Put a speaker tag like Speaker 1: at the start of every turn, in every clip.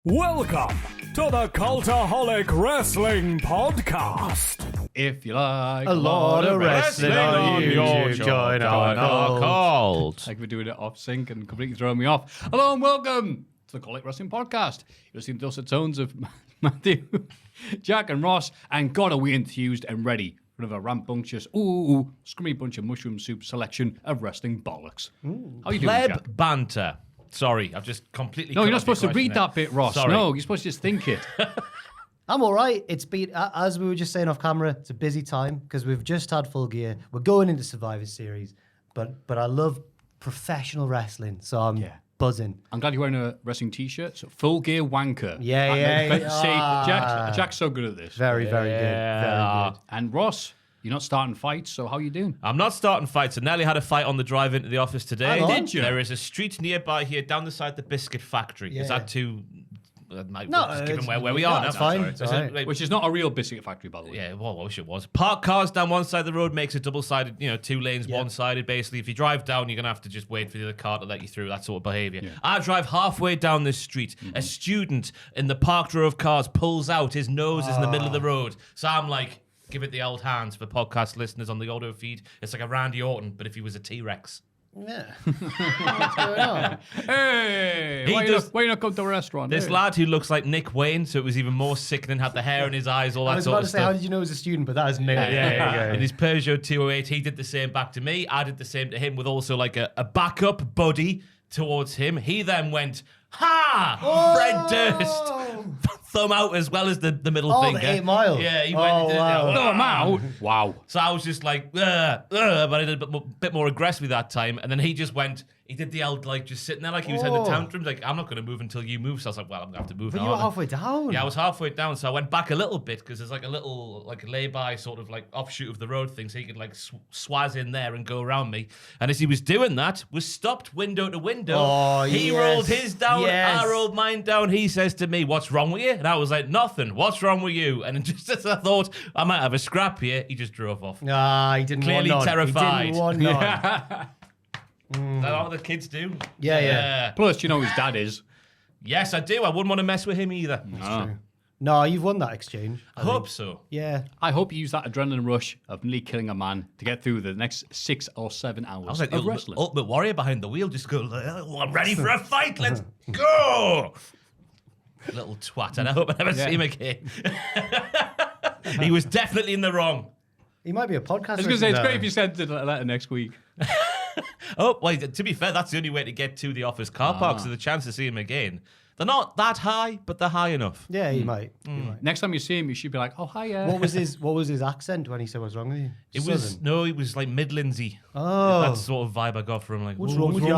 Speaker 1: Welcome to the Cultaholic Wrestling Podcast.
Speaker 2: If you like
Speaker 3: a lot of wrestling on YouTube, join our cult.
Speaker 2: Like we're doing it off sync and completely throwing me off. Hello and welcome to the Cultaholic Wrestling Podcast. You'll see the dulcet tones of Maffew, Jack and Ross, and God, are we enthused and ready for another rambunctious, scummy bunch of mushroom soup selection of wrestling bollocks. How you doing, Jack?
Speaker 3: Pleb banter. Sorry, I've just completely...
Speaker 2: No, you're not supposed to read that bit, Ross.
Speaker 3: Sorry.
Speaker 2: No, you're supposed to just think it.
Speaker 4: I'm all right. It's been, as we were just saying off camera, it's a busy time because we've just had Full Gear. We're going into Survivor Series, but I love professional wrestling, so I'm buzzing.
Speaker 2: I'm glad you're wearing a wrestling t-shirt. So Full Gear wanker.
Speaker 4: Yeah.
Speaker 2: See, Jack's so good at this.
Speaker 4: Very good. Very good.
Speaker 2: And Ross, you're not starting fights, so how you doing?
Speaker 3: I'm not starting fights. I nearly had a fight on the drive into the office today.
Speaker 4: Hang on.
Speaker 2: Did you?
Speaker 3: There is a street nearby here down the side of the biscuit factory.
Speaker 4: Yeah.
Speaker 3: Is that too...
Speaker 4: No,
Speaker 3: given where we
Speaker 4: no,
Speaker 3: are now.
Speaker 4: it's fine.
Speaker 3: Sorry.
Speaker 4: It's all right.
Speaker 2: Which is not a real biscuit factory, by the way.
Speaker 3: Yeah, well, I wish it was. Park cars down one side of the road makes it double-sided, 2 lanes, one-sided, basically. If you drive down, you're going to have to just wait for the other car to let you through, that sort of behaviour. Yeah. I drive halfway down this street. A student in the parked row of cars pulls out. His nose is in the middle of the road. So I'm like, give it the old hands for podcast listeners on the audio feed. It's like a Randy Orton, but if he was a T-Rex.
Speaker 4: Yeah. What's going on?
Speaker 2: Hey,
Speaker 3: He
Speaker 2: why
Speaker 3: does-
Speaker 2: you not come to a restaurant?
Speaker 3: This
Speaker 2: Hey.
Speaker 3: lad who looks like Nick Wayne, so it was even more sickening, had the hair in his eyes, all that
Speaker 4: I was
Speaker 3: sort
Speaker 4: about
Speaker 3: of
Speaker 4: to say,
Speaker 3: stuff.
Speaker 4: how did you know he was a student? But that is new.
Speaker 3: Yeah. In his Peugeot 208, he did the same back to me. I did the same to him with also like a backup buddy towards him. He then went, Fred Durst. Thumb out as well as the middle
Speaker 4: Oh,
Speaker 3: finger.
Speaker 4: the 8 Mile.
Speaker 3: Yeah, he went and did
Speaker 4: wow.
Speaker 3: it.
Speaker 2: No, I'm out. Wow.
Speaker 3: So I was just like, but I did a bit more aggressively that time. And then he just went, he did the old, like, just sitting there like he was having the tantrums. Like, I'm not going to move until you move. So I was like, well, I'm going to have to move
Speaker 4: But
Speaker 3: now.
Speaker 4: you were
Speaker 3: aren't I?
Speaker 4: halfway down.
Speaker 3: Yeah, I was halfway down, so I went back a little bit because there's like a little like lay-by sort of like offshoot of the road thing, so he could like swaz in there and go around me. And as he was doing that, was stopped window to window.
Speaker 4: Oh,
Speaker 3: he
Speaker 4: yes.
Speaker 3: rolled his down,
Speaker 4: Yes.
Speaker 3: I rolled mine down. He says to me, "What's wrong with you?" And I was like, "Nothing. What's wrong with you?" And just as I thought I might have a scrap here, he just drove off.
Speaker 4: He didn't
Speaker 3: Clearly
Speaker 4: want none.
Speaker 3: terrified.
Speaker 4: He didn't want none.
Speaker 3: That's what the kids do.
Speaker 4: Yeah.
Speaker 2: Plus, you know who his dad is.
Speaker 3: Yes, I do. I wouldn't want to mess with him either.
Speaker 4: No, you've won that exchange.
Speaker 3: I hope so.
Speaker 4: Yeah.
Speaker 2: I hope you use that adrenaline rush of nearly killing a man to get through the next 6 or 7 hours
Speaker 3: I was like the
Speaker 2: of wrestling.
Speaker 3: ultimate warrior behind the wheel, just go, "Oh, I'm ready for a fight, let's go!" Little twat, and I hope I never see him again. He was definitely in the wrong.
Speaker 4: He might be a podcast.
Speaker 2: I was going to say, it's great if you sent a letter next week.
Speaker 3: Oh, well, to be fair, that's the only way to get to the office car park, so the chance to see him again, they're not that high, but they're high enough.
Speaker 4: Yeah, he might. He might.
Speaker 2: Next time you see him, you should be like, oh, hiya.
Speaker 4: What was his accent when he said what's wrong with you?
Speaker 3: It was like Midlandsy.
Speaker 4: Oh.
Speaker 3: That's the sort of vibe I got from him. Like,
Speaker 4: What's
Speaker 3: "Oh,
Speaker 4: wrong with
Speaker 3: you?"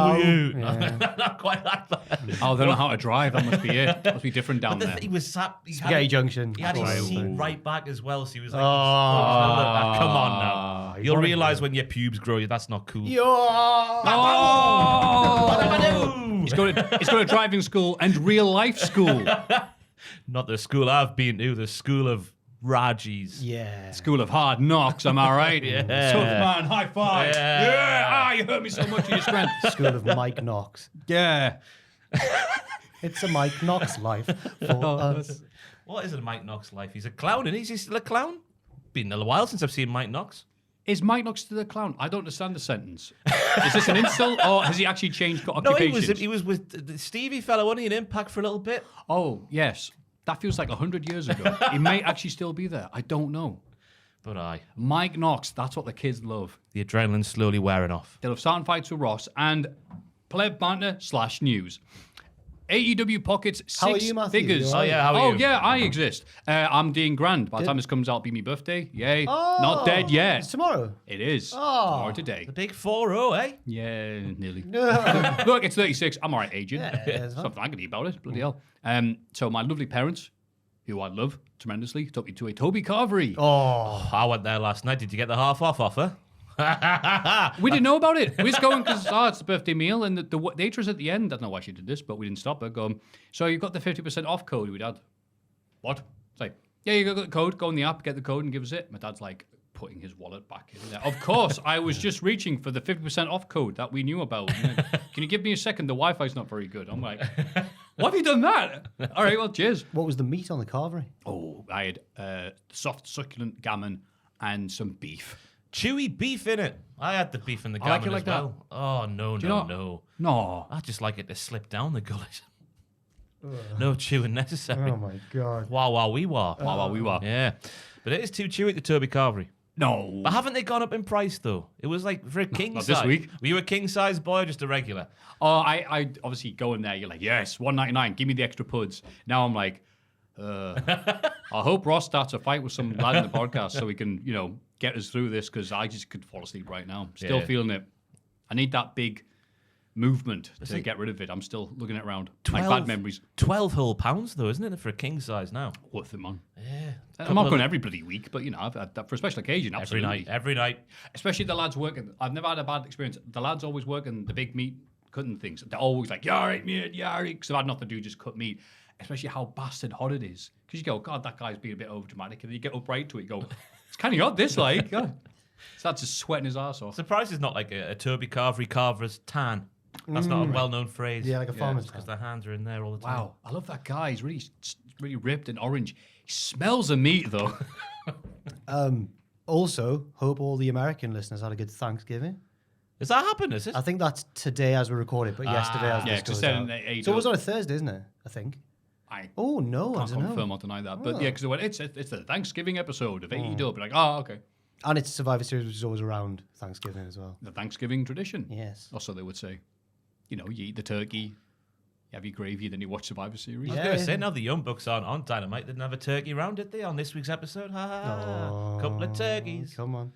Speaker 4: Yeah.
Speaker 3: Not quite that bad.
Speaker 2: Oh, they don't know how to drive. That must be it. Must be different down there.
Speaker 3: He was sat. He had-
Speaker 4: Spaghetti Junction.
Speaker 3: He had his
Speaker 4: Right.
Speaker 3: seat right back as well, so he was like,
Speaker 4: Oh.
Speaker 3: come on now.
Speaker 4: he
Speaker 3: You'll
Speaker 4: wanted
Speaker 3: realise
Speaker 4: to.
Speaker 3: when your pubes grow, that's not cool.
Speaker 2: He's going to driving school and real life school.
Speaker 3: Not the school I've been to, the school of Rajis.
Speaker 4: Yeah.
Speaker 2: School of hard knocks, am I right?
Speaker 3: Yeah.
Speaker 2: Tough man, high five.
Speaker 3: Yeah.
Speaker 2: Yeah. You hurt me so much in your strength.
Speaker 4: School of Mike Knox.
Speaker 2: Yeah.
Speaker 4: It's a Mike Knox life for us.
Speaker 3: What is it, Mike Knox life? He's a clown, and is he still a clown? Been a while since I've seen Mike Knox.
Speaker 2: Is Mike Knox to the clown? I don't understand the sentence. Is this an insult, or has he actually changed
Speaker 3: No,
Speaker 2: occupations?
Speaker 3: he was with the Stevie fella, wasn't he, in Impact for a little bit?
Speaker 2: Oh, yes. That feels like 100 years ago. He may actually still be there. I don't know.
Speaker 3: But
Speaker 2: Mike Knox, that's what the kids love.
Speaker 3: the adrenaline's slowly wearing off.
Speaker 2: They'll have starting fights with Ross and pleb banter / news. AEW pockets 6
Speaker 4: How are you, Maffew?
Speaker 2: figures.
Speaker 4: You all right?
Speaker 3: Oh, yeah, how are you?
Speaker 2: Yeah, I exist. I'm doing grand. By the time this comes out, it'll be my birthday. Yay. Not dead
Speaker 4: It's
Speaker 2: yet.
Speaker 4: tomorrow.
Speaker 2: It is.
Speaker 4: Oh.
Speaker 2: Tomorrow today.
Speaker 3: The big 4-0, eh?
Speaker 2: Yeah, nearly.
Speaker 4: No.
Speaker 2: Look, it's 36. I'm all right, aging.
Speaker 4: Yeah, it's fine.
Speaker 2: Something I can do about it. Bloody hell. So my lovely parents, who I love tremendously, took me to a Toby Carvery.
Speaker 4: Oh.
Speaker 3: I went there last night. Did you get the half-off offer?
Speaker 2: We didn't know about it. We was going because it's the birthday meal, and the waitress at the end, I don't know why she did this, but we didn't stop her. Going, so you've got the 50% off code. We dad, what? It's like, yeah, you got the code. Go on the app, get the code, and give us it. My dad's like putting his wallet back in there. Of course, I was just reaching for the 50% off code that we knew about. Can you give me a second? The Wi-Fi's not very good. I'm like, Why have you done that? All right, well, cheers.
Speaker 4: What was the meat on the carvery?
Speaker 2: Oh, I had soft, succulent gammon and some beef.
Speaker 3: Chewy beef in it. I had the beef in the
Speaker 2: I like
Speaker 3: gammon
Speaker 2: it
Speaker 3: as
Speaker 2: like that.
Speaker 3: well. Oh, no,
Speaker 2: you
Speaker 3: no,
Speaker 2: not?
Speaker 3: no.
Speaker 2: No.
Speaker 3: I just like it to slip down the gullet. No chewing necessary.
Speaker 4: Oh my god!
Speaker 3: Wow, wow, wee wah.
Speaker 2: Wow, wow, we were.
Speaker 3: Yeah. But it is too chewy at the Toby Carvery.
Speaker 2: No.
Speaker 3: But haven't they gone up in price, though? It was like for a king
Speaker 2: not
Speaker 3: size.
Speaker 2: this week.
Speaker 3: Were you a king size boy or just a regular?
Speaker 2: Oh, I obviously go in there. You're like, yes, $1.99. Give me the extra puds. Now I'm like, I hope Ross starts a fight with some lad in the podcast so we can, get us through this because I just could fall asleep right now. Still
Speaker 3: Yeah.
Speaker 2: feeling it. I need that big movement to get rid of it. I'm still looking it around.
Speaker 3: 12
Speaker 2: Like bad memories.
Speaker 3: 12 whole pounds, though, isn't it, for a king size now?
Speaker 2: Worth it, man.
Speaker 3: Yeah.
Speaker 2: I'm not going every bloody week, but I've had that for a special occasion.
Speaker 3: Every
Speaker 2: Absolutely.
Speaker 3: night.
Speaker 2: Especially the lads working. I've never had a bad experience. The lads always working the big meat cutting things. They're always like, yeah, right, mate, yeah, right. Because I've had nothing to do, just cut meat. Especially how bastard hot it is. Because you go, God, that guy's being a bit over dramatic. And then you get up right to it, you go, it's kind of hot, this, like. God. Starts just sweating his ass off.
Speaker 3: Surprised it's not like a Toby Carvery carver's tan. That's not a well-known phrase.
Speaker 4: Yeah, like a farmer's
Speaker 3: because
Speaker 4: tan.
Speaker 3: the hands are in there all the time.
Speaker 2: Wow, I love that guy. He's really ripped and orange. He smells of meat, though.
Speaker 4: Also, hope all the American listeners had a good Thanksgiving.
Speaker 3: Has that happened, is it?
Speaker 4: I think that's today as we record it, but yesterday as
Speaker 2: yeah,
Speaker 4: this
Speaker 2: 'cause
Speaker 4: goes
Speaker 2: then
Speaker 4: out.
Speaker 2: they-
Speaker 4: So it was on a Thursday, isn't it? I think.
Speaker 2: I
Speaker 4: Oh no, I
Speaker 2: can't
Speaker 4: don't know.
Speaker 2: confirm or deny that. But yeah, because it's the Thanksgiving episode of AEW. Like, oh, okay.
Speaker 4: And it's Survivor Series, which is always around Thanksgiving as well.
Speaker 2: The Thanksgiving tradition.
Speaker 4: Yes.
Speaker 2: Also, they would say, you eat the turkey, you have your gravy, then you watch Survivor Series.
Speaker 3: I was
Speaker 4: Yeah.
Speaker 3: going to say, now the Young Bucks aren't on Dynamite. They didn't have a turkey round, did they, on this week's episode? Ha ha ha. Couple of turkeys.
Speaker 4: Come on.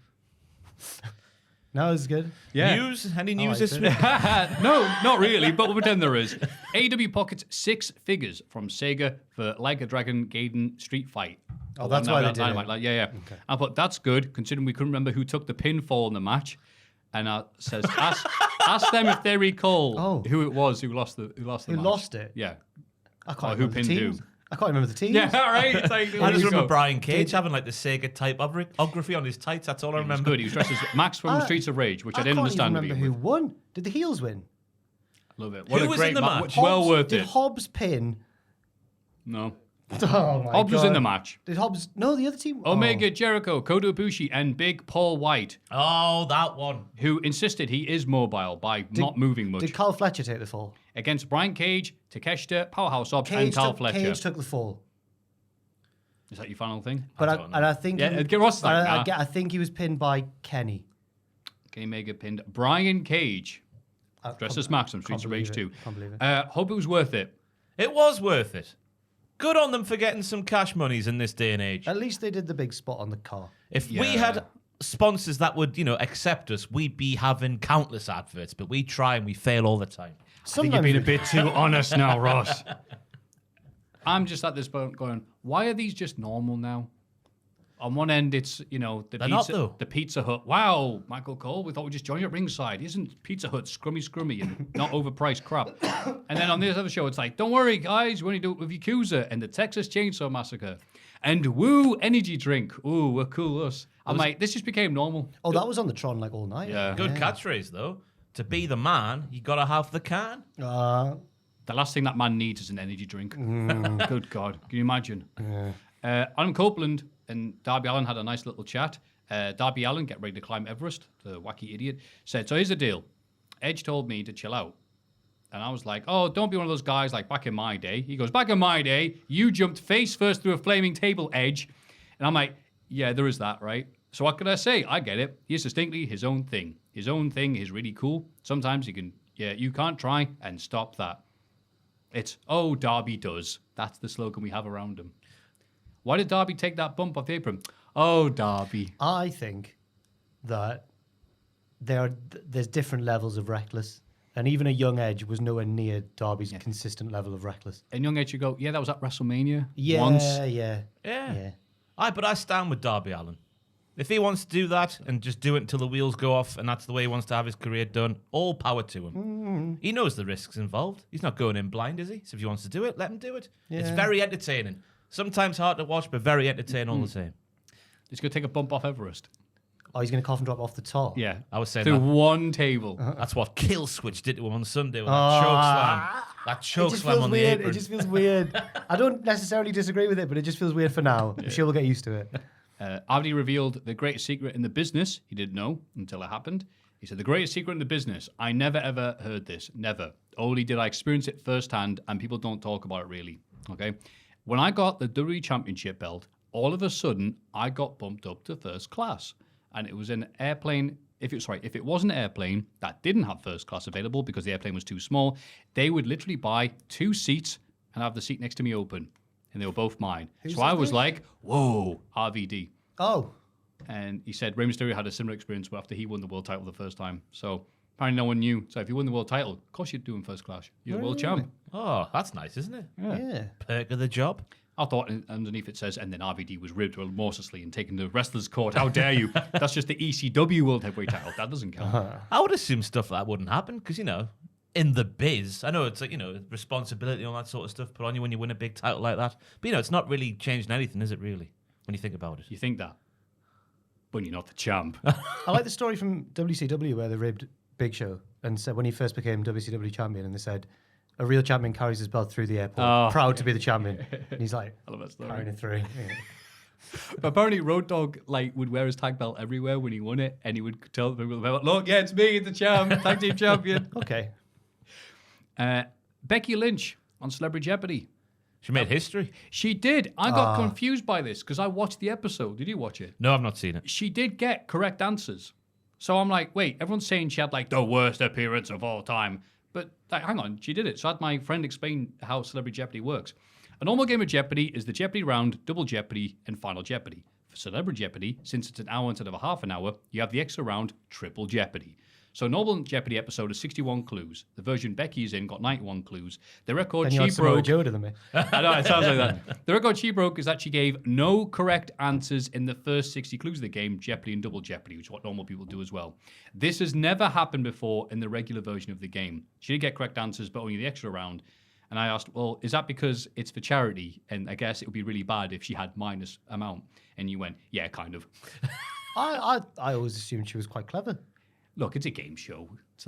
Speaker 4: No, it's good.
Speaker 2: Yeah.
Speaker 3: News? Any news
Speaker 4: liked
Speaker 3: this
Speaker 4: it.
Speaker 3: week?
Speaker 2: No, not really, but we'll pretend there is. AEW pockets 6 figures from Sega for Like a Dragon Gaiden Street Fight.
Speaker 4: Oh, that's why they did it.
Speaker 2: Like, yeah. Okay. I thought that's good, considering we couldn't remember who took the pinfall in the match. And I says, ask them if they recall who it was who lost the match.
Speaker 4: Who lost it?
Speaker 2: Yeah.
Speaker 4: I can't
Speaker 2: who
Speaker 4: remember the
Speaker 2: pinned who?
Speaker 4: teams. I can't remember the teams.
Speaker 2: Yeah, all right. It's like,
Speaker 3: I just remember
Speaker 2: go.
Speaker 3: Brian Cage having like the Sega typography on his tights. That's all I
Speaker 2: He was
Speaker 3: remember.
Speaker 2: good. He was dressed as Max from Streets of Rage, which I didn't understand.
Speaker 4: I can't even remember who won. Did the heels win?
Speaker 2: Love it. What
Speaker 3: Who
Speaker 2: a
Speaker 3: was
Speaker 2: great
Speaker 3: in the match?
Speaker 2: Well worth
Speaker 4: Did
Speaker 2: it.
Speaker 4: Hobbs pin?
Speaker 2: No.
Speaker 4: Oh my
Speaker 2: Hobbs was
Speaker 4: God.
Speaker 2: in the match.
Speaker 4: Did Hobbs? No, the other team.
Speaker 2: Omega, Jericho, Kota Ibushi, and Big Paul White,
Speaker 3: Oh, that one.
Speaker 2: who insisted he is mobile by not moving much.
Speaker 4: Did Carl Fletcher take the fall?
Speaker 2: Against Brian Cage, Takeshita, Powerhouse Hobbs, and Carl Fletcher.
Speaker 4: Cage took the fall.
Speaker 2: Is that your final thing?
Speaker 4: But
Speaker 3: don't know.
Speaker 4: and I think
Speaker 2: Yeah, get Ross like that.
Speaker 4: I think he was pinned by Kenny.
Speaker 2: Kenny Omega pinned Brian Cage, dressed as Max from Streets of Rage 2.
Speaker 4: Can't believe it.
Speaker 2: Hope it was worth it.
Speaker 3: It was worth it. Good on them for getting some cash monies in this day and age.
Speaker 4: At least they did the big spot on the car.
Speaker 3: If we
Speaker 2: Yeah.
Speaker 3: had sponsors that would, accept us, we'd be having countless adverts, but we try and we fail all the time.
Speaker 2: I think you're being a bit too honest now, Ross. I'm just at this point going, why are these just normal now? On one end, it's,
Speaker 3: They're not, though.
Speaker 2: the Pizza Hut. Wow, Michael Cole, we thought we'd just join you at ringside. Isn't Pizza Hut scrummy and not overpriced crap? And then on this other show, it's like, don't worry, guys, we only do it with Yakuza and the Texas Chainsaw Massacre. And Woo Energy Drink. Ooh, we're cool, us. I'm like, this just became normal.
Speaker 4: Oh, that was on the Tron like all night.
Speaker 2: Yeah.
Speaker 3: Good catchphrase, though. To be the man, you got to have the can.
Speaker 2: The last thing that man needs is an energy drink. Good God. Can you imagine? Adam Copeland and Darby Allin had a nice little chat. Darby Allin, get ready to climb Everest, the wacky idiot, said, so here's the deal. Edge told me to chill out. And I was like, oh, don't be one of those guys like back in my day. He goes, back in my day, you jumped face first through a flaming table, Edge. And I'm like, yeah, there is that, right? So what could I say? I get it. He's distinctly his own thing. His own thing is really cool. Sometimes you can't try and stop that. It's, oh, Darby does. That's the slogan we have around him. Why did Darby take that bump off the apron? Oh, Darby.
Speaker 4: I think that there's different levels of reckless. And even a young Edge was nowhere near Darby's consistent level of reckless.
Speaker 2: And young Edge, you go, yeah, that was at WrestleMania
Speaker 4: Yeah,
Speaker 2: once.
Speaker 4: yeah.
Speaker 3: But I stand with Darby Allin. If he wants to do that and just do it until the wheels go off and that's the way he wants to have his career done, all power to him. He knows the risks involved. He's not going in blind, is he? So if he wants to do it, let him do it.
Speaker 4: Yeah.
Speaker 3: It's very entertaining. Sometimes hard to watch, but very entertaining all the same.
Speaker 2: He's going to take a bump off Everest.
Speaker 4: Oh, he's going to cough and drop off the top.
Speaker 2: Yeah.
Speaker 3: I was saying
Speaker 2: through
Speaker 3: that.
Speaker 2: one table.
Speaker 3: That's what Kill Switch did to him on Sunday with that choke slam. That choke slam on the apron.
Speaker 4: It just feels weird. I don't necessarily disagree with it, but it just feels weird for now. I'm sure we'll get used to it.
Speaker 2: Abdi revealed the greatest secret in the business. He didn't know until it happened. He said, the greatest secret in the business. I never, ever heard this. Never. Only did I experience it firsthand, and people don't talk about it really. Okay? When I got the WWE Championship belt, all of a sudden, I got bumped up to first class. And it was an airplane. If it was an airplane that didn't have first class available because the airplane was too small, they would literally buy 2 seats and have the seat next to me open. And they were both mine. So I was like, whoa, RVD.
Speaker 4: Oh.
Speaker 2: And he said Rey Mysterio had a similar experience after he won the world title the first time. So apparently no one knew. So if you win the world title, of course you'd do him first class. You're the world champ.
Speaker 3: Oh, that's nice, isn't it?
Speaker 4: Yeah.
Speaker 3: Perk of the job.
Speaker 2: I thought underneath it says, and then RVD was ribbed remorselessly and taken to wrestler's court. How dare you? That's just the ECW World Heavyweight title. That doesn't count.
Speaker 3: I would assume stuff like that wouldn't happen because, in the biz, I know it's like, responsibility and all that sort of stuff put on you when you win a big title like that. But, it's not really changing anything, is it really, when you think about it?
Speaker 2: You think that, but you're not the champ.
Speaker 4: I like the story from WCW where they ribbed Big Show and said when he first became WCW champion, and they said, a real champion carries his belt through the airport, proud to be the champion. And he's like,
Speaker 2: I love that story.
Speaker 4: carrying it through. Yeah.
Speaker 2: But apparently Road Dogg would wear his tag belt everywhere when he won it, and he would tell people, look, yeah, it's me, the champ, tag team champion.
Speaker 4: Okay.
Speaker 2: Becky Lynch on Celebrity Jeopardy.
Speaker 3: She made history.
Speaker 2: She did. I got confused by this because I watched the episode. Did you watch it?
Speaker 3: No, I've not seen it.
Speaker 2: She did get correct answers. So I'm like, wait, everyone's saying she had the worst appearance of all time. But hang on, she did it. So I had my friend explain how Celebrity Jeopardy works. A normal game of Jeopardy is the Jeopardy round, Double Jeopardy, and Final Jeopardy. For Celebrity Jeopardy, since it's an hour instead of a half an hour, you have the extra round, Triple Jeopardy. So normal Jeopardy episode is 61 clues. The version Becky's in got 91 clues. The record she broke...
Speaker 4: Joe than me.
Speaker 2: I know, it sounds like that. The record she broke is that she gave no correct answers in the first 60 clues of the game, Jeopardy and Double Jeopardy, which is what normal people do as well. This has never happened before in the regular version of the game. She did get correct answers, but only the extra round. And I asked, well, is that because it's for charity? And I guess it would be really bad if she had minus amount. And you went, yeah, kind of.
Speaker 4: I always assumed she was quite clever.
Speaker 2: Look, it's a game show. It's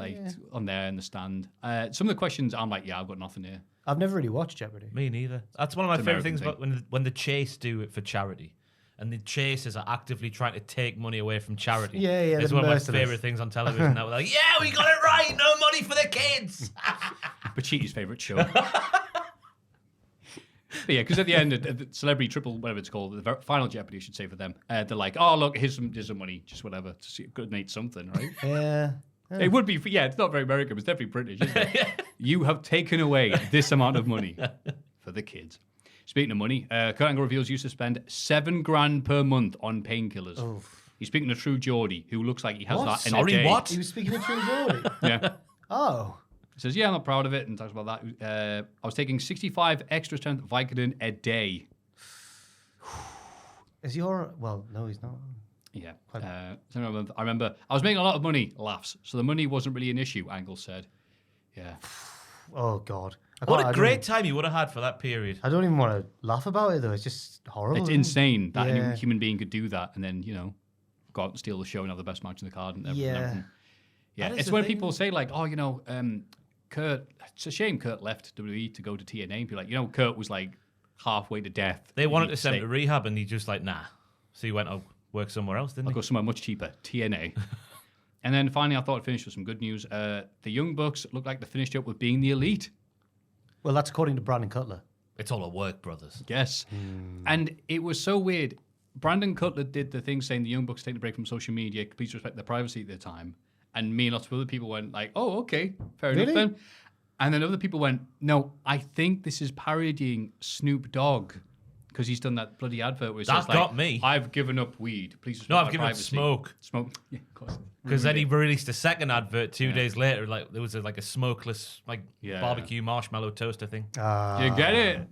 Speaker 2: on there in the stand. Some of the questions, I'm like, yeah, I've got nothing here.
Speaker 4: I've never really watched Jeopardy.
Speaker 3: Me neither. That's one of my favorite
Speaker 2: American
Speaker 3: things about when the Chase do it for charity. And the Chasers are actively trying to take money away from charity.
Speaker 4: Yeah,
Speaker 3: It's
Speaker 4: they're
Speaker 3: one of my
Speaker 4: merciless.
Speaker 3: favorite things on television. Now we're like, yeah, we got it right. No money for the kids.
Speaker 2: Paci's favourite show. But yeah, because at the end, the Celebrity Triple, whatever it's called, the final Jeopardy, I should say for them, they're like, oh, look, here's some money, just whatever, to donate something, right?
Speaker 4: Yeah.
Speaker 2: It would be, it's not very American, but it's definitely British, isn't it? You have taken away this amount of money for the kids. Speaking of money, Kurt Angle reveals you used to spend $7,000 per month on painkillers. Oh. He's speaking to True Geordie, who looks like he has that in a day.
Speaker 3: What?
Speaker 4: He was speaking to True Geordie.
Speaker 2: Yeah.
Speaker 4: Oh.
Speaker 2: He says, yeah, I'm not proud of it, and talks about that. I was taking 65 extra strength Vicodin a day.
Speaker 4: Is he all right? Well, no, he's not.
Speaker 2: Yeah. So I remember I was making a lot of money, laughs. So the money wasn't really an issue, Angle said. Yeah.
Speaker 4: Oh, God.
Speaker 3: What a great time you would have had for that period.
Speaker 4: I don't even want to laugh about it, though. It's just horrible.
Speaker 2: It's insane that
Speaker 4: Yeah.
Speaker 2: any human being could do that and then, go out and steal the show and have the best match in the card and everything.
Speaker 4: Yeah.
Speaker 2: Yeah.
Speaker 3: That is
Speaker 2: It's
Speaker 3: the
Speaker 2: when
Speaker 3: thing.
Speaker 2: people say, Kurt, it's a shame Kurt left WWE to go to TNA and be like, Kurt was halfway to death.
Speaker 3: They wanted to
Speaker 2: send
Speaker 3: send him to rehab and he just nah. So he went, work somewhere else, didn't
Speaker 2: I'll
Speaker 3: he?
Speaker 2: go somewhere much cheaper, TNA. And then finally, I thought I'd finish with some good news. The Young Bucks look like they finished up with being the elite.
Speaker 4: Well, that's according to Brandon Cutler.
Speaker 3: It's all a work, brothers.
Speaker 2: Yes. And it was so weird. Brandon Cutler did the thing saying the Young Bucks take a break from social media, please respect their privacy at their time. And me and lots of other people went oh, okay, fair enough then. And then other people went, no, I think this is parodying Snoop Dogg. Because he's done that bloody advert where it says,
Speaker 3: That got me.
Speaker 2: I've given up weed. Please respect
Speaker 3: No, I've
Speaker 2: my
Speaker 3: given up
Speaker 2: privacy.
Speaker 3: smoke.
Speaker 2: Smoke. Yeah, of course.
Speaker 3: Because then he released a second advert 2 days later. There was a smokeless
Speaker 2: Yeah.
Speaker 3: barbecue marshmallow toaster thing.
Speaker 2: You get it?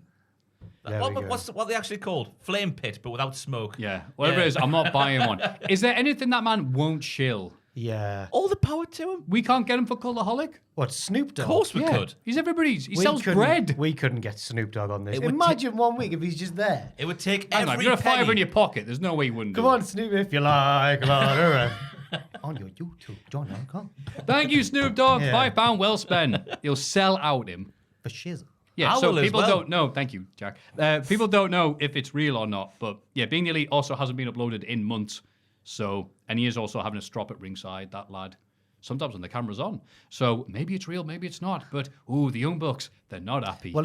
Speaker 4: There we go.
Speaker 3: What are they actually called? Flame pit, but without smoke.
Speaker 2: Yeah. Whatever it is, I'm not buying one. Is there anything that man won't shill
Speaker 4: Yeah.
Speaker 3: All the power to him.
Speaker 2: We can't get him for Cultaholic?
Speaker 4: What, Snoop Dogg?
Speaker 3: Of course we could.
Speaker 2: He's everybody's. He
Speaker 4: We
Speaker 2: sells
Speaker 4: couldn't-
Speaker 2: bread.
Speaker 4: We couldn't get Snoop Dogg on this.
Speaker 3: It would
Speaker 4: Imagine 1 week if he's just there.
Speaker 3: It would take
Speaker 2: Hang on,
Speaker 3: every
Speaker 2: if you've got a
Speaker 3: penny.
Speaker 2: $5 in your pocket, there's no way you wouldn't
Speaker 4: Come
Speaker 2: do
Speaker 4: on,
Speaker 2: it.
Speaker 4: Snoop, if you like. Come on, all right. On your YouTube, John Hancock.
Speaker 2: Thank you, Snoop Dogg.
Speaker 4: Yeah.
Speaker 2: £5 well spent. You'll sell out him.
Speaker 4: For shizzle.
Speaker 2: Yeah,
Speaker 3: I
Speaker 2: so
Speaker 3: will as
Speaker 2: people
Speaker 3: well.
Speaker 2: don't know. Thank you, Jack. People don't know if it's real or not. But yeah, Being the Elite also hasn't been uploaded in months. So, and he is also having a strop at ringside, that lad. Sometimes when the camera's on. So maybe it's real, maybe it's not. But, the Young Bucks, they're not happy.
Speaker 4: Well,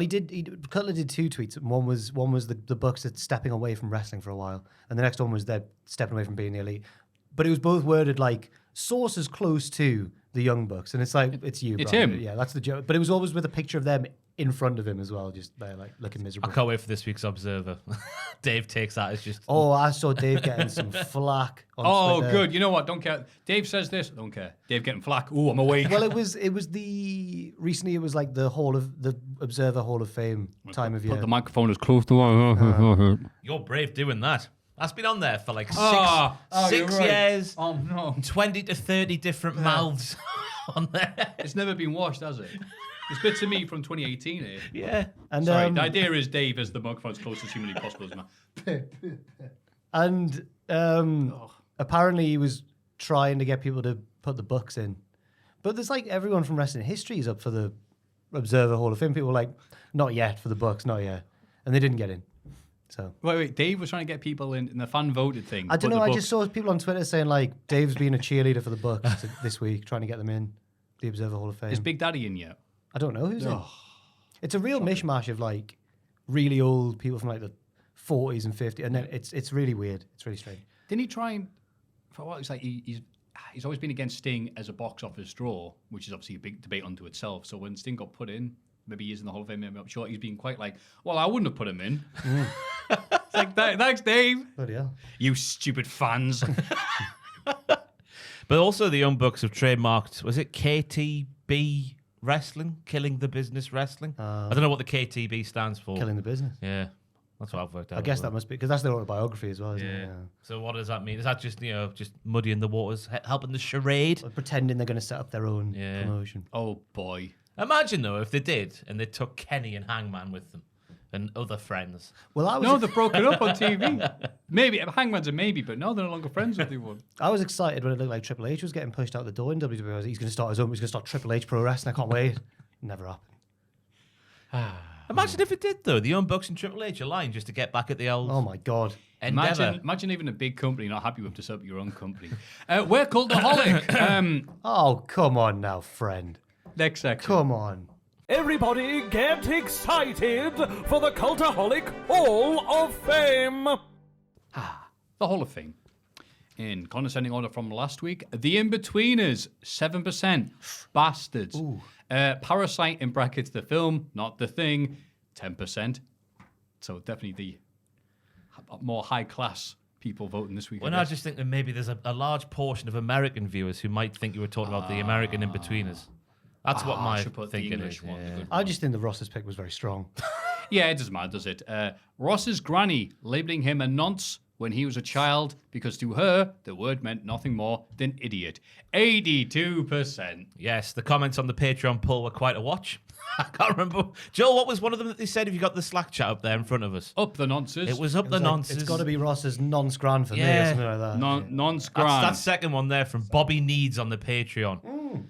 Speaker 4: Cutler did 2 tweets. One was the Bucks that's stepping away from wrestling for a while, and the next one was they're stepping away from being the Elite. But it was both worded like sources close to the Young Bucks, and it's like it's you.
Speaker 2: It's
Speaker 4: Brian.
Speaker 2: him.
Speaker 4: Yeah, that's the joke. But it was always with a picture of them in front of him as well, just there like looking
Speaker 3: I
Speaker 4: miserable.
Speaker 3: can't wait for this week's Observer. Dave takes that as just.
Speaker 4: Oh, I saw Dave getting some flack on Twitter.
Speaker 2: Good. You know what? Don't care. Dave says this. Don't care. Dave getting flack. Ooh, I'm awake.
Speaker 4: Well, it was recently it was like the Observer Hall of Fame time of year.
Speaker 2: Put the microphone as close to
Speaker 3: You're brave doing that. That's been on there for like
Speaker 2: you're
Speaker 3: 6
Speaker 2: right.
Speaker 3: years.
Speaker 2: Oh, no.
Speaker 3: 20 to 30 different mouths on there.
Speaker 2: It's never been washed, has it? There's bits of me from 2018 here.
Speaker 3: Yeah.
Speaker 4: And
Speaker 2: Sorry, the idea is Dave as the microphone as close as humanly possible.
Speaker 4: And apparently he was trying to get people to put the Bucks in. But there's like everyone from wrestling history is up for the Observer Hall of Fame. People were like, not yet for the Bucks, not yet. And they didn't get in. So
Speaker 2: Wait. Dave was trying to get people in the fan voted thing.
Speaker 4: I don't
Speaker 2: Put
Speaker 4: know.
Speaker 2: the
Speaker 4: I
Speaker 2: Bucks-
Speaker 4: just saw people on Twitter saying like Dave's being a cheerleader for the Bucks this week, trying to get them in the Observer Hall of Fame.
Speaker 2: Is Big Daddy in yet?
Speaker 4: I don't know who's in. It's a real mishmash of like really old people from like the 40s and 50s, and then it's really weird. It's really strange.
Speaker 2: Didn't he try and for what? It's like he's always been against Sting as a box office draw, which is obviously a big debate unto itself. So when Sting got put in, maybe he is in the Hall of Fame, maybe I'm sure he's been quite like, well, I wouldn't have put him in. It's like, thanks, Dave.
Speaker 4: Bloody hell.
Speaker 2: You stupid fans.
Speaker 3: But also the Young Bucks have trademarked, was it KTB Wrestling? Killing the Business Wrestling? I don't know what the KTB stands for.
Speaker 4: Killing the business.
Speaker 3: Yeah. That's what I've worked out.
Speaker 4: I guess
Speaker 3: as well.
Speaker 4: that must be because that's their autobiography as well, isn't it?
Speaker 3: Yeah. So what does that mean? Is that just, just muddying the waters, helping the charade?
Speaker 4: Or pretending they're going to set up their own
Speaker 3: Yeah.
Speaker 4: promotion.
Speaker 2: Oh boy.
Speaker 3: Imagine though if they did and they took Kenny and Hangman with them and other friends.
Speaker 4: Well,
Speaker 2: No, they've broken up on TV. Maybe Hangman's a maybe, but no, they're no longer friends with anyone.
Speaker 4: I was excited when it looked like Triple H was getting pushed out the door in WWE. He's going to start his own. He's going to start Triple H Pro Wrestling. I can't wait. Never happened.
Speaker 3: Imagine if it did though. The Young Bucks and Triple H aligned just to get back at the old
Speaker 4: Oh my God.
Speaker 3: endeavor.
Speaker 2: Imagine even a big company not happy with to set up your own company. We're Cultaholic.
Speaker 4: Oh, come on now, friend.
Speaker 2: Next section.
Speaker 4: Come on.
Speaker 1: Everybody get excited for the Cultaholic Hall of Fame!
Speaker 2: The Hall of Fame. In condescending order from last week, the In-Betweeners, 7%. Bastards. Parasite, in brackets, the film, not the thing, 10%. So definitely the more high-class people voting this week.
Speaker 3: Well, I just think that maybe there's a large portion of American viewers who might think you were talking about the American In-Betweeners. That's what
Speaker 2: I
Speaker 3: my
Speaker 2: should put the
Speaker 3: thinking
Speaker 2: English
Speaker 3: is.
Speaker 2: one, the
Speaker 3: Yeah.
Speaker 2: good
Speaker 4: I just think the Ross's pick was very strong.
Speaker 2: Yeah, it doesn't matter, does it? Ross's granny labeling him a nonce when he was a child because to her, the word meant nothing more than idiot. 82%.
Speaker 3: Yes, the comments on the Patreon poll were quite a watch. I can't remember. Joel, what was one of them that they said if you got the Slack chat up there in front of us?
Speaker 2: Up the nonces.
Speaker 3: It was up the
Speaker 4: It's like,
Speaker 3: nonsense.
Speaker 4: it's got to be Ross's non-scran for me or
Speaker 3: Yeah.
Speaker 4: something like that.
Speaker 2: Nonce
Speaker 3: That's
Speaker 2: grand.
Speaker 3: that second one there from Bobby Needs on the Patreon.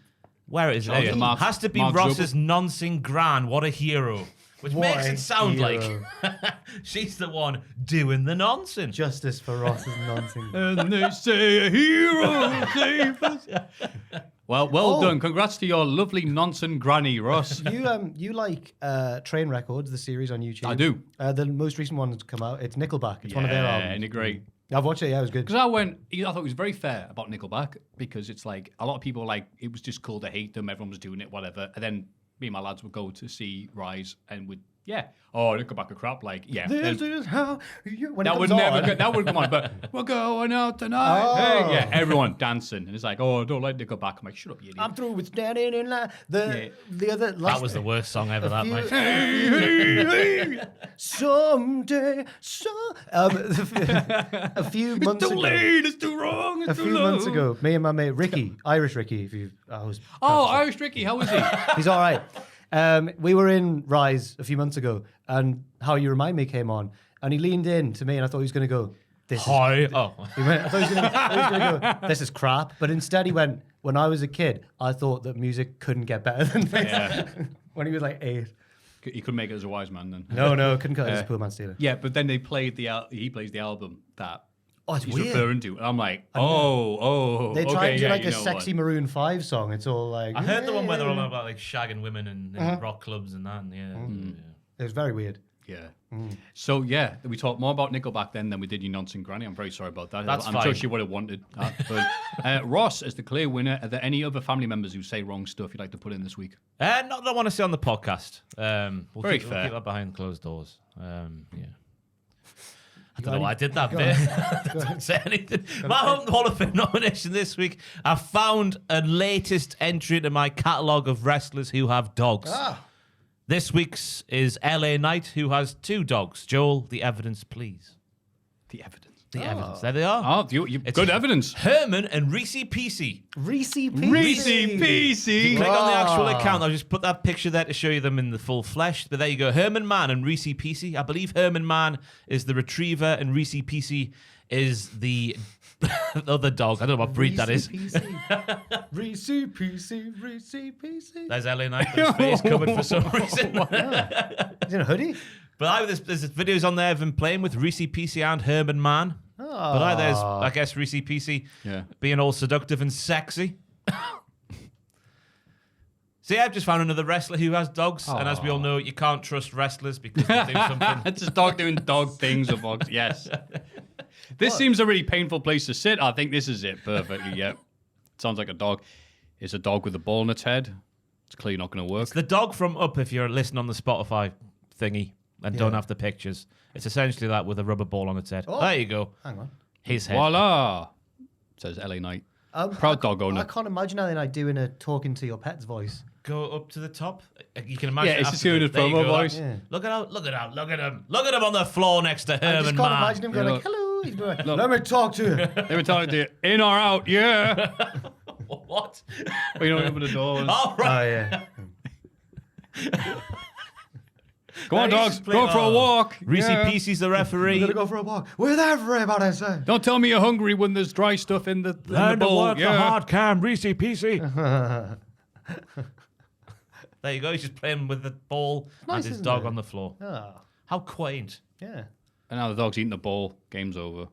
Speaker 3: Where is it?
Speaker 2: Shout out
Speaker 3: There
Speaker 2: to
Speaker 3: you go.
Speaker 2: Mark-
Speaker 3: Has to be
Speaker 2: Mark
Speaker 3: Ross's nonsing gran. What a hero. Which
Speaker 4: What
Speaker 3: makes
Speaker 4: a
Speaker 3: it sound
Speaker 4: hero.
Speaker 3: like she's the one doing the nonsense.
Speaker 4: Justice for Ross's nonsense.
Speaker 2: And they say a hero save us. Well
Speaker 4: Oh.
Speaker 2: done. Congrats to your lovely nonsense granny, Ross.
Speaker 4: You like Train Records, the series on YouTube?
Speaker 2: I do.
Speaker 4: The most recent one that's come out. It's Nickelback. It's one of their
Speaker 2: Yeah,
Speaker 4: albums.
Speaker 2: and a great.
Speaker 4: I've watched it. Yeah, it was good.
Speaker 2: Because I thought it was very fair about Nickelback because it's like a lot of people like it was just cool to hate them. Everyone was doing it, whatever. And then me and my lads would go to see Rise and would Yeah. Oh, Nickelback are crap. Like, yeah.
Speaker 4: This is how you... When
Speaker 2: That
Speaker 4: it
Speaker 2: would
Speaker 4: comes
Speaker 2: never
Speaker 4: on.
Speaker 2: go, that would come on, but we're going out tonight.
Speaker 4: Oh.
Speaker 2: Hey, yeah, everyone dancing. And it's like, oh, I don't like Nickelback. I'm like, shut up, you idiot.
Speaker 4: I'm through with standing in line. The other...
Speaker 3: That was the worst song ever, that, mate.
Speaker 4: Someday, a few months ago.
Speaker 2: It's too wrong.
Speaker 4: A few months ago, me and my mate Ricky, Irish Ricky,
Speaker 2: Irish Ricky, how was he?
Speaker 4: he's all right. We were in Rise a few months ago, and How You Remind Me came on, and he leaned in to me, and I thought he was going to go,
Speaker 3: Hi. Oh.
Speaker 4: He went, I thought he was going to go, this is crap. But instead he went, when I was a kid, I thought that music couldn't get better than this.
Speaker 2: Yeah.
Speaker 4: When he was like 8.
Speaker 2: He couldn't make it as a wise man then.
Speaker 4: No, couldn't cut it as a poor man stealer.
Speaker 2: Yeah, but then they played he plays the album that
Speaker 4: It's
Speaker 2: he's
Speaker 4: weird.
Speaker 2: referring to. And I'm like,
Speaker 4: They
Speaker 2: okay,
Speaker 4: tried to do
Speaker 2: yeah,
Speaker 4: like
Speaker 2: you
Speaker 4: a
Speaker 2: know
Speaker 4: sexy
Speaker 2: what?
Speaker 4: Maroon 5 song. It's all like...
Speaker 3: I heard the one where they're all about like shagging women in rock clubs and that. And yeah.
Speaker 4: It was very weird.
Speaker 2: Yeah. So, yeah, we talked more about Nickelback then than we did You Nonsense Granny. I'm very sorry about that.
Speaker 3: That's
Speaker 2: I'm
Speaker 3: fine.
Speaker 2: sure she would have wanted that. But Ross is the clear winner. Are there any other family members who say wrong stuff you'd like to put in this week?
Speaker 3: Not that I want to say on the podcast. We'll
Speaker 2: Very
Speaker 3: keep
Speaker 2: fair.
Speaker 3: that behind closed doors. Yeah. I don't know why I did that bit. Don't say anything. My Hall of Fame nomination this week, I found a latest entry into my catalogue of wrestlers who have dogs. This week's is LA Knight, who has 2 dogs. Joel, the evidence, please.
Speaker 2: The evidence.
Speaker 3: The evidence. There they are.
Speaker 2: Oh, good evidence.
Speaker 3: Herman and Reese Peasy.
Speaker 4: Reese Peasy.
Speaker 2: Reese Peasy.
Speaker 3: Click on the actual account. I'll just put that picture there to show you them in the full flesh. But there you go. Herman Mann and Reese Peasy. I believe Herman Mann is the retriever and Reese Peasy is the other dog. I don't know what breed that is.
Speaker 4: Reese Peasy.
Speaker 3: There's LA Knight with his face covered for some reason.
Speaker 4: He's in a hoodie?
Speaker 3: But there's videos on there of him playing with Reese Peasy and Herman Mann. But there's, I guess, Reese Peasy being all seductive and sexy. See, I've just found another wrestler who has dogs. And as we all know, you can't trust wrestlers because they do something.
Speaker 2: It's a dog doing dog things of dogs. Yes. This seems a really painful place to sit. I think this is it perfectly. Yep. Sounds like a dog. It's a dog with a ball in its head. It's clearly not going to work.
Speaker 3: It's the dog from Up if you're listening on the Spotify thingy and don't have the pictures. It's essentially that with a rubber ball on its head.
Speaker 4: Oh.
Speaker 3: There you go.
Speaker 4: Hang on.
Speaker 3: His head.
Speaker 2: Voila. Says LA Knight. Proud dog owner.
Speaker 4: I can't imagine how they doing a talking to your pet's voice.
Speaker 3: Go up to the top. You can imagine.
Speaker 2: Yeah, it's
Speaker 3: after
Speaker 2: just doing a
Speaker 3: there you
Speaker 2: promo
Speaker 3: go.
Speaker 2: voice.
Speaker 4: Yeah.
Speaker 3: Look at him on the floor next to
Speaker 4: I
Speaker 3: Herman
Speaker 4: just can't
Speaker 3: Mann.
Speaker 4: imagine him going
Speaker 2: Yeah,
Speaker 4: like, hello. He's going like, let me talk to you.
Speaker 2: They were telling you, in or out, yeah.
Speaker 3: What?
Speaker 2: But you don't open the doors.
Speaker 3: All right.
Speaker 4: Oh, yeah.
Speaker 2: Go on,
Speaker 3: He's
Speaker 2: dogs.
Speaker 3: just playing-
Speaker 2: Go for a walk.
Speaker 3: Reese
Speaker 2: Yeah.
Speaker 3: Peasy's the
Speaker 4: We're
Speaker 3: referee.
Speaker 4: going to go for a walk with everybody, say.
Speaker 2: Don't tell me you're hungry when there's dry stuff in the bowl.
Speaker 3: the hard cam, Reese Peasy. There you go. He's just playing with the ball
Speaker 4: nice,
Speaker 3: and his
Speaker 4: isn't
Speaker 3: dog
Speaker 4: it?
Speaker 3: on the floor.
Speaker 4: Oh,
Speaker 3: How quaint.
Speaker 4: yeah.
Speaker 2: And now the dog's eating the ball. Game's over.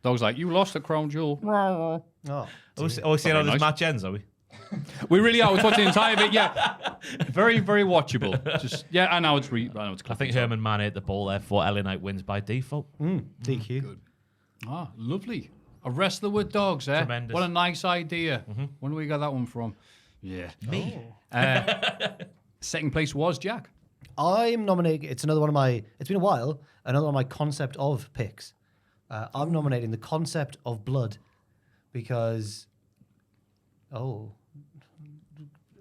Speaker 2: Dog's like, you lost the crown jewel.
Speaker 4: Oh,
Speaker 3: Are we seeing how
Speaker 2: Very
Speaker 3: this
Speaker 2: nice.
Speaker 3: match ends, are we?
Speaker 2: We really are. We're watching the entire bit. Yeah, very, very watchable. Just I know it's
Speaker 3: I think Herman Mann ate the ball there for LA Knight wins by default.
Speaker 4: DQ.
Speaker 2: Good. Lovely. A wrestler with dogs, eh?
Speaker 3: Tremendous.
Speaker 2: What a nice idea. Where do we got that one from? Yeah.
Speaker 3: Me.
Speaker 2: Second place was Jack.
Speaker 4: I'm nominating. It's another one of my. It's been a while. Another one of my concept of picks. I'm nominating the concept of blood because. Oh.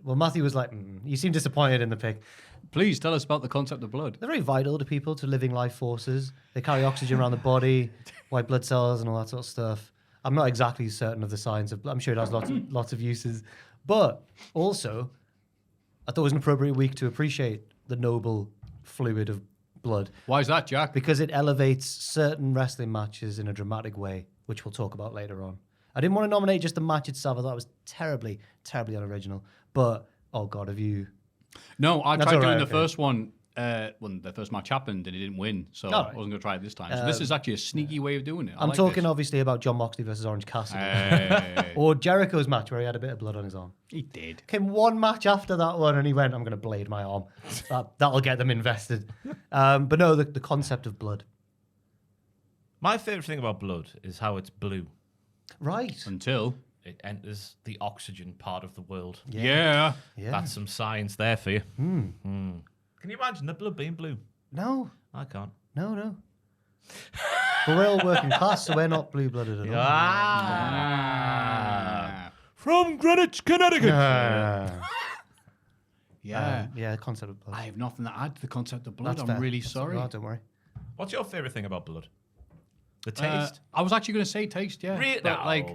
Speaker 4: Well, Maffew was like, you seem disappointed in the pick.
Speaker 2: Please tell us about the concept of blood.
Speaker 4: They're very vital to people, to living life forces. They carry oxygen around the body, white blood cells, and all that sort of stuff. I'm not exactly certain of the science of blood. I'm sure it has lots of uses. But also, I thought it was an appropriate week to appreciate the noble fluid of blood
Speaker 2: Why is that, Jack?
Speaker 4: because it elevates certain wrestling matches in a dramatic way, which we'll talk about later on. I didn't want to nominate just the match itself. I thought it was terribly, terribly unoriginal. But, oh God, have you...
Speaker 2: No, I
Speaker 4: That's
Speaker 2: tried
Speaker 4: all
Speaker 2: doing
Speaker 4: right,
Speaker 2: the
Speaker 4: okay.
Speaker 2: first one when the first match happened and he didn't win, so
Speaker 4: All
Speaker 2: I
Speaker 4: right.
Speaker 2: wasn't going to try it this time. So this is actually a sneaky way of doing it. I
Speaker 4: I'm
Speaker 2: like
Speaker 4: talking
Speaker 2: this.
Speaker 4: obviously about John Moxley versus Orange Cassidy.
Speaker 2: Hey.
Speaker 4: Or Jericho's match where he had a bit of blood on his arm.
Speaker 2: He did.
Speaker 4: Came one match after that one and he went, I'm going to blade my arm. That'll get them invested. But no, the concept of blood.
Speaker 3: My favourite thing about blood is how it's blue.
Speaker 4: Right.
Speaker 2: Until
Speaker 3: It enters the oxygen part of the world.
Speaker 2: yeah.
Speaker 4: Yeah.
Speaker 3: That's some science there for you. Can you imagine the blood being blue?
Speaker 4: No,
Speaker 3: I can't.
Speaker 4: no. But we're all working class, so we're not blue-blooded at all.
Speaker 3: From Greenwich, Connecticut.
Speaker 4: Yeah, concept of blood.
Speaker 2: I have nothing to add to the concept of blood.
Speaker 4: That's
Speaker 2: I'm
Speaker 4: fair.
Speaker 2: really
Speaker 4: That's
Speaker 2: sorry.
Speaker 4: all right, don't worry.
Speaker 3: What's your favourite thing about blood? The taste?
Speaker 2: I was actually going to say taste, yeah.
Speaker 3: Really?
Speaker 2: But, like,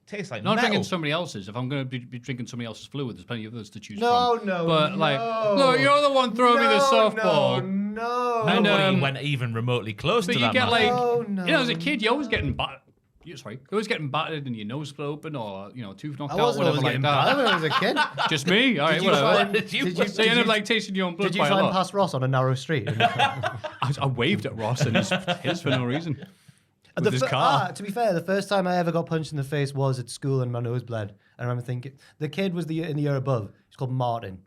Speaker 3: tastes like
Speaker 2: not
Speaker 3: metal.
Speaker 2: drinking somebody else's. If I'm going to be drinking somebody else's fluid, there's plenty of others to choose
Speaker 4: No,
Speaker 2: from.
Speaker 4: no,
Speaker 2: But, like,
Speaker 4: no.
Speaker 2: look, you're the one throwing me the softball.
Speaker 4: No.
Speaker 2: And,
Speaker 3: Nobody went even remotely close
Speaker 2: But
Speaker 3: to
Speaker 2: you
Speaker 3: that.
Speaker 2: get,
Speaker 3: man.
Speaker 2: like,
Speaker 4: No.
Speaker 2: you know, as a kid, you're always getting battered. You're always getting battered and your nose split open or, you know, tooth knocked
Speaker 4: I
Speaker 2: out,
Speaker 4: wasn't
Speaker 2: whatever
Speaker 4: always
Speaker 2: like
Speaker 4: getting
Speaker 2: that.
Speaker 4: bad when I was a kid.
Speaker 2: Just me? All right,
Speaker 4: Did you
Speaker 2: whatever.
Speaker 4: find-
Speaker 3: Did you-
Speaker 2: So you end up, like, tasting your own blood
Speaker 4: Did you
Speaker 2: quite a
Speaker 4: try and
Speaker 2: lot.
Speaker 4: pass Ross on a narrow street?
Speaker 2: I waved at Ross and his for no reason. With his car.
Speaker 4: To be fair, the first time I ever got punched in the face was at school and my nose bled. And I remember thinking, the kid was in the year above. He's called Martin.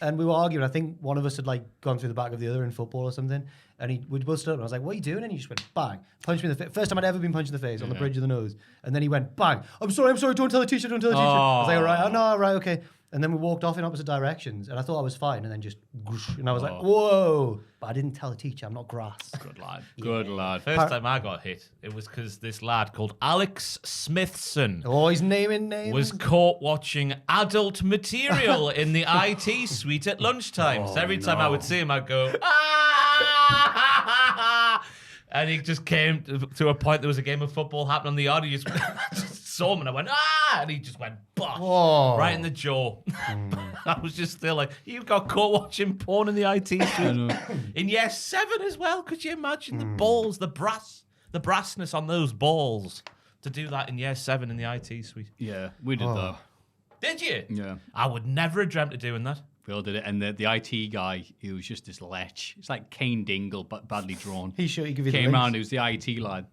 Speaker 4: And we were arguing. I think one of us had like gone through the back of the other in football or something. And we both stood up and I was like, what are you doing? And he just went, bang, punched me in the face. First time I'd ever been punched in the face on the bridge of the nose. And then he went, bang, I'm sorry, don't tell the teacher, I was like, all right, oh, no, all right, okay. And then we walked off in opposite directions. And I thought I was fine. And then just, whoosh, and I was like, whoa. But I didn't tell the teacher, I'm not grass.
Speaker 2: Good lad. Good lad.
Speaker 3: First time I got hit, it was because this lad called Alex Smithson
Speaker 4: Oh, he's naming names.
Speaker 3: was caught watching adult material in the IT suite at lunchtime. So every time I would see him, I'd go, ah! And he just came to a point, there was a game of football happening on the yard. He just saw him and I went, ah! And he just went, bah!
Speaker 4: Whoa.
Speaker 3: Right in the jaw. I was just still like, you got caught watching porn in the IT suite. In year 7 as well. Could you imagine the balls, the brassness on those balls to do that in year 7 in the IT suite?
Speaker 2: Yeah, we did that.
Speaker 3: Did you?
Speaker 2: Yeah.
Speaker 3: I would never have dreamt of doing that.
Speaker 2: We all did it. And the IT guy, he was just this lech. It's like Kane Dingle, but badly drawn.
Speaker 4: He give you the
Speaker 2: Came
Speaker 4: links.
Speaker 2: round, he was the IT lad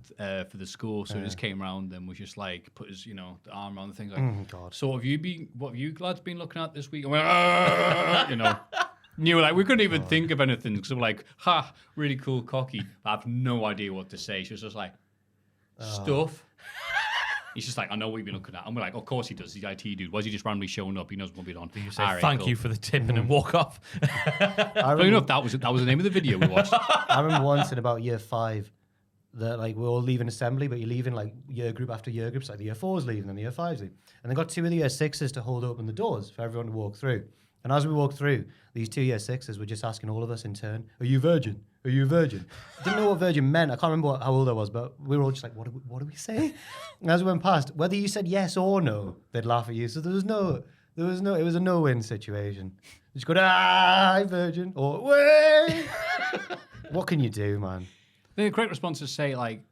Speaker 2: for the school, so he just came round and was just like, put his, the arm around the thing, like,
Speaker 4: God.
Speaker 2: so what have you lads been looking at this week? And we went, And you were like, we couldn't even think of anything, because we were like, ha, really cool, cocky. I have no idea what to say. She was just like, stuff. He's just like, I know what you've been looking at. And we're like, of course he does. He's IT dude. Why is he just randomly showing up? He knows what we're on.
Speaker 3: You say, thank you for the tipping and walk off.
Speaker 2: Funny enough, that was the name of the video we watched.
Speaker 4: I remember once in about year 5 that like we're all leaving assembly, but you're leaving like year group after year group. So like the year 4's leaving and the year 5's leaving. And they got 2 of the year 6's to hold open the doors for everyone to walk through. And as we walked through, these 2 year 6's were just asking all of us in turn, are you virgin? Are you a virgin? Didn't know what virgin meant. I can't remember how old I was, but we were all just like, what do we say? And as we went past, whether you said yes or no, they'd laugh at you. So it was a no-win situation. You just go, I'm virgin, or way. What can you do, man?
Speaker 2: The correct response is say, like,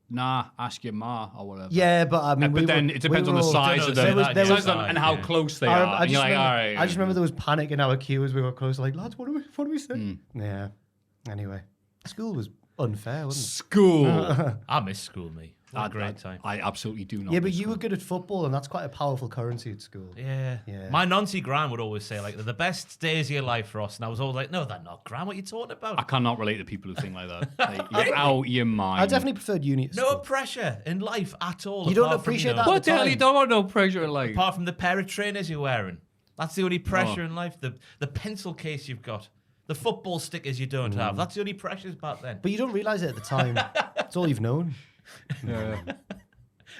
Speaker 2: nah, ask your ma or whatever.
Speaker 4: Yeah, but I mean,
Speaker 2: But then it depends on the size of
Speaker 3: There
Speaker 2: them,
Speaker 3: was- there was-
Speaker 2: and how close they are. And you're like, all right.
Speaker 4: I just remember there was panic in our queue as we got closer. Like, lads, what do we say? Yeah. Anyway, school was unfair, wasn't
Speaker 2: School.
Speaker 3: I miss school, me. What a great time.
Speaker 2: I absolutely do not.
Speaker 4: it? Yeah, but
Speaker 2: miss
Speaker 4: you
Speaker 2: school.
Speaker 4: were good at football, and that's quite a powerful currency at school.
Speaker 3: Yeah.
Speaker 4: Yeah.
Speaker 3: My Nancy Gran would always say, like, they're the best days of your life for us. And I was always like, no, they're not, Gran. What are you talking about?
Speaker 2: I cannot relate to people who think like that. Like, you're out your mind.
Speaker 4: I definitely preferred uni. at
Speaker 3: No
Speaker 4: school.
Speaker 3: pressure in life at all.
Speaker 4: You don't
Speaker 3: apart from,
Speaker 4: appreciate
Speaker 3: you know,
Speaker 4: that?
Speaker 2: What the hell?
Speaker 4: time.
Speaker 2: You don't want no pressure in life.
Speaker 3: Apart from the pair of trainers you're wearing. That's the only pressure in life. The pencil case you've got. The football stickers you don't have. That's the only pressures back then.
Speaker 4: But you don't realise it at the time. It's all you've known.
Speaker 2: Yeah.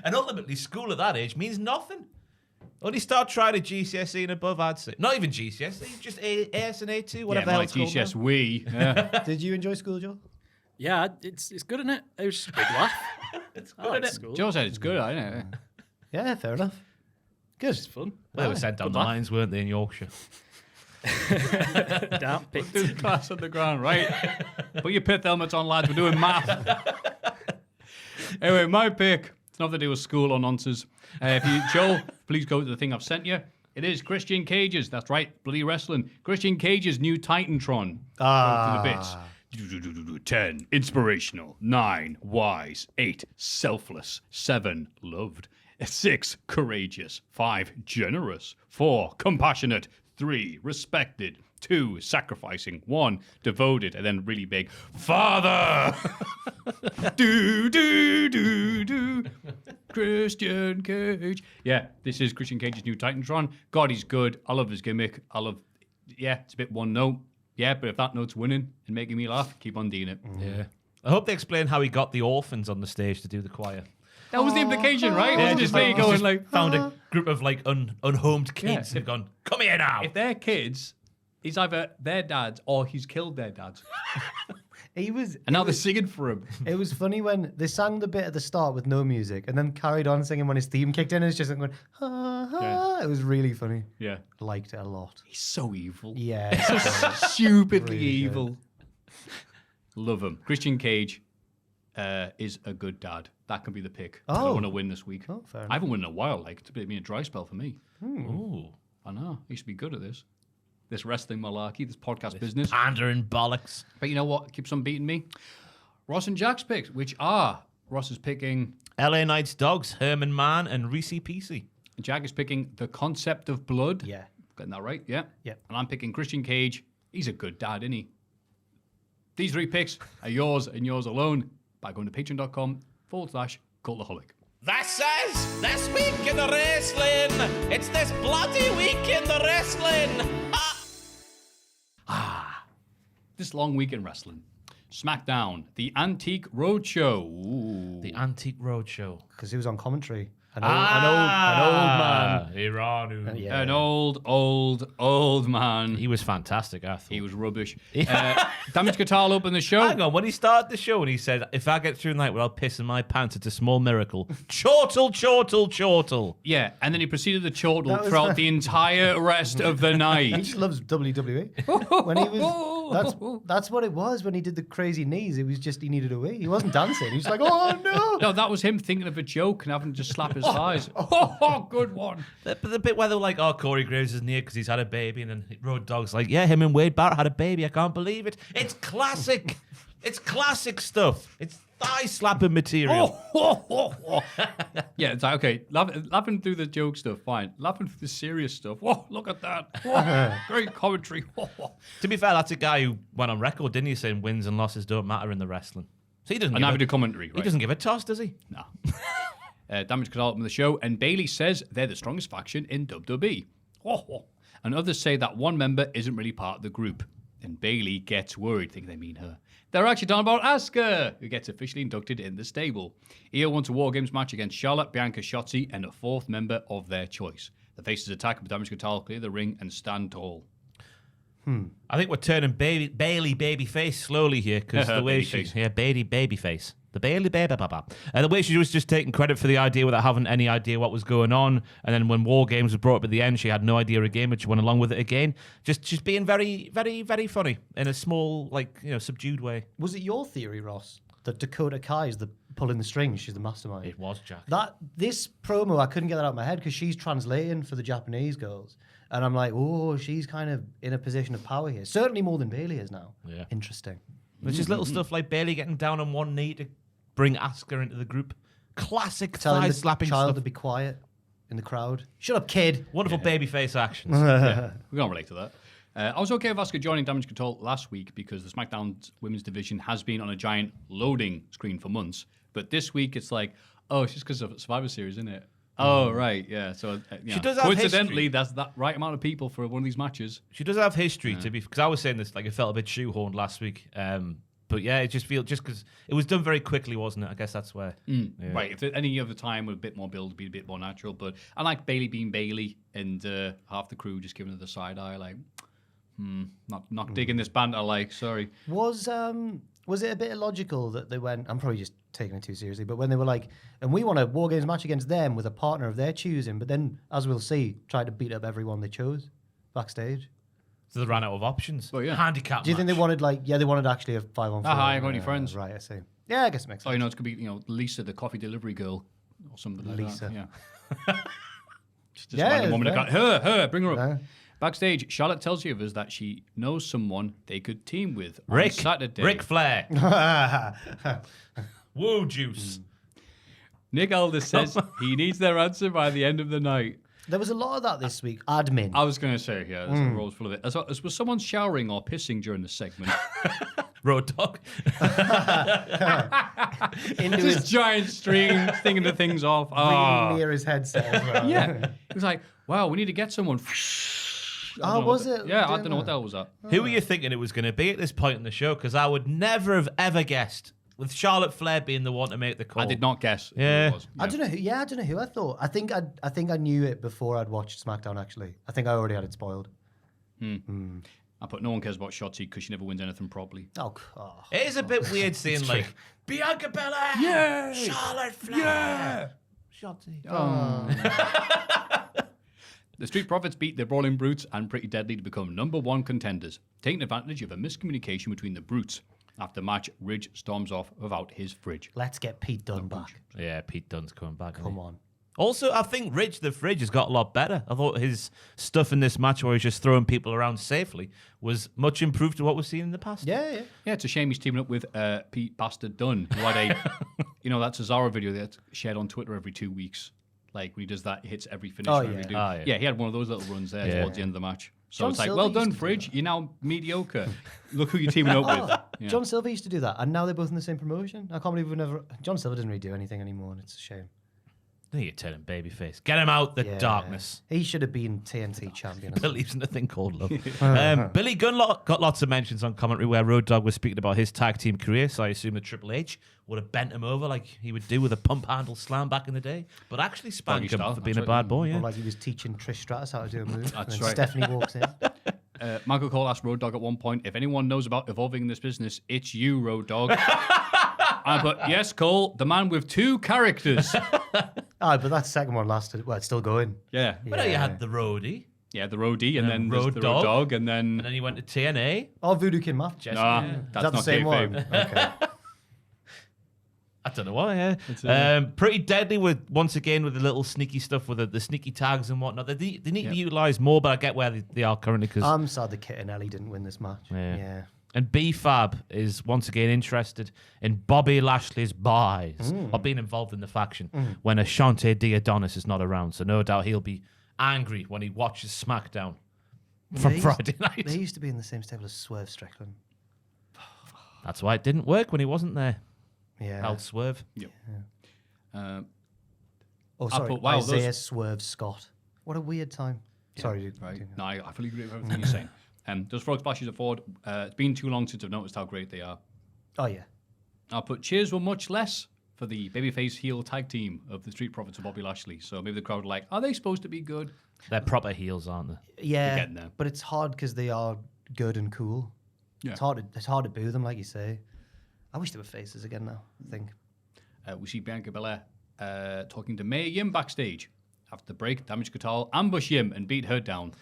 Speaker 3: And ultimately, school at that age means nothing. Only start trying a GCSE and above, I'd say. Not even GCSE, just AS and A2, whatever the hell
Speaker 2: my
Speaker 3: it's called now.
Speaker 2: GCS Yeah.
Speaker 4: Did you enjoy school, Joel?
Speaker 5: Yeah, it's good, isn't it? It was just a big laugh.
Speaker 3: It's
Speaker 5: I
Speaker 3: good,
Speaker 5: like
Speaker 3: isn't it?
Speaker 5: school.
Speaker 2: Joe said it's good, isn't it?
Speaker 4: Yeah, fair enough. Good.
Speaker 5: It's fun.
Speaker 3: They were sent down the
Speaker 5: laugh.
Speaker 3: lines, weren't they, in Yorkshire?
Speaker 5: Damn, picked.
Speaker 2: Do the class on the ground, right? Put your pith helmets on, lads. We're doing math. Anyway, my pick. It's nothing to do with school or nonsense. Joel, please go to the thing I've sent you. It is Christian Cage's. That's right, bloody wrestling. Christian Cage's new Titantron. Go to the bits. 10, inspirational. 9, wise. 8, selfless. 7, loved. 6, courageous. 5, generous. 4, compassionate. 3, respected. 2, sacrificing. 1, devoted. And then really big, Father! do. Christian Cage. Yeah, this is Christian Cage's new Titantron. God, he's good. I love his gimmick. I love yeah, it's a bit one note. Yeah, but if that note's winning and making me laugh, keep on doing it.
Speaker 3: Yeah. I hope they explain how he got the orphans on the stage to do the choir.
Speaker 2: That was the implication, right? It wasn't just me
Speaker 3: he's
Speaker 2: going
Speaker 3: just
Speaker 2: like,
Speaker 3: found a group of like unhomed kids who've gone, come here now.
Speaker 2: if they're kids, he's either their dads or he's killed their dads. And now they're singing for him.
Speaker 4: It was funny when they sang the bit at the start with no music and then carried on singing when his theme kicked in. And it's just like going, ha, ha. It was really funny.
Speaker 2: Yeah.
Speaker 4: Liked it a lot.
Speaker 2: He's so evil.
Speaker 4: Yeah.
Speaker 2: So stupidly
Speaker 4: Really good.
Speaker 2: evil. Love him. Christian Cage is a good dad. That can be the pick. I
Speaker 4: Oh.
Speaker 2: want to win this week.
Speaker 4: Oh, fair enough.
Speaker 2: I haven't won in a while. Like, it's been a dry spell for me.
Speaker 3: Ooh.
Speaker 2: I know. I used to be good at this. This wrestling malarkey, this podcast business.
Speaker 3: Pandering bollocks.
Speaker 2: But you know what keeps on beating me? Ross and Jack's picks, which are Ross is picking,
Speaker 3: LA Knights Dogs, Herman Mann, and Reese PC.
Speaker 2: Jack is picking The Concept of Blood.
Speaker 4: Yeah.
Speaker 2: Getting that right? Yeah.
Speaker 4: Yeah.
Speaker 2: And I'm picking Christian Cage. He's a good dad, isn't he? These 3 picks are yours and yours alone by going to patreon.com/Cultaholic.
Speaker 3: This week in the wrestling. It's this bloody week in the wrestling.
Speaker 2: This long week in wrestling. SmackDown, the Antique Roadshow. Ooh.
Speaker 3: The Antique Roadshow.
Speaker 4: Because he was on commentary. An old man.
Speaker 3: Iranu.
Speaker 4: Yeah.
Speaker 2: An old man.
Speaker 3: He was fantastic, I thought.
Speaker 2: He was rubbish. Damage Guitar opened the show.
Speaker 3: Hang on, when he started the show and he said, if I get through the night without pissing my pants, it's a small miracle. Chortle.
Speaker 2: Yeah, and then he proceeded to chortle
Speaker 4: That was
Speaker 2: throughout the entire rest of the
Speaker 4: He
Speaker 2: night.
Speaker 4: just loves WWE. When he was, that's what it was when he did the crazy knees. It was just he needed a wee. He wasn't dancing. He was like, oh no.
Speaker 2: No, that was him thinking of a joke and having to just slap his thighs. Oh, good one.
Speaker 3: The bit where they were like, oh, Corey Graves is near because he's had a baby, and then Road Dogg's like, yeah, him and Wade Barrett had a baby. I can't believe it. It's classic. It's classic stuff. It's thigh slapping material.
Speaker 2: Yeah, it's like, okay, laughing through the joke stuff, fine. Laughing through the serious stuff. Whoa, look at that. Whoa, great commentary.
Speaker 3: To be fair, that's a guy who went on record, didn't he, saying wins and losses don't matter in the wrestling. So he doesn't.
Speaker 2: And now we do commentary, right?
Speaker 3: He doesn't give a toss, does he?
Speaker 2: No. Damage Control opened the show, and Bailey says they're the strongest faction in WWE. And others say that one member isn't really part of the group. And Bailey gets worried, thinking they mean her. They're actually talking about Asuka, who gets officially inducted in the stable. Io wants a WarGames match against Charlotte, Bianca, Shotzi, and a 4th member of their choice. The faces attack, but Damage Control clear the ring and stand tall.
Speaker 3: I think we're turning Bailey babyface slowly here because the way she, babyface. The Bailey baby papa. And the way she was just taking credit for the idea without having any idea what was going on. And then when WarGames was brought up at the end, she had no idea again, but she went along with it again. Just being very, very, very funny in a small, subdued way.
Speaker 4: Was it your theory, Ross, that Dakota Kai is the pulling the strings? She's the mastermind.
Speaker 3: It was, Jack.
Speaker 4: This promo, I couldn't get that out of my head because she's translating for the Japanese girls. And I'm like, oh, she's kind of in a position of power here. Certainly more than Bailey is now.
Speaker 3: Yeah.
Speaker 4: Interesting.
Speaker 3: It's just little stuff like Bailey getting down on one knee to bring Asuka into the group. Classic thigh slapping
Speaker 4: child
Speaker 3: stuff.
Speaker 4: to be quiet in the crowd. Shut up, kid.
Speaker 3: Wonderful babyface actions.
Speaker 2: Yeah, we can't relate to that. I was okay with Asuka joining Damage Control last week because the SmackDown women's division has been on a giant loading screen for months. But this week it's like, oh, it's just because of Survivor Series, isn't it? Oh, right, yeah. So,
Speaker 3: She does have
Speaker 2: coincidentally,
Speaker 3: history.
Speaker 2: that's that right amount of people for one of these matches.
Speaker 3: She does have history to be, because I was saying this, like it felt a bit shoehorned last week. But yeah, it just because it was done very quickly, wasn't it? I guess that's where. Yeah.
Speaker 2: Right, if at any other time with a bit more build, it'd be a bit more natural. But I like Bailey being Bailey and half the crew just giving her the side eye, like, not digging this banter, like, sorry.
Speaker 4: Was it a bit illogical that they went, I'm probably just taking it too seriously, but when they were like, and we want a WarGames match against them with a partner of their choosing, but then, as we'll see, tried to beat up everyone they chose backstage.
Speaker 3: So they ran out of options.
Speaker 2: Well, yeah.
Speaker 3: Handicap
Speaker 4: Do you think they wanted they wanted actually a 5-on-4?
Speaker 2: I got any friends.
Speaker 4: Right, I see. Yeah, I guess it makes sense.
Speaker 2: Oh, it could be, Lisa, the coffee delivery girl, or something like
Speaker 4: Lisa.
Speaker 2: that. Yeah. just
Speaker 4: Yeah,
Speaker 2: random woman.
Speaker 4: fair.
Speaker 2: That got, her, bring her up.
Speaker 4: Yeah.
Speaker 2: Backstage, Charlotte tells the others that she knows someone they could team with on
Speaker 3: Rick
Speaker 2: Saturday.
Speaker 3: Flair. Woo juice.
Speaker 2: Nick Aldis says he needs their answer by the end of the night.
Speaker 4: There was a lot of that this week. Admin.
Speaker 2: I was going to say, yeah, there's a roll full of it. Was someone showering or pissing during the segment?
Speaker 3: Road Dogg.
Speaker 4: Into
Speaker 2: This
Speaker 4: his
Speaker 2: giant stream stinging the things off.
Speaker 4: really near his headset as well.
Speaker 2: Yeah. It was like, wow, we need to get someone.
Speaker 4: Oh, was it?
Speaker 2: Yeah, I don't know what the hell was that.
Speaker 3: Who were you thinking it was going to be at this point in the show? Because I would never have ever guessed, with Charlotte Flair being the one to make the call.
Speaker 2: I did not guess.
Speaker 3: Yeah.
Speaker 2: Who it was.
Speaker 4: I don't know who. Yeah, I don't know who I thought. I think I knew it before I'd watched SmackDown. Actually, I think I already had it spoiled.
Speaker 2: I put no one cares about Shotzi because she never wins anything properly.
Speaker 3: It is a bit weird seeing like Bianca Belair, Charlotte Flair, Shotzi.
Speaker 2: The Street Profits beat the Brawling Brutes and Pretty Deadly to become #1 contenders, taking advantage of a miscommunication between the Brutes. After the match, Ridge storms off without his fridge.
Speaker 4: Let's get Pete Dunne back.
Speaker 3: Yeah, Pete Dunne's coming back.
Speaker 4: Come on.
Speaker 3: Also, I think Ridge the Fridge has got a lot better. I thought his stuff in this match where he's just throwing people around safely was much improved to what we've seen in the past.
Speaker 4: Yeah.
Speaker 2: Yeah, it's a shame he's teaming up with Pete Bastard Dunne, who had a, that Cesaro video that's shared on Twitter every 2 weeks. Like when he does that, he hits every finish. Yeah, he had one of those little runs there towards the end of the match. So
Speaker 4: John
Speaker 2: it's like,
Speaker 4: Silver
Speaker 2: well
Speaker 4: used
Speaker 2: done,
Speaker 4: to do
Speaker 2: Fridge.
Speaker 4: that.
Speaker 2: You're now mediocre. Look who you're teaming up with. Yeah.
Speaker 4: John Silver used to do that, and now they're both in the same promotion. I can't believe we've never. John Silver doesn't really do anything anymore, and it's a shame.
Speaker 3: I think you're turning babyface. Get him out the darkness.
Speaker 4: He should have been TNT champion.
Speaker 3: Believes in a thing called love. Billy Gunn got lots of mentions on commentary where Road Dogg was speaking about his tag team career, so I assume that Triple H would have bent him over like he would do with a pump handle slam back in the day, but actually spanked him for being a bad boy. Yeah.
Speaker 4: Or like he was teaching Trish Stratus how to do a move.
Speaker 2: That's
Speaker 4: and
Speaker 2: right.
Speaker 4: Stephanie walks in.
Speaker 2: Michael Cole asked Road Dogg at one point, if anyone knows about evolving in this business, it's you, Road Dogg. I put, yes, Cole, the man with 2 characters.
Speaker 4: But that second one lasted. Well, it's still going.
Speaker 2: Yeah.
Speaker 3: But you had the roadie,
Speaker 2: Yeah, the Roadie, and then
Speaker 3: Road
Speaker 2: the
Speaker 3: Dogg.
Speaker 2: Road Dogg, and then...
Speaker 3: and then he went to TNA.
Speaker 4: Oh, Voodoo King Matt.
Speaker 2: Nah,
Speaker 4: Is
Speaker 2: that's
Speaker 4: that the
Speaker 2: not
Speaker 4: same one?
Speaker 2: kayfabe.
Speaker 4: Okay.
Speaker 3: I don't know why. Yeah, Pretty Deadly with once again with the little sneaky stuff with the sneaky tags and whatnot. They need to utilize more, but I get where they are currently because.
Speaker 4: I'm sad that Kit and Ellie didn't win this match. Yeah.
Speaker 3: And B-Fab is once again interested in Bobby Lashley's buys or being involved in the faction when Ashante Diadonis is not around. So no doubt he'll be angry when he watches SmackDown from Friday night.
Speaker 4: They used to be in the same stable as Swerve Strickland.
Speaker 3: That's why it didn't work when he wasn't there.
Speaker 4: Yeah.
Speaker 3: Old Swerve.
Speaker 2: Yep.
Speaker 4: Oh, sorry.
Speaker 2: put, wow,
Speaker 4: Isaiah
Speaker 2: those-
Speaker 4: Swerve Scott. What a weird time. Sorry, dude.
Speaker 2: Right. No, I fully agree with everything you're saying. Those frog splashes at Ford, it's been too long since I've noticed how great they are.
Speaker 4: Oh, yeah.
Speaker 2: I'll put cheers were much less for the babyface heel tag team of the Street Profits of Bobby Lashley. So maybe the crowd were like, are they supposed to be good?
Speaker 3: They're proper heels, aren't they?
Speaker 4: Yeah,
Speaker 2: getting there.
Speaker 4: but it's hard because they are good and cool.
Speaker 2: Yeah.
Speaker 4: It's hard to boo them, like you say. I wish they were faces again now, I think.
Speaker 2: We see Bianca Belair talking to Mia Yim backstage. After the break, Damage Katal ambush Yim and beat her down.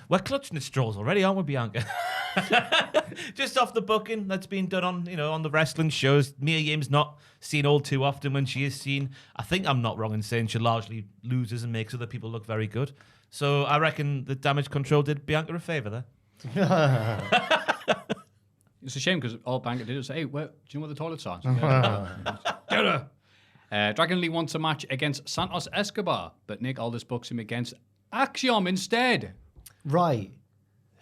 Speaker 3: We're clutching at straws already, aren't we, Bianca? Just off the booking that's been done on the wrestling shows. Mia Yim's not seen all too often. When she is seen, I think I'm not wrong in saying she largely loses and makes other people look very good. So I reckon the Damage Control did Bianca a favour there.
Speaker 2: It's a shame because all Bianca did was say, hey, do you know where the toilets are? So, get her. Dragon Lee wants a match against Santos Escobar, but Nick Aldis books him against Axiom instead.
Speaker 4: Right.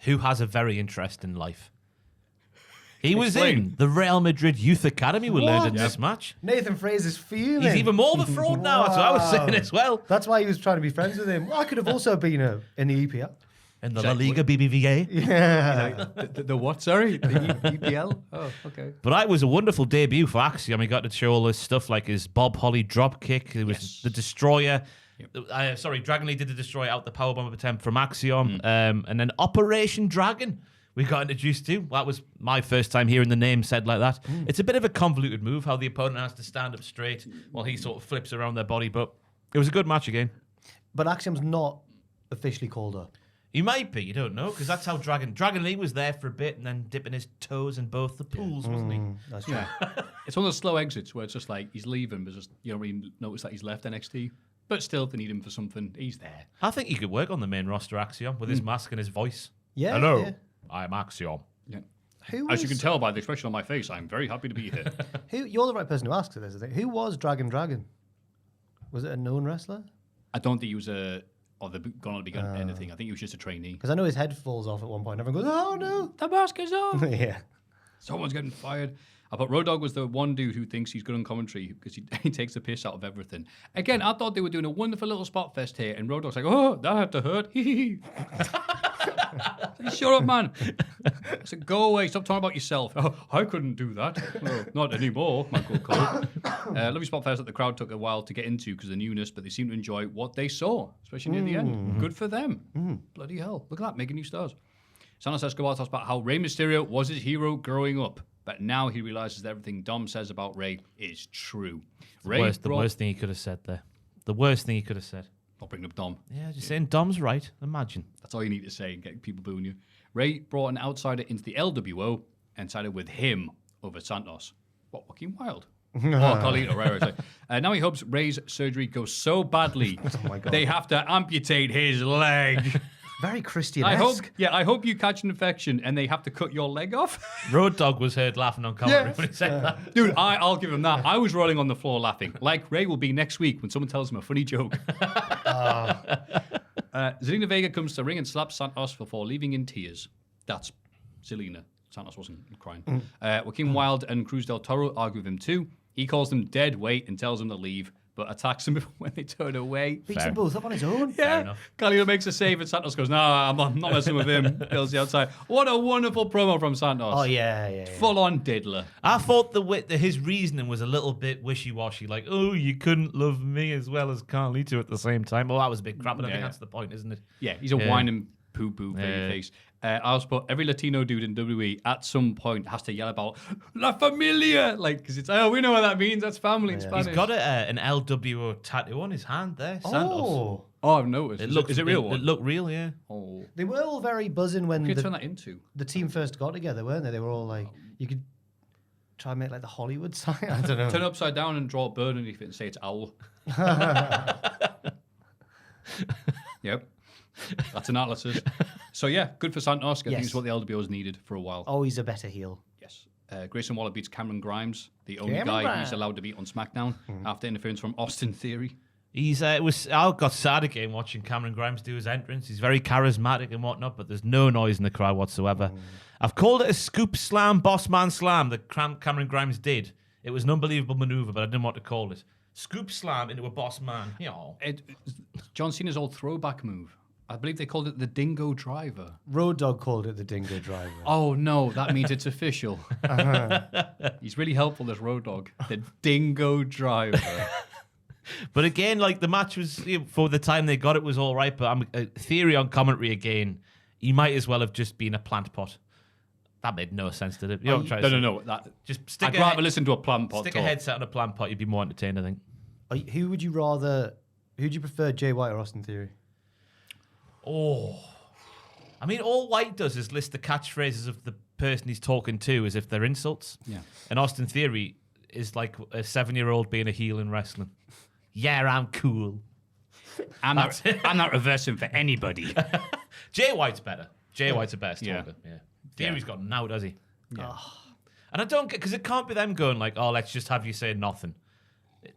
Speaker 3: Who has a very interesting life. He was
Speaker 2: Explain.
Speaker 3: in the Real Madrid Youth Academy we learned in this match.
Speaker 4: Nathan Fraser's fuming.
Speaker 3: He's even more of a fraud now, that's what I was saying as well.
Speaker 4: That's why he was trying to be friends with him. Well, I could have also been in the EPL.
Speaker 3: In the La Liga BBVA.
Speaker 2: The what, sorry? The EPL? Oh, okay.
Speaker 3: But it was a wonderful debut for Axiom. He got to show all this stuff like his Bob Holly drop kick. It was the Destroyer. Dragon Lee did the Destroyer out the powerbomb attempt from Axiom. And then Operation Dragon we got introduced to. That was my first time hearing the name said like that. It's a bit of a convoluted move, how the opponent has to stand up straight while he sort of flips around their body. But it was a good match again.
Speaker 4: But Axiom's not officially called up.
Speaker 3: He might be, you don't know, because that's how Dragon Lee was there for a bit and then dipping his toes in both the pools, wasn't he?
Speaker 4: That's true.
Speaker 2: It's one of those slow exits where it's just like he's leaving, but just you don't really notice that he's left NXT. But still, if they need him for something, he's there.
Speaker 3: I think he could work on the main roster Axiom with his mask and his voice.
Speaker 4: Yeah.
Speaker 3: Hello,
Speaker 4: yeah.
Speaker 3: I'm Axiom.
Speaker 2: Yeah.
Speaker 4: As
Speaker 2: As you can tell by the expression on my face, I'm very happy to be here.
Speaker 4: You're the right person to ask for this, I think. Who was Dragon? Was it a known wrestler?
Speaker 2: I don't think he was they're gonna be anything. I think he was just a trainee.
Speaker 4: Because I know his head falls off at one point. Everyone goes, "Oh no,
Speaker 2: The mask is off.
Speaker 4: yeah."
Speaker 2: Someone's getting fired. I thought Road Dogg was the one dude who thinks he's good on commentary because he takes the piss out of everything. Again, I thought they were doing a wonderful little spot fest here, and Road Dogg's like, oh, that had to hurt. Shut up, man. I said, go away. Stop talking about yourself. Oh, I couldn't do that. Oh, not anymore, my good Cole. Lovely spot fest that the crowd took a while to get into because of the newness, but they seemed to enjoy what they saw, especially near the end. Good for them. Bloody hell. Look at that, making new stars. Santos Escobar talks about how Rey Mysterio was his hero growing up, but now he realizes that everything Dom says about Rey is true.
Speaker 3: The worst thing he could have said there. The worst thing he could have said.
Speaker 2: Not bringing up Dom.
Speaker 3: Yeah, just saying Dom's right. Imagine.
Speaker 2: That's all you need to say and get people booing you. Rey brought an outsider into the LWO and sided with him over Santos. What, Joaquin Wild? Carlito, right. Now he hopes Rey's surgery goes so badly they have to amputate his leg.
Speaker 4: Very Christian-esque.
Speaker 2: I hope you catch an infection and they have to cut your leg off.
Speaker 3: Road Dogg was heard laughing on commentary when he said that.
Speaker 2: Dude, I'll give him that. I was rolling on the floor laughing, like Rey will be next week when someone tells him a funny joke. Zelina Vega comes to the ring and slaps Santos before leaving in tears. That's Zelina. Santos wasn't crying. Joaquin Wild and Cruz del Toro argue with him too. He calls them dead weight and tells them to leave, but attacks them when they turn away.
Speaker 4: Beats them both up on his own.
Speaker 2: Yeah. Carlito makes a save and Santos goes, no, I'm not messing with him. Goes the outside. What a wonderful promo from Santos.
Speaker 4: Oh, yeah.
Speaker 2: Full on diddler.
Speaker 3: I thought his reasoning was a little bit wishy-washy, like, oh, you couldn't love me as well as Carlito at the same time. Well, that was a big crap, but I think that's the point, isn't it?
Speaker 2: Yeah, he's a whining poo-poo baby face. I also put every Latino dude in WWE at some point has to yell about La Familia, like, because it's, we know what that means. That's family in Spanish.
Speaker 3: He's got an LWO tattoo on his hand there, Santos.
Speaker 2: Oh, I've noticed. Is it real one?
Speaker 3: It looked real, yeah.
Speaker 2: Oh.
Speaker 4: They were all very buzzing when
Speaker 2: What could you turn that into?
Speaker 4: the team first got together, weren't they? They were all like, you could try and make like the Hollywood sign. I don't know.
Speaker 2: Turn it upside down and draw a bird underneath it and say it's owl. Yep. That's analysis. So yeah, good for Santos. I think it's what the LWO's needed for a while.
Speaker 4: Always a better heel.
Speaker 2: Yes. Grayson Waller beats Cameron Grimes, the only guy he's allowed to beat on SmackDown after interference from Austin Theory.
Speaker 3: I got sad again watching Cameron Grimes do his entrance. He's very charismatic and whatnot, but there's no noise in the crowd whatsoever. I've called it a scoop slam, boss man slam that Cameron Grimes did. It was an unbelievable maneuver, but I didn't know what to call it. Scoop slam into a boss man.
Speaker 2: John Cena's old throwback move. I believe they called it the Dingo Driver.
Speaker 4: Road Dogg called it the Dingo Driver.
Speaker 2: Oh, no, that means it's official. He's really helpful, this Road Dogg. The Dingo Driver.
Speaker 3: But again, like, the match was, for the time they got it, was all right, but Theory on commentary again, he might as well have just been a plant pot. That made no sense, did it?
Speaker 2: No. I'd rather listen to a plant pot.
Speaker 3: Stick a headset on a plant pot, you'd be more entertained, I think.
Speaker 4: Who'd you prefer, Jay White or Austin Theory?
Speaker 3: Oh, I mean, all White does is list the catchphrases of the person he's talking to as if they're insults.
Speaker 2: Yeah.
Speaker 3: And Austin Theory is like a 7-year-old being a heel in wrestling. Yeah, I'm cool.
Speaker 2: I'm not reversing for anybody.
Speaker 3: Jay White's better. Jay White's a better talker. Yeah. Theory's got now, does he?
Speaker 2: Yeah.
Speaker 3: And I don't get, because it can't be them going like, oh, let's just have you say nothing.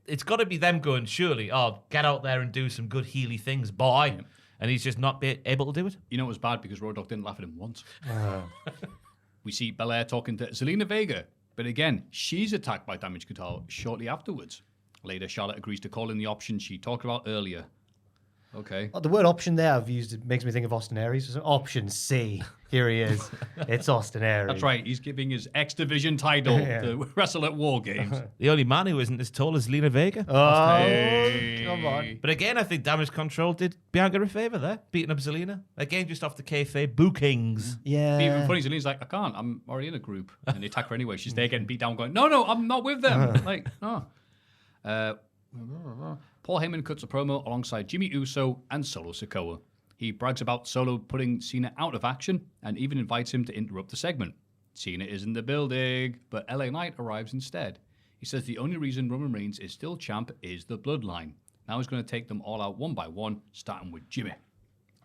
Speaker 3: It's got to be them going, surely, oh, get out there and do some good heely things, boy. Yeah. And he's just not able to do it.
Speaker 2: You know it was bad because Road Dogg didn't laugh at him once. We see Belair talking to Zelina Vega, but again, she's attacked by Damage Control shortly afterwards. Later, Charlotte agrees to call in the option she talked about earlier. Okay.
Speaker 4: The word option there I've used, it makes me think of Austin Aries. So option C. Here he is. It's Austin Aries.
Speaker 2: That's right. He's giving his X Division title to wrestle at WarGames.
Speaker 3: The only man who isn't as tall as Zelina Vega.
Speaker 4: Come on.
Speaker 3: But again, I think Damage Control did Bianca a favour there, beating up Zelina. Again, just off the kayfabe bookings.
Speaker 4: Yeah.
Speaker 2: Even funny, Zelina's like, I can't. I'm already in a group. And they attack her anyway. She's there getting beat down going, no, I'm not with them. Like, no. Paul Heyman cuts a promo alongside Jimmy Uso and Solo Sikoa. He brags about Solo putting Cena out of action and even invites him to interrupt the segment. Cena is in the building, but LA Knight arrives instead. He says the only reason Roman Reigns is still champ is the bloodline. Now he's going to take them all out one by one, starting with Jimmy.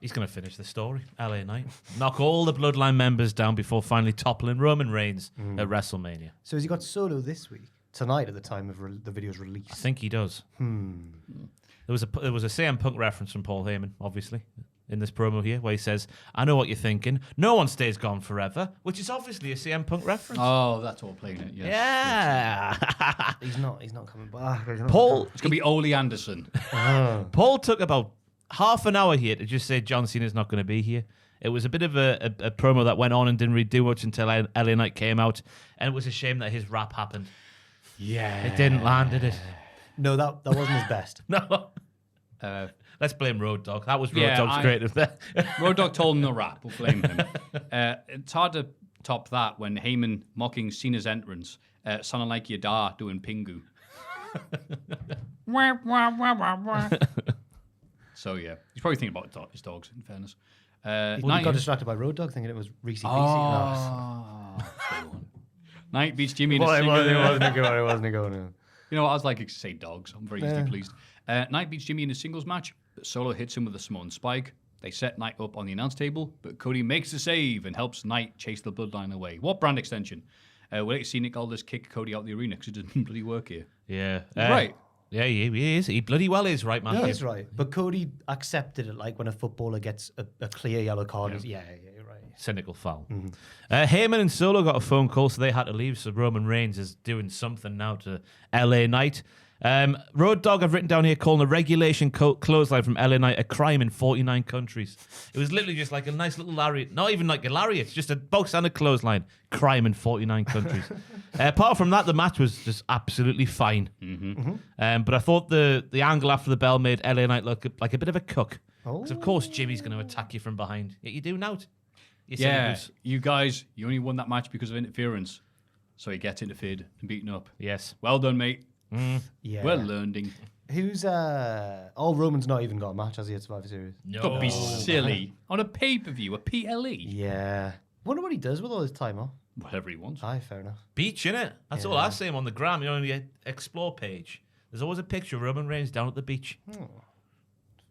Speaker 3: He's going to finish the story, LA Knight. Knock all the bloodline members down before finally toppling Roman Reigns at WrestleMania.
Speaker 4: So has he got Solo this week? Tonight at the time of the video's release?
Speaker 3: I think he does. There was a CM Punk reference from Paul Heyman, obviously. in this promo here, where he says, "I know what you're thinking. No one stays gone forever," which is obviously a CM Punk reference.
Speaker 2: Oh, that's all playing it. Yes.
Speaker 3: Yeah.
Speaker 4: He's not coming back.
Speaker 3: Paul
Speaker 2: It's gonna be Ole Anderson.
Speaker 3: Paul took about half an hour here to just say John Cena's not going to be here. It was a bit of a promo that went on and didn't really do much until LA Knight came out, and it was a shame that his rap happened.
Speaker 2: Yeah.
Speaker 3: It didn't land, did it?
Speaker 4: No, that wasn't his best.
Speaker 3: No. Let's blame Road Dogg. That was Road Dogg's creative there.
Speaker 2: Road Dogg told him to rap. We'll blame him. It's hard to top that when Heyman mocking Cena's entrance sounding like your da doing Pingu. So, yeah. He's probably thinking about his dogs, in fairness.
Speaker 4: He got distracted by Road Dogg thinking it was Reese Beasy.
Speaker 2: Knight beats Jimmy in a
Speaker 4: It
Speaker 2: single...
Speaker 4: wasn't going.
Speaker 2: You know what? I was like to say dogs. I'm very easily pleased. Knight beats Jimmy in a singles match, but Solo hits him with a Samoan spike. They set Knight up on the announce table, but Cody makes the save and helps Knight chase the bloodline away. What brand extension? We'll let you see Nick Aldis kick Cody out the arena because it doesn't bloody work here.
Speaker 3: Yeah.
Speaker 2: Right.
Speaker 3: Yeah, he is. He bloody well is, right, Maffew?
Speaker 4: Yeah, he's right. But Cody accepted it like when a footballer gets a clear yellow card. Yeah, right.
Speaker 3: Cynical foul. Heyman and Solo got a phone call, so they had to leave. So Roman Reigns is doing something now to LA Knight. Road Dogg, I've written down here, calling a regulation clothesline from LA Knight a crime in 49 countries. It was literally just like a nice little lariat. Not even like a lariat, just a box and a clothesline. Crime in 49 countries. Apart from that, the match was just absolutely fine. But I thought the angle after the bell made LA Knight look like a bit of a cuck. Because, of course, Jimmy's going to attack you from behind. Yet you do now.
Speaker 2: You guys, you only won that match because of interference. So he gets interfered and beaten up.
Speaker 3: Yes.
Speaker 2: Well done, mate.
Speaker 4: Yeah.
Speaker 2: Well learning.
Speaker 4: Who's Roman's not even got a match, has he, at Survivor Series?
Speaker 3: No.
Speaker 2: Don't be silly. On a pay-per-view, a PLE.
Speaker 4: Yeah. Wonder what he does with all his time off.
Speaker 2: Whatever he wants.
Speaker 4: Aye, fair enough.
Speaker 3: Beach, innit? That's all I see him on the gram. You know, on the Explore page. There's always a picture of Roman Reigns down at the beach.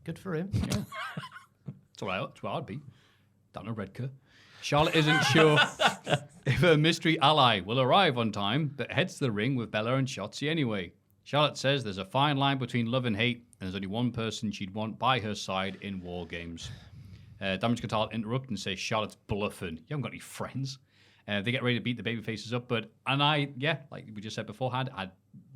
Speaker 4: Good for him.
Speaker 2: That's where I'd be. Down a Redcar. Charlotte isn't sure if her mystery ally will arrive on time, but heads to the ring with Bella and Shotzi anyway. Charlotte says there's a fine line between love and hate, and there's only one person she'd want by her side in WarGames. Damage Control interrupt and say Charlotte's bluffing. You haven't got any friends. They get ready to beat the babyfaces up, like we just said beforehand, I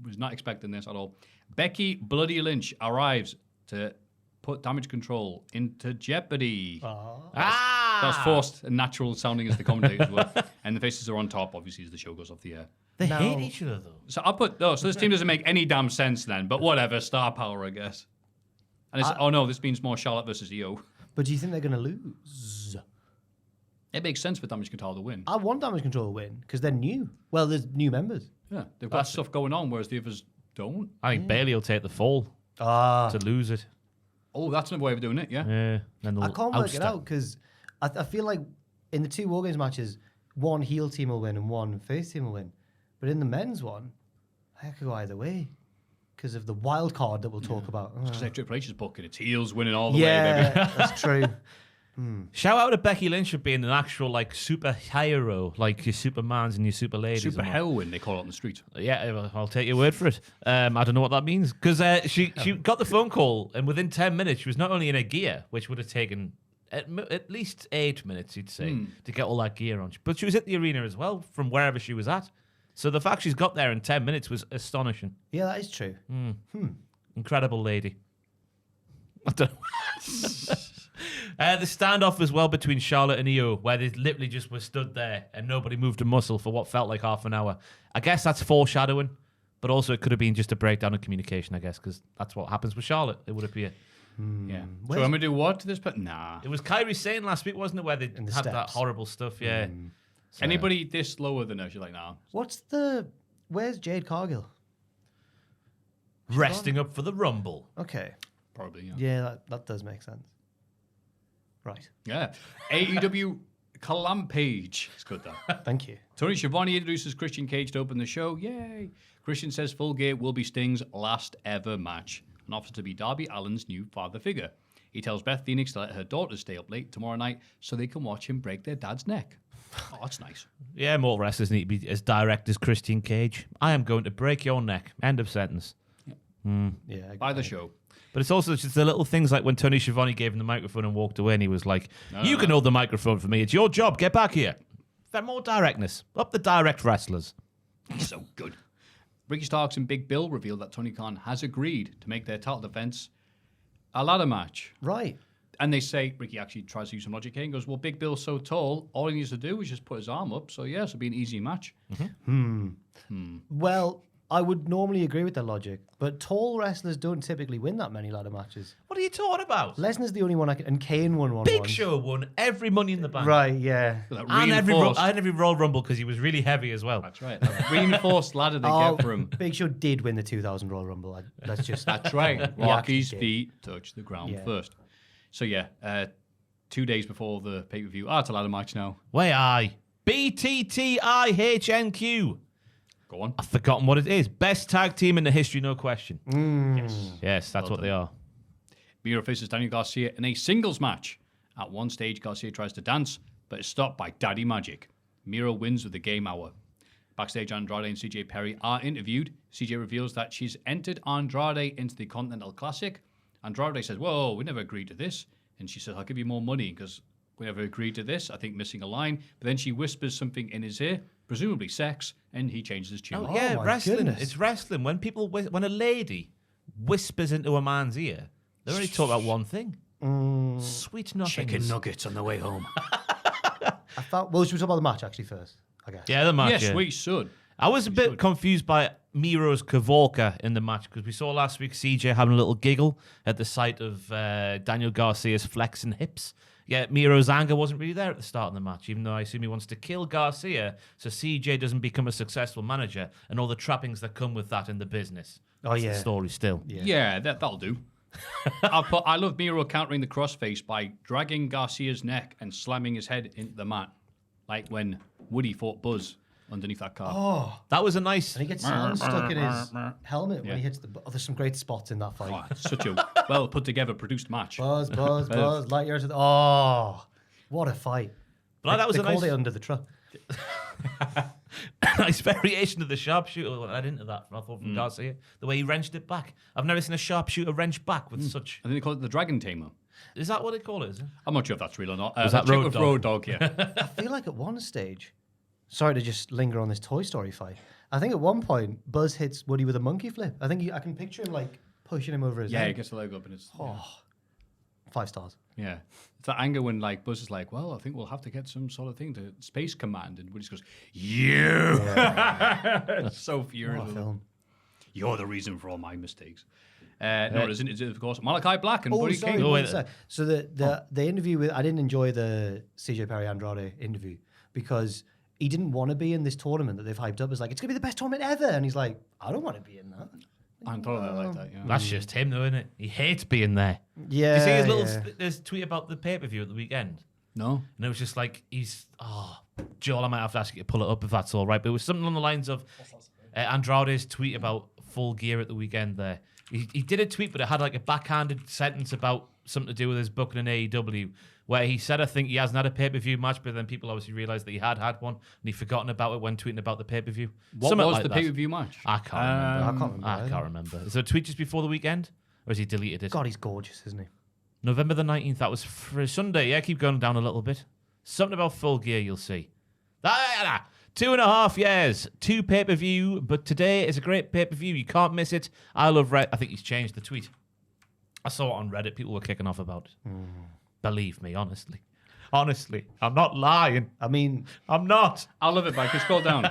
Speaker 2: was not expecting this at all. Becky Bloody Lynch arrives to put Damage Control into jeopardy. That was forced and natural sounding as the commentators were. And the faces are on top, obviously, as the show goes off the air.
Speaker 3: They hate each other, though.
Speaker 2: So so this team doesn't make any damn sense then, but whatever, star power, I guess. And it's, this means more Charlotte versus EO.
Speaker 4: But do you think they're going to lose?
Speaker 2: It makes sense for Damage Control to win.
Speaker 4: I want Damage Control to win because they're new. Well, there's new members.
Speaker 2: Yeah, they've got stuff going on, whereas the others don't.
Speaker 3: I think Bailey will take the fall to lose it.
Speaker 2: Oh, that's another way of doing it, yeah.
Speaker 3: Yeah.
Speaker 4: I can't work it out because I feel like in the two WarGames matches, one heel team will win and one face team will win. But in the men's one, I could go either way because of the wild card that we'll talk about.
Speaker 2: Because Triple H is booking its heels winning all the way,
Speaker 4: Yeah,
Speaker 2: baby.
Speaker 4: that's true.
Speaker 3: Shout out to Becky Lynch for being an actual super hero, like your Supermans and your Super Ladies.
Speaker 2: Super heroine, they call it on the street.
Speaker 3: Yeah, I'll take your word for it. I don't know what that means because she got the phone call and within 10 minutes she was not only in her gear, which would have taken at least 8 minutes, you'd say, to get all that gear on, but she was at the arena as well from wherever she was at. So the fact she's got there in 10 minutes was astonishing.
Speaker 4: Yeah, that is true.
Speaker 3: Incredible lady. I don't know. The standoff as well between Charlotte and Io, where they literally just were stood there and nobody moved a muscle for what felt like half an hour. I guess that's foreshadowing, but also it could have been just a breakdown of communication, I guess, because that's what happens with Charlotte, it would appear.
Speaker 2: Yeah. So I'm going to do what to this? But nah.
Speaker 3: It was Kairi Sane last week, wasn't it, where they had that horrible stuff, yeah. So,
Speaker 2: anybody this lower than her, she's like, nah.
Speaker 4: Where's Jade Cargill?
Speaker 3: Resting up for the Rumble.
Speaker 4: Okay.
Speaker 2: Probably, yeah.
Speaker 4: Yeah, that does make sense. Right.
Speaker 2: Yeah. AEW Clampage. It's good, that.
Speaker 4: Thank you.
Speaker 2: Tony Schiavone introduces Christian Cage to open the show. Yay. Christian says Full Gear will be Sting's last ever match and offers to be Darby Allin's new father figure. He tells Beth Phoenix to let her daughter stay up late tomorrow night so they can watch him break their dad's neck. Oh, that's nice.
Speaker 3: Yeah, more wrestlers need to be as direct as Christian Cage. I am going to break your neck. End of sentence.
Speaker 4: Yeah.
Speaker 2: By the show.
Speaker 3: But it's also just the little things like when Tony Schiavone gave him the microphone and walked away, and he was like, "You can hold the microphone for me. It's your job. Get back here." That more directness. Up the direct wrestlers.
Speaker 2: So good. Ricky Starks and Big Bill revealed that Tony Khan has agreed to make their title defense a ladder match.
Speaker 4: Right.
Speaker 2: And they say, Ricky actually tries to use some logic here and goes, well, Big Bill's so tall, all he needs to do is just put his arm up. So, yeah, it'll be an easy match.
Speaker 4: Well, I would normally agree with that logic, but tall wrestlers don't typically win that many ladder matches.
Speaker 3: What are you talking about?
Speaker 4: Lesnar's the only one and Kane won one.
Speaker 3: Big
Speaker 4: once.
Speaker 3: Show won every Money in the Bank.
Speaker 4: Right, yeah.
Speaker 3: And every Royal Rumble because he was really heavy as well.
Speaker 2: That's right. That reinforced ladder they get for him.
Speaker 4: Big Show did win the 2000 Royal Rumble. Let's just.
Speaker 2: That's right.
Speaker 4: He
Speaker 2: Rocky's
Speaker 4: actually did.
Speaker 2: feet touch the ground
Speaker 4: Yeah.
Speaker 2: first. So, yeah, 2 days before the pay-per-view. It's a ladder match now.
Speaker 3: Wait, BTTIHNQ.
Speaker 2: Go on.
Speaker 3: I've forgotten what it is. Best tag team in the history, no question.
Speaker 2: Yes.
Speaker 3: Yes, that's what they are.
Speaker 2: Miro faces Daniel Garcia in a singles match. At one stage, Garcia tries to dance, but is stopped by Daddy Magic. Miro wins with the game hour. Backstage, Andrade and CJ Perry are interviewed. CJ reveals that she's entered Andrade into the Continental Classic. Andrade says, whoa, we never agreed to this. And she says, I'll give you more money because we never agreed to this. I think missing a line. But then she whispers something in his ear, presumably sex, and he changes his tune.
Speaker 3: Oh, yeah,
Speaker 4: my
Speaker 3: wrestling.
Speaker 4: goodness.
Speaker 3: It's wrestling. When a lady whispers into a man's ear, they're only talking about one thing. Sweet nothings.
Speaker 2: Chicken nuggets on the way home.
Speaker 4: I thought. Well, should we talk about the match actually first? I guess.
Speaker 3: Yeah, the match.
Speaker 2: Yes,
Speaker 3: yeah.
Speaker 2: we should.
Speaker 3: I was a bit confused by Miro's Kavorka in the match because we saw last week CJ having a little giggle at the sight of Daniel Garcia's flexing hips. Yeah, Miro's anger wasn't really there at the start of the match, even though I assume he wants to kill Garcia so CJ doesn't become a successful manager and all the trappings that come with that in the business.
Speaker 4: Oh,
Speaker 3: That's
Speaker 4: yeah.
Speaker 3: the story still.
Speaker 2: Yeah, that'll do. I love Miro countering the crossface by dragging Garcia's neck and slamming his head into the mat, like when Woody fought Buzz underneath that car.
Speaker 4: Oh,
Speaker 3: That was a nice...
Speaker 4: and he gets sand stuck in his helmet when he hits the. Oh, there's some great spots in that fight.
Speaker 2: Oh, it's such a well put together, produced match.
Speaker 4: Buzz, light years. Oh, what a fight!
Speaker 3: But that was
Speaker 4: they
Speaker 3: a
Speaker 4: called
Speaker 3: nice...
Speaker 4: it under the truck.
Speaker 3: nice variation of the sharpshooter when I into that. I thought from Garcia, the way he wrenched it back. I've never seen a sharpshooter wrench back with such.
Speaker 2: I think they call it the Dragon Tamer.
Speaker 3: Is that what they call it? Is it?
Speaker 2: I'm not sure if that's real or not.
Speaker 3: Was that
Speaker 2: check
Speaker 3: Road
Speaker 2: with
Speaker 3: Dogg?
Speaker 2: Road Dogg, yeah.
Speaker 4: I feel like at one stage, sorry to just linger on this Toy Story fight. I think at one point Buzz hits Woody with a monkey flip. I think I can picture him like pushing him over his
Speaker 2: Yeah, he
Speaker 4: head.
Speaker 2: gets the leg up and it's
Speaker 4: 5 stars.
Speaker 2: yeah. It's that anger when like Buzz is like, well, I think we'll have to get some sort of thing to Space Command, and Woody just goes, you. It's so furious.
Speaker 4: What a film.
Speaker 2: You're the reason for all my mistakes. No, it isn't. It's of course Malachi Black and Buddy
Speaker 4: sorry,
Speaker 2: King.
Speaker 3: Oh,
Speaker 4: one
Speaker 3: wait.
Speaker 4: sec. So the interview with I didn't enjoy the CJ Perry Andrade interview because he didn't want to be in this tournament that they've hyped up as like it's gonna be the best tournament ever, and he's like, I don't want to be in that.
Speaker 2: I'm totally like that. Yeah.
Speaker 3: That's just him, though, isn't it? He hates being there.
Speaker 4: Yeah.
Speaker 3: Did you see his little
Speaker 4: yeah.
Speaker 3: his tweet about the pay-per-view at the weekend?
Speaker 2: No.
Speaker 3: And it was just like, Joel, I might have to ask you to pull it up if that's all right. But it was something on the lines of Andrade's tweet about Full Gear at the weekend there. He did a tweet, but it had like a backhanded sentence about something to do with his booking in AEW, where he said, I think he hasn't had a pay-per-view match, but then people obviously realised that he had one, and he'd forgotten about it when tweeting about the pay-per-view.
Speaker 2: What
Speaker 3: Something
Speaker 2: was
Speaker 3: like
Speaker 2: the
Speaker 3: that.
Speaker 2: pay-per-view match?
Speaker 3: I can't remember.
Speaker 4: I can't remember.
Speaker 3: I can't remember. Is there a tweet just before the weekend? Or has he deleted it?
Speaker 4: God, he's gorgeous, isn't he?
Speaker 3: November the 19th, that was for Sunday. Yeah, keep going down a little bit. Something about Full Gear, you'll see. 2.5 years, 2 pay-per-view, but today is a great pay-per-view. You can't miss it. I love Red. I think he's changed the tweet. I saw it on Reddit. People were kicking off about it. Believe me, honestly. Honestly, I'm not lying.
Speaker 4: I mean,
Speaker 3: I'm not.
Speaker 2: I love it, but I can scroll down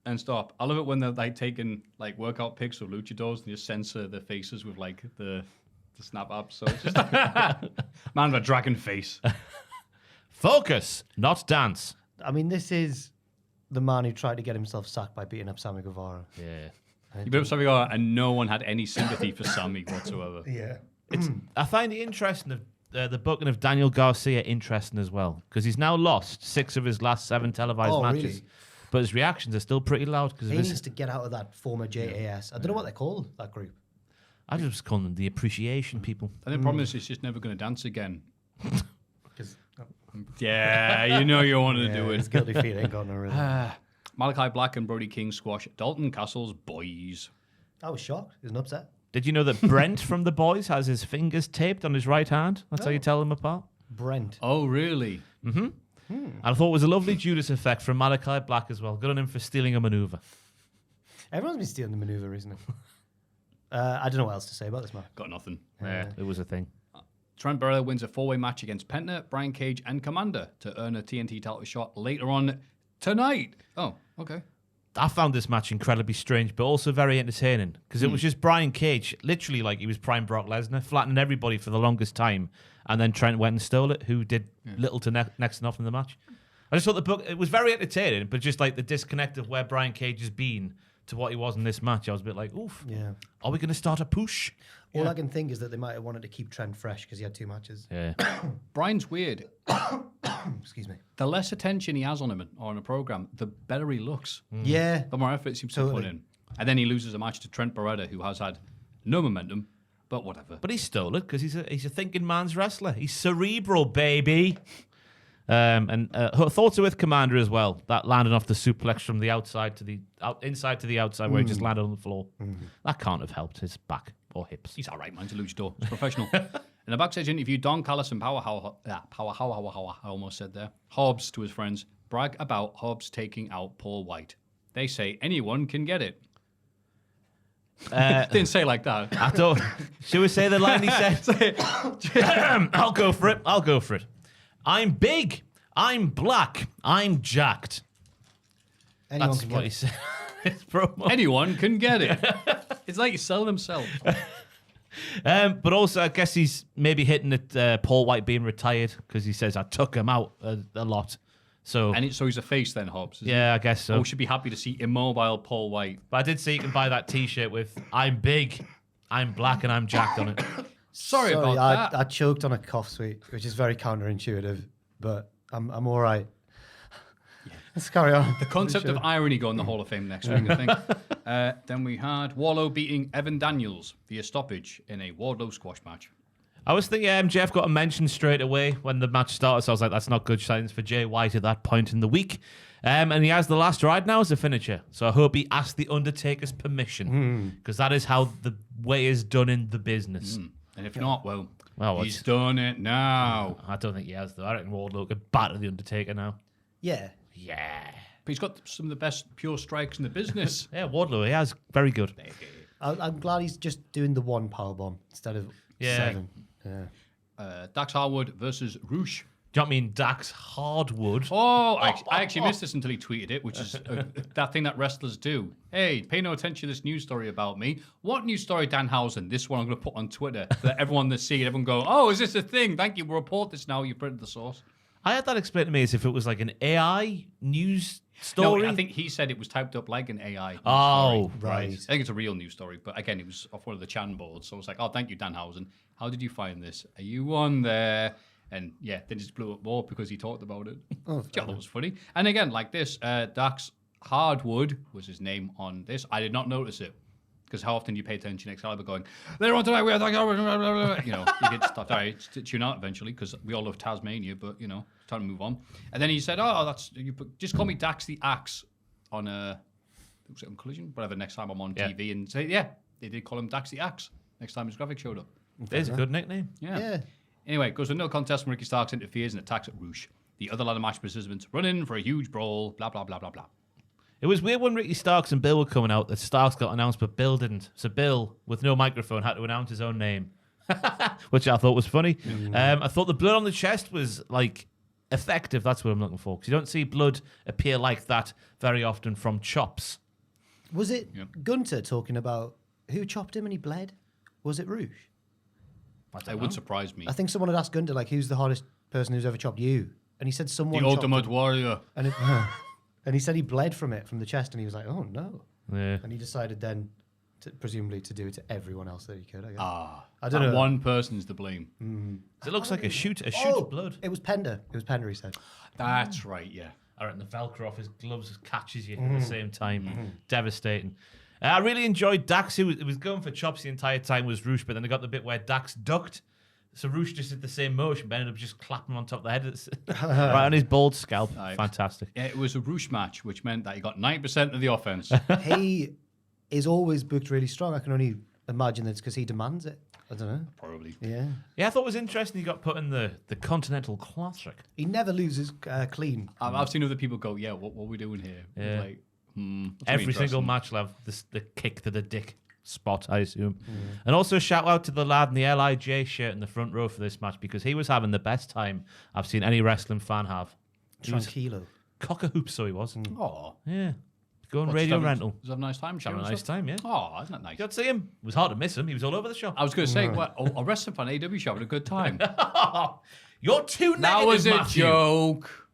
Speaker 2: and stop. I love it when they're like taking like workout pics of luchadors and you censor their faces with like the snap up. So it's just man with a dragon face.
Speaker 3: Focus, not dance.
Speaker 4: I mean, this is the man who tried to get himself sacked by beating up Sammy Guevara.
Speaker 3: Yeah.
Speaker 2: You built something on, and no one had any sympathy for Sammy whatsoever.
Speaker 4: Yeah.
Speaker 3: I find the interesting of the booking of Daniel Garcia interesting as well, because he's now lost 6 of his last 7 televised matches.
Speaker 4: Really?
Speaker 3: But his reactions are still pretty loud because
Speaker 4: He needs to get out of that former JAS. I don't know what they call that group.
Speaker 3: I just call them the appreciation people.
Speaker 2: And the problem is, he's just never going to dance again.
Speaker 4: 'Cause-
Speaker 2: Yeah, you know you wanted to do
Speaker 4: his
Speaker 2: it.
Speaker 4: guilty feet ain't got no rhythm.
Speaker 2: Malachi Black and Brody King squash Dalton Castle's boys.
Speaker 4: I was shocked. He was upset.
Speaker 3: Did you know that Brent from The Boys has his fingers taped on his right hand? That's how you tell them apart.
Speaker 4: Brent.
Speaker 2: Oh, really?
Speaker 3: And I thought it was a lovely Judas effect from Malachi Black as well. Good on him for stealing a maneuver.
Speaker 4: Everyone's been stealing the maneuver recently. I don't know what else to say about this match.
Speaker 2: Got nothing.
Speaker 3: Yeah, it was a thing.
Speaker 2: Trent Beretta wins a 4-way match against Penta, Brian Cage, and Commander to earn a TNT title shot later on tonight. Oh, okay.
Speaker 3: I found this match incredibly strange, but also very entertaining because it was just Brian Cage, literally like he was prime Brock Lesnar, flattening everybody for the longest time, and then Trent went and stole it, who did little to next to nothing in the match. I just thought the book, it was very entertaining, but just like the disconnect of where Brian Cage has been to what he was in this match, I was a bit like, oof, are we going to start a push?
Speaker 4: All I can think is that they might have wanted to keep Trent fresh because he had 2 matches.
Speaker 3: Yeah.
Speaker 2: Brian's weird.
Speaker 4: Excuse me.
Speaker 2: The less attention he has on him or on a program, the better he looks.
Speaker 4: Yeah.
Speaker 2: The more effort he seems to put in. And then he loses a match to Trent Beretta, who has had no momentum, but whatever.
Speaker 3: But he stole it because he's a thinking man's wrestler. He's cerebral, baby. And thoughts are with Commander as well. That landing off the suplex from the outside to the inside to the outside, where he just landed on the floor. That can't have helped his back or hips.
Speaker 2: He's all right, man. He's a luchador. He's professional. In a backstage interview, Don Callis and I almost said there, Hobbs to his friends, brag about Hobbs taking out Paul White. They say anyone can get it. Didn't say like that.
Speaker 3: I thought, should we say the line he said? I'll go for it. I'm big. I'm black. I'm jacked.
Speaker 4: Anyone
Speaker 3: That's
Speaker 4: can
Speaker 3: what
Speaker 4: get
Speaker 3: he
Speaker 4: it.
Speaker 3: said. His promo.
Speaker 2: Anyone can get it. It's like he's selling himself.
Speaker 3: But also, I guess he's maybe hitting at Paul White being retired because he says I took him out a lot. So
Speaker 2: So he's a face then, Hobbs.
Speaker 3: I guess so.
Speaker 2: Oh, we should be happy to see immobile Paul White.
Speaker 3: But I did see you can buy that T-shirt with "I'm big, I'm black, and I'm jacked" on it.
Speaker 2: Sorry about that.
Speaker 4: I choked on a cough sweet, which is very counterintuitive, but I'm all right. Let's carry on.
Speaker 2: The concept of irony going in the Hall of Fame next week, I think. Then we had Warlow beating Evan Daniels via stoppage in a Wardlow squash match.
Speaker 3: I was thinking MJF got a mention straight away when the match started, so I was like, that's not good signs for Jay White at that point in the week. And he has the last ride now as a finisher, so I hope he asked the Undertaker's permission, because that is how the way is done in the business.
Speaker 2: And if not, well,
Speaker 3: Well,
Speaker 2: he's done it now.
Speaker 3: I don't think he has, though. I reckon Wardlow could batter the Undertaker now.
Speaker 4: Yeah.
Speaker 3: Yeah.
Speaker 2: But he's got some of the best pure strikes in the business.
Speaker 3: Yeah, Wardlow, he has. Very good.
Speaker 4: I'm glad he's just doing the one powerbomb instead of 7. Yeah.
Speaker 2: Dax Harwood versus Roosh.
Speaker 3: Do you not mean Dax Hardwood?
Speaker 2: Oh, I actually missed this until he tweeted it, which is that thing that wrestlers do. Hey, pay no attention to this news story about me. What news story, Danhausen? This one I'm going to put on Twitter so that everyone that see it, everyone go, oh, is this a thing? Thank you. We'll report this now. You've printed the source.
Speaker 3: I had that explained to me as if it was like an AI news story.
Speaker 2: No, I think he said it was typed up like an AI news
Speaker 3: Oh,
Speaker 2: story.
Speaker 3: right.
Speaker 2: I think it's a real news story, but again, it was off one of the Chan boards. So I was like, oh, thank you, Danhausen. How did you find this? Are you on there? And yeah, then just blew up more because he talked about it.
Speaker 4: Oh,
Speaker 2: Which I thought was funny. And again, like this, Dax Hardwood was his name on this. I did not notice it. Because how often do you pay attention to Excalibur going, later on tonight, we are like, you know, you get stuff. All right, tune out eventually because we all love Tasmania, but, you know, it's time to move on. And then he said, just call me Dax the Axe on Collision, whatever, next time I'm on TV. And say, yeah, they did call him Dax the Axe next time his graphic showed up.
Speaker 3: There's a good nickname.
Speaker 4: Yeah.
Speaker 2: Anyway, goes to no contest when Ricky Starks interferes and attacks at Roosh. The other ladder match participants run in for a huge brawl, blah, blah, blah, blah, blah.
Speaker 3: It was weird when Ricky Starks and Bill were coming out that Starks got announced, but Bill didn't. So Bill, with no microphone, had to announce his own name, which I thought was funny. I thought the blood on the chest was, like, effective. That's what I'm looking for. Because you don't see blood appear like that very often from chops.
Speaker 4: Was it Gunter talking about who chopped him and he bled? Was it Rouge?
Speaker 2: It would surprise me.
Speaker 4: I think someone had asked Gunter, like, who's the hardest person who's ever chopped you? And he said someone
Speaker 2: The
Speaker 4: chopped
Speaker 2: Ultimate
Speaker 4: him.
Speaker 2: Warrior.
Speaker 4: And, and he said he bled from it, from the chest, and he was like, oh, no.
Speaker 3: Yeah.
Speaker 4: And he decided then, presumably, to do it to everyone else that he could, I guess. I
Speaker 2: That
Speaker 4: don't know.
Speaker 2: one person's to blame.
Speaker 3: It looks like a shoot of blood.
Speaker 4: It was Pender. It was Pender, he said.
Speaker 2: That's right, yeah.
Speaker 3: I reckon the Velcro off his gloves catches you at the same time. Devastating. I really enjoyed Dax. It was going for chops the entire time was Roosh, but then they got the bit where Dax ducked. So Roosh just did the same motion, but ended up just clapping him on top of the head. Right on his bald scalp.
Speaker 2: Right.
Speaker 3: Fantastic.
Speaker 2: Yeah, it was a Roosh match, which meant that he got 9% of the offense.
Speaker 4: He is always booked really strong. I can only imagine it's because he demands it. I don't know.
Speaker 2: Probably.
Speaker 4: Yeah.
Speaker 3: Yeah, I thought it was interesting he got put in the Continental Classic.
Speaker 4: He never loses clean.
Speaker 2: I've seen other people go, yeah, what are we doing here?
Speaker 3: Yeah.
Speaker 2: Like, that's
Speaker 3: Every
Speaker 2: really
Speaker 3: single
Speaker 2: interesting.
Speaker 3: match will have the kick to the dick spot, I assume. And also shout out to the lad in the LIJ shirt in the front row for this match because he was having the best time I've seen any wrestling fan have. He was
Speaker 4: Tranquilo.
Speaker 3: cock a hoop, so he was.
Speaker 2: Oh.
Speaker 3: Yeah. Go on radio rental.
Speaker 2: Was have a nice time?
Speaker 3: Having a nice time, yeah.
Speaker 2: Oh, isn't that nice?
Speaker 3: You got to see him. It was hard to miss him. He was all over the shop.
Speaker 2: I was going to say, well, a wrestling fan, AEW show, having a good time.
Speaker 3: You're too negative,
Speaker 2: That was a
Speaker 3: Maffew.
Speaker 2: joke.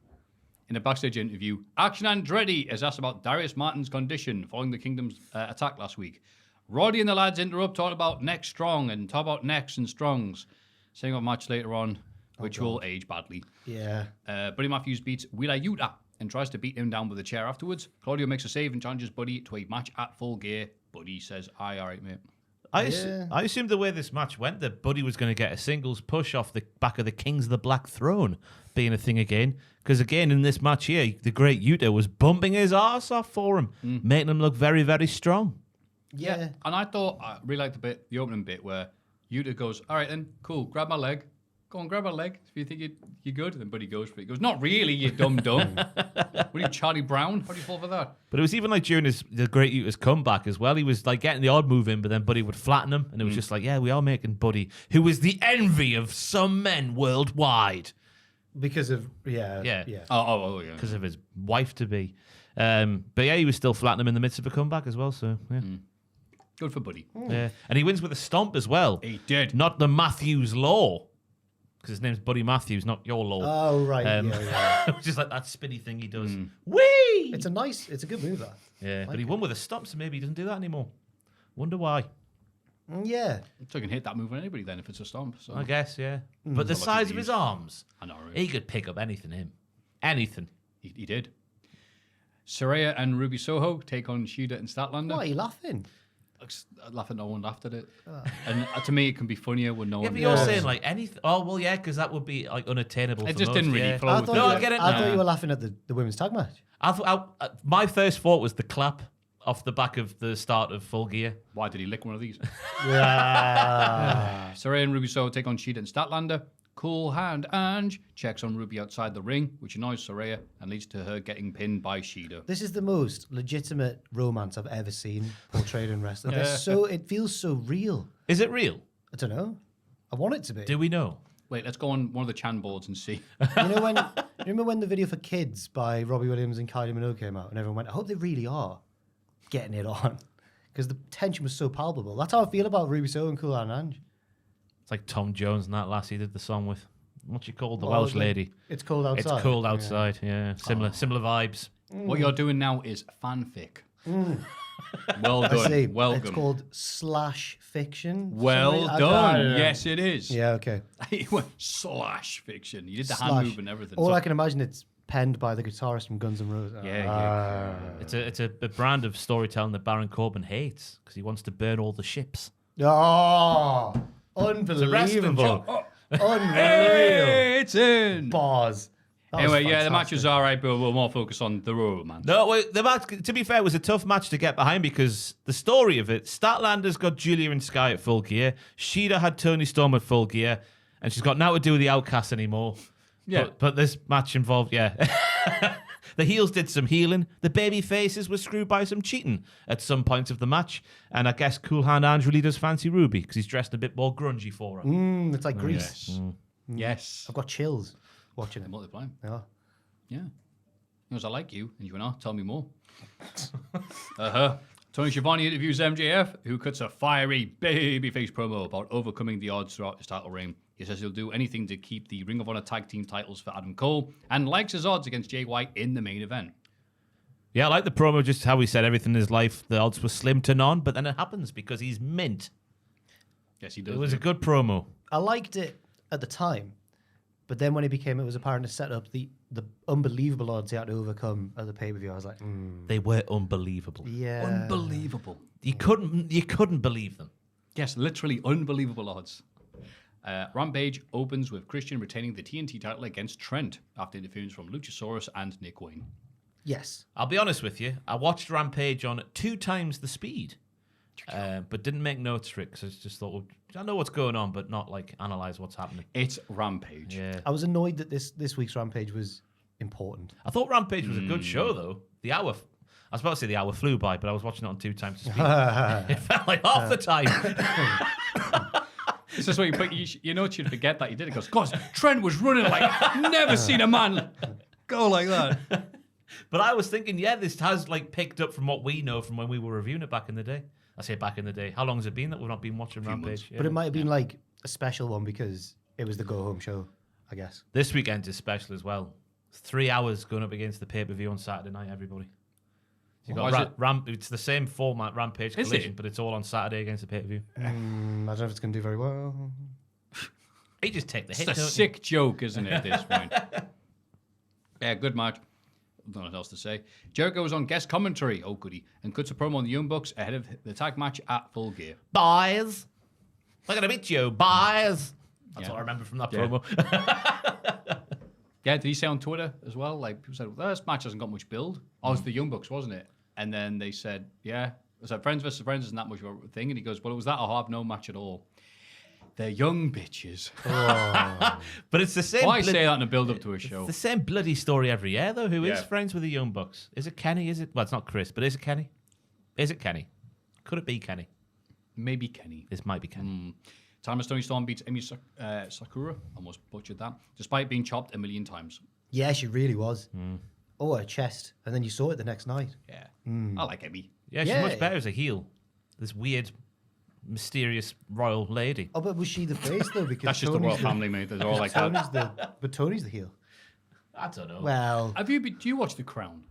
Speaker 2: In a backstage interview, Action Andretti is asked about Darius Martin's condition following the Kingdom's attack last week. Roddy and the lads interrupt, talk about neck strong and talk about necks and strongs. Saying a match later on, which will age badly.
Speaker 4: Yeah.
Speaker 2: Buddy Matthews beats Wheeler Yuta and tries to beat him down with a chair afterwards. Claudio makes a save and challenges Buddy to a match at Full Gear. Buddy says, aye, all right, mate.
Speaker 3: I assumed the way this match went, that Buddy was going to get a singles push off the back of the Kings of the Black Throne being a thing again. Because again, in this match here, the great Yuta was bumping his arse off for him, making him look very, very strong.
Speaker 4: Yeah.
Speaker 2: And I thought, I really liked the opening bit where Yuta goes, all right then, cool, grab my leg. Go on, grab my leg if you think you're good. And then Buddy goes for it. He goes, not really, you dumb. What are you, Charlie Brown? How do you fall for that?
Speaker 3: But it was even like during the Great Yuta's comeback as well. He was like getting the odd move in, but then Buddy would flatten him. And it was just like, yeah, we are making Buddy, who is the envy of some men worldwide.
Speaker 4: Because of, yeah.
Speaker 2: Oh, yeah.
Speaker 3: Because of his wife-to-be. But yeah, he was still flattening him in the midst of a comeback as well. So, yeah.
Speaker 2: Good for Buddy.
Speaker 3: Yeah. And he wins with a stomp as well.
Speaker 2: He did.
Speaker 3: Not the Matthews Law. Because his name's Buddy Matthews, not your law.
Speaker 4: Oh, right. Yeah.
Speaker 3: Which is like that spinny thing he does. Whee!
Speaker 4: It's a good move, that.
Speaker 3: Yeah, but he won with a stomp, so maybe he doesn't do that anymore. Wonder why.
Speaker 4: Yeah.
Speaker 2: So you can hit that move on anybody then if it's a stomp. So
Speaker 3: I guess, yeah. But the
Speaker 2: Not like
Speaker 3: size
Speaker 2: he
Speaker 3: of his
Speaker 2: used.
Speaker 3: arms,
Speaker 2: I know, right?
Speaker 3: he could pick up anything, him. Anything.
Speaker 2: He did. Saraya and Ruby Soho take on Shida and Statlander.
Speaker 4: Why are you laughing?
Speaker 2: Laughing, no one laughed at it. And to me, it can be funnier when no
Speaker 3: Yeah,
Speaker 2: one.
Speaker 3: but you're saying like anything. Oh, well, yeah, because that would be like unattainable.
Speaker 2: It
Speaker 3: for
Speaker 2: just
Speaker 3: most,
Speaker 2: didn't really
Speaker 3: yeah.
Speaker 2: flow.
Speaker 3: No, I get it.
Speaker 4: I thought you were laughing at the women's tag match.
Speaker 3: My first thought was the clap off the back of the start of Full Gear.
Speaker 2: Why did he lick one of these?
Speaker 4: Yeah.
Speaker 2: Saraya and Ruby Soho take on Shida and Statlander. Cool Hand Ange checks on Ruby outside the ring, which annoys Saraya and leads to her getting pinned by Shida.
Speaker 4: This is the most legitimate romance I've ever seen portrayed in wrestling. It feels so real.
Speaker 3: Is it real?
Speaker 4: I don't know. I want it to be.
Speaker 3: Do we know?
Speaker 2: Wait, let's go on one of the Chan boards and see.
Speaker 4: You know when? Remember when the video for Kids by Robbie Williams and Kylie Minogue came out, and everyone went, "I hope they really are getting it on," because the tension was so palpable. That's how I feel about Ruby Soho and Cool Hand Ange.
Speaker 3: It's like Tom Jones and that lass he did the song with. What's she called? The
Speaker 4: Well,
Speaker 3: Welsh lady.
Speaker 4: It's cold outside.
Speaker 3: It's cold outside. Yeah, similar vibes.
Speaker 2: What you're doing now is fanfic. Well
Speaker 4: I
Speaker 2: done.
Speaker 4: see.
Speaker 2: Well
Speaker 4: It's
Speaker 2: done.
Speaker 4: called slash fiction.
Speaker 2: Well
Speaker 4: I
Speaker 2: done.
Speaker 4: don't know.
Speaker 2: Yes, it is.
Speaker 4: Yeah. Okay.
Speaker 2: He went slash fiction. You did the hand
Speaker 4: Slash.
Speaker 2: move and everything.
Speaker 4: All
Speaker 2: So-
Speaker 4: I can imagine it's penned by the guitarist from Guns N' Roses.
Speaker 2: Yeah.
Speaker 3: It's a brand of storytelling that Baron Corbin hates because he wants to burn all the ships.
Speaker 4: Oh, unbelievable. Unreal.
Speaker 2: It's in.
Speaker 4: Bars. That was
Speaker 2: Anyway, yeah, the match
Speaker 4: fantastic.
Speaker 2: was all right, but we'll more focus on the romance.
Speaker 3: No, wait, the match, to be fair, was a tough match to get behind because the story of it, Statlander's got Julia and Sky at Full Gear. Shida had Tony Storm at Full Gear, and she's got now to do with the Outcasts anymore.
Speaker 2: Yeah.
Speaker 3: But this match involved, yeah. The heels did some healing. The baby faces were screwed by some cheating at some points of the match. And I guess Cool Hand Ange really does fancy Ruby because he's dressed a bit more grungy for her.
Speaker 4: It's like Grease.
Speaker 2: Yes. Yes.
Speaker 4: I've got chills watching it.
Speaker 2: Multiplying.
Speaker 4: Yeah.
Speaker 2: Yeah. He goes, I like you. And you went, tell me more. Tony Schiavone interviews MJF, who cuts a fiery babyface promo about overcoming the odds throughout his title reign. He says he'll do anything to keep the Ring of Honor tag team titles for Adam Cole and likes his odds against Jay White in the main event.
Speaker 3: Yeah, I like the promo, just how he said everything in his life, the odds were slim to none, but then it happens because he's mint.
Speaker 2: Yes, he does.
Speaker 3: It was a good promo.
Speaker 4: I liked it at the time, but then when it was apparent to set up the unbelievable odds he had to overcome at the pay-per-view, I was like,
Speaker 3: They were unbelievable.
Speaker 4: yeah.
Speaker 2: Unbelievable.
Speaker 3: You couldn't believe them.
Speaker 2: Yes, literally unbelievable odds. Rampage opens with Christian retaining the TNT title against Trent after interference from Luchasaurus and Nick Wayne.
Speaker 4: Yes.
Speaker 3: I'll be honest with you. I watched Rampage on 2 times the speed. but didn't make notes for it because I just thought, well, I know what's going on, but not like analyze what's happening.
Speaker 2: It's Rampage.
Speaker 3: Yeah.
Speaker 4: I was annoyed that this week's Rampage was important.
Speaker 3: I thought Rampage was a good show, though. The hour, I was about to say the hour flew by, but I was watching it on 2 times the speed. It felt like half the time.
Speaker 2: It's just what you put. You know, you'd forget that you did it. Because, God, Trent was running like never seen a man go like that.
Speaker 3: But I was thinking, yeah, this has like picked up from what we know from when we were reviewing it back in the day. I say back in the day. How long has it been that we've not been watching Rampage? Yeah.
Speaker 4: But it might have been like a special one because it was the go-home show, I guess.
Speaker 3: This weekend is special as well. It's 3 hours going up against the pay-per-view on Saturday night, everybody. So you got it's the same format, Rampage Collision, but it's all on Saturday against the pay-per-view.
Speaker 4: I don't know if it's going to do very well.
Speaker 3: You just take the hit.
Speaker 2: It's a sick joke, isn't it, at this point? Yeah, good match. Nothing else to say. Jericho was on guest commentary, oh goody, and cuts a promo on the Young Bucks ahead of the tag match at Full Gear.
Speaker 3: Boys, we're going to beat you, boys. That's what I remember from that promo.
Speaker 2: Yeah, did he say on Twitter as well? Like, people said, well, this match hasn't got much build. Oh, it was the Young Bucks, wasn't it? And then they said, yeah, it was like friends versus friends isn't that much of a thing. And he goes, well, it was that or have no match at all. They're young bitches.
Speaker 3: But it's the same.
Speaker 2: Why say that in a build-up to a show?
Speaker 3: It's the same bloody story every year, though. Who is friends with the Young Bucks? Is it Kenny? Is it? Well, it's not Chris, but is it Kenny? Is it Kenny? Could it be Kenny?
Speaker 2: Maybe Kenny.
Speaker 3: This might be Kenny.
Speaker 2: Thomas Tony Storm beats Emi Sakura. Almost butchered that. Despite being chopped a million times.
Speaker 4: Yeah, she really was. Oh, her chest. And then you saw it the next night.
Speaker 2: Yeah. I like Emi.
Speaker 3: Yeah, she's much better as a heel. This weird, mysterious royal lady.
Speaker 4: Oh, but was she the face, though? Because
Speaker 2: That's just the royal family, mate. They're all like that.
Speaker 4: But Tony's the heel.
Speaker 3: I don't know.
Speaker 4: Well,
Speaker 2: Do you watch The Crown?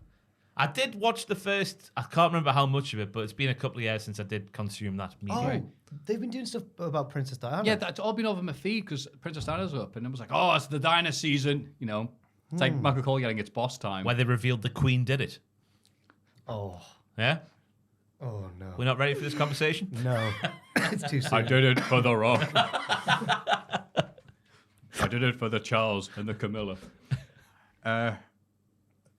Speaker 3: I did watch the first. I can't remember how much of it, but it's been a couple of years since I did consume that media.
Speaker 4: they've been doing stuff about Princess Diana.
Speaker 2: Yeah, that's all been over my feed because Princess Diana's up, and it was like, oh, it's the Diana season. You know, it's like Michael Cole getting its boss time.
Speaker 3: Where they revealed the Queen did it.
Speaker 4: Oh.
Speaker 3: Yeah?
Speaker 4: Oh, no.
Speaker 3: We're not ready for this conversation?
Speaker 4: No. It's too soon.
Speaker 2: I did it for The Rock. I did it for the Charles and the Camilla.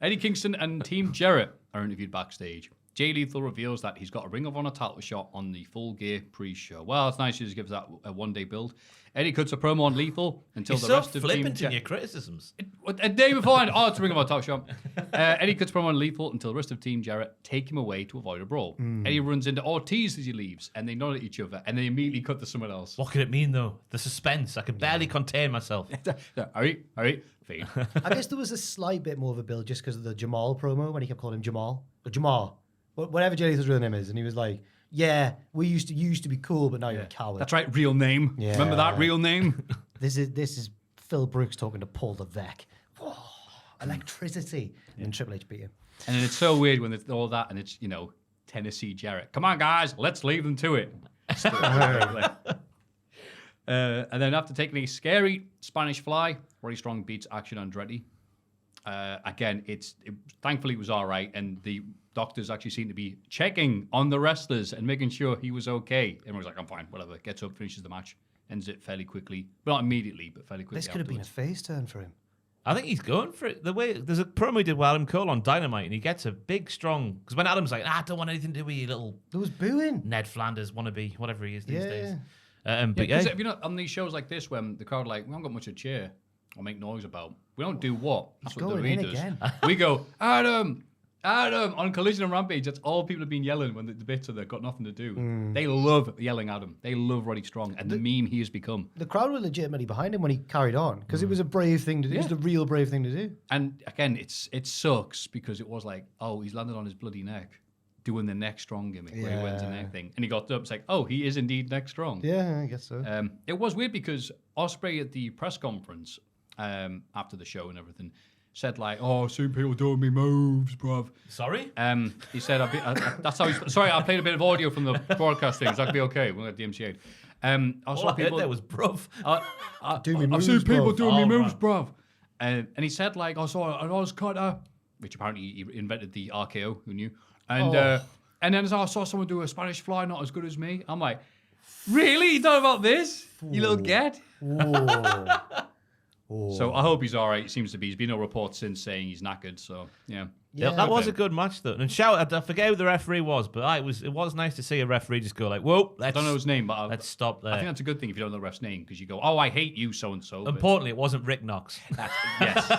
Speaker 2: Eddie Kingston and Team Jarrett are interviewed backstage. Jay Lethal reveals that he's got a Ring of Honor title shot on the Full Gear pre-show. Well, it's nice he just gives that a one-day build. Eddie cuts a promo on Lethal until
Speaker 3: You're
Speaker 2: the
Speaker 3: so
Speaker 2: rest of Team
Speaker 3: flippant in your criticisms.
Speaker 2: A day before, it's a Ring of Honor title shot. Eddie cuts promo on Lethal until the rest of Team Jarrett take him away to avoid a brawl. Eddie runs into Ortiz as he leaves, and they nod at each other, and they immediately cut to someone else.
Speaker 3: What could it mean, though? The suspense. I could barely contain myself.
Speaker 2: All right, fine.
Speaker 4: I guess there was a slight bit more of a build just because of the Jamal promo when he kept calling him Jamal. Or Jamal. Whatever Jay Lethal's real name is. And he was like, yeah, we used to be cool, but now you're a coward.
Speaker 2: That's right, real name.
Speaker 4: Yeah.
Speaker 2: Remember that real name?
Speaker 4: This is Phil Brooks talking to Paul Levesque. Whoa, electricity. And Triple H beat him.
Speaker 2: And then it's so weird when it's all that and it's, Tennessee Jarrett. Come on, guys, let's leave them to it. And then after taking a scary Spanish fly, Roddy Strong beats Action Andretti. Again, thankfully it was all right, and the doctors actually seem to be checking on the wrestlers and making sure he was okay. Everyone's like, I'm fine, whatever. Gets up, finishes the match, ends it fairly quickly. Well, not immediately, but fairly quickly.
Speaker 4: This could have been a face turn for him.
Speaker 3: I think he's going for it. There's a promo he did with Adam Cole on Dynamite, and he gets a big, strong. Because when Adam's like, I don't want anything to do with you, little.
Speaker 4: There was booing.
Speaker 3: Ned Flanders wannabe, whatever he is these days.
Speaker 2: But if you know, on these shows like this, when the crowd like, we haven't got much to cheer or make noise about, we don't do what? That's what the readers. We go, Adam, on Collision and Rampage. That's all people have been yelling when the bits are there, got nothing to do. They love yelling at him. They love Roddy Strong and the meme he has become.
Speaker 4: The crowd were legitimately behind him when he carried on because it was a brave thing to do. It was the real brave thing to do.
Speaker 2: And again, it sucks because it was like, oh, he's landed on his bloody neck doing the neck strong gimmick where he went to neck thing. And he got up, it's like, oh, he is indeed neck strong.
Speaker 4: Yeah, I guess so.
Speaker 2: It was weird because Ospreay at the press conference after the show and everything said like, oh, I've seen people doing me moves, bruv.
Speaker 3: Sorry?
Speaker 2: He said, that's how he's... Sorry, I played a bit of audio from the broadcast thing. Is that going to be okay? We'll get DMCA'd.
Speaker 3: All I heard there was bruv.
Speaker 2: I've seen people doing me moves, bruv. And he said like, I saw an Oz cutter, which apparently he invented the RKO, who knew? And then I saw someone do a Spanish fly, not as good as me. I'm like, really? You thought about this? You little get?
Speaker 4: Whoa.
Speaker 2: So I hope he's all right. He seems to be. There's been no reports since saying he's knackered. So, yeah.
Speaker 4: Yeah,
Speaker 3: that was a good match though. And shout, I forget who the referee was, but it was nice to see a referee just go like, "Whoa,
Speaker 2: I don't know his name, but
Speaker 3: let's stop there."
Speaker 2: I think that's a good thing if you don't know the ref's name because you go, "Oh, I hate you, so and so."
Speaker 3: Importantly, it wasn't Rick Knox.
Speaker 2: Yes.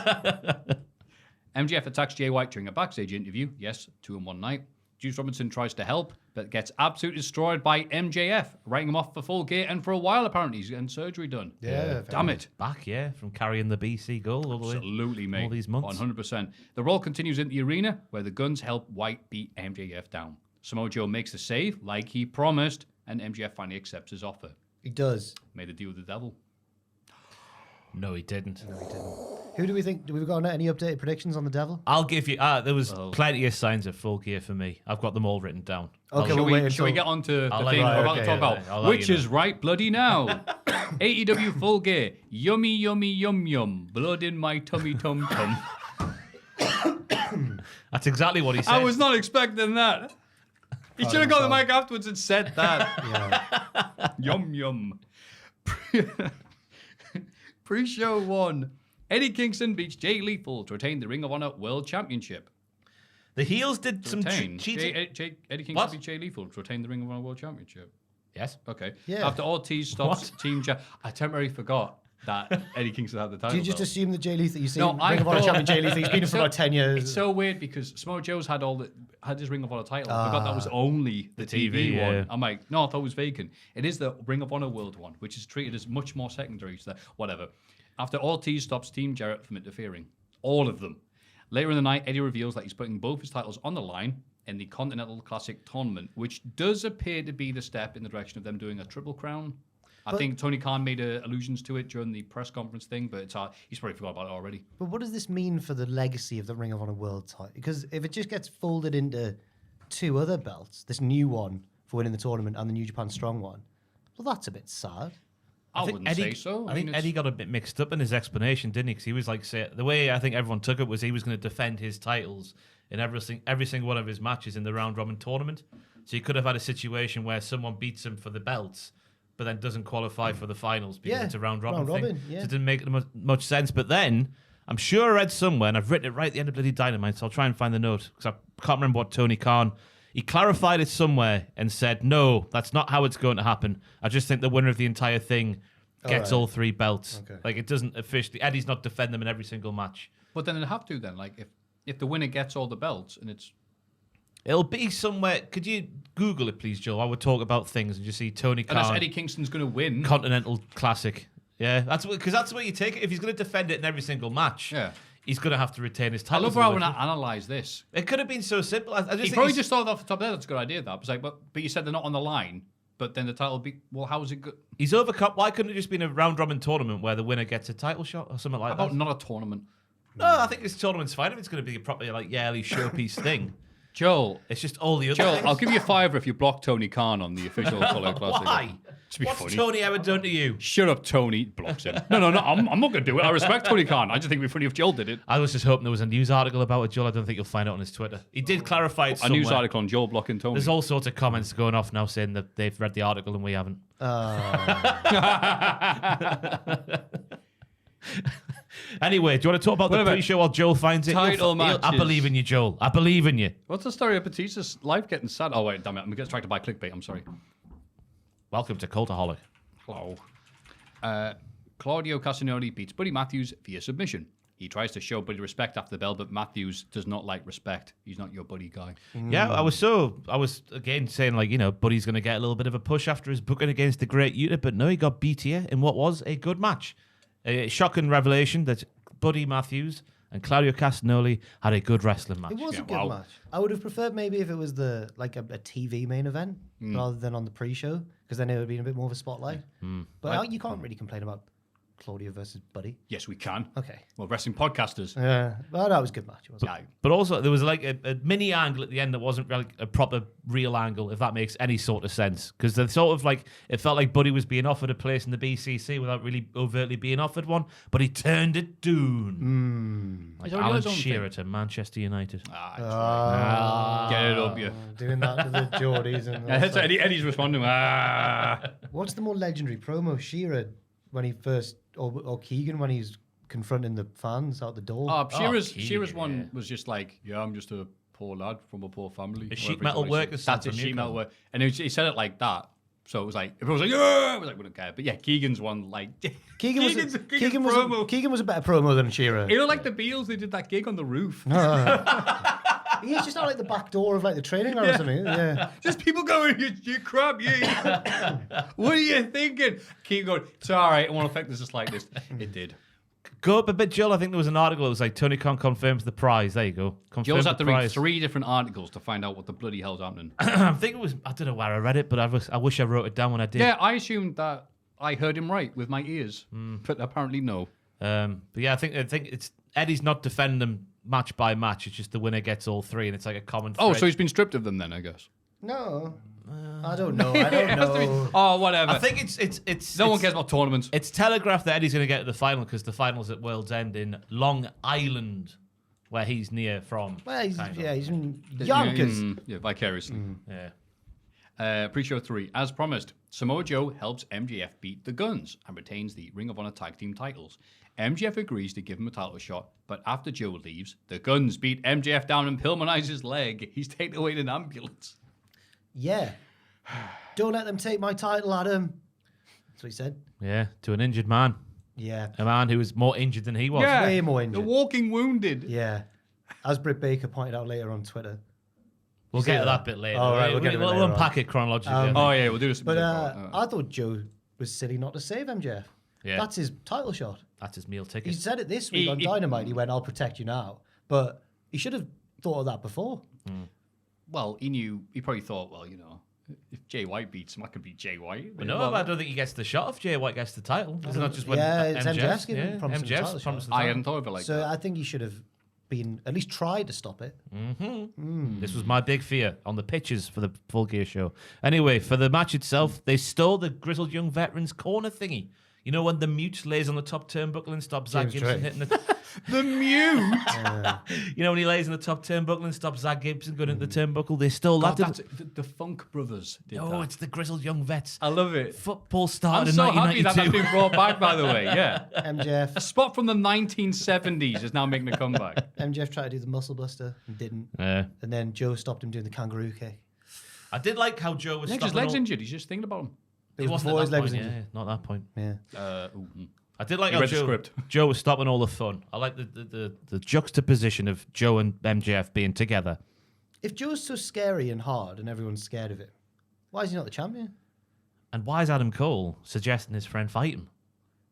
Speaker 2: MJF attacks Jay White during a backstage interview. Yes, 2 in one night. Juice Robinson tries to help, but gets absolutely destroyed by MJF, writing him off for Full Gear, and for a while apparently he's getting surgery done.
Speaker 4: Yeah.
Speaker 2: Damn it.
Speaker 3: Back, from carrying the BC gold all the way.
Speaker 2: Absolutely, mate.
Speaker 3: All these months.
Speaker 2: 100%. The Raw continues in the arena, where the Guns help White beat MJF down. Samoa Joe makes the save, like he promised, and MJF finally accepts his offer.
Speaker 4: He does.
Speaker 2: Made a deal with the devil.
Speaker 3: No, he didn't.
Speaker 4: Who do we think? Do we got any updated predictions on the devil?
Speaker 3: I'll give you. There was plenty of signs of Full Gear for me. I've got them all written down.
Speaker 4: Okay,
Speaker 2: Shall we get on to the thing we're about to talk about? Which is right bloody now. AEW Full Gear. Yummy, yummy, yum, yum. Blood in my tummy, tum, tum.
Speaker 3: That's exactly what he said.
Speaker 2: I was not expecting that. He should have got the mic afterwards and said that. Yum, yum. Pre-show 1. Eddie Kingston beats Jay Lethal to retain the Ring of Honor World Championship.
Speaker 3: The heels did some cheating.
Speaker 2: Eddie Kingston beat Jay Lethal to retain the Ring of Honor World Championship.
Speaker 3: Yes.
Speaker 2: Okay.
Speaker 4: Yeah.
Speaker 2: After Ortiz stops Team Jay... I temporarily forgot that Eddie Kingston had the title.
Speaker 4: Do you just
Speaker 2: belt.
Speaker 4: assume that Jay Lethal, you see
Speaker 2: No,
Speaker 4: Ring of Honor champion Jay Lethal, he's been for about 10 years.
Speaker 2: It's so weird because Samoa Joe's had his Ring of Honor title. I forgot that was only the TV one.
Speaker 3: yeah.
Speaker 2: I'm like, no, I thought it was vacant. It is the Ring of Honor World one, which is treated as much more secondary. So whatever. After Ortiz stops Team Jarrett from interfering. All of them. Later in the night, Eddie reveals that he's putting both his titles on the line in the Continental Classic tournament, which does appear to be the step in the direction of them doing a Triple Crown. I think Tony Khan made allusions to it during the press conference thing, but he's probably forgot about it already.
Speaker 4: But what does this mean for the legacy of the Ring of Honor World title? Because if it just gets folded into 2 other belts, this new one for winning the tournament and the New Japan Strong one, well, that's a bit sad.
Speaker 2: I wouldn't say so.
Speaker 3: I think Eddie got a bit mixed up in his explanation, didn't he? Because he was like, the way I think everyone took it was he was going to defend his titles in every single one of his matches in the round robin tournament. So you could have had a situation where someone beats him for the belts, but then doesn't qualify for the finals because it's a round robin thing. So it didn't make much sense. But then I'm sure I read somewhere, and I've written it right at the end of bloody Dynamite, so I'll try and find the note because I can't remember what Tony Khan. He clarified it somewhere and said, no, that's not how it's going to happen. I just think the winner of the entire thing gets all 3 belts. Okay. Like, it doesn't officially... Eddie's not defending them in every single match.
Speaker 2: But then it'd have to then. Like, if the winner gets all the belts and it's...
Speaker 3: It'll be somewhere... Could you Google it, please, Joe? I would talk about things and just see Tony Khan...
Speaker 2: Unless Eddie Kingston's going to win.
Speaker 3: Continental Classic. Yeah, because that's where you take it. If he's going to defend it in every single match... Yeah. He's going to have to retain his title.
Speaker 2: I love how I want to analyse this.
Speaker 3: It could have been so simple.
Speaker 2: He probably just thought off the top there. That's a good idea. That was like, but you said they're not on the line. But then the title be well. How is it good?
Speaker 3: He's overcome. Why couldn't it just been a round robin tournament where the winner gets a title shot or something like that?
Speaker 2: How about not a tournament?
Speaker 3: No, I think this tournament's fine if it's going to be a proper yearly showpiece thing.
Speaker 2: Joel,
Speaker 3: it's just all the other.
Speaker 2: Joel,
Speaker 3: things.
Speaker 2: I'll give you a $5 if you block Tony Khan on the official Cultaholic Classic.
Speaker 3: Why? What's funny. Tony ever done to you?
Speaker 2: Shut up, Tony. Blocks him. No. I'm not going to do it. I respect Tony Khan. I just think it'd be funny if Joel did it.
Speaker 3: I was just hoping there was a news article about it, Joel. I don't think you'll find it on his Twitter. He did clarify it somewhere.
Speaker 2: A news article on Joel blocking Tony.
Speaker 3: There's all sorts of comments going off now saying that they've read the article and we haven't. Anyway, do you want to talk about the pre-show while Joel finds it?
Speaker 2: Title matches.
Speaker 3: I believe in you, Joel. I believe in you.
Speaker 2: What's the story of Batista's life getting sad? Oh, wait, damn it. I'm getting distracted by clickbait. I'm sorry.
Speaker 3: Welcome to Cultaholic.
Speaker 2: Hello. Claudio Castagnoli beats Buddy Matthews via submission. He tries to show Buddy respect after the bell, but Matthews does not like respect. He's not your buddy guy.
Speaker 3: Yeah, I was again saying, like, Buddy's going to get a little bit of a push after his booking against the Great Yuta, but no, he got beat here in what was a good match. A shocking revelation that Buddy Matthews and Claudio Castagnoli had a good wrestling match.
Speaker 4: It was a good match. I would have preferred maybe if it was a TV main event rather than on the pre-show, because then it would have been a bit more of a spotlight. But you can't really complain about Claudio versus Buddy.
Speaker 2: Yes, we can.
Speaker 4: Okay.
Speaker 2: Well, wrestling podcasters.
Speaker 4: Yeah. Well, that was a good match. It was.
Speaker 3: But also, there was like a mini angle at the end that wasn't really a proper real angle, if that makes any sort of sense. Because they sort of like, it felt like Buddy was being offered a place in the BCC without really overtly being offered one, but he turned it down. Like Alan Shearer to Manchester United.
Speaker 2: Get it up, you.
Speaker 4: Doing that to the Geordies. And
Speaker 2: Eddie's responding.
Speaker 4: What's the more legendary promo? Shearer when he first, or Keegan when he's confronting the fans out the door.
Speaker 2: Shearer's one was just like, yeah, I'm just a poor lad from a poor family.
Speaker 3: A sheet metal worker.
Speaker 2: That's a sheet metal worker. And he said it like that. So it was like, everyone was like, yeah, I was like, we don't care. But yeah, Keegan's one, like,
Speaker 4: Keegan was a better promo than Shearer.
Speaker 2: You know, like the Beatles, they did that gig on the roof.
Speaker 4: He's just out like the back door of like the training ground or something. Yeah.
Speaker 2: Just people going, you crap, yeah. What are you thinking? Keep going. It's all right. It won't affect us just like this. It did.
Speaker 3: Go up a bit, Joel. I think there was an article that was like, Tony Khan confirms the prize. There you go.
Speaker 2: Joel's had to read 3 different articles to find out what the bloody hell's happening.
Speaker 3: I think it was, I don't know where I read it, but I wish I wrote it down when I did.
Speaker 2: Yeah, I assumed that I heard him right with my ears, but apparently no.
Speaker 3: But yeah, I think it's Eddie's not defending them match by match. It's just the winner gets all 3, and it's like a common thread.
Speaker 2: Oh, so he's been stripped of them then, I guess.
Speaker 4: No. I don't know. I don't know.
Speaker 2: Oh, whatever.
Speaker 3: I think it's
Speaker 2: no one cares about tournaments.
Speaker 3: It's telegraphed that Eddie's going to get to the final because the final's at World's End in Long Island, where he's near from.
Speaker 4: Well, he's in Yonkers.
Speaker 2: Yeah, vicariously.
Speaker 3: Yeah.
Speaker 2: Pre-show 3. As promised, Samoa Joe helps MJF beat the Guns and retains the Ring of Honor Tag Team titles. MJF agrees to give him a title shot, but after Joe leaves, the Guns beat MJF down and Pillmanize his leg. He's taken away in an ambulance.
Speaker 4: Yeah. Don't let them take my title, Adam. That's what he said.
Speaker 3: Yeah, to an injured man.
Speaker 4: Yeah.
Speaker 3: A man who was more injured than he was.
Speaker 2: Yeah,
Speaker 4: way more injured.
Speaker 2: The walking wounded.
Speaker 4: Yeah. As Britt Baker pointed out later on Twitter.
Speaker 3: We'll get to that bit later.
Speaker 4: Oh, right,
Speaker 3: we'll unpack it chronologically.
Speaker 2: Oh, yeah, we'll do this.
Speaker 4: But I thought Joe was silly not to save MJF.
Speaker 3: Yeah.
Speaker 4: That's his title shot.
Speaker 3: That's his meal ticket.
Speaker 4: He said it this week on Dynamite. He went, I'll protect you now. But he should have thought of that before.
Speaker 2: Well, he probably thought, well, you know, if Jay White beats him, I could beat Jay White.
Speaker 3: But no, I don't think he gets the shot if Jay White gets the title. Is it not just when
Speaker 4: it's MJF's giving promising the title shot.
Speaker 2: I hadn't thought of it like that.
Speaker 4: So I think he should have been, at least tried to stop it.
Speaker 3: This was my big fear on the pitches for the Full Gear show. Anyway, for the match itself, they stole the grizzled young veterans corner thingy. You know when the mute lays on the top turnbuckle and stops Zach Gibson hitting the...
Speaker 2: The mute?
Speaker 3: You know when he lays on the top turnbuckle and stops Zach Gibson going into the turnbuckle? They stole that.
Speaker 2: That's the Funk Brothers did that.
Speaker 3: Oh, it's the grizzled young vets.
Speaker 2: I love it.
Speaker 3: Football
Speaker 2: I'm
Speaker 3: started
Speaker 2: so
Speaker 3: in
Speaker 2: happy
Speaker 3: 1992.
Speaker 2: that that's been brought back, by the way, yeah.
Speaker 4: MJF.
Speaker 2: A spot from the 1970s is now making a comeback.
Speaker 4: MJF tried to do the muscle buster and didn't.
Speaker 3: Yeah.
Speaker 4: And then Joe stopped him doing the kangaroo kick.
Speaker 3: I did like how Joe was
Speaker 2: His leg's injured. He's just thinking about him.
Speaker 4: It was
Speaker 3: wasn't
Speaker 4: before
Speaker 3: at
Speaker 4: his
Speaker 3: that
Speaker 4: leg
Speaker 3: point,
Speaker 4: was injured.
Speaker 3: yeah, not that point.
Speaker 4: Yeah.
Speaker 3: I did like
Speaker 2: He
Speaker 3: how
Speaker 2: read the script.
Speaker 3: Joe was stopping all the fun. I like the juxtaposition of Joe and MJF being together.
Speaker 4: If Joe's so scary and hard and everyone's scared of him, why is he not the champion?
Speaker 3: And why is Adam Cole suggesting his friend fight him?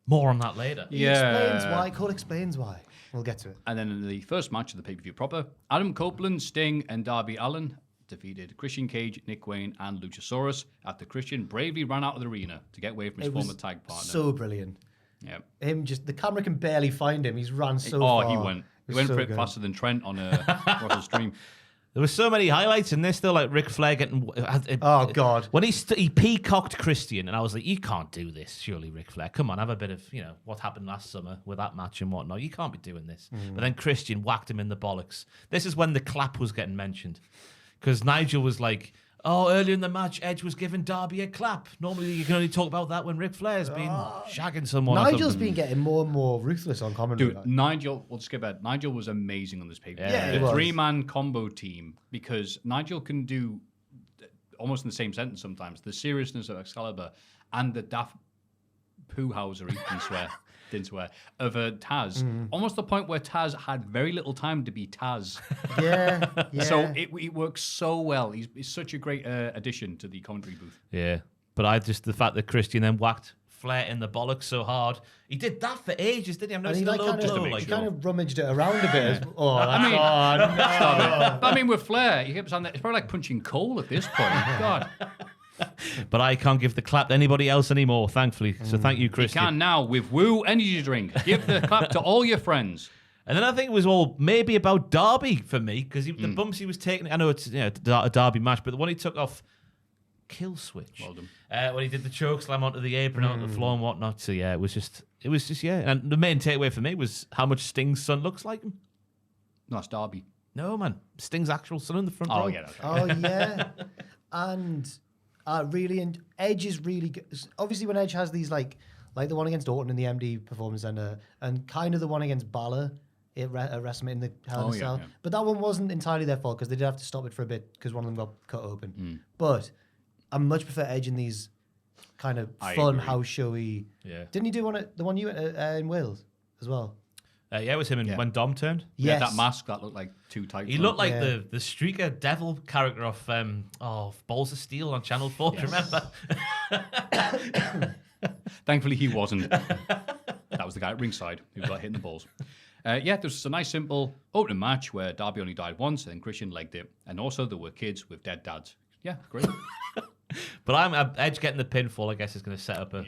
Speaker 3: More on that later.
Speaker 4: He explains why. Cole explains why. We'll get to it.
Speaker 2: And then in the first match of the pay-per-view proper, Adam Copeland, Sting, and Darby Allin defeated Christian Cage, Nick Wayne, and Luchasaurus after Christian bravely ran out of the arena to get away from his former tag partner.
Speaker 4: So brilliant.
Speaker 2: Yeah.
Speaker 4: The camera can barely find him. He's ran so far.
Speaker 2: He went
Speaker 4: so
Speaker 2: for it
Speaker 4: good.
Speaker 2: faster than Trent on a Russell stream.
Speaker 3: There were so many highlights in this, though, like Ric Flair getting...
Speaker 4: Oh, God.
Speaker 3: When he peacocked Christian, and I was like, you can't do this, surely, Ric Flair. Come on, have a bit of, what happened last summer with that match and whatnot. You can't be doing this. But then Christian whacked him in the bollocks. This is when the clap was getting mentioned. Because Nigel was like, earlier in the match, Edge was giving Darby a clap. Normally, you can only talk about that when Ric Flair's been shagging someone.
Speaker 4: Nigel's been getting more and more ruthless on commentary.
Speaker 2: Dude, Nigel, we'll skip ahead. Nigel was amazing on this paper.
Speaker 4: Yeah,
Speaker 2: the 3-man combo team, because Nigel can do, almost in the same sentence sometimes, the seriousness of Excalibur and the daft poo-housery, didn't swear, of Taz. Almost the point where Taz had very little time to be Taz.
Speaker 4: Yeah.
Speaker 2: So it works so well. He's such a great addition to the commentary booth.
Speaker 3: Yeah, but the fact that Christian then whacked Flair in the bollocks so hard, he did that for ages, didn't he?
Speaker 4: And he kind of rummaged it around a bit. Oh,
Speaker 2: Stop it. But I mean, with Flair, you kept saying that it's probably like punching coal at this point. God.
Speaker 3: But I can't give the clap to anybody else anymore, thankfully. So thank you,
Speaker 2: You
Speaker 3: Christian.
Speaker 2: can now with Woo Energy Drink. Give the clap to all your friends.
Speaker 3: And then I think it was all maybe about Darby for me, because the bumps he was taking, I know it's a Darby match, but the one he took off Kill Switch.
Speaker 2: Well done.
Speaker 3: When he did the choke slam onto the apron, onto the floor and whatnot. So yeah, it was just. And the main takeaway for me was how much Sting's son looks like him.
Speaker 2: No, it's Darby.
Speaker 3: No, man. Sting's actual son in the front
Speaker 2: Oh,
Speaker 3: row.
Speaker 2: yeah. Okay.
Speaker 4: Oh, yeah. And Edge is really good. Obviously, when Edge has these like like the one against Orton in the MD Performance Center, and kind of the one against Balor at WrestleMania in the Hell in a Cell. But that one wasn't entirely their fault because they did have to stop it for a bit because one of them got cut open. But I much prefer Edge in these kind of fun house showy. Yeah. Didn't he do the one you in Wales as well?
Speaker 3: Yeah, it was him when Dom turned.
Speaker 2: Yeah, that mask that looked like too tight.
Speaker 3: He looked like the streaker devil character of Balls of Steel on Channel 4. Yes. Do you remember?
Speaker 2: Thankfully, he wasn't. That was the guy at ringside who got hit in the balls. There was a nice, simple opening match where Darby only died once and Christian legged it. And also there were kids with dead dads. Yeah, great.
Speaker 3: But Edge getting the pinfall, I guess, is going to set up a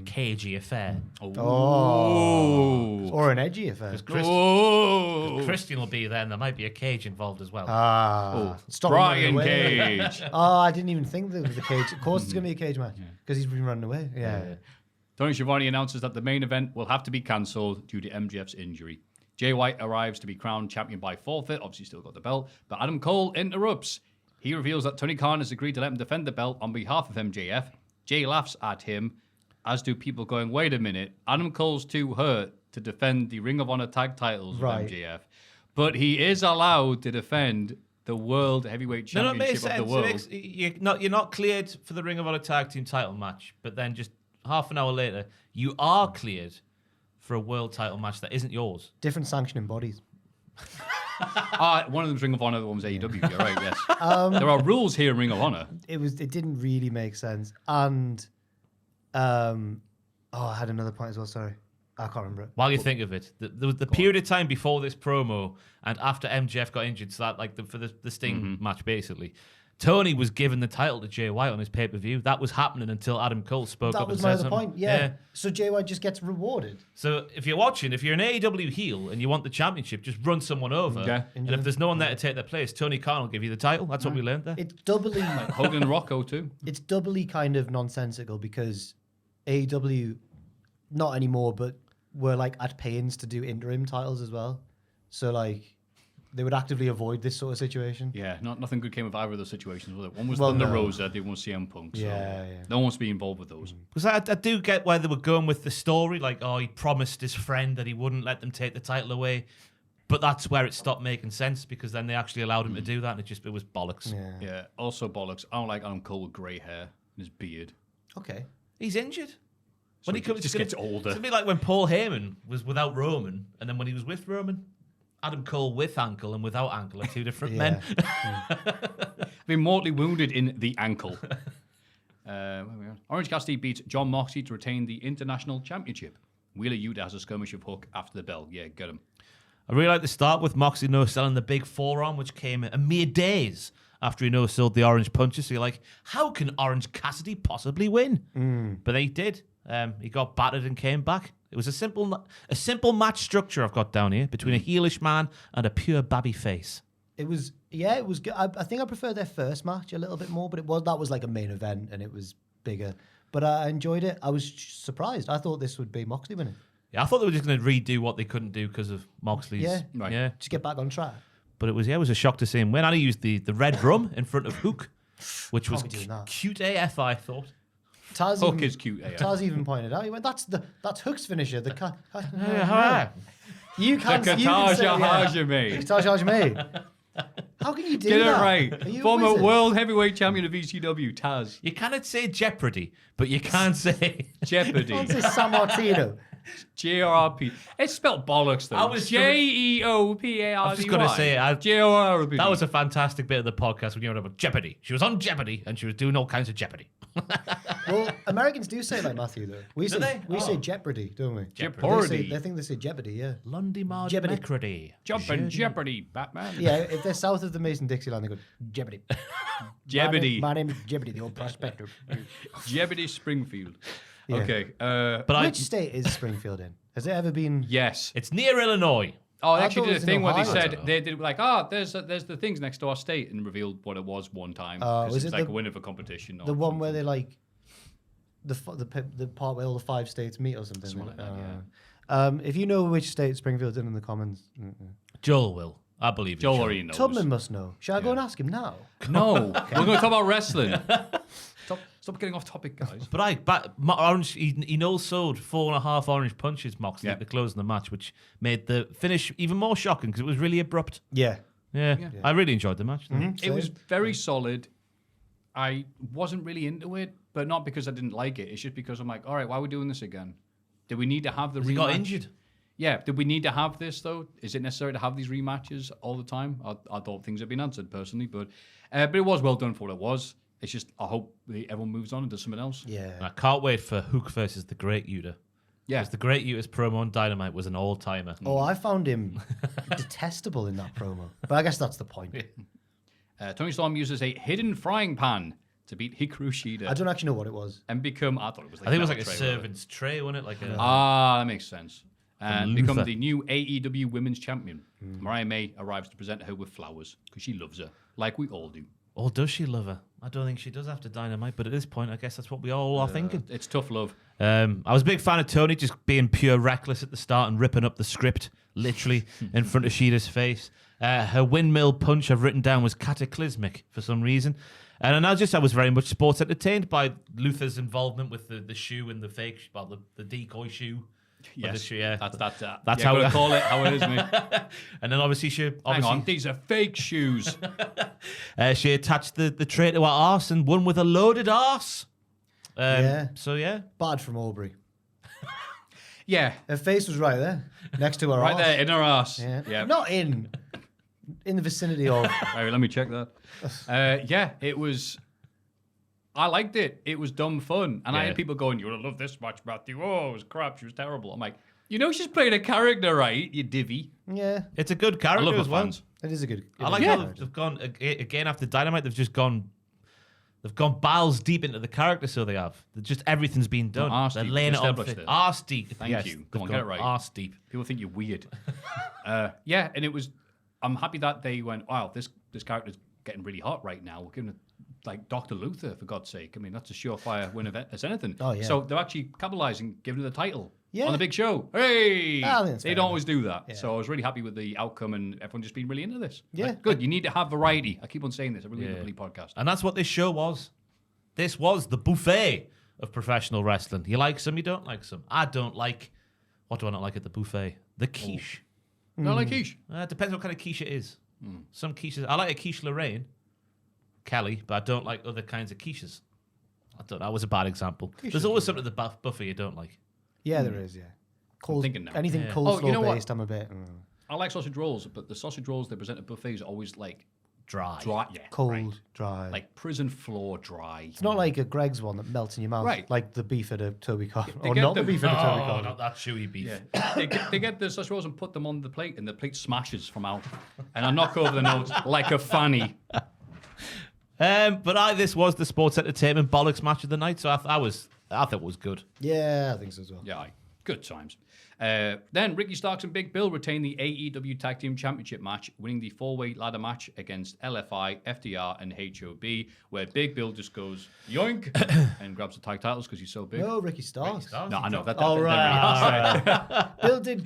Speaker 3: cagey affair.
Speaker 4: Oh. Or an edgy affair.
Speaker 3: Christian will be there, and there might be a cage involved as well.
Speaker 4: Stop
Speaker 2: Brian Cage.
Speaker 4: I didn't even think there was a cage. Of course it's going to be a cage match because he's been running away. Yeah.
Speaker 2: Tony Schiavone announces that the main event will have to be cancelled due to MJF's injury. Jay White arrives to be crowned champion by forfeit. Obviously still got the belt. But Adam Cole interrupts. He reveals that Tony Khan has agreed to let him defend the belt on behalf of MJF. Jay laughs at him, as do people going, wait a minute, Adam Cole's too hurt to defend the Ring of Honor tag titles with MJF. But he is allowed to defend the World Heavyweight Championship of the world.
Speaker 3: You're not cleared for the Ring of Honor tag team title match, but then just half an hour later, you are cleared for a world title match that isn't yours.
Speaker 4: Different sanctioning bodies.
Speaker 2: One of them's Ring of Honor, the one was AEW. You're right, yes. There are rules here in Ring of Honor.
Speaker 4: It didn't really make sense. And I had another point as well, sorry. I can't remember it.
Speaker 3: While you think of it, there was the period of time before this promo and after MJF got injured, so that for the Sting match basically, Tony was given the title to Jay White on his pay-per-view. That was happening until Adam Cole spoke up and said something. That was my other point,
Speaker 4: yeah. So Jay White just gets rewarded.
Speaker 3: So if you're watching, if you're an AEW heel and you want the championship, just run someone over. Okay. And if there's no one there to take their place, Tony Khan will give you the title. That's what we learned there.
Speaker 4: It's doubly...
Speaker 2: like Hogan and Rocco too.
Speaker 4: It's doubly kind of nonsensical because AEW, not anymore, but were like at pains to do interim titles as well. So like... they would actively avoid this sort of situation.
Speaker 2: Yeah, nothing good came of either of those situations, was it? One was Thunder Rosa, the other one was CM Punk. So no one wants to be involved with those.
Speaker 3: Because I do get where they were going with the story, like, he promised his friend that he wouldn't let them take the title away. But that's where it stopped making sense, because then they actually allowed him to do that, and it was bollocks.
Speaker 2: Yeah, also bollocks. I don't like Adam Cole with grey hair and his beard.
Speaker 4: Okay.
Speaker 3: He's injured.
Speaker 2: So when he just gets older.
Speaker 3: It's a bit like when Paul Heyman was without Roman, and then when he was with Roman. Adam Cole with ankle and without ankle are two different men.
Speaker 2: Been mortally wounded in the ankle. Orange Cassidy beats John Moxley to retain the International Championship. Wheeler Yuta has a skirmish of Hook after the bell. Yeah, get him.
Speaker 3: I really like the start with Moxley no-selling the big forearm, which came a mere days after he no-sold the Orange Punches. So you're like, how can Orange Cassidy possibly win? But they did. He got battered and came back. It was a simple match structure I've got down here between a heelish man and a pure babby face.
Speaker 4: It was good. I think I preferred their first match a little bit more, but that was like a main event and it was bigger. But I enjoyed it. I was surprised. I thought this would be Moxley winning.
Speaker 3: Yeah, I thought they were just going to redo what they couldn't do because of Moxley's.
Speaker 4: Just get back on track.
Speaker 3: But it was a shock to see him win. And he used the red rum in front of Hook, which was cute AF, I thought.
Speaker 2: Hook is cute.
Speaker 4: Taz even pointed out. He went, "That's Hook's finisher." You can't. How can you do that?
Speaker 2: Get it right. Former world heavyweight champion of ECW, Taz.
Speaker 3: You cannot say Jeopardy, but you can't say
Speaker 2: Jeopardy.
Speaker 4: You can't say San Martino.
Speaker 2: J-O-R-P. It's spelled bollocks, though. Jeopardy.
Speaker 3: I was just going to say,
Speaker 2: J-O-R-P.
Speaker 3: That was a fantastic bit of the podcast when you were about Jeopardy. She was on Jeopardy, and she was doing all kinds of Jeopardy.
Speaker 4: Well, Americans do say like Maffew, though. We say Jeopardy, don't we?
Speaker 2: Jeopardy.
Speaker 4: I think they say Jeopardy, yeah.
Speaker 3: Lundy Mar
Speaker 2: Jeopardy. Jumpin' Jeopardy, Batman.
Speaker 4: Yeah, if they're south of the Mason-Dixie line, they go, Jeopardy.
Speaker 2: Jeopardy.
Speaker 4: My name is Jeopardy, the old prospector.
Speaker 2: Jeopardy Springfield.
Speaker 4: Yeah.
Speaker 2: Okay.
Speaker 4: Which state is Springfield in? Has it ever been?
Speaker 2: Yes.
Speaker 3: It's near Illinois.
Speaker 2: Oh, they actually did a thing where they said, they did like, there's the things next to our state, and revealed what it was one time. Because it's like a win of a competition.
Speaker 4: The one where they like, the part where all the 5 states meet or something.
Speaker 2: Something like that, yeah.
Speaker 4: If you know which state Springfield's in the comments.
Speaker 3: Joel will. I believe
Speaker 2: Joel already knows.
Speaker 4: Tubman must know. Shall I go and ask him now?
Speaker 2: No. We're going to talk about wrestling. Stop getting off topic, guys.
Speaker 3: But Orange, he no-sold 4.5 orange punches, Moxley, at the close of the match, which made the finish even more shocking because it was really abrupt.
Speaker 4: Yeah.
Speaker 3: Yeah. I really enjoyed the match.
Speaker 2: It was very solid. I wasn't really into it, but not because I didn't like it. It's just because I'm like, all right, why are we doing this again? Did we need to have the rematch?
Speaker 3: He got injured.
Speaker 2: Yeah, did we need to have this, though? Is it necessary to have these rematches all the time? I thought things had been answered, personally, but it was well done for what it was. It's just, I hope everyone moves on and does something else.
Speaker 4: Yeah.
Speaker 3: I can't wait for Hook versus the Great Yuta.
Speaker 2: Yeah.
Speaker 3: Because the Great Yuta's promo on Dynamite was an all-timer.
Speaker 4: Oh, I found him detestable in that promo. But I guess that's the point.
Speaker 2: Tony Storm uses a hidden frying pan to beat Hikaru Shida.
Speaker 4: I don't actually know what it was.
Speaker 2: And become, I thought it was like
Speaker 3: I think it was like
Speaker 2: metal
Speaker 3: a
Speaker 2: tray,
Speaker 3: servant's tray, wasn't it? Like a...
Speaker 2: that makes sense. And become
Speaker 3: Luther.
Speaker 2: the new AEW Women's Champion. Mariah May arrives to present her with flowers because she loves her, like we all do.
Speaker 3: Or does she love her? I don't think she does after Dynamite, but at this point, I guess that's what we all are thinking.
Speaker 2: It's tough love.
Speaker 3: I was a big fan of Tony just being pure reckless at the start and ripping up the script, literally, in front of Shida's face. Her windmill punch I've written down was cataclysmic for some reason. And I was very much sports entertained by Luther's involvement with the shoe and the fake, the decoy shoe.
Speaker 2: Yes, that's
Speaker 3: That's
Speaker 2: how
Speaker 3: how
Speaker 2: we
Speaker 3: it-
Speaker 2: call it. How it is, mate.
Speaker 3: And then obviously
Speaker 2: Hang on, these are fake shoes.
Speaker 3: she attached the tray to her arse and won with a loaded arse.
Speaker 4: Yeah.
Speaker 3: So yeah.
Speaker 4: Bad from Aubrey.
Speaker 2: Yeah,
Speaker 4: Her face was right there, next to her
Speaker 2: right
Speaker 4: arse.
Speaker 2: there in her ass.
Speaker 4: Yeah. Not in the vicinity of.
Speaker 2: All right, let me check that. Yeah, it was. I liked it. It was dumb fun. And I
Speaker 3: Yeah.
Speaker 2: had people going, you're going to love this match, Matthew. Oh, it was crap. She was terrible. I'm like, she's playing a character, right? You divvy.
Speaker 4: Yeah,
Speaker 3: It's a good
Speaker 2: I
Speaker 3: character
Speaker 2: love her
Speaker 3: as well.
Speaker 2: fans.
Speaker 4: it is a good.
Speaker 3: I like how they've gone again after Dynamite. They've gone balls deep into the character. So they have. Everything's been done.
Speaker 2: arse
Speaker 3: They're
Speaker 2: deep.
Speaker 3: laying it on
Speaker 2: Established
Speaker 3: thick.
Speaker 2: it.
Speaker 3: Arse deep.
Speaker 2: Thank
Speaker 3: Yes,
Speaker 2: you.
Speaker 3: they've
Speaker 2: Come on, get
Speaker 3: gone
Speaker 2: it right.
Speaker 3: Arse deep.
Speaker 2: People think you're weird. Yeah, and it was. I'm happy that they went, wow, this character's getting really hot right now. We're giving it like Dr. Luther, for God's sake. I mean, that's a surefire win event as anything.
Speaker 4: Oh, yeah.
Speaker 2: So they're actually capitalizing, giving her the title
Speaker 4: Yeah.
Speaker 2: on the big show. Hey!
Speaker 4: I think that's
Speaker 2: They
Speaker 4: fair
Speaker 2: don't
Speaker 4: enough.
Speaker 2: always do that.
Speaker 4: Yeah.
Speaker 2: So I was really happy with the outcome and everyone just being really into this.
Speaker 4: Yeah.
Speaker 2: Like, good. You need to have variety. I keep on saying this. I really love the podcast.
Speaker 3: And that's what this show was. This was the buffet of professional wrestling. You like some, you don't like some. I don't like. What do I not like at the buffet? The quiche.
Speaker 2: Not like quiche.
Speaker 3: It depends what kind of quiche it is. Some quiches. I like a quiche Lorraine, Kelly, but I don't like other kinds of quiches. That was a bad example. There's always something at the buffet you don't like.
Speaker 4: Yeah, there is. Yeah, cold,
Speaker 2: thinking now.
Speaker 4: anything
Speaker 3: Yeah.
Speaker 4: coleslaw
Speaker 2: Oh, you know what?
Speaker 4: based, I'm a bit
Speaker 2: I like sausage rolls, but the sausage rolls they present at buffets are always like
Speaker 3: Dry.
Speaker 2: dry. Yeah.
Speaker 4: cold,
Speaker 2: right.
Speaker 4: dry.
Speaker 2: Like prison floor dry.
Speaker 4: it's not like a Greg's one that melts in your mouth,
Speaker 2: Right.
Speaker 4: like the beef at a Toby Carver,
Speaker 2: they
Speaker 4: or
Speaker 2: get
Speaker 4: not
Speaker 2: the-
Speaker 4: the beef at a Toby
Speaker 3: Oh,
Speaker 4: Carver.
Speaker 3: not that chewy beef.
Speaker 2: Yeah. they get the sausage rolls and put them on the plate, and the plate smashes from out. And I knock over the notes like a fanny.
Speaker 3: But this was the sports entertainment bollocks match of the night, so I thought it was good.
Speaker 4: Yeah, I think so as well.
Speaker 2: Yeah, aye. Good times. Then Ricky Starks and Big Bill retain the AEW Tag Team Championship match, winning the four-way ladder match against LFI, FDR, and HOB, where Big Bill just goes yoink and grabs the tag titles because he's so big.
Speaker 4: No, Ricky Starks.
Speaker 2: No, I know. That,
Speaker 4: Oh,
Speaker 2: that-
Speaker 4: right. Bill did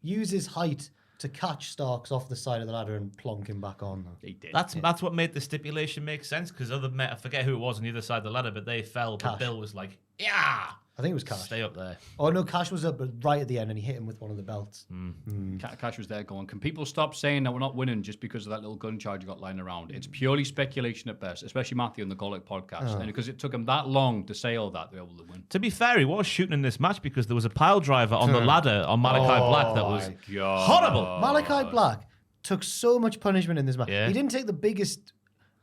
Speaker 4: use his height to catch Starks off the side of the ladder and plonk him back on.
Speaker 2: He did.
Speaker 3: That's what made the stipulation make sense, because I forget who it was on the other side of the ladder, but they fell, but
Speaker 4: Cash.
Speaker 3: Bill was like, yeah,
Speaker 4: I think it was Cash.
Speaker 3: stay up there.
Speaker 4: Oh no, Cash was up right at the end and he hit him with one of the belts.
Speaker 2: Cash was there going, can people stop saying that we're not winning just because of that little gun charge you got lying around? It's purely speculation at best, especially Matthew on the Cultaholic podcast. And because it took him that long to say all that, they were able to win.
Speaker 3: To be fair, he was shooting in this match because there was a pile driver on the ladder on Malachi Black that was horrible.
Speaker 4: Malachi Black took so much punishment in this match.
Speaker 3: Yeah.
Speaker 4: He didn't take the biggest.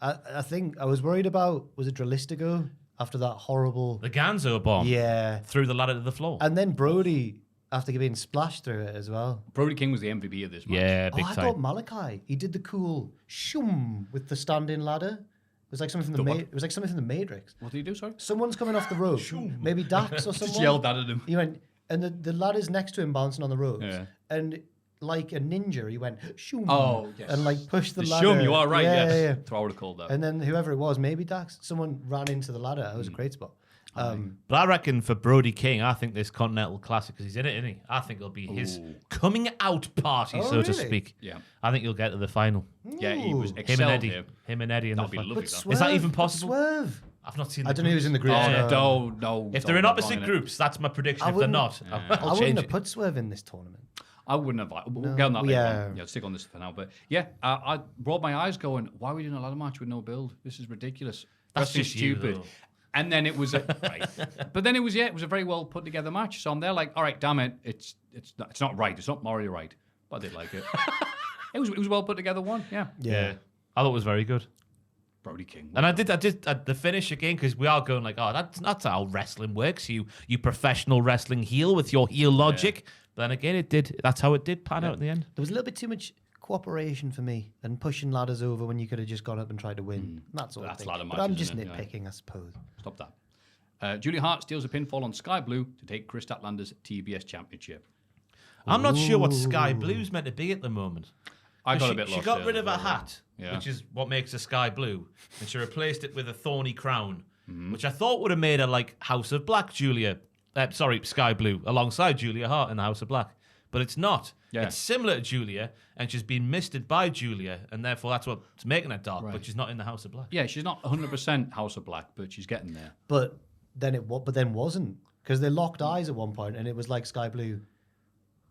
Speaker 4: I think I was worried about, was it Dralistico after that horrible.
Speaker 3: The Ganzo bomb
Speaker 4: Yeah.
Speaker 3: through the ladder to the floor.
Speaker 4: And then Brody after being splashed through it as well.
Speaker 2: Brody King was the MVP of this match.
Speaker 3: Yeah, big
Speaker 4: I
Speaker 3: time.
Speaker 4: thought Malachi. He did the cool shoom with the standing ladder. It was like something from it was like something from the Matrix.
Speaker 2: What did he do, sorry?
Speaker 4: Someone's coming off the rope. Maybe Dax or someone.
Speaker 2: Just yelled that at him.
Speaker 4: He went, and the ladder's next to him bouncing on the ropes.
Speaker 2: Yeah.
Speaker 4: And like a ninja, he went, shoom.
Speaker 2: Oh, yes.
Speaker 4: And like pushed the
Speaker 2: The
Speaker 4: ladder.
Speaker 2: shum, you are right,
Speaker 4: Yeah,
Speaker 2: yes.
Speaker 4: yeah, yeah.
Speaker 2: That's what I would have called that.
Speaker 4: And then whoever it was, maybe Dax, someone ran into the ladder. It was a great spot.
Speaker 3: But I reckon for Brody King, I think this Continental Classic, because he's in it, isn't he? I think it'll be his coming out party,
Speaker 4: Oh,
Speaker 3: so to
Speaker 4: really?
Speaker 3: speak.
Speaker 2: Yeah.
Speaker 3: I think he'll get to the final.
Speaker 2: Yeah, he was
Speaker 4: Ooh.
Speaker 3: Him and
Speaker 2: excelled
Speaker 3: Eddie.
Speaker 2: here.
Speaker 3: Him and Eddie in
Speaker 2: That'd
Speaker 3: the
Speaker 2: be
Speaker 3: final.
Speaker 2: lovely.
Speaker 4: But
Speaker 2: that.
Speaker 4: Swerve,
Speaker 3: Is that even
Speaker 4: but
Speaker 3: possible?
Speaker 4: Swerve.
Speaker 3: I've not seen.
Speaker 4: I don't know who's in the group.
Speaker 2: No.
Speaker 3: If they're in opposite groups, that's my prediction. If they're not,
Speaker 4: I
Speaker 3: I'll
Speaker 4: wouldn't
Speaker 3: change
Speaker 4: have
Speaker 3: it.
Speaker 4: put Swerve in this tournament.
Speaker 2: I wouldn't have. We'll get on that later.
Speaker 4: Yeah.
Speaker 2: On. Yeah, stick on this for now. But yeah, I rolled my eyes going, why are we doing a ladder match with no build? This is ridiculous.
Speaker 3: That's
Speaker 2: Wrestling's
Speaker 3: just you,
Speaker 2: stupid.
Speaker 3: though.
Speaker 2: And then it was right. But then it was a very well put together match. So I'm there like, all right, damn it, it's not right. It's not morally right. But I did like it. It was well put together one. Yeah.
Speaker 3: Yeah, I thought it was very good.
Speaker 2: Brody King.
Speaker 3: And I did the finish again because we are going like, oh, that's how wrestling works. You professional wrestling heel with your heel logic. But then again, that's how it did pan out in the end.
Speaker 4: There was a little bit too much cooperation for me and pushing ladders over when you could have just gone up and tried to win. That sort of
Speaker 2: That's
Speaker 4: thing.
Speaker 2: ladder
Speaker 4: But
Speaker 2: matches,
Speaker 4: I'm just
Speaker 2: isn't it?
Speaker 4: nitpicking, I suppose.
Speaker 2: Stop that. Julia Hart steals a pinfall on Sky Blue to take Chris Statlander's TBS Championship.
Speaker 3: I'm not sure what Sky Blue's meant to be at the moment.
Speaker 2: I got
Speaker 3: she,
Speaker 2: a bit lost.
Speaker 3: She got
Speaker 2: there
Speaker 3: rid
Speaker 2: as
Speaker 3: of her
Speaker 2: well,
Speaker 3: hat,
Speaker 2: yeah.
Speaker 3: which is what makes her Sky Blue, and she replaced it with a thorny crown, which I thought would have made her like House of Black Sky Blue, alongside Julia Hart in the House of Black. But it's not.
Speaker 2: Yeah.
Speaker 3: It's similar to Julia, and she's been misted by Julia, and therefore that's what's making her dark, but she's not in the House of Black.
Speaker 2: Yeah, she's not 100% House of Black, but she's getting there.
Speaker 4: But then wasn't, because they locked eyes at one point and it was like Sky Blue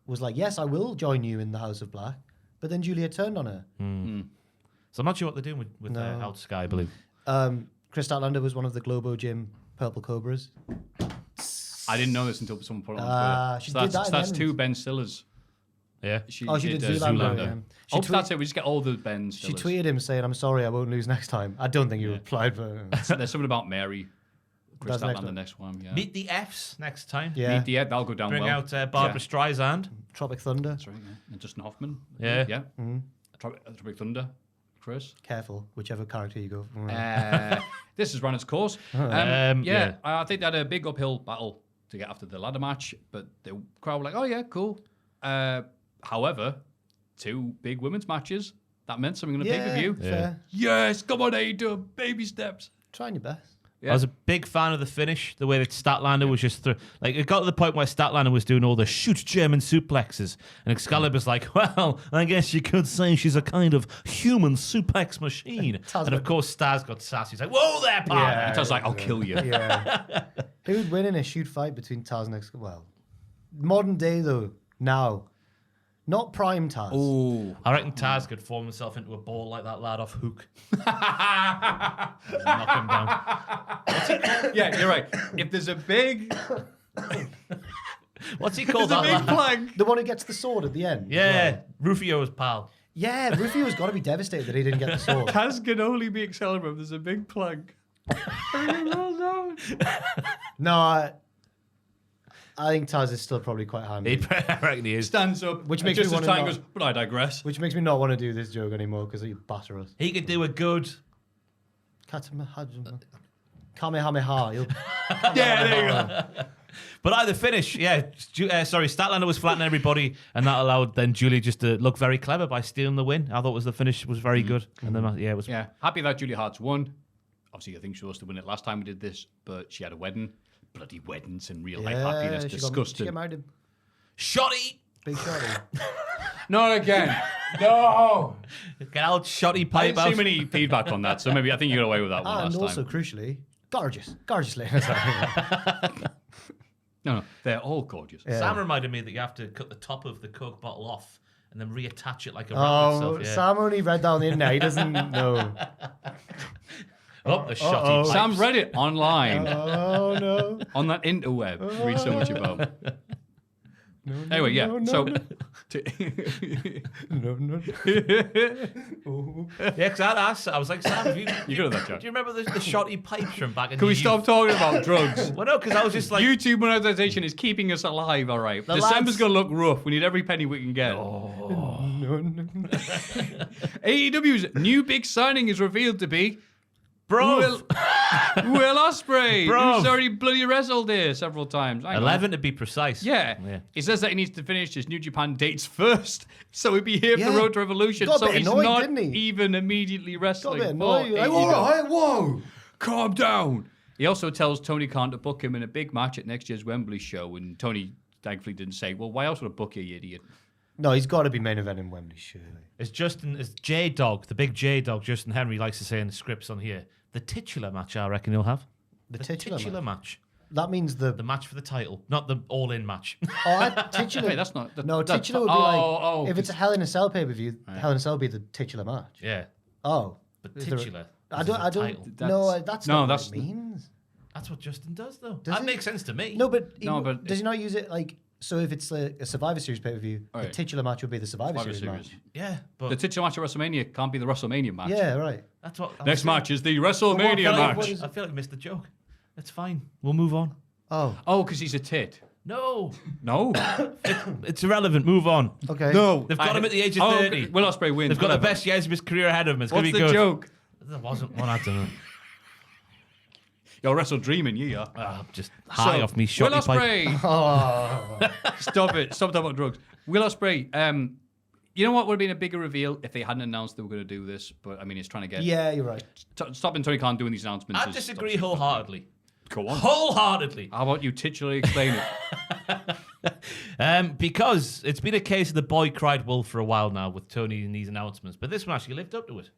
Speaker 4: was like, yes, I will join you in the House of Black. But then Julia turned on her.
Speaker 3: So I'm not sure what they're doing with House Sky Blue.
Speaker 4: Chris Statlander was one of the Globo Gym Purple Cobras.
Speaker 2: I didn't know this until someone put it on Twitter.
Speaker 4: She
Speaker 2: So
Speaker 4: did that in
Speaker 2: that's
Speaker 4: the
Speaker 2: two
Speaker 4: end.
Speaker 2: Ben Stillers.
Speaker 3: Yeah.
Speaker 4: She did Zoolander. Yeah.
Speaker 2: Oh, that's it. We just get all the Ben
Speaker 4: She
Speaker 2: Stillers.
Speaker 4: tweeted him saying, I'm sorry, I won't lose next time. I don't think he replied, but...
Speaker 2: There's something about Mary. Chris
Speaker 4: That's next
Speaker 2: Statlander,
Speaker 4: one.
Speaker 2: next one. Yeah.
Speaker 3: Meet the Fs next time.
Speaker 4: Yeah.
Speaker 2: Meet the Ed, that'll go down
Speaker 3: Bring
Speaker 2: well.
Speaker 3: out Barbara Streisand.
Speaker 4: Tropic Thunder.
Speaker 2: That's right, yeah. And Justin Hoffman.
Speaker 3: Yeah.
Speaker 2: Yeah. Tropic Thunder. Chris.
Speaker 4: Careful, whichever character you go for.
Speaker 2: This has run its course.
Speaker 3: Yeah.
Speaker 2: I think they had a big uphill battle to get after the ladder match, but the crowd were like, oh, yeah, cool. However, 2 big women's matches. That meant something on a pay-per-view.
Speaker 4: Fair.
Speaker 2: Yes, come on, AEW, baby steps.
Speaker 4: Trying your best.
Speaker 2: Yeah.
Speaker 3: I was a big fan of the finish, the way that Statlander was just like it got to the point where Statlander was doing all the shoot German suplexes, and Excalibur's like, well, I guess you could say she's a kind of human suplex machine. And of course, Stars got sassy. He's like, whoa there, partner.
Speaker 2: And I was like, I'll kill you.
Speaker 4: Yeah. Who would win in a shoot fight between Taz and Excalibur? Well, modern day, though, now. Not prime Taz.
Speaker 2: Ooh.
Speaker 3: I reckon Taz could form himself into a ball like that lad off Hook. Knock him down.
Speaker 2: Yeah, you're right. If there's a big,
Speaker 3: What's he called?
Speaker 2: there's a
Speaker 3: That
Speaker 2: big
Speaker 3: lad?
Speaker 2: plank.
Speaker 4: The one who gets the sword at the end.
Speaker 3: Yeah, Rufio's pal.
Speaker 4: Yeah, Rufio's got to be devastated that he didn't get the sword.
Speaker 2: Taz can only be Excalibur if there's a big plank.
Speaker 4: No, I think Taz is still probably quite handy.
Speaker 3: I reckon he is.
Speaker 2: Stands up,
Speaker 4: Which
Speaker 2: and
Speaker 4: makes
Speaker 2: just
Speaker 4: me
Speaker 2: as
Speaker 4: wanna
Speaker 2: time
Speaker 4: know-
Speaker 2: goes, but I digress.
Speaker 4: Which makes me not want to do this joke anymore because he'd batter us.
Speaker 3: He could do a good.
Speaker 4: Kamehameha.
Speaker 2: Yeah, there you go.
Speaker 3: But either finish, Statlander was flattening everybody, and that allowed then Julia just to look very clever by stealing the win. I thought the finish was very good, and then it was.
Speaker 2: Yeah, happy that Julia Hart's won. Obviously, I think she was to win it last time we did this, but she had a wedding. Bloody weddings and real life happiness.
Speaker 4: She
Speaker 2: Disgusting.
Speaker 4: got married.
Speaker 3: Shotty!
Speaker 4: Big shotty.
Speaker 2: Not again. No.
Speaker 3: Get out shotty
Speaker 2: I
Speaker 3: pipe
Speaker 2: didn't see
Speaker 3: out.
Speaker 2: many feedback on that, so maybe I think you got away with that one
Speaker 4: And
Speaker 2: last
Speaker 4: also,
Speaker 2: time.
Speaker 4: crucially, gorgeous ladies.
Speaker 2: No, they're all gorgeous.
Speaker 3: Sam reminded me that you have to cut the top of the Coke bottle off and then reattach it like a wrap
Speaker 4: Oh,
Speaker 3: itself. Yeah.
Speaker 4: Sam only read that on the internet. He doesn't know.
Speaker 3: Oh, the shotty pipes.
Speaker 2: Sam's read it online
Speaker 4: Oh, no.
Speaker 2: on that interweb. Read so much about. Anyway, yeah. So,
Speaker 4: No.
Speaker 3: Yeah, because I'd asked, I was like, Sam, have you
Speaker 2: you're good at that, Jack.
Speaker 3: do you remember the shotty pipes from back in
Speaker 2: Can
Speaker 3: the
Speaker 2: we stop talking about drugs?
Speaker 3: Well, no, because I was just like,
Speaker 2: YouTube monetization is keeping us alive, all right?
Speaker 4: The
Speaker 2: December's
Speaker 4: lads-
Speaker 2: going to look rough. We need every penny we can get. AEW's new big signing is revealed to be
Speaker 3: bro,
Speaker 2: Will Ospreay,
Speaker 3: Bro.
Speaker 2: who's already bloody wrestled here several times. Hang on.
Speaker 3: 11 to be precise.
Speaker 2: Yeah. He says that he needs to finish his New Japan dates first, so he'd be here for
Speaker 4: Yeah.
Speaker 2: the Road to Revolution.
Speaker 4: Got a
Speaker 2: So
Speaker 4: bit
Speaker 2: he's
Speaker 4: annoyed,
Speaker 2: not
Speaker 4: didn't he?
Speaker 2: even immediately
Speaker 4: Got a
Speaker 2: wrestling.
Speaker 4: bit
Speaker 2: for
Speaker 4: annoyed. Like,
Speaker 2: AEW.
Speaker 4: whoa.
Speaker 2: Calm down. He also tells Tony Khan to book him in a big match at next year's Wembley show, and Tony thankfully didn't say, well, why else would I book you, you idiot?
Speaker 4: No, he's got to be main eventing Wembley, surely.
Speaker 3: It's J-Dog, the big J-Dog, Justin Henry likes to say in the scripts on here. The titular match, I reckon he'll have.
Speaker 4: The titular
Speaker 3: match.
Speaker 4: That means the
Speaker 3: match for the title, not the all-in match.
Speaker 4: Titular.
Speaker 2: Wait, that's not.
Speaker 4: Titular would be if it's a Hell in a Cell pay-per-view, Hell in a Cell would be the titular match.
Speaker 3: Yeah.
Speaker 4: Oh.
Speaker 3: But titular.
Speaker 4: I don't. That's not what it means.
Speaker 3: That's what Justin does, though. That makes sense to me.
Speaker 4: But does he not use it like? So if it's a Survivor Series pay-per-view, the titular match would be the Survivor Series match.
Speaker 3: Yeah, but
Speaker 2: the titular match at WrestleMania can't be the WrestleMania match.
Speaker 4: Yeah, right.
Speaker 3: That's what.
Speaker 2: Next match is the WrestleMania match.
Speaker 3: I feel like I missed the joke. It's fine. We'll move on.
Speaker 2: Oh, because he's a tit.
Speaker 3: No.
Speaker 2: It's
Speaker 3: irrelevant. Move on.
Speaker 4: Okay.
Speaker 2: No.
Speaker 3: They've got him at the age of 30.
Speaker 2: Will Ospreay wins.
Speaker 3: They've got the best years of his career ahead of him. It's going to be good.
Speaker 2: What's the joke?
Speaker 3: There wasn't one. I don't know.
Speaker 2: You're wrestle dreaming, you are.
Speaker 3: Just high off me.
Speaker 2: Will Ospreay. Stop it. Stop talking about drugs. Will Ospreay. You know what would have been a bigger reveal if they hadn't announced they were going to do this? But I mean, it's trying to get.
Speaker 4: Yeah, you're right.
Speaker 2: Stopping Tony Khan doing these announcements.
Speaker 3: I disagree wholeheartedly.
Speaker 2: Go on.
Speaker 3: Wholeheartedly.
Speaker 2: How about you titularly explain
Speaker 3: it? Because it's been a case of the boy cried wolf for a while now with Tony in these announcements, but this one actually lived up to it.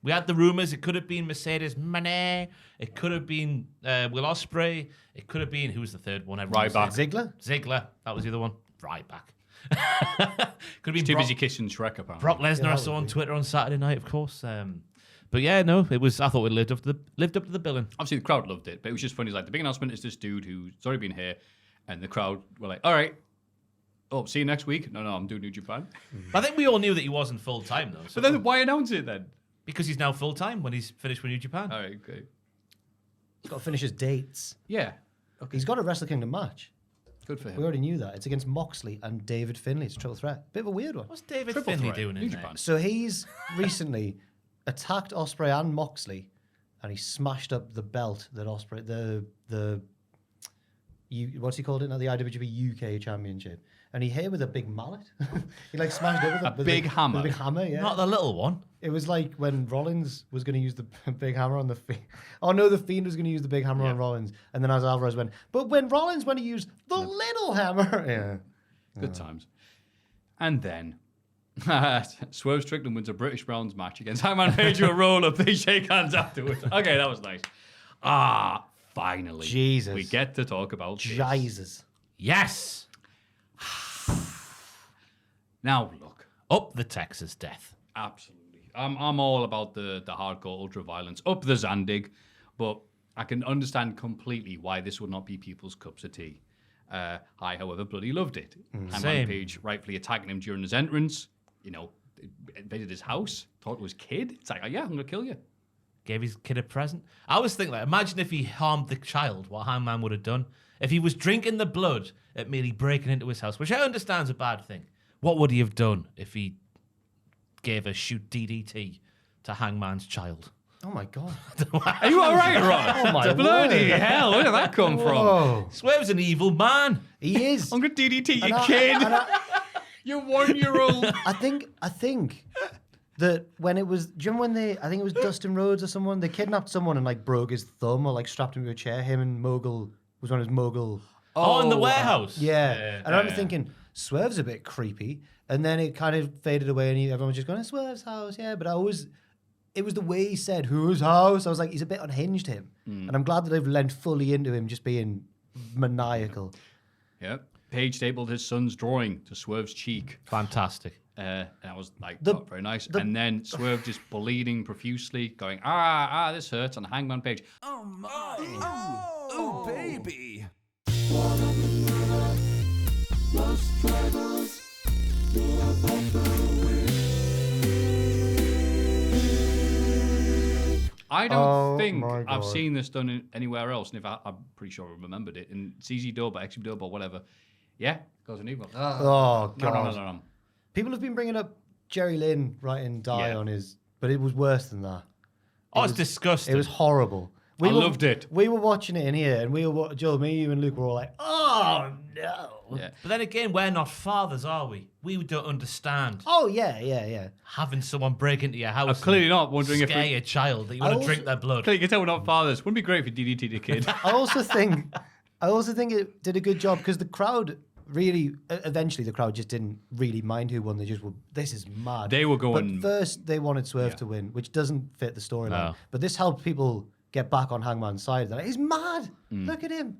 Speaker 3: We had the rumors. It could have been Mercedes Moné. It could have been Will Ospreay. It could have been, who was the third one?
Speaker 2: Ryback.
Speaker 4: Ziggler.
Speaker 3: That was the other one. Ryback. Could have been
Speaker 2: too busy kissing Shrek, apparently.
Speaker 3: Brock Lesnar, I saw on Twitter on Saturday night, of course. But yeah, no, it was. I thought it lived up to the billing.
Speaker 2: Obviously, the crowd loved it, but it was just funny. It's like the big announcement is this dude who's already been here, and the crowd were like, "All right, see you next week." No, I'm doing New Japan.
Speaker 3: I think we all knew that he wasn't full time though. So
Speaker 2: But then why announce it then?
Speaker 3: Because he's now full time when he's finished with New Japan.
Speaker 2: All right, okay.
Speaker 4: He's got to finish his dates.
Speaker 2: Yeah.
Speaker 4: Okay. He's got a Wrestle Kingdom match.
Speaker 2: Good for him.
Speaker 4: We already knew that. It's against Moxley and David Finlay. It's a triple threat. Bit of a weird one.
Speaker 3: What's David
Speaker 2: Triple
Speaker 3: Finlay
Speaker 2: threat.
Speaker 3: doing in
Speaker 2: New
Speaker 3: there?
Speaker 2: Japan.
Speaker 4: So he's recently attacked Ospreay and Moxley, and he smashed up the belt that Ospreay, what's he called it now? The IWGP UK Championship. And he hit with a big mallet. He like smashed it with
Speaker 2: a big hammer.
Speaker 4: A big hammer, yeah.
Speaker 3: Not the little one.
Speaker 4: It was like when Rollins was going to use the big hammer on the Fiend. Oh no, the Fiend was going to use the big hammer on Rollins, and then as Alvarez went, but when Rollins went to use the little hammer,
Speaker 2: Good times. And then Swerve Strickland wins a British Browns match against Hangman Page to a roll-up. They shake hands afterwards. Okay, that was nice. Finally.
Speaker 4: Jesus.
Speaker 2: We get to talk about this.
Speaker 4: Jesus.
Speaker 3: Yes.
Speaker 2: Now, look.
Speaker 3: Up the Texas death.
Speaker 2: Absolutely. I'm all about the hardcore ultra-violence. Up the Zandig. But I can understand completely why this would not be people's cups of tea. I, however, bloody loved it. Hangman Page rightfully attacking him during his entrance. Invaded his house. Thought it was kid. It's like, yeah, I'm going to kill you.
Speaker 3: Gave his kid a present. I was thinking, imagine if he harmed the child, what Hangman would have done. If he was drinking the blood at merely breaking into his house, which I understand is a bad thing. What would he have done if he gave a shoot DDT to Hangman's child?
Speaker 4: Oh my God.
Speaker 2: Are you all right, Ron?
Speaker 4: Oh my
Speaker 2: Bloody
Speaker 4: word.
Speaker 2: hell, where did that come from?
Speaker 3: Swerve's an evil man.
Speaker 4: He is.
Speaker 2: I'm going to DDT you, kid. You're 1 year old.
Speaker 4: I think that when it was, do you remember when I think it was Dustin Rhodes or someone, they kidnapped someone and like broke his thumb or like strapped him to a chair. Him and Mogul was one of his Mogul.
Speaker 3: Oh, in the warehouse.
Speaker 4: Yeah. And I remember thinking, Swerve's a bit creepy. And then it kind of faded away and everyone was just going, Swerve's house, yeah. But it was the way he said, whose house? I was like, he's a bit unhinged, him. And I'm glad that they've lent fully into him just being maniacal.
Speaker 2: Yep. Page stapled his son's drawing to Swerve's cheek.
Speaker 3: Fantastic.
Speaker 2: And I was like, very nice. And then Swerve just bleeding profusely, going, this hurts on Hangman Page.
Speaker 1: Oh my. Oh, baby.
Speaker 2: I don't think
Speaker 4: my
Speaker 2: I've
Speaker 4: God.
Speaker 2: seen this done anywhere else. And if I'm pretty sure I remembered it in CZ Dub or XB Dub or whatever. Yeah, goes an evil.
Speaker 4: Oh, God.
Speaker 2: No.
Speaker 4: People have been bringing up Jerry Lynn writing die
Speaker 2: Yeah.
Speaker 4: on his, but it was worse than that.
Speaker 3: It's disgusting.
Speaker 4: It was horrible.
Speaker 2: I loved it.
Speaker 4: We were watching it in here, and Joe, me, you, and Luke were all like, "Oh no!"
Speaker 2: Yeah.
Speaker 3: But then again, we're not fathers, are we? We don't understand
Speaker 4: Oh yeah.
Speaker 3: having someone break into your house.
Speaker 2: I'm clearly not wondering
Speaker 3: and
Speaker 2: if
Speaker 3: scare your child that you want to drink their blood.
Speaker 2: Clearly, you can tell we're not fathers. Wouldn't it be great if you DDT'd a kid?
Speaker 4: I also think it did a good job because the crowd really, eventually the crowd just didn't really mind who won. They just were, this is mad.
Speaker 2: They were going.
Speaker 4: But first, they wanted Swerve to win, which doesn't fit the storyline.
Speaker 3: No.
Speaker 4: But this helped people get back on Hangman's side. They're like, he's mad. Look at him.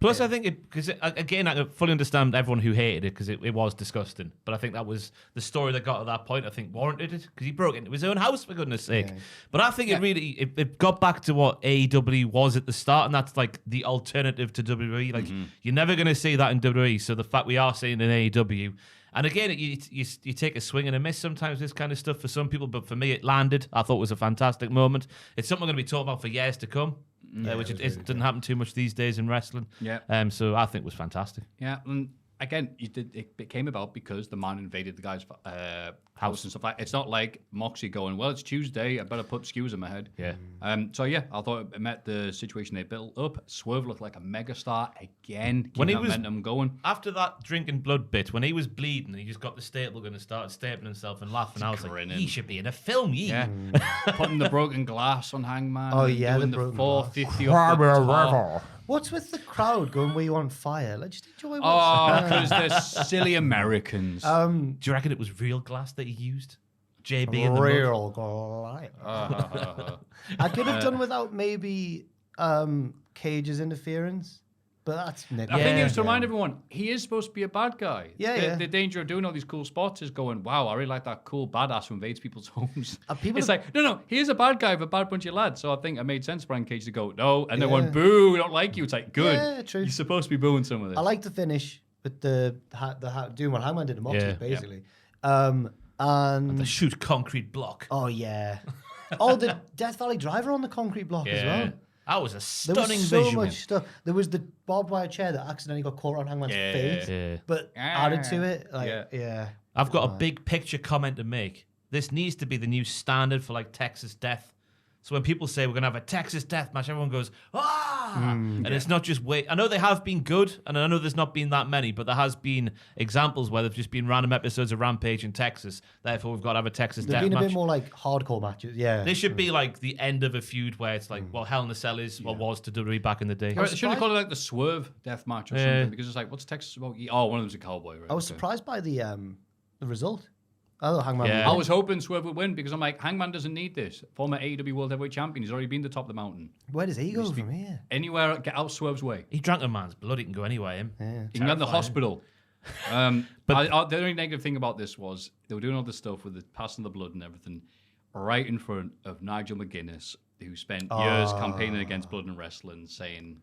Speaker 3: Plus, I think because again, I fully understand everyone who hated it because it was disgusting. But I think that was the story that got to that point. I think warranted it because he broke into his own house for goodness' sake. Yeah. But I think it got back to what AEW was at the start, and that's like the alternative to WWE. Like you're never going to see that in WWE. So the fact we are seeing in AEW. And again, you take a swing and a miss sometimes, this kind of stuff for some people, but for me, it landed. I thought it was a fantastic moment. It's something we're going to be talking about for years to come, which it doesn't happen too much these days in wrestling.
Speaker 2: Yeah.
Speaker 3: So I think it was fantastic.
Speaker 2: Yeah, and again, it came about because the man invaded the guy's house and stuff like that. It's not like Moxie going, well, it's Tuesday, I better put skews in my head.
Speaker 3: Yeah.
Speaker 2: So yeah, I thought it met the situation they built up. Swerve looked like a megastar again.
Speaker 3: When he
Speaker 2: keeping
Speaker 3: was
Speaker 2: that momentum going.
Speaker 3: After that drinking blood bit, when he was bleeding, he just got the staple gun and started stapling himself and laughing. I was like, he should be in a film,
Speaker 2: Yeah. Putting the broken glass on Hangman.
Speaker 4: Oh,
Speaker 2: and
Speaker 4: yeah,
Speaker 2: doing
Speaker 4: the
Speaker 2: the
Speaker 4: broken
Speaker 2: 450 off the top.
Speaker 4: What's with the crowd going, were you on fire? Like, just enjoy what's
Speaker 2: Oh, because they're silly Americans.
Speaker 3: Do you reckon it was real glass that he used? JB in the mug?
Speaker 4: real glass. I could have done without maybe Cage's interference, but that's
Speaker 2: I think he was to remind everyone, he is supposed to be a bad guy.
Speaker 4: Yeah,
Speaker 2: The danger of doing all these cool spots is going, wow, I really like that cool badass who invades people's homes. It's like, no, he is a bad guy with a bad bunch of lads. So I think it made sense for Brian Cage to go, no, and they went, boo, we don't like you. It's like, good.
Speaker 4: Yeah, true.
Speaker 2: You're supposed to be booing some of this.
Speaker 4: I like the finish with the doing what Hangman did in Moxley, basically. And
Speaker 3: The shoot concrete block.
Speaker 4: oh yeah, the Death Valley Driver on the concrete block as well.
Speaker 3: That was a
Speaker 4: There
Speaker 3: stunning
Speaker 4: was so
Speaker 3: visual.
Speaker 4: much stuff. There was the barbed wire chair that accidentally got caught on Hangman's face, but added to it. Like, yeah.
Speaker 3: I've got a big picture comment to make. This needs to be the new standard for like Texas Death. So when people say we're going to have a Texas Death match, everyone goes, and it's not just wait. I know they have been good, and I know there's not been that many, but there has been examples where there've just been random episodes of Rampage in Texas. Therefore, we've got to have a Texas
Speaker 4: They've
Speaker 3: Death
Speaker 4: been
Speaker 3: match.
Speaker 4: a bit more like hardcore matches. Yeah.
Speaker 3: This should be like the end of a feud where it's like, well, Hell in a Cell is what was to WWE back in the day.
Speaker 2: They should have called it like the Swerve Death Match or something, because it's like, what's Texas about? Oh, one of them's a cowboy, right?
Speaker 4: I was surprised by the result. I thought Hangman.
Speaker 3: Yeah.
Speaker 2: I was hoping Swerve would win because I'm like, Hangman doesn't need this. Former AEW World Heavyweight Champion. He's already been to the top of the mountain.
Speaker 4: Where does he go from here?
Speaker 2: Anywhere, get out Swerve's way.
Speaker 3: He drank a man's blood. He can go anywhere, him.
Speaker 4: Yeah.
Speaker 2: He can go to the hospital. But the only negative thing about this was they were doing all this stuff with the passing the blood and everything right in front of Nigel McGuinness, who spent years campaigning against blood and wrestling, saying,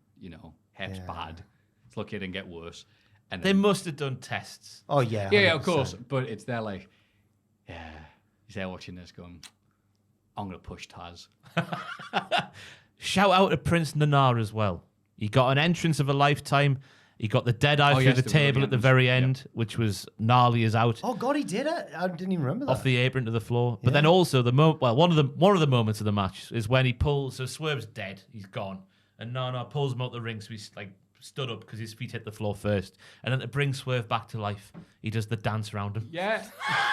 Speaker 2: Hef's bad. It's lucky it didn't get worse. And
Speaker 3: They must have done tests.
Speaker 4: Oh yeah.
Speaker 2: yeah, of
Speaker 4: 100%.
Speaker 2: course. But it's there like, he's there watching this going, I'm going to push Taz.
Speaker 3: Shout out to Prince Nana as well. He got an entrance of a lifetime. He got the dead eye through the table at the very end, which was gnarly as out.
Speaker 4: Oh God, he did it! I didn't even remember that.
Speaker 3: Off the apron to the floor. But then also one of the moments of the match is when he pulls. So Swerve's dead. He's gone, and Nana pulls him out the ring. So he's like stood up because his feet hit the floor first, and then to bring Swerve back to life, he does the dance around him.
Speaker 2: Yeah.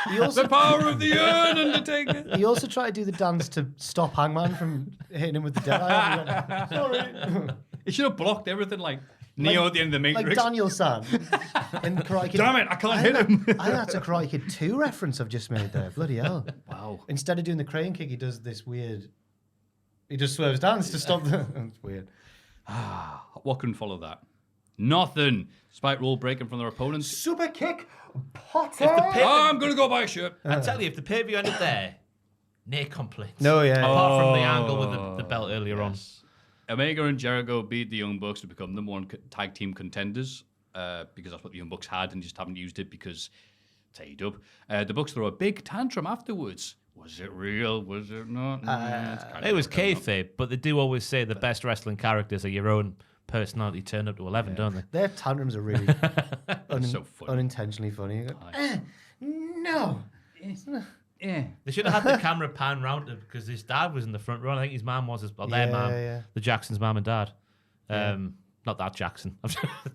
Speaker 4: The
Speaker 2: power of the urn, Undertaker.
Speaker 4: He also tried to do the dance to stop Hangman from hitting him with the dead eye. Sorry.
Speaker 2: He should have blocked everything like Neo at the end of the Matrix.
Speaker 4: Like Daniel San in Karate Kid.
Speaker 2: Damn it, I can't hit him.
Speaker 4: I think that's a Karate Kid 2 reference I've just made there. Bloody hell.
Speaker 2: Wow.
Speaker 4: Instead of doing the crane kick, he does this weird... He just swerves dance to stop the... That's weird.
Speaker 2: What can follow that? Nothing. Despite rule breaking from their opponents.
Speaker 4: Super kick, Potter!
Speaker 2: I'm going to go buy a shirt.
Speaker 3: I tell you, if the pay-per-view ended there, near complaints.
Speaker 4: No, yeah.
Speaker 3: Apart from the angle with the belt earlier on.
Speaker 2: Omega and Jericho beat the Young Bucks to become number one tag team contenders because that's what the Young Bucks had and just haven't used it because it's AEW. The Bucks throw a big tantrum afterwards. Was it real? Was it not?
Speaker 3: It was kayfabe, but they do always say the best wrestling characters are your own personality turned up to 11, don't they?
Speaker 4: Their tantrums are really
Speaker 2: So funny.
Speaker 4: unintentionally funny. You go, no.
Speaker 2: Yeah.
Speaker 3: They should have had the camera pan round him because his dad was in the front row. I think his mum was, their mum, the Jackson's mum and dad. Not that Jackson.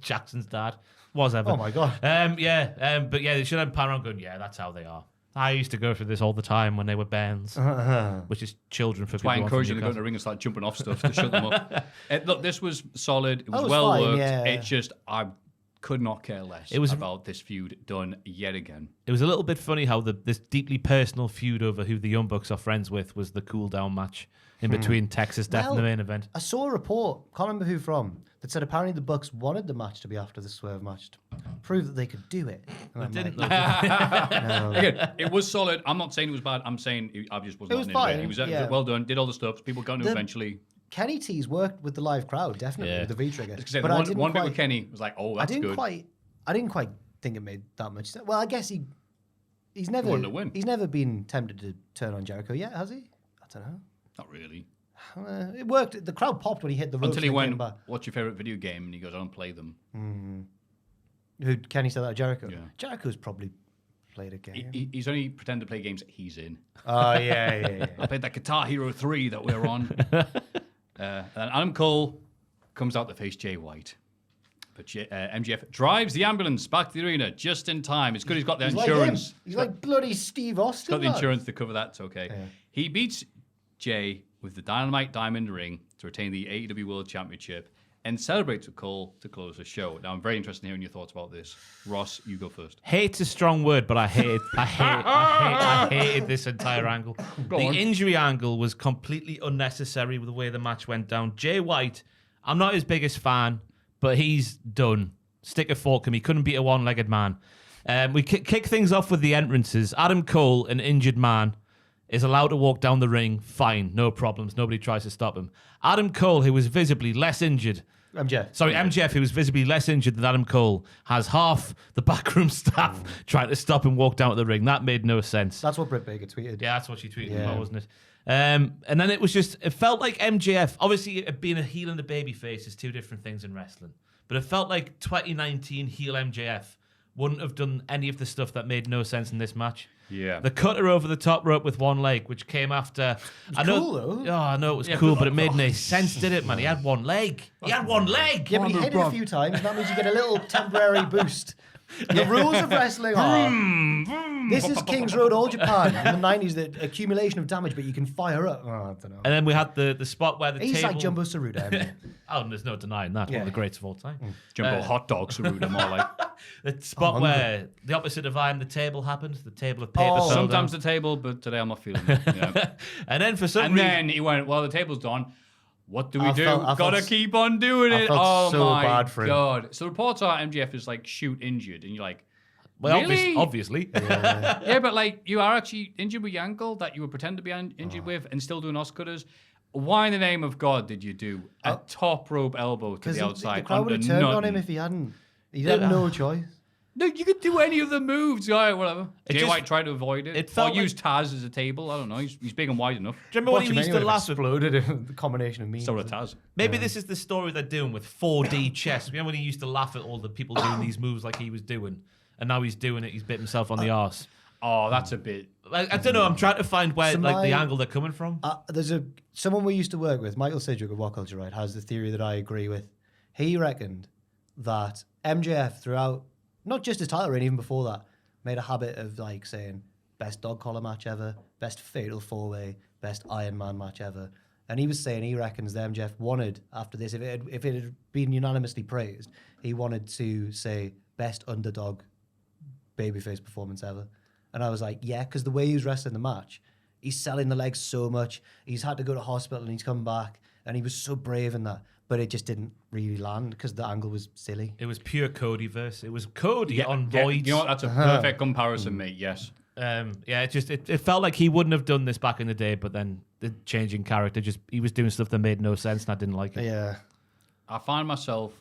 Speaker 3: Jackson's dad. Was ever.
Speaker 4: Oh my God.
Speaker 3: But yeah, they should have pan around going, yeah, that's how they are. I used to go through this all the time when they were bands, which is children for
Speaker 2: That's why I
Speaker 3: people.
Speaker 2: encourage you to go in the ring and start jumping off stuff to shut them up. Look, this was solid. It was well
Speaker 4: fine,
Speaker 2: worked.
Speaker 4: yeah.
Speaker 2: It's just, I could not care less about this feud done yet again.
Speaker 3: It was a little bit funny how this deeply personal feud over who the Young Bucks are friends with was the cool down match in between Texas Death and the main event.
Speaker 4: I saw a report, can't remember who from, that said apparently the Bucks wanted the match to be after the Swerve match to prove that they could do it. And
Speaker 3: They didn't.
Speaker 4: no.
Speaker 2: Again, it was solid. I'm not saying it was bad. I'm saying I just wasn't
Speaker 4: It was
Speaker 2: into
Speaker 4: fine,
Speaker 2: it. It was
Speaker 4: yeah.
Speaker 2: well done. Did all the stuff. People got to eventually.
Speaker 4: Kenny T's worked with the live crowd, definitely,
Speaker 3: Yeah.
Speaker 4: with the V-trigger.
Speaker 2: But one bit with Kenny was like, oh, that's good.
Speaker 4: I didn't quite think it made that much sense. Well, I guess he's never
Speaker 2: wanted to win.
Speaker 4: He's never been tempted to turn on Jericho yet, has he? I don't know.
Speaker 2: Not really.
Speaker 4: It worked. The crowd popped when he hit the ropes.
Speaker 2: Until he
Speaker 4: and
Speaker 2: went,
Speaker 4: came back.
Speaker 2: what's your favorite video game? And he goes, I don't play them.
Speaker 4: Who Kenny said that to Jericho?
Speaker 2: Yeah.
Speaker 4: Jericho's probably played a game.
Speaker 2: He's only pretended to play games he's in.
Speaker 4: Oh yeah.
Speaker 2: I played that Guitar Hero 3 that we're on. And Adam Cole comes out to face Jay White. But MJF drives the ambulance back to the arena just in time. It's good he's got the insurance.
Speaker 4: Like he's like bloody Steve Austin.
Speaker 2: Got the insurance to cover that. It's okay.
Speaker 4: Yeah.
Speaker 2: He beats Jay with the Dynamite Diamond ring to retain the AEW World Championship and celebrates with Cole to close the show. Now, I'm very interested in hearing your thoughts about this. Ross, you go first.
Speaker 3: Hate's a strong word, but I hated this entire angle. The injury angle was completely unnecessary with the way the match went down. Jay White, I'm not his biggest fan, but he's done. Stick a fork in him. He couldn't beat a one-legged man. We kick things off with the entrances. Adam Cole, an injured man, is allowed to walk down the ring. Fine, no problems. Nobody tries to stop him. Adam Cole, who was visibly less injured. MJF, who was visibly less injured than Adam Cole, has half the backroom staff trying to stop him walk down to the ring. That made no sense.
Speaker 4: That's what Britt Baker tweeted.
Speaker 3: Yeah, that's what she tweeted about, wasn't it? And then it felt like MJF, obviously being a heel and a babyface is two different things in wrestling, but it felt like 2019 heel MJF wouldn't have done any of the stuff that made no sense in this match.
Speaker 2: Yeah.
Speaker 3: The cutter over the top rope with one leg, which came after.
Speaker 4: Cool, though.
Speaker 3: Oh, I know it was cool, but it made no sense, did it, man? He had one leg. Yeah, but
Speaker 4: he hit it a few times, and that means you get a little temporary boost. The rules of wrestling are... This is King's Road, All Japan. In the 90s, the accumulation of damage, but you can fire up. Oh, I don't know.
Speaker 3: And then we had the spot where the
Speaker 4: He's
Speaker 3: table...
Speaker 4: like Jumbo Saruda.
Speaker 3: Oh, there's no denying that. One of the greats of all time.
Speaker 2: Jumbo hot dogs, Saruda, more like.
Speaker 3: The spot where the opposite of I Am the Table happened. The table of paper.
Speaker 2: Sometimes the table, but today I'm not feeling it. Yeah.
Speaker 3: And then for some
Speaker 2: And
Speaker 3: reason...
Speaker 2: then he went, well, the table's done. What do we do?
Speaker 4: I
Speaker 2: Gotta
Speaker 4: felt
Speaker 2: keep on doing it.
Speaker 4: felt
Speaker 2: Oh
Speaker 4: so
Speaker 2: my
Speaker 4: bad for him.
Speaker 2: God. So the reports are MJF is like shoot injured. And you're like,
Speaker 3: Well,
Speaker 2: really?
Speaker 3: obviously.
Speaker 2: Yeah, but like you are actually injured with your ankle that you would pretend to be injured with and still doing os cutters. Why in the name of God did you do a top rope elbow to the outside?
Speaker 4: The crowd would have turned on him if he hadn't. He had no choice.
Speaker 2: No, you could do any of the moves. All right, whatever. Jay
Speaker 3: just-
Speaker 2: White tried to avoid it.
Speaker 3: it
Speaker 2: Or
Speaker 3: felt
Speaker 2: use Taz as a table. I don't know. He's big and wide enough.
Speaker 3: Do you remember when he used to laugh at...
Speaker 4: Exploded the combination of memes.
Speaker 2: So did Taz.
Speaker 3: Maybe this is the story they're doing with 4D chess. Remember when he used to laugh at all the people doing these moves like he was doing? And now he's doing it. He's bit himself on the arse.
Speaker 2: Oh, that's a bit.
Speaker 3: Like, I don't know. I'm trying to find where
Speaker 4: So
Speaker 3: the angle they're coming from.
Speaker 4: There's someone we used to work with, Michael Sidgwick of What Culture Right, has the theory that I agree with. He reckoned that MJF throughout, not just his title reign, even before that, made a habit of like saying best dog collar match ever, best fatal 4-way, best Iron Man match ever. And he was saying he reckons that MJF wanted after this, if it had been unanimously praised, he wanted to say best underdog babyface performance ever. And I was like, yeah, because the way he was wrestling the match, he's selling the legs so much. He's had to go to hospital and he's come back, and he was so brave in that. But it just didn't really land because the angle was silly.
Speaker 3: It was pure Cody-verse. It was Cody on roids.
Speaker 2: You know what? That's a perfect comparison, mate. Yes.
Speaker 3: It felt like he wouldn't have done this back in the day, but then the changing character, he was doing stuff that made no sense and I didn't like it.
Speaker 4: Yeah.
Speaker 2: I find myself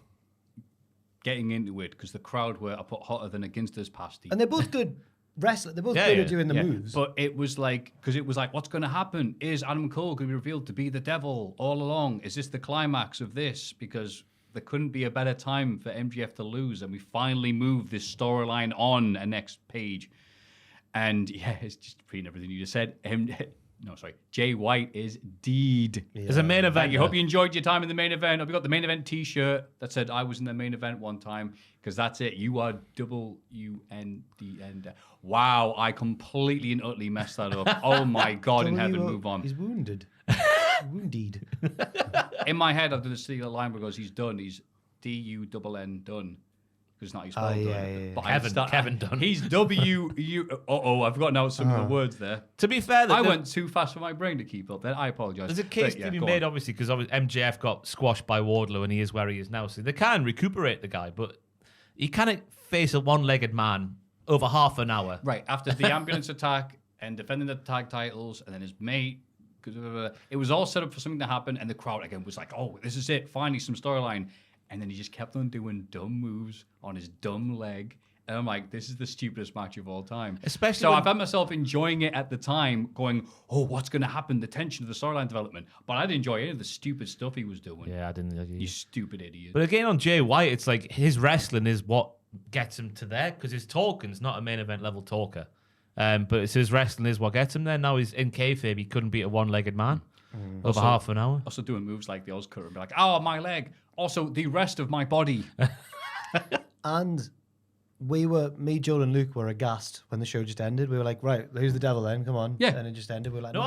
Speaker 2: getting into it because the crowd were a put hotter than against us pasty.
Speaker 4: And they're both good wrestlers. They're both good at doing the moves.
Speaker 2: But it was like, because it was like, what's going to happen? Is Adam Cole going to be revealed to be the devil all along? Is this the climax of this? Because there couldn't be a better time for MJF to lose. And we finally moved this storyline on a next page. And yeah, it's just repeating everything you just said. Jay White is deed.
Speaker 3: There's a main event.
Speaker 2: I hope you enjoyed your time in the main event. Hope you got the main event t-shirt that said I was in the main event one time, because that's it. You are WUNDN. Wow, I completely and utterly messed that up. Oh my God, in heaven, move on.
Speaker 4: He's wounded. Wounded.
Speaker 2: In my head, I've done this line where it goes, he's done. He's DUNN done. because it's not his fault. But
Speaker 3: Kevin Dunn.
Speaker 2: He's I've forgotten out some of the words there.
Speaker 3: To be fair,
Speaker 2: I went too fast for my brain to keep up. Then I apologise.
Speaker 3: There's a case to be made, obviously, because MJF got squashed by Wardlow and he is where he is now. So they can recuperate the guy, but he can't face a one-legged man over half an hour.
Speaker 2: Right, after the ambulance attack and defending the tag titles, and then his mate, it was all set up for something to happen, and the crowd again was like, oh, this is it, finally some storyline. And then he just kept on doing dumb moves on his dumb leg. And I'm like, this is the stupidest match of all time.
Speaker 3: Especially
Speaker 2: so I found myself enjoying it at the time, going, oh, what's going to happen? The tension of the storyline development. But I didn't enjoy any of the stupid stuff he was doing.
Speaker 3: Yeah, I didn't.
Speaker 2: You stupid idiot.
Speaker 3: But again, on Jay White, it's like his wrestling is what gets him to there, because his talking's not a main event level talker. But it's his wrestling is what gets him there. Now he's in kayfabe. He couldn't beat a one-legged man over half an hour.
Speaker 2: Also doing moves like the Oscar and be like, oh, my leg. Also, the rest of my body.
Speaker 4: And me, Joel, and Luke were aghast when the show just ended. We were like, right, who's the devil then? Come on.
Speaker 2: Yeah.
Speaker 4: And it just ended. We were like,
Speaker 3: No,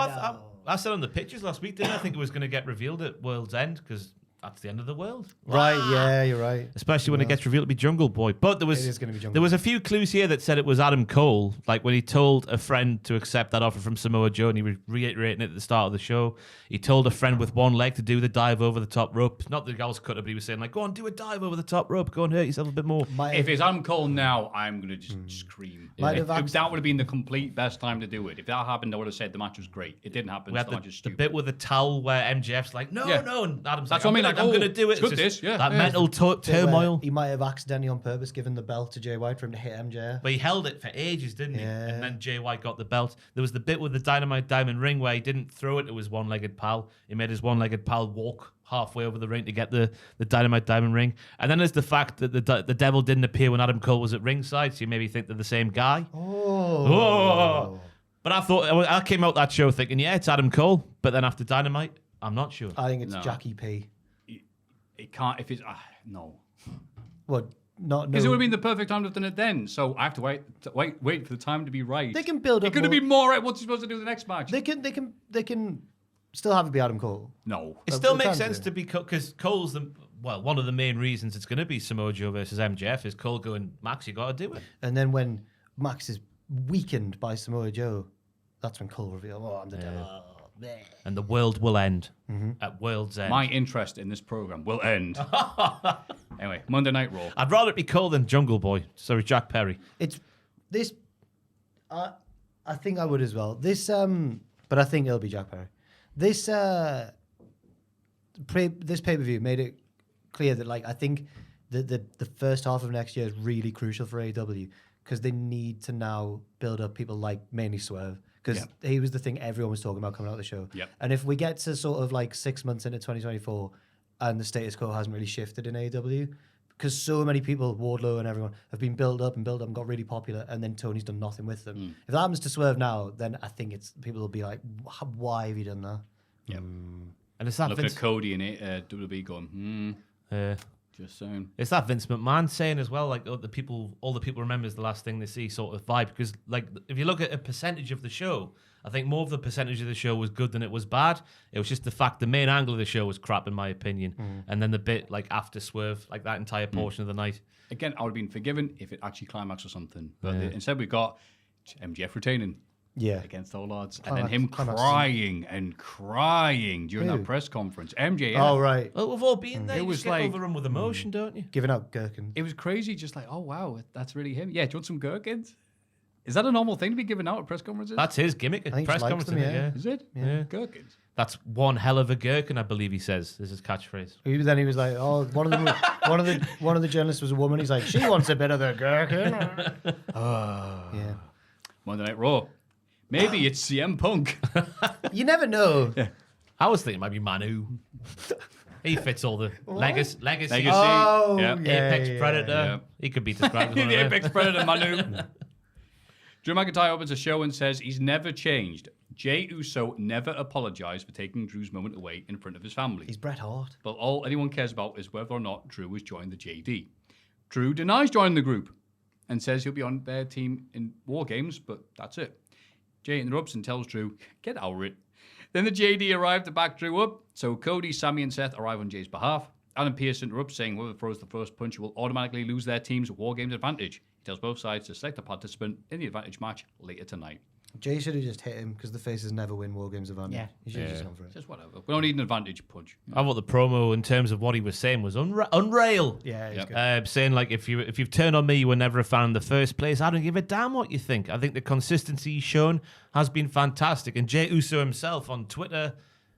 Speaker 3: I said on the pictures last week, didn't I? think it was going to get revealed at World's End, because that's the end of the world.
Speaker 4: Right, yeah, you're right.
Speaker 3: Especially when it gets revealed to be Jungle Boy. But
Speaker 4: It is gonna be Jungle
Speaker 3: there was a few clues here that said it was Adam Cole, like when he told a friend to accept that offer from Samoa Joe, and he was reiterating it at the start of the show. He told a friend with one leg to do the dive over the top rope. Not the girl's cutter, but he was saying, like, go on, do a dive over the top rope. Go and hurt yourself a bit more.
Speaker 2: If it's Adam Cole now, I'm going to just scream.
Speaker 4: Might have
Speaker 2: That would have been the complete best time to do it. If that happened, I would have said the match was great. It didn't happen.
Speaker 3: We had
Speaker 2: So the match is
Speaker 3: the
Speaker 2: stupid.
Speaker 3: bit with the towel where MJF's like, no, and Adam's
Speaker 2: That's
Speaker 3: like,
Speaker 2: what I mean, like,
Speaker 3: I'm
Speaker 2: oh,
Speaker 3: going to do it.
Speaker 2: it's good
Speaker 3: just
Speaker 2: this, yeah,
Speaker 3: that
Speaker 2: yeah.
Speaker 3: mental turmoil.
Speaker 4: He might have accidentally on purpose given the belt to Jay White for him to hit MJF.
Speaker 3: But he held it for ages, didn't he?
Speaker 4: Yeah.
Speaker 3: And then Jay White got the belt. There was the bit with the Dynamite Diamond Ring where he didn't throw it to his one-legged pal. He made his one-legged pal walk halfway over the ring to get the Dynamite Diamond Ring. And then there's the fact that the devil didn't appear when Adam Cole was at ringside, so you maybe think they're the same guy. Oh. But I thought, I came out that show thinking, yeah, it's Adam Cole. But then after Dynamite, I'm not sure.
Speaker 4: I think it's
Speaker 2: No.
Speaker 4: Jackie P.
Speaker 2: It can't, if it's, no.
Speaker 4: What? Not
Speaker 2: Because it
Speaker 4: no.
Speaker 2: would have been the perfect time to have done it then. So I have to wait for the time to be right.
Speaker 4: They can build up.
Speaker 2: It could have
Speaker 4: more-
Speaker 2: been more right. What's he supposed to do the next match?
Speaker 4: They can still have it be Adam Cole.
Speaker 2: No.
Speaker 3: It still makes
Speaker 4: can
Speaker 3: sense
Speaker 4: do.
Speaker 3: to be because Cole's one of the main reasons it's going to be Samoa Joe versus MJF is Cole going, Max, you got to do it.
Speaker 4: And then when Max is weakened by Samoa Joe, that's when Cole reveals, "Oh, I'm the devil."
Speaker 3: And the world will end at World's End.
Speaker 2: My interest in this program will end. Anyway, Monday Night Raw.
Speaker 3: I'd rather it be Cole than Jungle Boy. Sorry, Jack Perry.
Speaker 4: It's this. I think I would as well. This, but I think it'll be Jack Perry. This this pay per view made it clear that, like, I think the first half of next year is really crucial for AEW because they need to now build up people like mainly Swerve because he was the thing everyone was talking about coming out of the show.
Speaker 2: Yep.
Speaker 4: And if we get to sort of like 6 months into 2024 and the status quo hasn't really shifted in AEW, because so many people, Wardlow and everyone, have been built up and got really popular, and then Tony's done nothing with them. If that happens to Swerve now, then I think people will be like, why have you done that?
Speaker 2: Yep.
Speaker 3: And it's that
Speaker 2: Looking
Speaker 3: Vince,
Speaker 2: at Cody in it, WWE going, just saying.
Speaker 3: it's that Vince McMahon saying as well, like all the people remember is the last thing they see sort of vibe. Because like if you look at a percentage of the show, I think more of the percentage of the show was good than it was bad. It was just the fact the main angle of the show was crap in my opinion, and then the bit like after Swerve, like that entire portion of the night.
Speaker 2: Again, I would have been forgiven if it actually climaxed or something. But instead we got MJF retaining.
Speaker 4: Yeah.
Speaker 2: Against all odds.
Speaker 4: Climax-
Speaker 2: and then him
Speaker 4: climax.
Speaker 2: crying during that press conference. MJF.
Speaker 4: Oh, right.
Speaker 3: Well, we've all been there.
Speaker 2: It
Speaker 3: You
Speaker 2: was
Speaker 3: just get
Speaker 2: like-
Speaker 3: overrun with emotion, don't you?
Speaker 4: Giving out gherkins.
Speaker 2: It was crazy, just like, oh, wow, that's really him. Yeah, do you want some gherkins? Is that a normal thing to be given out at press conferences?
Speaker 3: That's his gimmick.
Speaker 4: I think he
Speaker 3: Press
Speaker 4: likes
Speaker 3: conference,
Speaker 4: them,
Speaker 3: isn't it?
Speaker 4: yeah.
Speaker 2: Is it?
Speaker 3: Yeah.
Speaker 2: Gherkins.
Speaker 3: That's one hell of a gherkin, I believe he says. This is his catchphrase.
Speaker 4: Then he was like, "Oh, one of the journalists was a woman." He's like, "She wants a bit of the gherkin." Yeah,
Speaker 2: Monday Night Raw. Maybe it's CM Punk.
Speaker 4: you never know.
Speaker 3: I was thinking it might be Manu. He fits all the legacy.
Speaker 4: Oh,
Speaker 2: Yeah.
Speaker 3: Apex
Speaker 4: yeah,
Speaker 3: Predator.
Speaker 2: yeah.
Speaker 3: He could be described as one
Speaker 2: The
Speaker 3: of them.
Speaker 2: Apex Predator Manu. Drew McIntyre opens a show and says he's never changed. Jey Uso never apologized for taking Drew's moment away in front of his family.
Speaker 4: He's Bret Hart.
Speaker 2: But all anyone cares about is whether or not Drew has joined the JD. Drew denies joining the group and says he'll be on their team in WarGames, but that's it. Jey interrupts and tells Drew, get over it. Then the JD arrive to back Drew up, so Cody, Sammy, and Seth arrive on Jay's behalf. Adam Pearce interrupts, saying whoever throws the first punch will automatically lose their team's WarGames advantage. He tells both sides to select a participant in the advantage match later tonight.
Speaker 4: Jay should have just hit him because the faces never win WarGames advantage.
Speaker 2: Yeah.
Speaker 4: He should have just gone for it.
Speaker 2: Just whatever. We don't need an advantage punch.
Speaker 3: I thought the promo, in terms of what he was saying, was unreal.
Speaker 4: Yeah, he's
Speaker 2: Yep.
Speaker 4: good.
Speaker 3: Saying like, if you've turned on me, you were never a fan in the first place. I don't give a damn what you think. I think the consistency he's shown has been fantastic. And Jey Uso himself on Twitter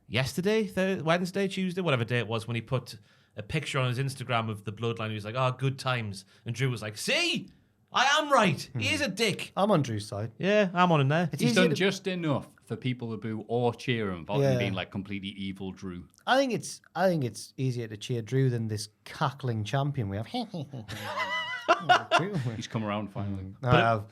Speaker 3: yesterday, Wednesday, Tuesday, whatever day it was, when he put a picture on his Instagram of the bloodline, he was like, "Oh, good times," and Drew was like, "See, I am right. He is a dick."
Speaker 4: I'm on Drew's side.
Speaker 3: Yeah, I'm on in there.
Speaker 4: It's
Speaker 2: He's
Speaker 4: easier
Speaker 2: done
Speaker 4: to-
Speaker 2: just enough for people to boo or cheer him without him
Speaker 4: Yeah.
Speaker 2: being like completely evil Drew.
Speaker 4: I think it's easier to cheer Drew than this cackling champion we have.
Speaker 2: He's come around finally.
Speaker 4: I have.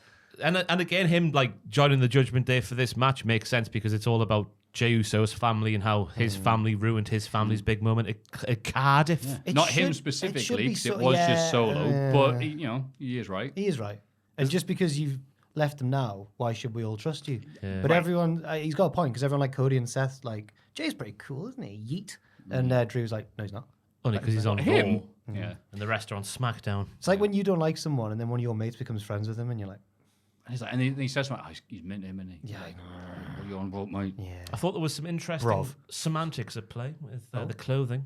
Speaker 3: And again, him like joining the Judgment Day for this match makes sense because it's all about Jey Uso's family and how his family ruined his family's big moment at Cardiff.
Speaker 4: It
Speaker 2: Not him
Speaker 4: should-
Speaker 2: specifically,
Speaker 4: it should be
Speaker 2: because it
Speaker 4: so-
Speaker 2: was
Speaker 4: yeah,
Speaker 2: just solo. But he is right.
Speaker 4: He is right. And just because you've left him now, why should we all trust you?
Speaker 3: Yeah.
Speaker 4: But everyone, he's got a point because everyone like Cody and Seth, like, Jay's pretty cool, isn't he? Yeet. And Drew's like, no, he's not.
Speaker 3: Only because he's on
Speaker 2: Him.
Speaker 3: Raw
Speaker 2: Yeah.
Speaker 3: and the rest are on SmackDown.
Speaker 4: It's like when you don't like someone and then one of your mates becomes friends with him and you're like,
Speaker 2: And he's like, and he says, "Oh, he's meant him, isn't he?"
Speaker 4: yeah,
Speaker 2: Like, what are you on about, mate?
Speaker 4: yeah.
Speaker 3: I thought there was some interesting
Speaker 4: Brov.
Speaker 3: semantics at play with the clothing.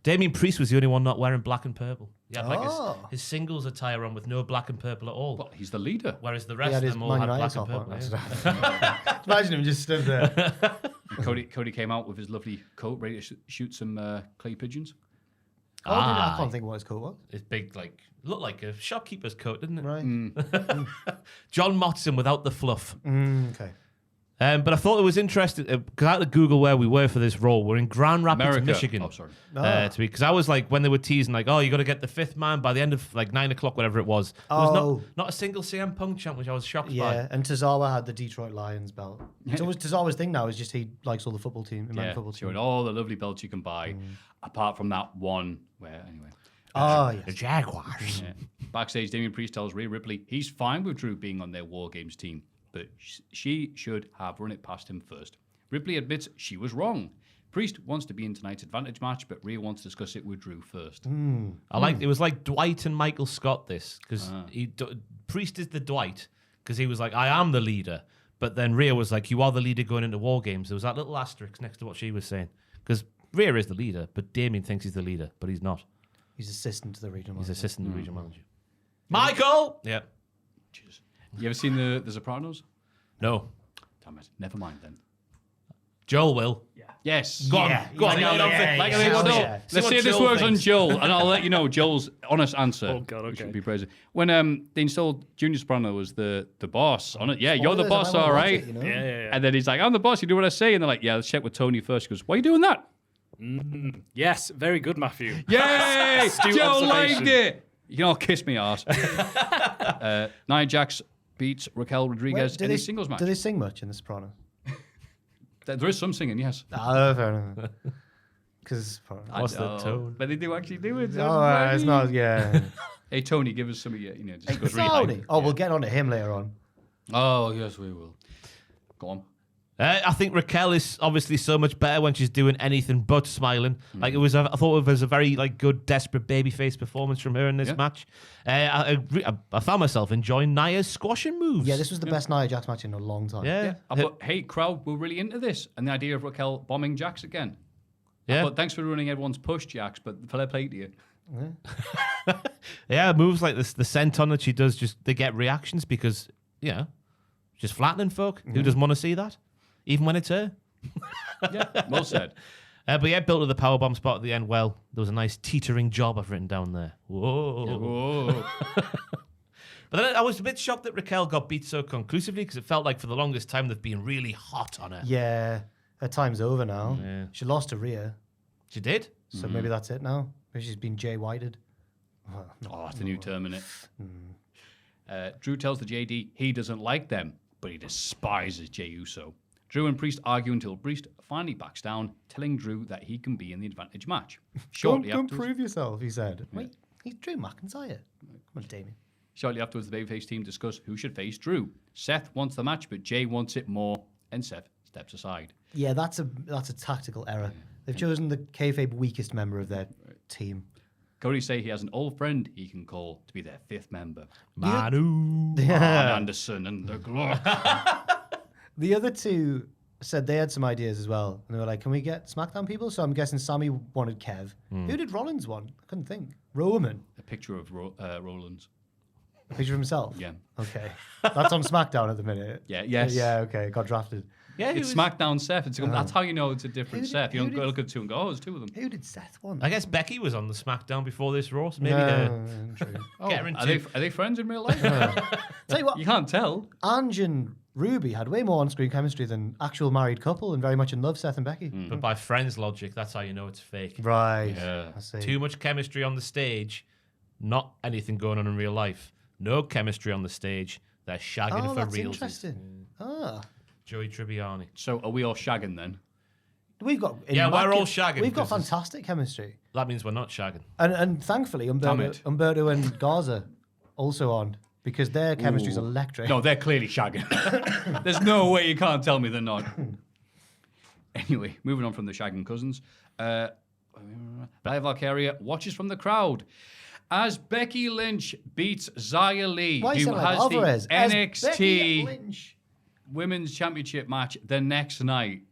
Speaker 3: Damien Priest was the only one not wearing black and purple. He had like
Speaker 4: Oh.
Speaker 3: his singles attire on with no black and purple at all.
Speaker 2: Well, he's the leader.
Speaker 3: Whereas the
Speaker 4: He
Speaker 3: rest
Speaker 4: had
Speaker 3: of
Speaker 4: his
Speaker 3: them all
Speaker 4: Man
Speaker 3: had
Speaker 4: United
Speaker 3: black and
Speaker 4: top
Speaker 3: purple.
Speaker 4: on.
Speaker 3: yeah.
Speaker 4: Imagine him just stood there.
Speaker 2: Cody came out with his lovely coat, ready to shoot some clay pigeons.
Speaker 4: I can't think of what his coat was.
Speaker 3: His big, like, looked like a shopkeeper's coat, didn't it?
Speaker 4: Right.
Speaker 3: John Motson without the fluff.
Speaker 4: Okay.
Speaker 3: But I thought it was interesting because I had to Google where we were for this role. We're in Grand Rapids,
Speaker 2: America.
Speaker 3: Michigan.
Speaker 2: Oh, sorry.
Speaker 3: Because I was like, when they were teasing, like, oh, you got to get the fifth man by the end of like 9 o'clock, whatever it was. There was not a single CM Punk chant, which I was shocked by.
Speaker 4: Yeah, and Tozawa had the Detroit Lions belt. So Tozawa's thing now is just he likes all the football team, American
Speaker 2: Yeah,
Speaker 4: football
Speaker 2: showing
Speaker 4: team.
Speaker 2: all the lovely belts you can buy, apart from that one where, anyway.
Speaker 4: Oh,
Speaker 3: The
Speaker 4: yes.
Speaker 3: Jaguars.
Speaker 2: Yeah. Backstage, Damian Priest tells Rhea Ripley he's fine with Drew being on their WarGames team, but she should have run it past him first. Ripley admits she was wrong. Priest wants to be in tonight's advantage match, but Rhea wants to discuss it with Drew first.
Speaker 3: I liked it was like Dwight and Michael Scott this because Priest is the Dwight because he was like, I am the leader, but then Rhea was like, you are the leader going into WarGames. There was that little asterisk next to what she was saying because Rhea is the leader, but Damien thinks he's the leader, but he's not.
Speaker 4: He's assistant to the regional
Speaker 3: He's
Speaker 4: manager.
Speaker 3: assistant to the regional manager. Michael. Yeah.
Speaker 2: Jesus. You ever seen the Sopranos?
Speaker 3: No.
Speaker 2: Damn it. Never mind then.
Speaker 3: Joel will.
Speaker 2: Yes.
Speaker 3: Go on. Go on.
Speaker 2: Let's see if this works on Joel, and I'll let you know Joel's honest answer.
Speaker 5: Oh, God,
Speaker 2: We
Speaker 5: okay.
Speaker 2: should be praising. When they installed Junior Soprano as the boss on it, yeah, you're the
Speaker 4: Spoilers,
Speaker 2: boss,
Speaker 4: I might
Speaker 2: all
Speaker 4: watch
Speaker 2: right.
Speaker 4: it, you know?
Speaker 5: Yeah.
Speaker 2: And then he's like, I'm the boss, you do what I say. And they're like, yeah, let's check with Tony first. He goes, why are you doing that?
Speaker 5: Yes, very good, Maffew.
Speaker 2: Yay!
Speaker 5: Astute
Speaker 2: Joe
Speaker 5: observation.
Speaker 2: liked it. You can all kiss me arse. Nia Jax beats Raquel Rodriguez in a singles match.
Speaker 4: Do they sing much in The Sopranos?
Speaker 2: There is some singing, yes.
Speaker 4: Fair enough. Because
Speaker 3: What's the tone?
Speaker 2: But they do actually do it.
Speaker 4: it's not. Yeah.
Speaker 2: Hey, Tony, give us some of your, just goes really
Speaker 4: Saudi.
Speaker 2: high.
Speaker 4: Oh, we'll get on to him later on.
Speaker 2: Oh, yes, we will. Go on.
Speaker 3: I think Raquel is obviously so much better when she's doing anything but smiling. Like I thought it was a very like good, desperate babyface performance from her in this match. I found myself enjoying Nia's squashing moves.
Speaker 4: Yeah, this was the best Nia Jax match in a long time.
Speaker 3: Yeah,
Speaker 2: I thought, hey, crowd, we're really into this. And the idea of Raquel bombing Jax again.
Speaker 3: yeah.
Speaker 2: But thanks for ruining everyone's push, Jax, but fair play to you.
Speaker 3: Yeah, moves like this, the senton that she does, just they get reactions because just flattening folk. Who doesn't want to see that, even when it's her?
Speaker 2: Yeah, well said.
Speaker 3: But yeah, built to the powerbomb spot at the end. Well, there was a nice teetering job I've written down there. Whoa.
Speaker 2: Whoa.
Speaker 3: But then I was a bit shocked that Raquel got beat so conclusively because it felt like for the longest time they've been really hot on her.
Speaker 4: Yeah. Her time's over now.
Speaker 3: Yeah.
Speaker 4: She lost to Rhea.
Speaker 3: She did.
Speaker 4: So maybe that's it now. Maybe she's been Jay Whited.
Speaker 2: Oh, that's a new term, in it. Drew tells the JD he doesn't like them, but he despises Jey Uso. Drew and Priest argue until Priest finally backs down, telling Drew that he can be in the advantage match. Shortly
Speaker 4: Don't
Speaker 2: afterwards,
Speaker 4: prove yourself, he said. Wait, he's Drew McIntyre. Come on, Damien.
Speaker 2: the babyface team discuss who should face Drew. Seth wants the match, but Jay wants it more, and Seth steps aside.
Speaker 4: Yeah, that's a tactical error. They've chosen the kayfabe weakest member of their team.
Speaker 2: Cody say he has an old friend he can call to be their 5th member.
Speaker 3: Manu.
Speaker 2: Arn Anderson and the Glock.
Speaker 4: The other two said they had some ideas as well. And they were like, can we get SmackDown people? So I'm guessing Sammy wanted Kev. Who did Rollins want? I couldn't think. Roman.
Speaker 2: A picture of Rollins.
Speaker 4: A picture of himself?
Speaker 2: Yeah.
Speaker 4: Okay. That's on SmackDown at the minute.
Speaker 2: Yeah, yes.
Speaker 4: Yeah, okay. Got drafted.
Speaker 3: Yeah,
Speaker 2: It's SmackDown Seth. That's how you know it's a different Seth. You don't go look at two and go, oh, there's 2 of them.
Speaker 4: Who did Seth want?
Speaker 3: I guess Becky was on the SmackDown before this Raw, so maybe
Speaker 4: True.
Speaker 3: get her
Speaker 2: Are they friends in real life?
Speaker 4: Tell you what,
Speaker 2: You can't tell.
Speaker 4: Ange and Ruby had way more on-screen chemistry than actual married couple and very much in love, Seth and Becky.
Speaker 3: But by friends logic, that's how you know it's fake.
Speaker 4: Right.
Speaker 2: Yeah.
Speaker 4: I see.
Speaker 3: Too much chemistry on the stage, not anything going on in real life. No chemistry on the stage. They're shagging for
Speaker 4: that's
Speaker 3: reals.
Speaker 4: interesting. Ah.
Speaker 3: Joey Tribbiani.
Speaker 2: So are we all shagging then?
Speaker 4: We've got...
Speaker 3: Yeah, we're all shagging
Speaker 4: We've got
Speaker 3: because it's-
Speaker 4: fantastic chemistry.
Speaker 3: That means we're not shagging.
Speaker 4: And thankfully, Umberto and Garza also on because their chemistry's electric.
Speaker 2: No, they're clearly shagging. There's no way you can't tell me they're not. Anyway, moving on from the shagging cousins. Via Valkyria watches from the crowd as Becky Lynch beats Xia Li,
Speaker 4: Why
Speaker 2: who
Speaker 4: sound like
Speaker 2: has
Speaker 4: Alvarez?
Speaker 2: the
Speaker 4: As Becky
Speaker 2: NXT
Speaker 4: Lynch.
Speaker 2: Women's Championship match the next night.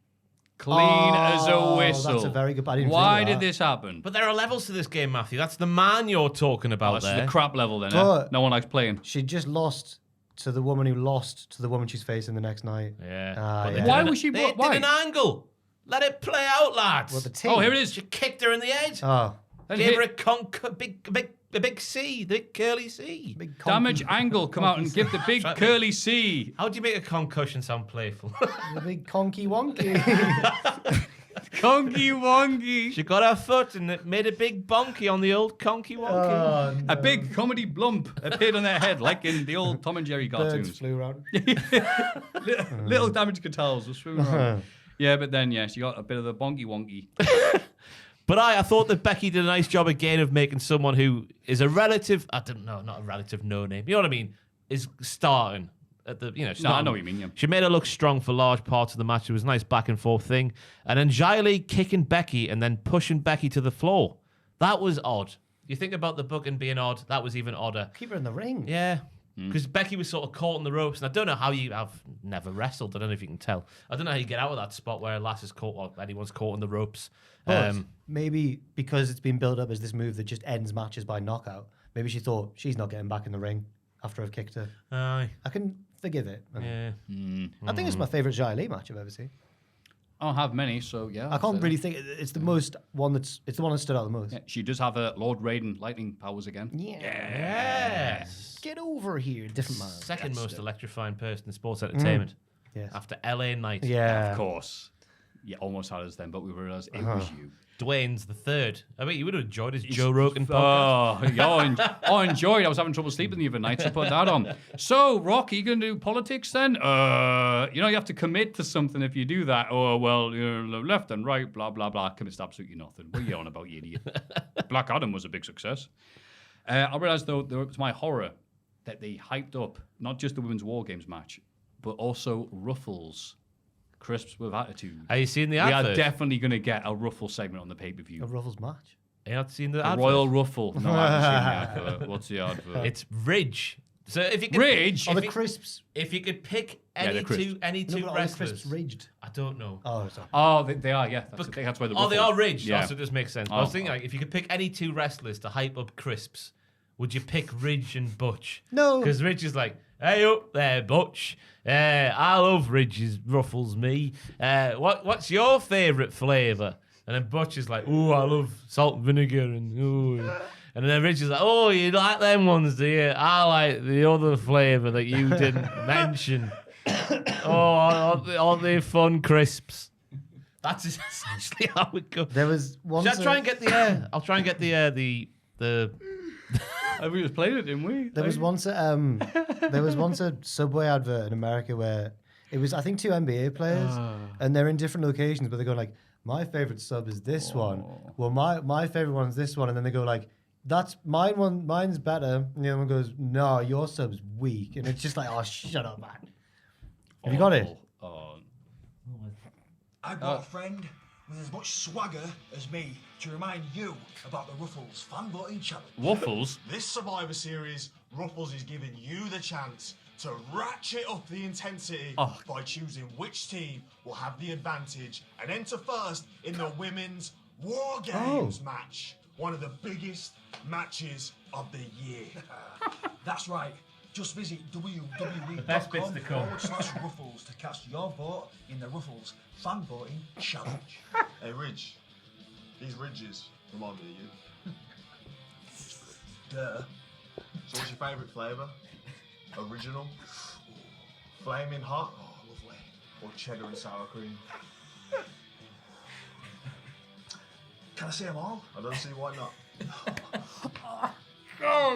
Speaker 2: Clean as a
Speaker 4: Oh,
Speaker 2: whistle.
Speaker 4: that's a very good- I didn't
Speaker 2: Why
Speaker 4: think of
Speaker 2: did
Speaker 4: that.
Speaker 2: this happen?
Speaker 3: But there are levels to this game, Maffew. That's the man you're talking about
Speaker 2: That's
Speaker 3: there.
Speaker 2: the crap level then.
Speaker 4: But-
Speaker 2: No one likes playing.
Speaker 4: She just lost to the woman who lost to the woman she's facing the next night.
Speaker 3: Yeah.
Speaker 4: Ah,
Speaker 3: But they
Speaker 4: yeah.
Speaker 3: did
Speaker 2: Why
Speaker 3: an-
Speaker 2: was she-
Speaker 3: They
Speaker 2: why?
Speaker 3: did an angle. Let it play out, lads.
Speaker 4: Well, the team.
Speaker 2: Oh, here it is.
Speaker 3: She kicked her in the head.
Speaker 4: Oh,
Speaker 2: Then
Speaker 3: Gave
Speaker 2: hit-
Speaker 3: her a big C, the big curly C.
Speaker 4: big
Speaker 2: Damage angle, come out and give the big
Speaker 3: Right.
Speaker 2: curly C.
Speaker 3: How do you make a concussion sound playful?
Speaker 4: the big conky wonky.
Speaker 2: Conky wonky.
Speaker 3: She got her foot and it made a big bonky on the old conky wonky.
Speaker 2: A big comedy blump appeared on their head, like in the old Tom and Jerry
Speaker 4: Birds
Speaker 2: cartoons.
Speaker 4: flew around.
Speaker 2: Little damaged guitars were swimming around. Yeah, but then, she got a bit of the bonky wonky.
Speaker 3: But I thought that Becky did a nice job again of making someone who is a relative, I don't know, not a relative no name, you know what I mean, is starting at the,
Speaker 2: No, I
Speaker 3: starting.
Speaker 2: know what you mean, yeah.
Speaker 3: She made her look strong for large parts of the match. It was a nice back and forth thing. And then Xia Li kicking Becky and then pushing Becky to the floor. That was odd. You think about the booking being odd, that was even odder.
Speaker 4: Keep her in the ring.
Speaker 3: Yeah. Because Becky was sort of caught in the ropes, and I don't know how I've never wrestled. I don't know if you can tell. I don't know how you get out of that spot where a lass is caught or anyone's caught in the ropes.
Speaker 4: But maybe because it's been built up as this move that just ends matches by knockout, maybe she thought she's not getting back in the ring after I've kicked her.
Speaker 3: Aye.
Speaker 4: I can forgive it.
Speaker 3: Yeah.
Speaker 4: I think it's my favourite Xia Li match I've ever seen.
Speaker 2: I don't have many, so yeah.
Speaker 4: I can't really think it's the most one that's it's the one that stood out the most.
Speaker 2: Yeah, she does have a Lord Raiden lightning powers again.
Speaker 3: Yes.
Speaker 4: Get over here, different man.
Speaker 3: Second most electrifying person in sports entertainment
Speaker 4: Yes.
Speaker 3: after LA Knight.
Speaker 4: Yeah.
Speaker 2: Of course. Yeah, almost had us then, but we realised it was you.
Speaker 3: Dwayne's the third. I bet you would have enjoyed his Joe Rogan podcast.
Speaker 2: Oh, I enjoyed. I was having trouble sleeping the other night, so put that on. So, Rock, are you going to do politics then? You have to commit to something if you do that. Oh, well, left and right, blah, blah, blah. Commits to absolutely nothing. What are you on about, you idiot? Black Adam was a big success. I realised, though, there was my horror that they hyped up not just the Women's WarGames match, but also Ruffles. Crisps with attitude.
Speaker 3: Are you seeing the
Speaker 2: We
Speaker 3: advert?
Speaker 2: are definitely going to get a Ruffle segment on the pay-per-view.
Speaker 4: A Ruffles match.
Speaker 3: You not seen the
Speaker 2: A
Speaker 3: advert?
Speaker 2: Royal Ruffle. No, I haven't seen the advert. What's the advert?
Speaker 3: It's Ridge. So if you could,
Speaker 2: Ridge?
Speaker 4: Oh,
Speaker 3: if
Speaker 4: the
Speaker 3: you-
Speaker 4: crisps.
Speaker 3: If you could pick
Speaker 2: Yeah,
Speaker 3: any
Speaker 2: they're crisps.
Speaker 3: two
Speaker 4: No, but are the
Speaker 3: wrestlers,
Speaker 4: crisps ridged?
Speaker 3: I don't know.
Speaker 4: Oh, sorry.
Speaker 2: Oh, they are, yeah. That's why the
Speaker 3: Oh, they
Speaker 2: Ruffles.
Speaker 3: are ridged.
Speaker 2: Yeah.
Speaker 3: Also, just makes sense. I
Speaker 2: Oh,
Speaker 3: was thinking, like, if you could pick any two wrestlers to hype up Crisps, would you pick Ridge and Butch?
Speaker 4: No.
Speaker 3: Because Ridge is like, hey up there, Butch. I love Ridge's Ruffles, me. What's your favourite flavour? And then Butch is like, ooh, I love salt and vinegar. And then Ridge is like, oh, you like them ones, do you? I like the other flavour that you didn't mention. Aren't they fun crisps? That's essentially how it goes.
Speaker 4: There was one.
Speaker 3: Should I try and get the? I'll try and get the.
Speaker 2: We just played it, didn't we?
Speaker 4: There was once a Subway advert in America where it was, I think, two NBA players, and they're in different locations, but they go like, my favorite sub is this one. Well, my favorite one is this one, and then they go like, that's mine's better, and the other one goes, no, your sub's weak, and it's just like, oh, shut up, man. Have you got it?
Speaker 2: Oh.
Speaker 6: I got a friend with as much swagger as me to remind you about the Ruffles fan voting challenge.
Speaker 2: Waffles?
Speaker 6: This Survivor Series, Ruffles is giving you the chance to ratchet up the intensity by choosing which team will have the advantage and enter first in the women's WarGames match. One of the biggest matches of the year. That's right. Just visit www.com/Ruffles to cast your vote in the Ruffles fan voting challenge.
Speaker 7: Hey, Ridge. These ridges remind me of you.
Speaker 6: Duh.
Speaker 7: So what's your favourite flavour? Original? Flaming hot?
Speaker 6: Oh, lovely.
Speaker 7: Or cheddar and sour cream?
Speaker 6: Can I say them all?
Speaker 7: I don't see why not.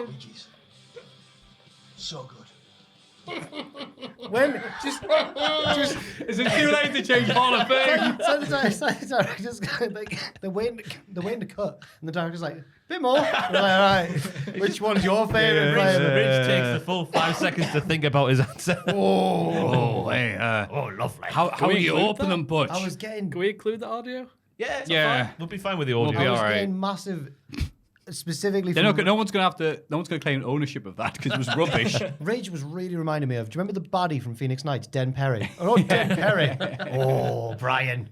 Speaker 6: Ridges. So good.
Speaker 4: When just
Speaker 2: Is it too late to change Hall of Fame?
Speaker 4: just like they're waiting to cut, and the director's like, bit more. We're like, all right, which one's your favourite flavour?
Speaker 3: Rich takes the full 5 seconds to think about his answer.
Speaker 2: Lovely. How do you open them, Butch?
Speaker 4: I was getting
Speaker 5: Can we include the audio?
Speaker 3: Yeah. We'll be fine with the audio.
Speaker 2: We'll be
Speaker 4: I was
Speaker 2: all right.
Speaker 4: getting massive. Specifically,
Speaker 2: No one's going to claim ownership of that because it was rubbish.
Speaker 4: Rage was really reminding me of. Do you remember the baddie from Phoenix Nights, Den Perry? Oh, Den Perry. Oh, Brian,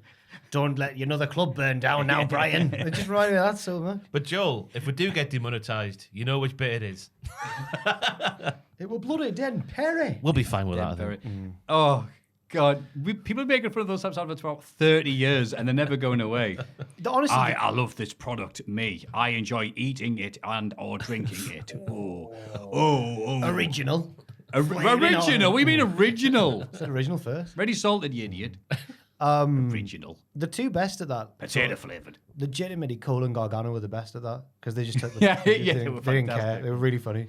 Speaker 4: don't let another club burn down now, Brian. It just reminded me of that so much.
Speaker 3: But Joel, if we do get demonetized, you know which bit it is.
Speaker 4: It will bloody Den Perry.
Speaker 3: We'll be fine with that, I think.
Speaker 2: Oh, God. People are making fun of those types of adverts for about 30 years and they're never going away.
Speaker 4: Honestly,
Speaker 2: I love this product. Me. I enjoy eating it and or drinking it.
Speaker 4: original.
Speaker 2: Original? What do you mean original?
Speaker 4: I said original first.
Speaker 2: Ready salted, you idiot. Original.
Speaker 4: The two best at that.
Speaker 2: Potato flavoured.
Speaker 4: Legitimately, Cole and Gargano were the best at that because they just took the.
Speaker 2: Yeah,
Speaker 4: they
Speaker 2: they
Speaker 4: didn't
Speaker 2: were
Speaker 4: care.
Speaker 2: fantastic.
Speaker 4: They were really funny.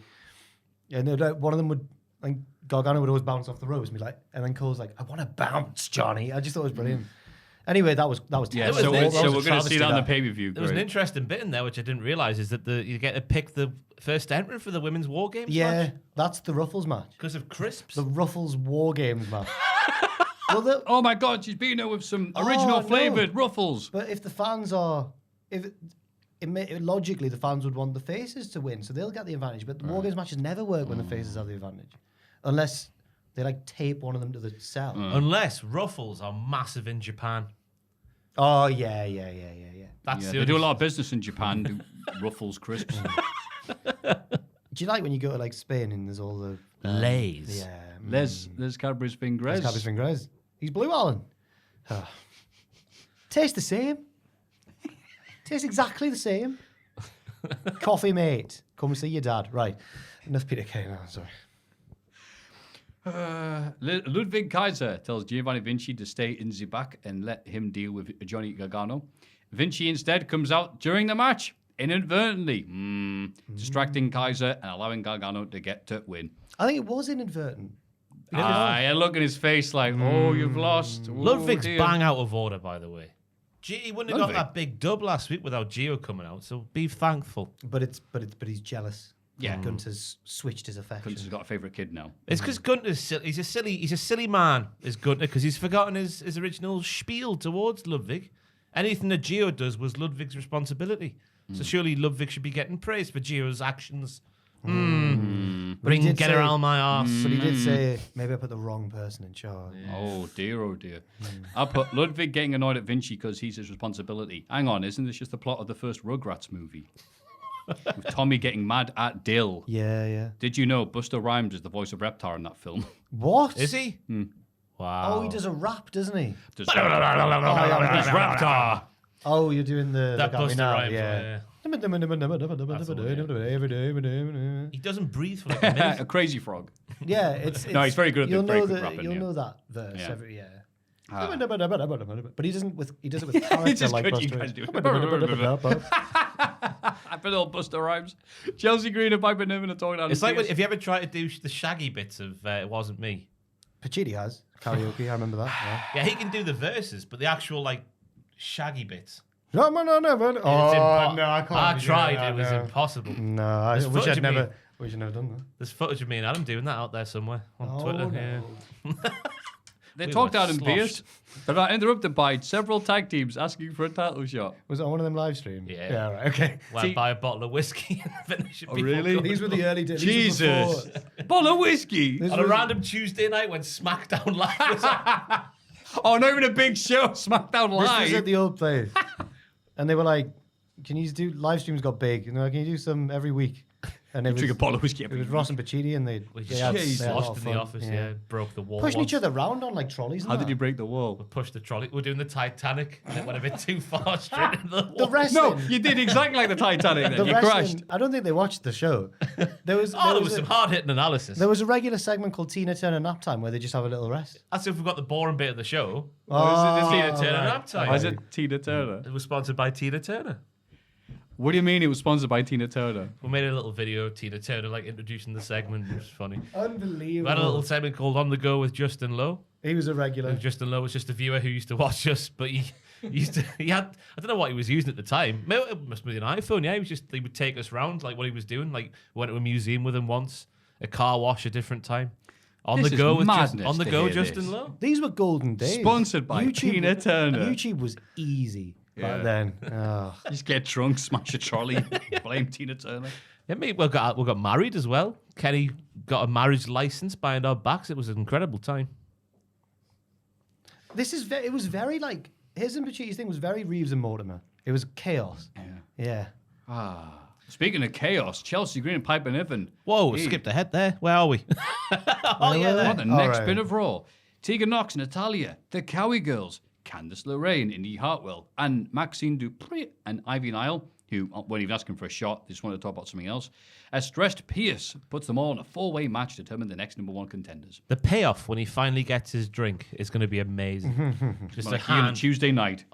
Speaker 4: And one of them would, like, Gargano would always bounce off the ropes and be like, and then Cole's like, I want to bounce, Johnny. I just thought it was brilliant. Anyway, that was
Speaker 2: Yeah,
Speaker 4: terrible.
Speaker 2: so
Speaker 4: That was
Speaker 2: we're
Speaker 4: a
Speaker 2: going to see that on the
Speaker 4: travesty,
Speaker 2: pay-per-view.
Speaker 3: There was an interesting bit in there which I didn't realise is that you get to pick the first entrant for the women's WarGames
Speaker 4: Yeah,
Speaker 3: match
Speaker 4: that's the Ruffles match.
Speaker 3: because of crisps.
Speaker 4: The Ruffles WarGames match. Well,
Speaker 2: Oh my God, she's beating her with some original
Speaker 4: no.
Speaker 2: flavoured Ruffles.
Speaker 4: but if the fans are, logically the fans would want the faces to win, so they'll get the advantage. But the WarGames matches never work when the faces have the advantage, unless they like tape one of them to the cell.
Speaker 3: Unless Ruffles are massive in Japan.
Speaker 4: Oh yeah.
Speaker 3: That's
Speaker 2: Yeah,
Speaker 3: the
Speaker 2: they do a
Speaker 3: only-
Speaker 2: lot of business in Japan, do Ruffles crisps.
Speaker 4: Do you like when you go to like Spain and there's all the
Speaker 3: Lays.
Speaker 4: yeah?
Speaker 2: There's Cadbury's fingers.
Speaker 4: Cabby's fingers. He's Blue Allen. Oh. Tastes the same. Tastes exactly the same. Coffee mate. Come see your dad. Right. Enough Peter Kay now. Sorry.
Speaker 2: Ludwig Kaiser tells Giovanni Vinci to stay in the back and let him deal with Johnny Gargano. Vinci instead comes out during the match, inadvertently, distracting Kaiser and allowing Gargano to get to win.
Speaker 4: I think it was inadvertent.
Speaker 2: I look at his face like, oh, you've lost. Oh,
Speaker 3: Ludwig's
Speaker 2: dear.
Speaker 3: bang out of order, by the way. He wouldn't have got
Speaker 2: Ludwig?
Speaker 3: that big dub last week without Gio coming out, so be thankful.
Speaker 4: But he's jealous.
Speaker 2: Yeah.
Speaker 4: Gunter's switched his affection.
Speaker 2: Gunter's got a favourite kid now.
Speaker 3: It's because Gunter's he's a silly man, is Gunter, because he's forgotten his original spiel towards Ludwig. Anything that Gio does was Ludwig's responsibility. So surely Ludwig should be getting praise for Gio's actions.
Speaker 4: But he did
Speaker 3: Get her
Speaker 4: say-
Speaker 3: out of my arse.
Speaker 4: But he did say, maybe I put the wrong person in charge.
Speaker 2: Oh dear. I put Ludwig getting annoyed at Vinci because he's his responsibility. Hang on, isn't this just the plot of the first Rugrats movie? With Tommy getting mad at Dill.
Speaker 4: Yeah.
Speaker 2: Did you know Buster Rhymes is the voice of Reptar in that film?
Speaker 4: What?
Speaker 3: Is he? Wow.
Speaker 4: Oh, he does a rap, doesn't he?
Speaker 2: He's Reptar.
Speaker 4: Oh, you're doing the
Speaker 3: That
Speaker 4: look at me
Speaker 3: Busta
Speaker 4: now,
Speaker 3: Rhymes,
Speaker 4: yeah.
Speaker 3: He doesn't breathe for like a minute.
Speaker 2: A crazy frog.
Speaker 4: Yeah, it's
Speaker 2: No, he's very good at
Speaker 4: You'll
Speaker 2: very
Speaker 4: know
Speaker 2: good
Speaker 4: that.
Speaker 2: rapping,
Speaker 4: You'll
Speaker 2: yeah.
Speaker 4: know that verse.
Speaker 2: Yeah.
Speaker 4: But he doesn't he does it with character
Speaker 2: just
Speaker 4: like
Speaker 2: good you
Speaker 4: Buster.
Speaker 2: guys do. I put all Buster Rhymes. Chelsea Green and Piper Niven are talking out.
Speaker 3: It's like if you ever try to do the shaggy bits of It Wasn't Me.
Speaker 4: Pachidi has karaoke. I remember that.
Speaker 3: Yeah, he can do the verses, but the actual like shaggy bits.
Speaker 4: Yeah. Oh no, I can't.
Speaker 3: I tried.
Speaker 4: that,
Speaker 3: It was
Speaker 4: no.
Speaker 3: impossible.
Speaker 4: No, I
Speaker 3: There's
Speaker 4: wish
Speaker 3: footage
Speaker 4: I'd
Speaker 3: of me.
Speaker 4: never. Wish I'd never done that.
Speaker 3: There's footage of me and Adam doing that out there somewhere on Twitter.
Speaker 4: no.
Speaker 3: Yeah.
Speaker 2: They
Speaker 3: We
Speaker 2: talked
Speaker 3: were
Speaker 2: out in
Speaker 3: sloshed.
Speaker 2: Pierce. They're not interrupted by several tag teams asking for a title shot.
Speaker 4: Was it on one of them live streams?
Speaker 3: Yeah.
Speaker 4: Yeah, right. Okay.
Speaker 3: Went buy a bottle of whiskey and finish it.
Speaker 2: Oh, really?
Speaker 4: These were the early days. These were
Speaker 2: Jesus.
Speaker 4: before-
Speaker 2: Bottle of whiskey.
Speaker 4: This
Speaker 3: On a
Speaker 4: was-
Speaker 3: random Tuesday night when SmackDown Live was on.
Speaker 2: Oh, not even a big show. SmackDown
Speaker 4: This was
Speaker 2: Live.
Speaker 4: at the old place. And they were like, can you do live streams got big? And they're like, can you do some every week? And it
Speaker 2: Drink a
Speaker 4: was,
Speaker 2: bottle of whiskey
Speaker 4: it
Speaker 2: every
Speaker 4: was Ross and Pacitti and they
Speaker 3: We
Speaker 4: had a
Speaker 3: just
Speaker 4: lot
Speaker 3: lost
Speaker 4: of
Speaker 3: in the
Speaker 4: fun.
Speaker 3: office, yeah. Broke the wall.
Speaker 4: Pushing
Speaker 3: once.
Speaker 4: each other around on like trolleys. And
Speaker 2: How
Speaker 4: that.
Speaker 2: did you break the wall?
Speaker 3: Pushed the trolley. We're doing the Titanic and it went a bit too far straight into the
Speaker 4: The
Speaker 3: wall.
Speaker 4: wrestling.
Speaker 2: No, you did exactly like the Titanic then.
Speaker 4: the
Speaker 2: You
Speaker 4: wrestling,
Speaker 2: crashed.
Speaker 4: I don't think they watched the show. There was
Speaker 3: Oh, there was some hard-hitting analysis.
Speaker 4: there was a regular segment called Tina Turner Nap Time where they just have a little rest.
Speaker 3: That's if we got the boring bit of the show.
Speaker 4: Oh,
Speaker 3: Tina Turner
Speaker 4: right.
Speaker 3: nap time.
Speaker 2: Why is it Tina Turner?
Speaker 3: It was sponsored by Tina Turner.
Speaker 2: What do you mean it was sponsored by Tina Turner?
Speaker 3: We made a little video of Tina Turner like introducing the segment. It was funny. We
Speaker 4: Unbelievable.
Speaker 3: had a little segment called On the Go with Justin Lowe.
Speaker 4: He was a regular.
Speaker 3: Justin Lowe was just a viewer who used to watch us, but he had I don't know what he was using at the time. Maybe it must be an iPhone. Yeah, he would take us round like what he was doing. Like we went to a museum with him once, a car wash a different time. On
Speaker 2: This
Speaker 3: the
Speaker 2: is
Speaker 3: go with
Speaker 2: madness
Speaker 3: on the
Speaker 2: to
Speaker 3: go
Speaker 2: hear
Speaker 3: Justin
Speaker 2: this.
Speaker 3: Lowe.
Speaker 4: These were golden days.
Speaker 2: Sponsored by Tina Turner.
Speaker 4: YouTube was easy
Speaker 2: Yeah.
Speaker 4: back then. Oh.
Speaker 2: Just get drunk, smash a trolley, blame Tina Turner.
Speaker 3: Yeah, mate, we got married as well. Kenny got a marriage license behind our backs. It was an incredible time.
Speaker 4: It was very like his and Pachiti's thing was very Reeves and Mortimer. It was chaos. Yeah.
Speaker 2: Speaking of chaos, Chelsea Green and Piper Niven.
Speaker 3: Whoa,
Speaker 2: Hey.
Speaker 3: skipped ahead there. Where are we? Oh yeah, there.
Speaker 2: On the
Speaker 4: All
Speaker 2: next
Speaker 4: right.
Speaker 2: bit of Raw, Tegan Knox, Natalia, the Cowie Girls, Candice LeRae, Indy Hartwell, and Maxine Dupree and Ivy Nile, who weren't even asking for a shot, they just wanted to talk about something else. A stressed Pierce puts them all in a four-way match to determine the next number one contenders.
Speaker 3: The payoff when he finally gets his drink is going to be amazing. Just a
Speaker 2: Like on a
Speaker 3: hand
Speaker 2: Tuesday night.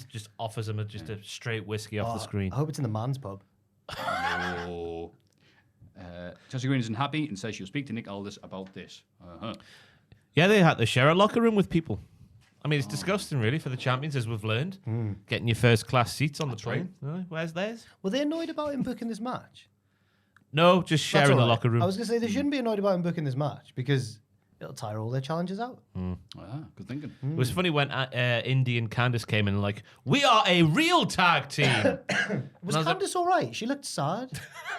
Speaker 3: just offers him just a straight whiskey off the screen.
Speaker 4: I hope it's in the man's pub.
Speaker 2: Oh. Chelsea Green isn't happy and says she'll speak to Nick Aldis about this.
Speaker 3: Yeah, they had to share a locker room with people. I mean, it's disgusting, really, for the champions, as we've learned. Getting your first class seats on the train. Where's theirs?
Speaker 4: Were they annoyed about him booking this match?
Speaker 3: No, just
Speaker 4: That's
Speaker 3: sharing
Speaker 4: all
Speaker 3: the
Speaker 4: right.
Speaker 3: locker room.
Speaker 4: I was going to say they shouldn't be annoyed about him booking this match because it'll tire all their challenges out.
Speaker 2: Good thinking.
Speaker 3: It was funny when Indy and Candice came in and like, we are a real tag team.
Speaker 4: Was
Speaker 3: I was like-
Speaker 4: Candice all right? She looked sad.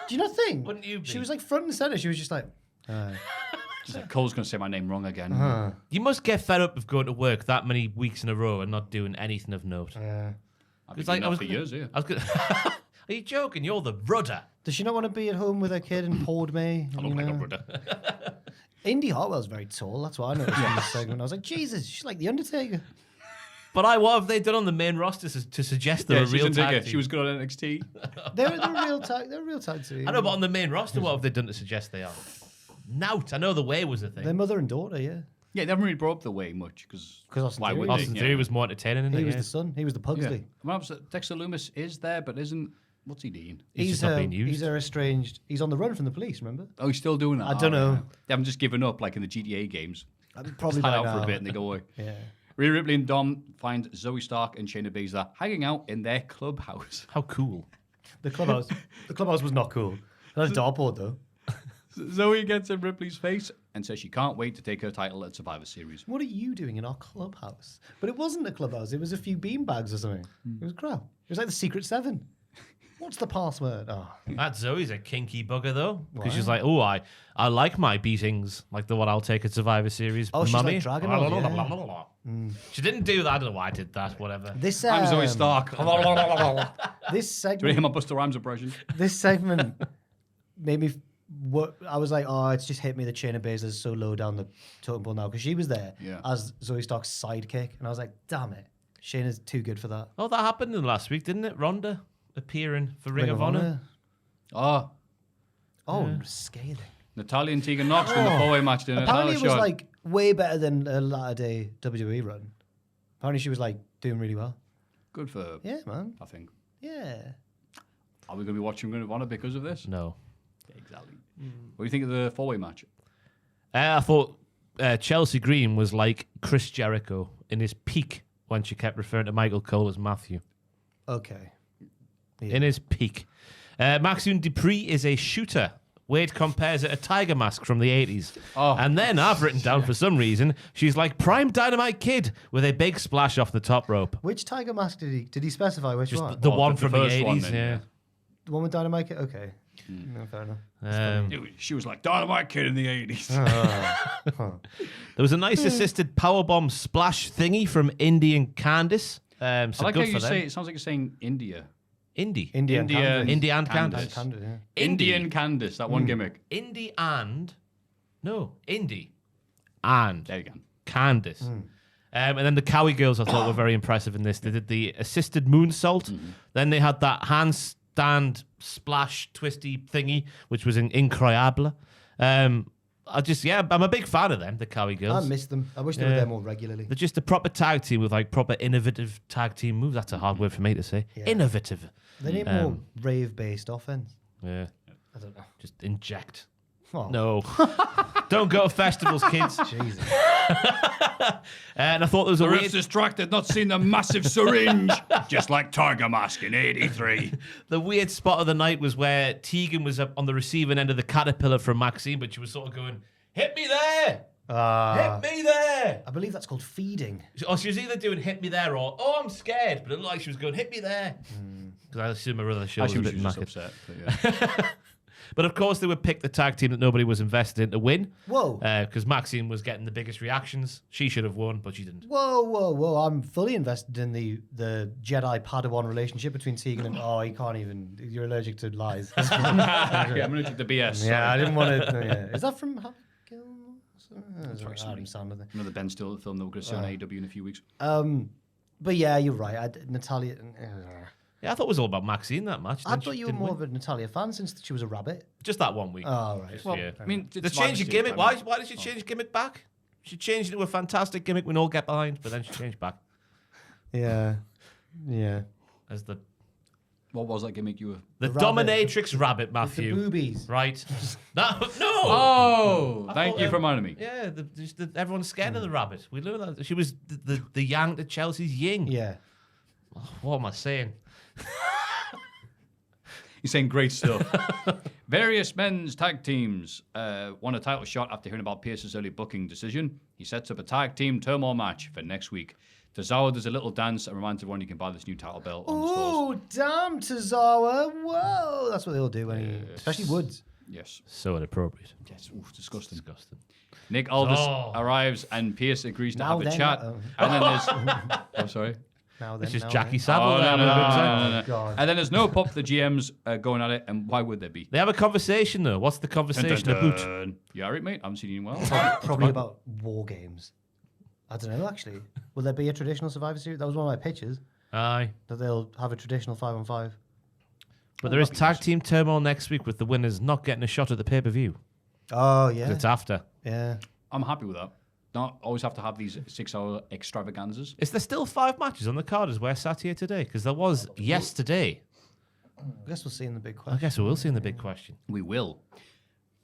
Speaker 4: Do you not think?
Speaker 3: Wouldn't you be?
Speaker 4: She was like front and center. She was just like,
Speaker 2: She's like, Cole's going to say my name wrong again.
Speaker 3: You must get fed up of going to work that many weeks in a row and not doing anything of note.
Speaker 2: I've been
Speaker 3: It's like
Speaker 2: doing that for years, yeah.
Speaker 3: I was gonna, are you joking? You're the rudder.
Speaker 4: does she not want to be at home with her kid and Pord May?
Speaker 2: I look like a brother.
Speaker 4: Indy Hartwell's very tall. That's what I noticed in this segment. I was like, Jesus, she's like the Undertaker.
Speaker 3: But what have they done on the main roster to suggest they're
Speaker 2: Yeah,
Speaker 3: a
Speaker 2: she's
Speaker 3: real
Speaker 2: a
Speaker 3: tag
Speaker 2: digger.
Speaker 3: team?
Speaker 2: She was good on NXT.
Speaker 4: They're a real tag. They're a real tag team.
Speaker 3: I know, but on the main roster, what have they done to suggest they are? Nout. I know the way was a thing.
Speaker 4: They're mother and daughter. Yeah,
Speaker 2: Yeah, they haven't really brought up the way much because
Speaker 4: Austin
Speaker 2: why
Speaker 4: Theory
Speaker 2: would
Speaker 4: was-
Speaker 2: they?
Speaker 3: Austin
Speaker 2: Yeah.
Speaker 3: Theory was more entertaining, isn't
Speaker 4: he
Speaker 3: it?
Speaker 4: was
Speaker 3: Yeah.
Speaker 4: the son. He was the
Speaker 2: Yeah.
Speaker 4: Pugsley.
Speaker 2: Well, Dexter Loomis is there, but isn't. What's he doing?
Speaker 3: He's just not being used.
Speaker 4: He's a estranged. He's on the run from the police. Remember?
Speaker 2: Oh, he's still doing that.
Speaker 4: I don't know.
Speaker 2: They haven't just given up like in the GTA games.
Speaker 4: Probably
Speaker 2: Hide
Speaker 4: by
Speaker 2: out
Speaker 4: now.
Speaker 2: for a bit and they go away.
Speaker 4: Yeah.
Speaker 2: Rhea Ripley and Dom find Zoe Stark and Shayna Baszler hanging out in their clubhouse.
Speaker 3: How cool.
Speaker 4: The clubhouse. The clubhouse was not cool. That's dartboard though.
Speaker 2: Zoe gets in Ripley's face and says she can't wait to take her title at Survivor Series.
Speaker 4: What are you doing in our clubhouse? But it wasn't a clubhouse. It was a few beanbags or something. It was crap. It was like the Secret Seven. What's the password? Oh,
Speaker 3: That Zoe's a kinky bugger though, because she's like, oh, I like my beatings, like the one I'll take at Survivor Series.
Speaker 4: Oh, she's like
Speaker 3: Mummy.
Speaker 4: Dragunov,
Speaker 3: She didn't do that. I don't know why I did that. Whatever.
Speaker 4: this
Speaker 2: I'm Zoe Stark. Do
Speaker 4: This
Speaker 2: you want to hear
Speaker 4: segment.
Speaker 2: my Busta Rhymes impression?
Speaker 4: This segment made me. I was like, oh, it's just hit me that Shayna Baszler's so low down the totem pole now because she was there
Speaker 2: Yeah.
Speaker 4: as Zoe Stark's sidekick, and I was like, damn it, Shayna's too good for that.
Speaker 3: Oh, that happened in last week, didn't it? Rhonda appearing for Ring of Honor.
Speaker 2: Oh,
Speaker 4: Oh, scathing.
Speaker 2: Natalia and Tegan Knox in the four-way match. Didn't
Speaker 4: Apparently, it was
Speaker 2: shot.
Speaker 4: like way better than a latter day WWE run. Apparently, she was like doing really well.
Speaker 2: Good for her,
Speaker 4: Yeah, man.
Speaker 2: I think.
Speaker 4: Yeah.
Speaker 2: Are we going to be watching Ring of Honor because of this?
Speaker 3: No.
Speaker 2: Exactly. What do you think of the four-way match?
Speaker 3: I thought Chelsea Green was like Chris Jericho in his peak when she kept referring to Michael Cole as Maffew.
Speaker 4: Okay.
Speaker 3: In his peak. Maxine Dupree is a shooter, Wade compares it to Tiger Mask from the 80s.
Speaker 2: Oh.
Speaker 3: And then I've written down for some reason, she's like prime Dynamite Kid with a big splash off the top rope.
Speaker 4: Which Tiger Mask did he specify which
Speaker 3: Just
Speaker 4: one?
Speaker 3: the one from the
Speaker 2: first
Speaker 3: 80s,
Speaker 2: one then,
Speaker 3: yeah.
Speaker 4: The one with Dynamite? Okay. No, fair enough.
Speaker 2: She was like Dynamite Kid in the 80s.
Speaker 3: There was a nice assisted powerbomb splash thingy from Indy and Candice. So
Speaker 2: I like how
Speaker 3: good
Speaker 2: you
Speaker 3: for them.
Speaker 2: say it sounds like you're saying India.
Speaker 3: Indy.
Speaker 4: India and
Speaker 2: India-
Speaker 4: Candice.
Speaker 3: Indy and
Speaker 2: Candice.
Speaker 3: Candice.
Speaker 4: Candice, yeah.
Speaker 2: Indian Candice, that one gimmick.
Speaker 3: Indy and... No, Indy and
Speaker 2: There you go.
Speaker 3: Candice. And then the Cowie girls I thought were very impressive in this. They did the assisted moonsault. Then they had that handstand splash twisty thingy, which was incroyable. I'm a big fan of them, the Cowie girls.
Speaker 4: I miss them. I wish they were there more regularly.
Speaker 3: They're just a proper tag team with like proper innovative tag team moves. That's a hard word for me to say.
Speaker 4: Yeah.
Speaker 3: Innovative.
Speaker 4: They need more rave-based offense.
Speaker 3: Yeah.
Speaker 4: I don't know.
Speaker 3: Just inject.
Speaker 4: Oh,
Speaker 3: No. Don't go to festivals, kids.
Speaker 4: Jesus.
Speaker 3: And I thought there was a
Speaker 2: The
Speaker 3: weird...
Speaker 2: ref's distracted, not seen the massive syringe, just like Tiger Mask in 83.
Speaker 3: The weird spot of the night was where Tegan was up on the receiving end of the caterpillar from Maxine, but she was sort of going, hit me there! Hit me there!
Speaker 4: I believe that's called feeding.
Speaker 3: Or she was either doing hit me there or, oh, I'm scared. But it looked like she was going, hit me there. Because I assume her other show was
Speaker 2: Actually,
Speaker 3: a
Speaker 2: she
Speaker 3: bit
Speaker 2: was
Speaker 3: knackered.
Speaker 2: just upset. But yeah.
Speaker 3: But of course, they would pick the tag team that nobody was invested in to win.
Speaker 4: Whoa.
Speaker 3: Because Maxine was getting the biggest reactions. She should have won, but she didn't.
Speaker 4: Whoa. I'm fully invested in the Jedi Padawan relationship between Tegan and... Oh, you can't even... You're allergic to lies.
Speaker 2: Yeah, I'm going to take the BS.
Speaker 4: Yeah, I didn't want to... Yeah. Is that from... Adam Sandler.
Speaker 2: Another Ben Stiller film that we're going to see on AEW in a few weeks.
Speaker 4: But yeah, you're right. Natalia...
Speaker 3: Yeah, I thought it was all about Maxine, that match.
Speaker 4: I thought you were more of a Natalia fan since she was a rabbit.
Speaker 3: Just that 1 week.
Speaker 4: Oh, right.
Speaker 3: Well,
Speaker 2: I mean,
Speaker 3: they changed the gimmick. Why did she change gimmick back? She changed it to a fantastic gimmick we all get behind, but then she changed back.
Speaker 4: Yeah.
Speaker 3: As the
Speaker 2: What was that gimmick you were...
Speaker 3: the
Speaker 4: rabbit.
Speaker 3: dominatrix rabbit,
Speaker 4: The
Speaker 3: Maffew.
Speaker 4: boobies.
Speaker 3: Right. No.
Speaker 2: Oh, thank
Speaker 3: thought,
Speaker 2: you for reminding me.
Speaker 3: Yeah, everyone's scared of the rabbit. We learned that. She was the yang to Chelsea's yin.
Speaker 4: Yeah.
Speaker 3: What am I saying?
Speaker 2: He's saying great stuff. Various men's tag teams won a title shot after hearing about Pierce's early booking decision. He sets up a tag team turmoil match for next week. Tozawa does a little dance and reminds everyone you can buy this new title belt on the stores.
Speaker 4: Oh, damn, Tozawa. Whoa. That's what they'll do, especially Woods.
Speaker 2: Yes.
Speaker 3: So inappropriate.
Speaker 2: Yes. Ooh, disgusting.
Speaker 3: Disgusting.
Speaker 2: Nick Aldis arrives and Pierce agrees to
Speaker 4: Now
Speaker 2: have a
Speaker 4: then,
Speaker 2: chat. And then there's... Oh, sorry.
Speaker 4: Now then,
Speaker 3: It's just
Speaker 4: now
Speaker 3: Jackie
Speaker 4: then.
Speaker 3: Savile there having a good time.
Speaker 2: no.
Speaker 4: God.
Speaker 2: And then there's no pop. The GMs going at it, and why would there be?
Speaker 3: They have a conversation though. What's the conversation about?
Speaker 2: You all right, mate? I haven't seen you in a while.
Speaker 4: Probably about WarGames. I don't know, actually. Will there be a traditional Survivor Series? That was one of my pitches,
Speaker 3: Aye.
Speaker 4: that they'll have a traditional 5-on-5.
Speaker 3: But there is tag team turmoil next week with the winners not getting a shot at the pay-per-view.
Speaker 4: Oh, yeah.
Speaker 3: It's after.
Speaker 4: Yeah.
Speaker 2: I'm happy with that. Not always have to have these 6-hour extravaganzas.
Speaker 3: Is there still 5 matches on the card as we're sat here today? Because there was yesterday.
Speaker 4: I guess we'll see in the big
Speaker 3: I
Speaker 4: question.
Speaker 3: guess we will see in the big question.
Speaker 2: We will.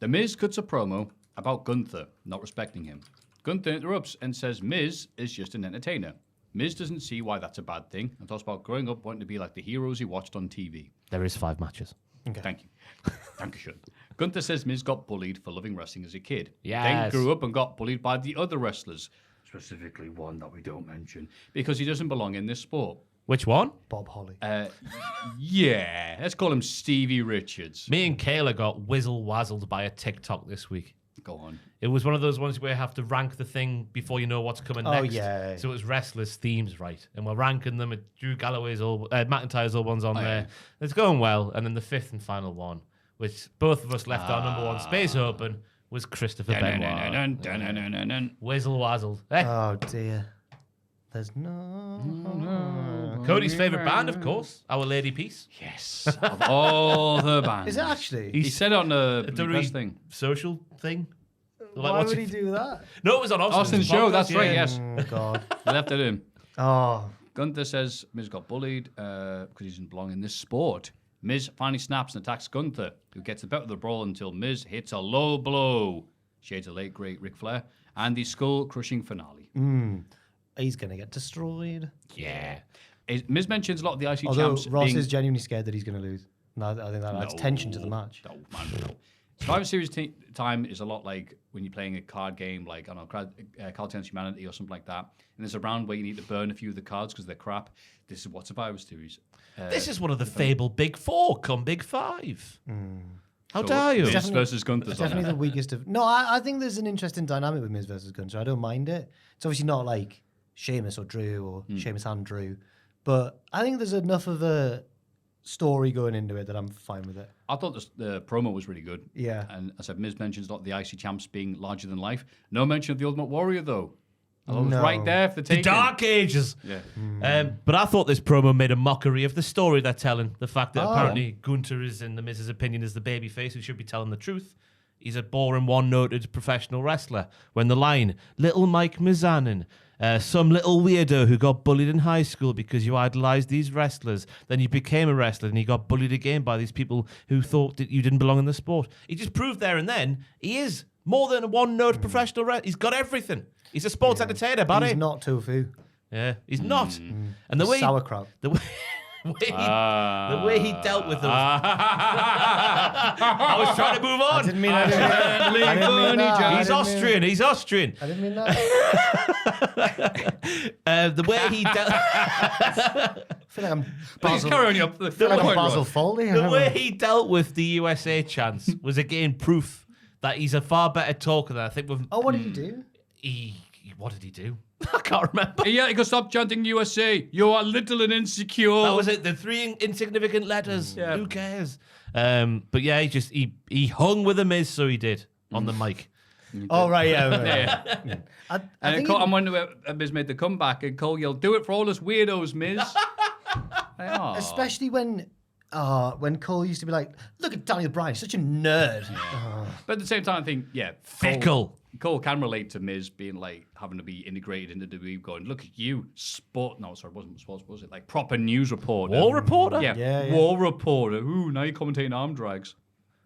Speaker 2: The Miz cuts a promo about Gunther not respecting him. Gunther interrupts and says Miz is just an entertainer. Miz doesn't see why that's a bad thing and talks about growing up wanting to be like the heroes he watched on TV.
Speaker 3: There is 5 matches.
Speaker 2: Thank you. Thank you. Gunther says Miz got bullied for loving wrestling as a kid.
Speaker 3: Yes.
Speaker 2: Then grew up and got bullied by the other wrestlers, specifically one that we don't mention, because he doesn't belong in this sport.
Speaker 3: Which one?
Speaker 4: Bob Holly.
Speaker 2: Yeah, let's call him Stevie Richards.
Speaker 3: Me and Kayla got whizzle-wazzled by a TikTok this week.
Speaker 2: Go on.
Speaker 3: It was one of those ones where you have to rank the thing before you know what's coming
Speaker 4: Oh,
Speaker 3: next.
Speaker 4: yeah.
Speaker 3: So it was wrestlers' themes, right? And we're ranking them. Drew Galloway's McIntyre's all ones on there.
Speaker 2: yeah.
Speaker 3: It's going well. And then the 5th and final one, which both of us left our number 1 space open, was Christopher Benoit. Whizzle-wazzled.
Speaker 4: Oh, dear. There's no...
Speaker 3: Cody's favourite band, of course. Our Lady Peace.
Speaker 2: Yes. Of all the bands.
Speaker 4: Is it actually?
Speaker 2: He said it on the
Speaker 3: WWE
Speaker 2: press thing.
Speaker 3: social thing. Like,
Speaker 4: Why
Speaker 3: what's
Speaker 4: would
Speaker 3: it-
Speaker 4: he do that?
Speaker 3: No, it was on
Speaker 2: Austin's show,
Speaker 3: podcast,
Speaker 2: that's right,
Speaker 3: yeah.
Speaker 2: yes.
Speaker 4: Oh, God.
Speaker 2: He left it in.
Speaker 4: Oh,
Speaker 2: Gunther says Miz got bullied because he doesn't belong in this sport. Miz finally snaps and attacks Gunther, who gets the better of the brawl until Miz hits a low blow. Shades of late great Ric Flair. And the skull-crushing finale.
Speaker 4: he's going to get destroyed.
Speaker 3: Yeah.
Speaker 2: Miz mentions a lot of the IC
Speaker 4: Although
Speaker 2: champs
Speaker 4: Ross
Speaker 2: being...
Speaker 4: is genuinely scared that he's going to lose. No, I think that adds tension to the match.
Speaker 2: No, man, no. Survivor Series time is a lot like when you're playing a card game, like, I don't know, Cards Against Humanity or something like that. And there's a round where you need to burn a few of the cards because they're crap. This is what Survivor Series.
Speaker 3: This is one of the fabled Big Four, come Big Five. How dare you?
Speaker 2: Miz versus Gunther.
Speaker 4: It's definitely the weakest of. No, I think there's an interesting dynamic with Miz versus Gunther. I don't mind it. It's obviously not like Sheamus or Drew or Sheamus and Drew, but I think there's enough of a story going into it that I'm fine with it.
Speaker 2: I thought the promo was really good.
Speaker 4: Yeah.
Speaker 2: And as I said, Miz mentions a lot of the IC champs being larger than life. No mention of the Ultimate Warrior, though. I thought it was right there for the
Speaker 3: The
Speaker 2: taking.
Speaker 3: Dark Ages.
Speaker 2: Yeah.
Speaker 3: But I thought this promo made a mockery of the story they're telling. The fact that apparently Gunther is, in the Miz's opinion, is the babyface who should be telling the truth. He's a boring, one-noted professional wrestler. When the line, little Mike Mizanin, some little weirdo who got bullied in high school because you idolized these wrestlers, then you became a wrestler and he got bullied again by these people who thought that you didn't belong in the sport. He just proved there and then he is more than a one-note professional wrestler. He's got everything. He's a sports entertainer, buddy.
Speaker 4: He's not tofu.
Speaker 3: Yeah, he's not. And the way
Speaker 4: Sauerkraut.
Speaker 3: the way he dealt with those. I was trying to move on.
Speaker 4: I didn't mean that.
Speaker 3: He's Austrian. He's Austrian.
Speaker 4: I didn't mean that.
Speaker 3: The way he dealt.
Speaker 4: I feel like I'm
Speaker 2: Please
Speaker 4: Basil,
Speaker 2: carry on up the
Speaker 4: feel like I'm
Speaker 2: point,
Speaker 4: Basil
Speaker 2: Rod.
Speaker 4: Foley.
Speaker 3: The way he dealt with the USA chants was again proof that he's a far better talker than I think. With
Speaker 4: Oh, what did he do?
Speaker 3: What did he do? I can't remember.
Speaker 2: Yeah, you can stop chanting USA. You are little and insecure.
Speaker 3: That was it. The three insignificant letters.
Speaker 2: Yeah.
Speaker 3: Who cares? But yeah, he hung with the Miz, so he did on the mic.
Speaker 4: Oh, right, yeah.
Speaker 2: Yeah.
Speaker 4: I
Speaker 2: And
Speaker 4: think
Speaker 2: Cole, I'm wondering where Miz made the comeback, and Cole yelled, "Do it for all us weirdos, Miz."
Speaker 4: especially when Cole used to be like, look at Daniel Bryan, such a nerd.
Speaker 2: But at the same time, I think,
Speaker 3: Fickle.
Speaker 2: Cole can relate to Miz being like having to be integrated into WWE, going, look at you, it wasn't sports, was it? Like proper news reporter.
Speaker 3: War reporter?
Speaker 2: Yeah, war reporter. Ooh, now you're commentating arm drags.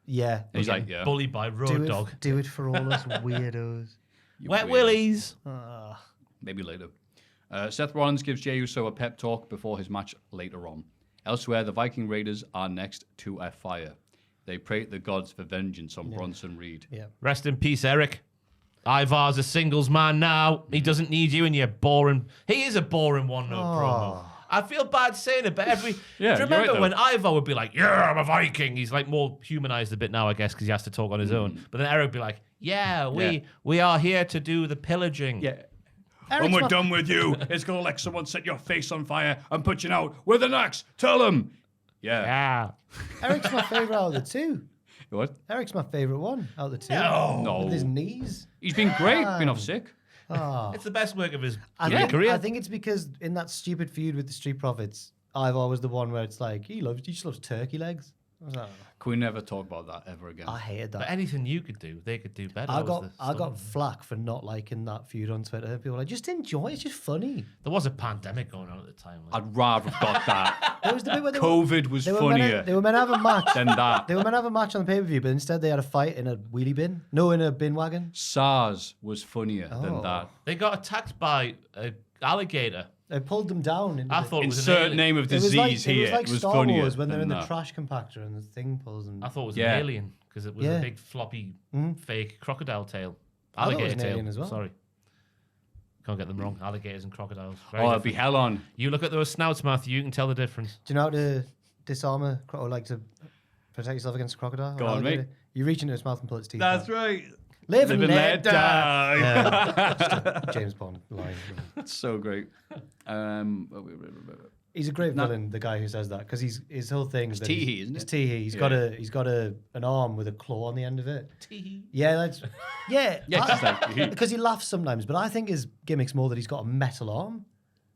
Speaker 4: Yeah.
Speaker 2: And he's like, yeah.
Speaker 3: Bullied by Road Dogg.
Speaker 4: Do it for all us weirdos.
Speaker 3: Wet
Speaker 2: weird.
Speaker 3: Willies.
Speaker 2: Maybe later. Seth Rollins gives Jey Uso a pep talk before his match later on. Elsewhere, the Viking Raiders are next to a fire. They pray to the gods for vengeance on Bronson Reed.
Speaker 4: Yeah.
Speaker 3: Rest in peace, Eric. Ivar's a singles man now. He doesn't need you, and you're boring. He is a boring one-note promo. I feel bad saying it, but do you remember
Speaker 2: right,
Speaker 3: when Ivar would be like, "Yeah, I'm a Viking"? He's like more humanized a bit now, I guess, because he has to talk on his own. But then Eric would be like, "Yeah, we are here to do the pillaging."
Speaker 2: Yeah. When we're done with you, it's going to like someone set your face on fire and put you out with an axe. Tell him. Yeah.
Speaker 4: Eric's my favourite out of the two.
Speaker 2: What?
Speaker 4: Eric's my favourite one out of the two.
Speaker 2: No.
Speaker 4: With his knees.
Speaker 2: He's been great, been off sick.
Speaker 3: It's the best work of his
Speaker 4: I think it's because in that stupid feud with the Street Profits, Ivar was the one where it's like, he just loves turkey legs. I was like,
Speaker 2: Can we never talk about that ever again?
Speaker 4: I hated
Speaker 3: But
Speaker 4: that.
Speaker 3: anything you could do, they could do better.
Speaker 4: I
Speaker 3: That was the
Speaker 4: got
Speaker 3: story.
Speaker 4: flack for not liking that feud on Twitter. People were like, just enjoy it, it's just funny.
Speaker 3: There was a pandemic going on at the time. Like,
Speaker 2: I'd rather have got that.
Speaker 4: It was the bit where
Speaker 2: COVID was
Speaker 4: they were meant
Speaker 2: funnier
Speaker 4: to- they were meant to have a match.
Speaker 2: than that.
Speaker 4: They were meant to have a match on the pay-per-view, but instead they had a fight in a wheelie bin. No, in a bin wagon.
Speaker 2: SARS was funnier than that.
Speaker 3: they got attacked by an alligator.
Speaker 4: They pulled them down.
Speaker 3: I thought it was an
Speaker 2: Insert
Speaker 3: alien.
Speaker 2: name of
Speaker 4: It was
Speaker 2: disease
Speaker 4: like,
Speaker 2: here.
Speaker 4: It was like Star
Speaker 2: funnier
Speaker 4: Wars when they're in
Speaker 2: than
Speaker 4: the
Speaker 2: that.
Speaker 4: trash compactor and the thing pulls them.
Speaker 3: I thought it was
Speaker 2: Yeah.
Speaker 3: an alien because it was a
Speaker 4: Yeah.
Speaker 3: big floppy fake crocodile tail.
Speaker 4: I thought it was
Speaker 3: Alligator
Speaker 4: an
Speaker 3: tail.
Speaker 4: alien as well.
Speaker 3: Sorry. Can't get them wrong. Alligators and crocodiles. Very
Speaker 2: Oh, it'd be
Speaker 3: different.
Speaker 2: hell on.
Speaker 3: You look at those snouts, Matthew, you can tell the difference.
Speaker 4: Do you know how to disarm or like to protect yourself against a crocodile?
Speaker 2: Go
Speaker 4: or
Speaker 2: on, mate.
Speaker 4: alligator? You reach into its mouth and pull its teeth out.
Speaker 2: right.
Speaker 4: Live and
Speaker 2: Live and
Speaker 4: let
Speaker 2: let
Speaker 4: die.
Speaker 2: die.
Speaker 4: Just a James Bond line.
Speaker 2: That's so great.
Speaker 4: He's a great villain, the guy who says that, because his whole thing is that
Speaker 2: Teehee, isn't
Speaker 4: it's
Speaker 2: it?
Speaker 4: Teehee. He's got an arm with a claw on the end of it.
Speaker 3: Teehee.
Speaker 4: Yeah, that's yeah.
Speaker 2: Yeah, it's like-
Speaker 4: because he laughs sometimes, but I think his gimmick's more that he's got a metal arm.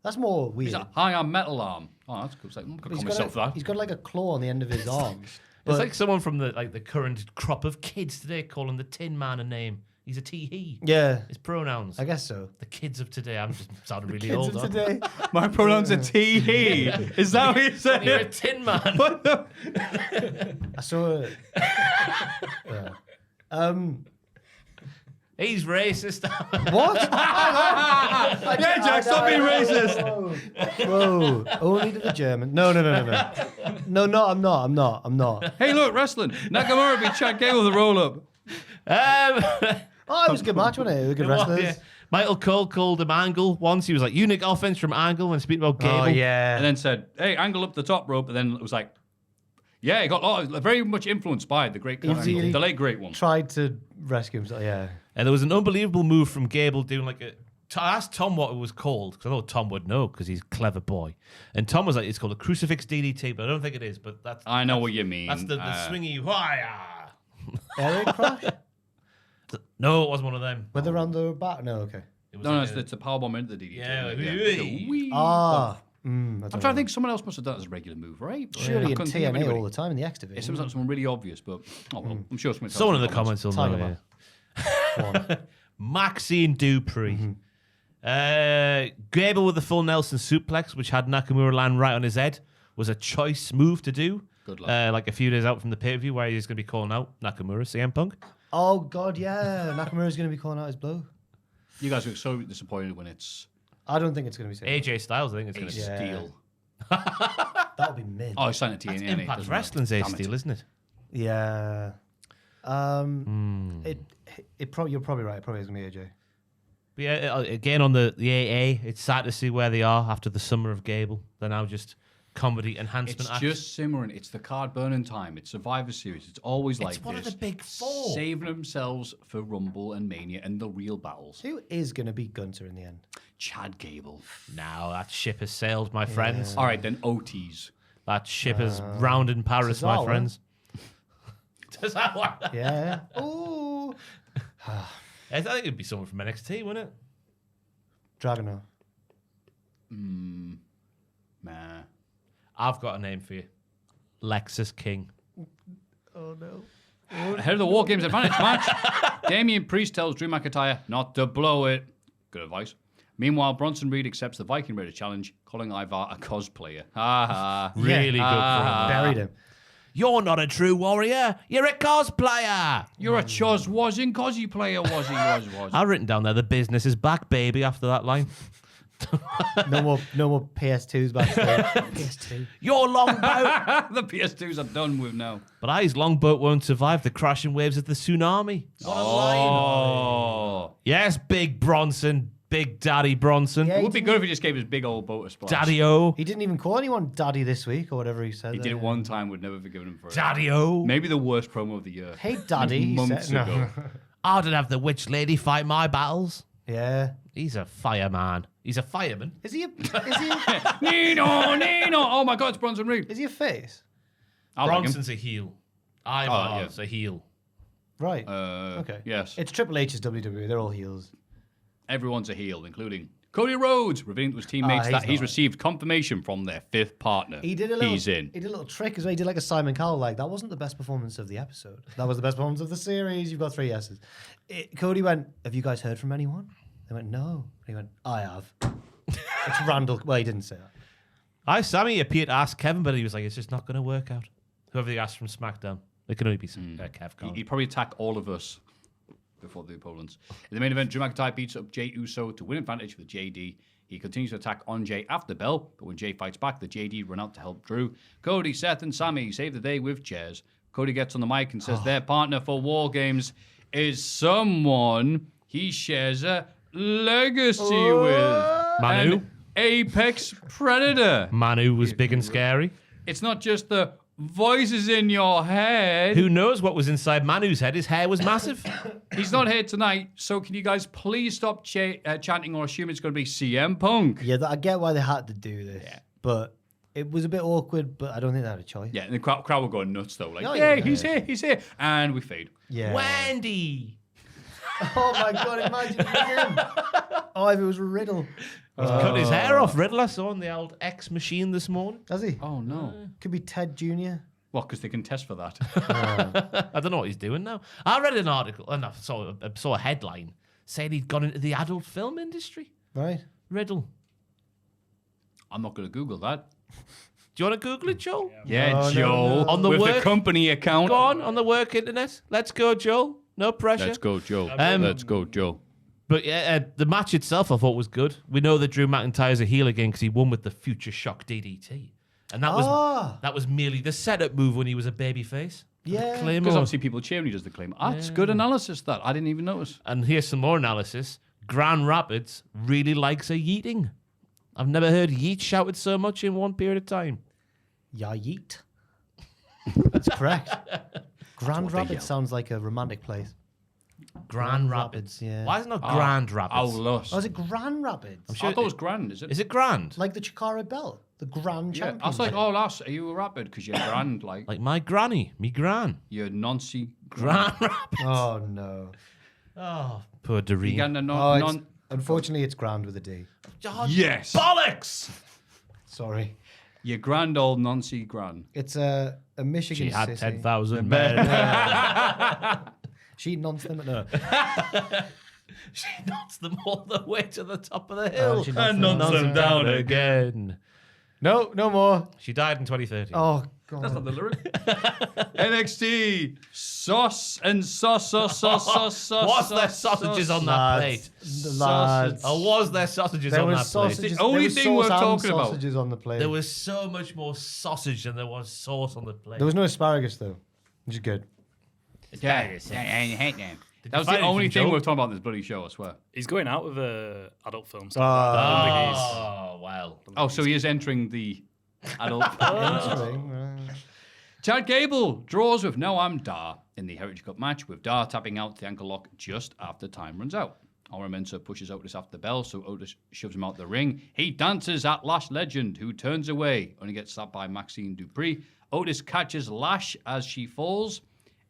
Speaker 4: That's more weird.
Speaker 2: He's a high arm metal arm. Oh, that's cool. It's like, I could call myself that.
Speaker 4: He's got like a claw on the end of his arm.
Speaker 3: It's like someone from the current crop of kids today calling the Tin Man a name. He's a T-he.
Speaker 4: Yeah,
Speaker 3: His pronouns.
Speaker 4: I guess so.
Speaker 3: The kids of today. I'm just sounding really
Speaker 4: Kids
Speaker 3: old.
Speaker 4: of
Speaker 3: aren't I?
Speaker 4: today.
Speaker 2: My pronouns are T-he. Is that what you're
Speaker 3: You're a
Speaker 2: saying?
Speaker 3: Tin Man.
Speaker 2: What the?
Speaker 4: I saw. Yeah.
Speaker 3: He's racist.
Speaker 4: What?
Speaker 2: Yeah, Jack, stop being racist.
Speaker 4: Whoa. Only to the German. No. No, I'm not.
Speaker 2: Hey, look, wrestling. Nakamura beat Chad Gable with a roll-up.
Speaker 4: Oh, it was a good match, wasn't it? It was good wrestlers.
Speaker 3: Yeah. Michael Cole called him Angle once. He was like, unique offense from Angle when speaking about Gable.
Speaker 4: Oh, yeah.
Speaker 2: And then said, hey, Angle up the top rope. And then it was like, yeah, he got very much influenced by the great Kurt Angle, the late great one.
Speaker 4: Tried to rescue himself, yeah.
Speaker 3: And there was an unbelievable move from Gable doing like a... I asked Tom what it was called, because I know Tom would know, because he's a clever boy. And Tom was like, it's called a crucifix DDT, but I don't think it is. But that's...
Speaker 2: I know what you mean.
Speaker 3: That's the swingy...
Speaker 4: Air raid crash?
Speaker 3: No, it wasn't one of them.
Speaker 4: Were they around the back? No, okay.
Speaker 2: No, it's a powerbomb into the DDT.
Speaker 3: Yeah.
Speaker 2: I'm trying to think someone else must have done it as a regular move, right?
Speaker 4: Surely in TNA all the time in the X division.
Speaker 2: It seems like someone really obvious, but I'm sure
Speaker 3: someone in the comments will know. Yeah. Maxine Dupree. Gable with the full Nelson suplex, which had Nakamura land right on his head, was a choice move to do.
Speaker 2: Good luck.
Speaker 3: Like a few days out from the pay-per-view where he's going to be calling out Nakamura, CM Punk.
Speaker 4: Oh, God, yeah. Nakamura's going to be calling out his blow.
Speaker 2: You guys are so disappointed when it's
Speaker 4: I don't think it's going to be
Speaker 3: AJ Styles, I think it's going to be
Speaker 2: Steel.
Speaker 4: That would be mid.
Speaker 2: Oh, it's signed to TNA.
Speaker 3: Impact Wrestling's A Steel, isn't it?
Speaker 4: Yeah. You're probably right. It probably is going to be AJ.
Speaker 3: But yeah, again on the AA, it's sad to see where they are after the summer of Gable. They're now just comedy enhancement
Speaker 2: It's
Speaker 3: acts.
Speaker 2: just simmering. It's the card burning time. It's Survivor Series. It's always like
Speaker 3: It's one
Speaker 2: this.
Speaker 3: of the big four.
Speaker 2: Saving themselves for Rumble and Mania and the real battles.
Speaker 4: Who is going to beat Gunter in the end?
Speaker 2: Chad Gable.
Speaker 3: Now that ship has sailed, my friends.
Speaker 2: All right, then OTs.
Speaker 3: That ship is round in Paris, my
Speaker 4: Cesaro.
Speaker 3: friends. Cesaro.
Speaker 4: Yeah. Ooh.
Speaker 3: I think it'd be someone from NXT, wouldn't it?
Speaker 4: Dragunov.
Speaker 2: Nah.
Speaker 3: I've got a name for you. Lexus King.
Speaker 4: Oh, no.
Speaker 2: Ahead of the WarGames Advantage match, Damian Priest tells Drew McIntyre not to blow it. Good advice. Meanwhile, Bronson Reed accepts the Viking Raider challenge, calling Ivar a cosplayer. Ha ha.
Speaker 3: Really good for him.
Speaker 4: Buried him.
Speaker 3: You're not a true warrior. You're a cosplayer.
Speaker 2: You're a Chos wasn't cosy player, was he? Was.
Speaker 3: I've written down there, the business is back, baby, after that line.
Speaker 4: No more PS2s back there. PS2.
Speaker 3: Your longboat.
Speaker 2: The PS2s are done with now.
Speaker 3: But I's longboat won't survive the crashing waves of the tsunami. What a line.
Speaker 2: Oh.
Speaker 3: Yes, Big Bronson. Big Daddy Bronson.
Speaker 4: Yeah,
Speaker 2: It would be good if he just gave his big old boat a splash.
Speaker 3: Daddy-O.
Speaker 4: He didn't even call anyone daddy this week or whatever he said.
Speaker 2: He did it one time, would never forgiven him for it.
Speaker 3: Daddy-O.
Speaker 2: Maybe the worst promo of the year.
Speaker 4: Hey, daddy. he
Speaker 2: Months
Speaker 4: said.
Speaker 2: ago.
Speaker 3: I did have the witch lady fight my battles.
Speaker 4: Yeah.
Speaker 3: He's a fireman. He's a fireman.
Speaker 4: Is he a
Speaker 2: Nino. Oh my God, it's Bronson Reed.
Speaker 4: is he a face?
Speaker 2: I like him.
Speaker 3: Bronson's a heel. Ivar's a heel.
Speaker 4: Right.
Speaker 2: Okay. Yes.
Speaker 4: It's Triple H's WWE. They're all heels.
Speaker 2: Everyone's a heel, including Cody Rhodes, revealing to his teammates
Speaker 4: he's
Speaker 2: that he's
Speaker 4: not.
Speaker 2: received confirmation from their fifth partner.
Speaker 4: He did a little.
Speaker 2: He's in.
Speaker 4: He did a little trick as well. He did like a Simon Cowell. Like that wasn't the best performance of the episode. That was the best performance of the series. You've got 3 yeses. Cody went. Have you guys heard from anyone? They went no. He went. I have. It's Randall. Well, he didn't say that.
Speaker 3: Sammy appeared to ask Kevin, but he was like, it's just not going to work out. Whoever they asked from SmackDown. It can only be Kev. Can't
Speaker 2: He'd probably attack all of us before the opponents. In the main event, Drew McIntyre beats up Jey Uso to win advantage for the JD. He continues to attack on Jay after the bell, but when Jay fights back, the JD run out to help Drew. Cody, Seth, and Sammy save the day with chairs. Cody gets on the mic and says their partner for WarGames is someone he shares a legacy with.
Speaker 3: Manu.
Speaker 2: An apex predator.
Speaker 3: Manu was big and scary.
Speaker 2: It's not just the voices in your head.
Speaker 3: Who knows what was inside Manu's head? His hair was massive.
Speaker 2: He's not here tonight, so can you guys please stop chanting or assume it's going to be CM Punk?
Speaker 4: Yeah, I get why they had to do this, but it was a bit awkward. But I don't think they had a choice.
Speaker 2: Yeah, and the crowd were going nuts though. Like,
Speaker 4: Oh,
Speaker 2: yeah,
Speaker 4: yeah.
Speaker 2: he's here. And we fade.
Speaker 4: Yeah.
Speaker 3: Wendy.
Speaker 4: Oh my God! Imagine it was him. Oh, if it was Riddle.
Speaker 3: He's cut his hair off. Riddle, I saw on the old X machine this morning.
Speaker 4: Does he?
Speaker 2: Oh, no.
Speaker 4: Could be Ted Jr.
Speaker 2: Well, because they can test for that.
Speaker 3: I don't know what he's doing now. I read an article and I saw a headline saying he'd gone into the adult film industry.
Speaker 4: Right.
Speaker 3: Riddle.
Speaker 2: I'm not going to Google that.
Speaker 3: Do you want to Google it, Joel?
Speaker 2: Yeah,
Speaker 4: No, no,
Speaker 2: Joel.
Speaker 4: no.
Speaker 3: On the
Speaker 2: with
Speaker 3: work-
Speaker 2: the company account.
Speaker 3: Go on the work internet. Let's go, Joel. No pressure.
Speaker 2: Let's go, Joe.
Speaker 3: Um,
Speaker 2: Let's go, Joe.
Speaker 3: But the match itself, I thought was good. We know that Drew McIntyre's a heel again because he won with the Future Shock DDT, and that was merely the setup move when he was a babyface.
Speaker 4: Yeah.
Speaker 2: Because
Speaker 3: Claymore.
Speaker 2: obviously people cheer when he does the claim. That's good analysis, that. I didn't even notice.
Speaker 3: And here's some more analysis. Grand Rapids really likes a yeeting. I've never heard yeet shouted so much in one period of time.
Speaker 4: Ya yeet. That's correct. Grand Rapids sounds like a romantic place.
Speaker 3: Grand Rapids.
Speaker 4: yeah.
Speaker 3: Why is it not Grand Rapids?
Speaker 2: Oh, lost.
Speaker 4: Oh, is it Grand Rapids?
Speaker 3: I'm sure
Speaker 2: I thought it was grand, is it?
Speaker 3: Is it Grand?
Speaker 4: Like the Chikara belt, the Grand
Speaker 2: Yeah.
Speaker 4: Champion.
Speaker 2: I was like, oh, lass, are you a rapid? Because you're grand, like,
Speaker 3: Like my granny, me gran.
Speaker 2: you're Nancy.
Speaker 3: Grand Rapids.
Speaker 4: Oh no.
Speaker 3: Oh, poor
Speaker 2: You
Speaker 3: Doreen.
Speaker 2: got a
Speaker 4: Oh,
Speaker 2: non.
Speaker 4: unfortunately, it's Grand with a D.
Speaker 2: Yes.
Speaker 3: Bollocks!
Speaker 4: Sorry.
Speaker 2: Your grand old Nancy Gran.
Speaker 4: It's a Michigan
Speaker 3: She had
Speaker 4: sissy.
Speaker 3: 10,000 men.
Speaker 4: She nonced them. No.
Speaker 3: She knocks them all the way to the top of the hill
Speaker 4: she knocks
Speaker 3: and
Speaker 4: them
Speaker 3: knocks them down again.
Speaker 4: No, no more.
Speaker 3: She died in 2013.
Speaker 4: Oh god.
Speaker 2: That's not the lyric. NXT. Sauce and sauce.
Speaker 3: Was there sausages on that plate?
Speaker 4: Lads.
Speaker 3: Or was there sausages
Speaker 4: There
Speaker 3: on
Speaker 4: was
Speaker 3: that
Speaker 4: sausages.
Speaker 2: The only
Speaker 4: there was
Speaker 2: thing we're
Speaker 4: sauce and
Speaker 2: talking about.
Speaker 4: sausages on the plate.
Speaker 3: plate? There was so much more sausage than there was sauce on the plate.
Speaker 4: There was no asparagus though, which is good.
Speaker 2: Yeah, I hate them. That was
Speaker 3: find
Speaker 2: the only
Speaker 3: anything,
Speaker 2: thing
Speaker 3: Joe?
Speaker 2: we're talking about in this bloody show, I swear.
Speaker 5: He's going out with a adult film. So
Speaker 3: Oh, well.
Speaker 2: Oh, so he is entering the adult.
Speaker 4: Interesting, right.
Speaker 2: Chad Gable draws with Noam Dar in the Heritage Cup match, with Dar tapping out the ankle lock just after time runs out. Mensa pushes Otis after the bell, so Otis shoves him out the ring. He dances at Lash Legend, who turns away, only gets slapped by Maxine Dupree. Otis catches Lash as she falls,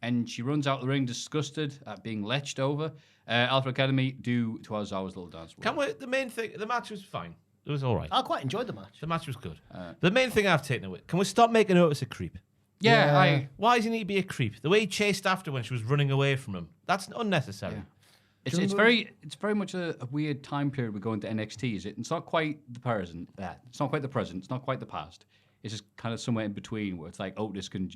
Speaker 2: and she runs out the ring disgusted at being leched over. Alpha Academy do Tozawa's little dance.
Speaker 3: The main thing, the match was fine. It was all right.
Speaker 4: I quite enjoyed the match.
Speaker 3: The match was good. The main thing I've taken away, can we stop making Otis a creep?
Speaker 2: Yeah,
Speaker 3: Why does he need to be a creep? The way he chased after when she was running away from him, that's unnecessary.
Speaker 2: It's very much a weird time period we go into NXT. Is it? It's not quite the present. It's not quite the present. It's not quite the past. It's just kind of somewhere in between where it's like Otis can,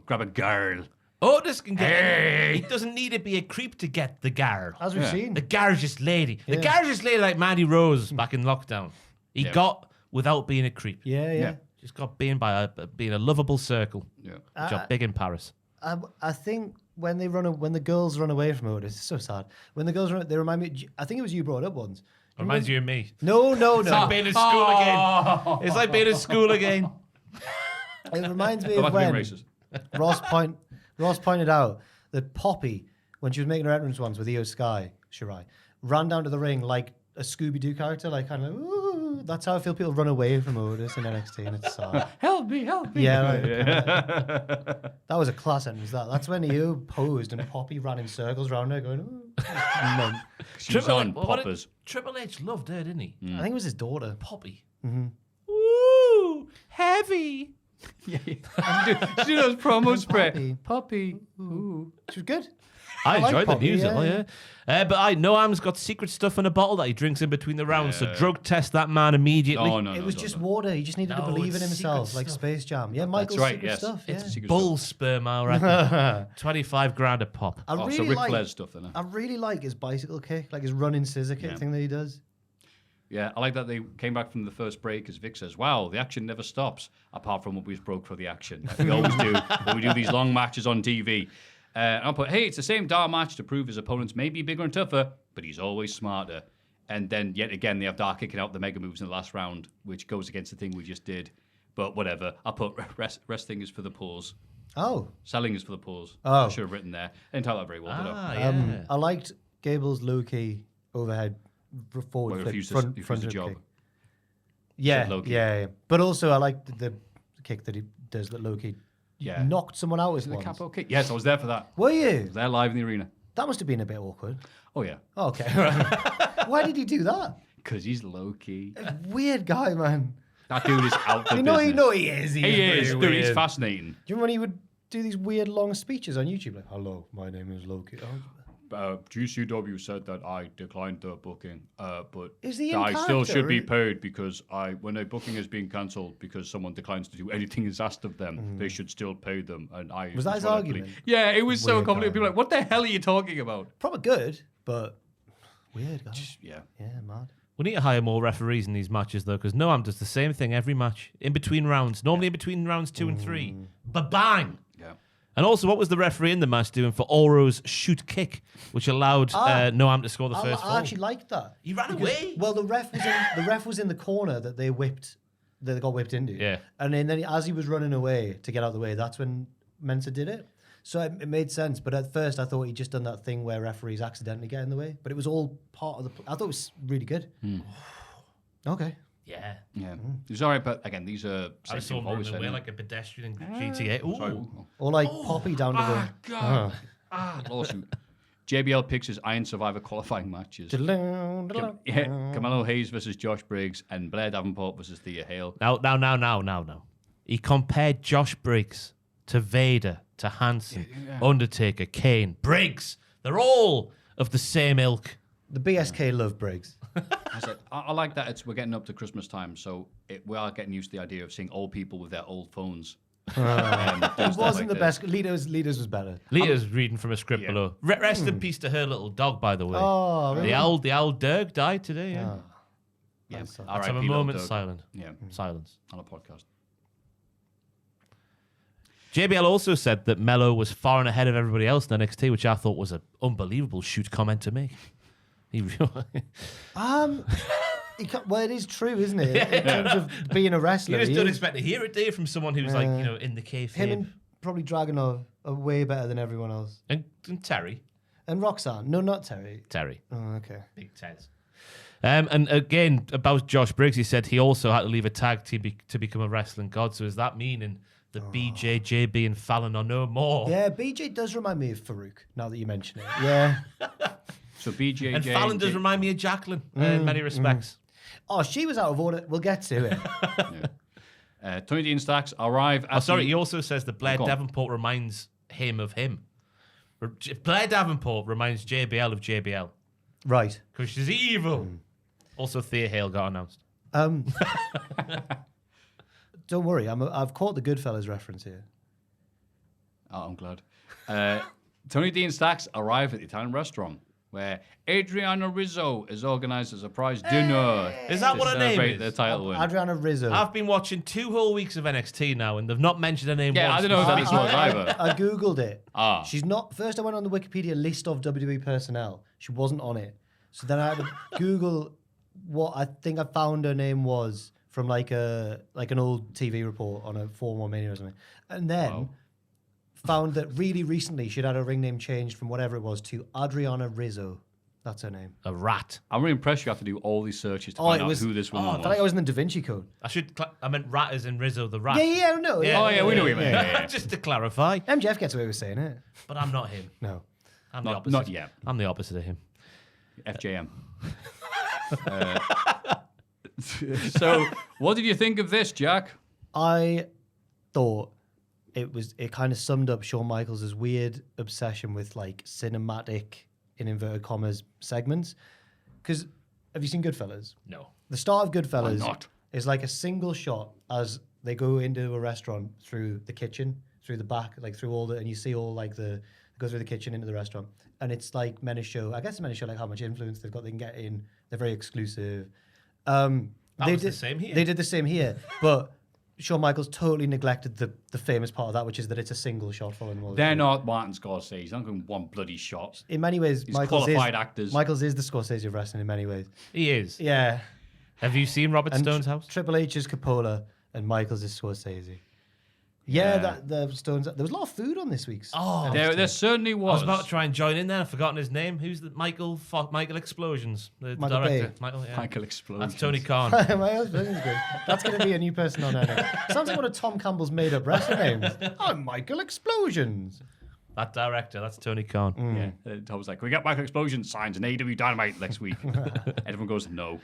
Speaker 2: grab a girl.
Speaker 3: Otis can get. He doesn't need to be a creep to get the girl.
Speaker 4: As we've seen.
Speaker 3: The gorgeous lady. The gorgeous lady like Mandy Rose back in lockdown. He got without being a creep.
Speaker 4: Yeah.
Speaker 3: Just got being a lovable circle.
Speaker 2: Yeah.
Speaker 3: Which are big in Paris.
Speaker 4: I think when the girls run away from Otis, it's so sad. When the girls run, they remind me. I think it was you brought it up once.
Speaker 3: Reminds you of me.
Speaker 4: No.
Speaker 3: It's like being in school again. It's like being in school again.
Speaker 4: It reminds me
Speaker 2: Go
Speaker 4: of
Speaker 2: back to being
Speaker 4: when
Speaker 2: racist.
Speaker 4: Ross pointed out that Poppy, when she was making her entrance once with Io Sky, Shirai, ran down to the ring like a Scooby-Doo character, like kind of like, ooh. That's how I feel people run away from Otis in NXT, and it's sad.
Speaker 2: Help me.
Speaker 4: Yeah, that was a class entrance. That's when Io posed and Poppy ran in circles around her, going, ooh.
Speaker 2: She was on poppers.
Speaker 3: Triple H loved her, didn't he?
Speaker 4: I think it was his daughter.
Speaker 3: Poppy. Ooh, heavy.
Speaker 2: She does promo spread.
Speaker 4: Poppy.
Speaker 2: Puppy. Ooh.
Speaker 4: She was good.
Speaker 3: I
Speaker 4: like
Speaker 3: enjoyed
Speaker 4: Poppy,
Speaker 3: the music.
Speaker 4: yeah.
Speaker 3: But Noam's got secret stuff in a bottle that he drinks in between the rounds. So drug test that man immediately.
Speaker 2: Oh, no.
Speaker 4: It was just water. He just needed to
Speaker 3: No,
Speaker 4: believe in
Speaker 3: it's
Speaker 4: himself,
Speaker 3: secret
Speaker 4: like
Speaker 3: stuff.
Speaker 4: Space Jam. Yeah, Michael's
Speaker 2: That's right,
Speaker 4: secret
Speaker 2: yes.
Speaker 4: stuff. Yeah.
Speaker 2: It's a secret
Speaker 3: Bull sperm, I reckon. 25 grand a pop.
Speaker 4: I
Speaker 2: So
Speaker 4: really
Speaker 2: Ric
Speaker 4: like.
Speaker 2: Flair's stuff in it.
Speaker 4: I really like his bicycle kick, like his running scissor kick thing that he does.
Speaker 2: Yeah, I like that they came back from the first break, as Vic says, wow, the action never stops, apart from when we broke for the action. Like we always do when we do these long matches on TV. I'll put, hey, it's the same Dar match to prove his opponents may be bigger and tougher, but he's always smarter. And then, yet again, they have Dar kicking out the mega moves in the last round, which goes against the thing we just did. But whatever. I'll put resting is for the pause.
Speaker 4: Oh.
Speaker 2: Selling is for the pause.
Speaker 4: Oh.
Speaker 2: I should have written there. I didn't tell that very well, did I?
Speaker 3: Yeah.
Speaker 4: I liked Gable's low-key overhead forward
Speaker 2: Well, he
Speaker 4: flip,
Speaker 2: refused
Speaker 4: front
Speaker 2: the
Speaker 4: rib
Speaker 2: job.
Speaker 4: kick. Yeah,
Speaker 2: low-key.
Speaker 4: yeah. But also, I liked the kick that he does that low-key.
Speaker 2: Yeah.
Speaker 4: Knocked someone out with
Speaker 2: The
Speaker 4: once.
Speaker 2: capo kick. Yes, I was there for that.
Speaker 4: Were
Speaker 2: I
Speaker 4: you?
Speaker 2: was there live in the arena.
Speaker 4: That must have been a bit awkward.
Speaker 2: Oh, yeah.
Speaker 4: Oh, okay. Why did he do that?
Speaker 2: Because he's low-key.
Speaker 4: Weird guy, man.
Speaker 2: That dude is out the
Speaker 4: You
Speaker 2: business.
Speaker 4: know he is. He's
Speaker 2: He
Speaker 4: very
Speaker 2: is. Dude,
Speaker 4: weird.
Speaker 2: he's fascinating.
Speaker 4: Do you remember when he would do these weird long speeches on YouTube? Like, hello, my name is Loki. Oh,
Speaker 2: GCW said that I declined the booking, but
Speaker 4: Is he in
Speaker 2: I still
Speaker 4: character,
Speaker 2: should be
Speaker 4: or-
Speaker 2: paid because when a booking is being cancelled because someone declines to do anything is asked of them, they should still pay them. And I
Speaker 4: Was that his
Speaker 2: solidly-
Speaker 4: argument?
Speaker 2: Yeah, it was so
Speaker 4: Weird
Speaker 2: complicated.
Speaker 4: guy.
Speaker 2: People were like, what the hell are you talking about?
Speaker 4: Probably good, but weird guy.
Speaker 2: Yeah.
Speaker 4: Yeah, mad.
Speaker 3: We need to hire more referees in these matches, though, because Noam does the same thing every match. In between rounds. Normally in between rounds 2 and 3. Ba-bang!
Speaker 2: Yeah.
Speaker 3: And also, what was the referee in the match doing for Oro's shoot kick, which allowed Noam to score the first
Speaker 4: I
Speaker 3: fall?
Speaker 4: actually liked that.
Speaker 3: He ran away?
Speaker 4: Well, the ref was in the corner that they got whipped into.
Speaker 3: Yeah.
Speaker 4: And then as he was running away to get out of the way, that's when Mensah did it. So it made sense. But at first, I thought he'd just done that thing where referees accidentally get in the way. But it was all part of the. I thought it was really good. Okay.
Speaker 3: Yeah.
Speaker 2: Yeah. It was all right, but again, these are...
Speaker 3: I saw him running away like a pedestrian in GTA.
Speaker 2: Sorry.
Speaker 3: Ooh.
Speaker 4: Or like Poppy down to the.
Speaker 2: God. Lawsuit. JBL picks his Iron Survivor qualifying matches. Carmelo Hayes versus Josh Briggs and Blair Davenport versus Thea Hale.
Speaker 3: Now. He compared Josh Briggs to Vader, to Hansen, Undertaker, Kane, Briggs. They're all of the same ilk.
Speaker 4: The BSK love Briggs.
Speaker 2: I like that we're getting up to Christmas time, so we are getting used to the idea of seeing old people with their old phones.
Speaker 4: It wasn't the best. Leaders was better.
Speaker 3: Leah's reading from a script below. Rest in peace to her little dog, by the way.
Speaker 4: Oh, really?
Speaker 3: The old Dirk died today. Yeah.
Speaker 2: Yeah.
Speaker 3: Let's have a
Speaker 2: R.I.P.
Speaker 3: moment
Speaker 2: Little Doug.
Speaker 3: silent.
Speaker 2: Yeah.
Speaker 3: Silence.
Speaker 2: On a podcast.
Speaker 3: JBL also said that Mello was far and ahead of everybody else in NXT, which I thought was an unbelievable shoot comment to make. He really...
Speaker 4: Well, it is true, isn't it? In terms of being a wrestler.
Speaker 3: You just
Speaker 4: he
Speaker 3: don't
Speaker 4: is.
Speaker 3: expect to hear it, do you, from someone who's like, in the kayfabe.
Speaker 4: Him and probably Dragunov are way better than everyone else.
Speaker 3: And Terry.
Speaker 4: And Roxanne. No, not Terry.
Speaker 3: Terry.
Speaker 4: Oh, okay.
Speaker 3: Big Tez. And again, about Josh Briggs, he said he also had to leave a tag team to become a wrestling god. So is that meaning that BJ, JB, and Fallon are no more?
Speaker 4: Yeah, BJ does remind me of Farouk, now that you mention it. Yeah.
Speaker 2: So BJ
Speaker 3: And Fallon does remind me of Jacqueline in many respects.
Speaker 4: Oh, she was out of order. We'll get to it.
Speaker 2: Tony Dean Stacks arrive at
Speaker 3: He also says that Blair Davenport reminds him of him. Blair Davenport reminds JBL of JBL.
Speaker 4: Right.
Speaker 3: Because she's evil. Also, Thea Hale got announced.
Speaker 4: Don't worry. I've caught the Goodfellas reference here.
Speaker 2: Oh, I'm glad. Tony Dean Stacks arrive at the Italian restaurant where Adriana Rizzo is organised a surprise dinner.
Speaker 3: Is that
Speaker 2: to
Speaker 3: what her name
Speaker 2: celebrate
Speaker 3: is?
Speaker 2: their title win.
Speaker 4: Adriana Rizzo.
Speaker 3: I've been watching 2 whole weeks of NXT now, and they've not mentioned her name
Speaker 2: Yeah,
Speaker 3: once.
Speaker 2: I don't know if that's what either.
Speaker 4: I googled it.
Speaker 2: Ah.
Speaker 4: She's not. First, I went on the Wikipedia list of WWE personnel. She wasn't on it. So then I had to Google what I think I found her name was from like an old TV report on a 4-1 Mania or something, and then found that really recently she'd had her ring name changed from whatever it was to Adriana Rizzo. That's her name.
Speaker 3: A rat.
Speaker 2: I'm really impressed you have to do all these searches to find out who this woman
Speaker 4: I
Speaker 2: was.
Speaker 4: thought I was in the Da Vinci Code.
Speaker 3: I meant rat as in Rizzo the rat.
Speaker 4: Yeah, no.
Speaker 3: Yeah.
Speaker 2: Oh, yeah, we know what you mean. Yeah.
Speaker 3: Just to clarify.
Speaker 4: MJF gets away with saying it.
Speaker 3: But I'm not him.
Speaker 4: No.
Speaker 3: I'm the
Speaker 2: Not-
Speaker 3: opposite.
Speaker 2: not yet.
Speaker 3: I'm the opposite of him.
Speaker 2: FJM. So, what did you think of this, Jack?
Speaker 4: I thought it kind of summed up Shawn Michaels' weird obsession with like cinematic, in inverted commas, segments. Because have you seen Goodfellas?
Speaker 3: No.
Speaker 4: The start of Goodfellas
Speaker 2: not?
Speaker 4: is like a single shot as they go into a restaurant through the kitchen, through the back, like through all the, and you see all like go through the kitchen into the restaurant. And it's like meant to show, I guess it's meant to show like how much influence they've got, they can get in. They're very exclusive.
Speaker 3: That was the same here.
Speaker 4: They did the same here, but Shawn Michaels totally neglected the famous part of that, which is that it's a single shot following them all.
Speaker 2: They're not Martin Scorsese. I'm going one bloody shot.
Speaker 4: In many ways,
Speaker 2: These
Speaker 4: Michaels
Speaker 2: qualified actors.
Speaker 4: Michaels is the Scorsese of wrestling in many ways.
Speaker 3: He is.
Speaker 4: Yeah.
Speaker 3: Have you seen Robert
Speaker 4: And
Speaker 3: Stone's house?
Speaker 4: Triple H is Coppola and Michaels is Scorsese. Yeah, that the Stones. There was a lot of food on this week's.
Speaker 3: Oh,
Speaker 2: There certainly
Speaker 3: I
Speaker 2: was.
Speaker 3: was about to try and join in there. I've forgotten his name. Who's the Michael Explosions? The
Speaker 4: Michael
Speaker 3: director.
Speaker 4: Bay.
Speaker 3: Michael, yeah.
Speaker 2: Michael Explosion.
Speaker 3: That's Tony Khan.
Speaker 4: My husband's good. That's going to be a new person on there. Sounds like one of Tom Campbell's made-up wrestling names. I'm Michael Explosions.
Speaker 3: That director. That's Tony Khan.
Speaker 2: Yeah. I was like, can we get Michael Explosion signs in AEW Dynamite next week? Everyone goes, no.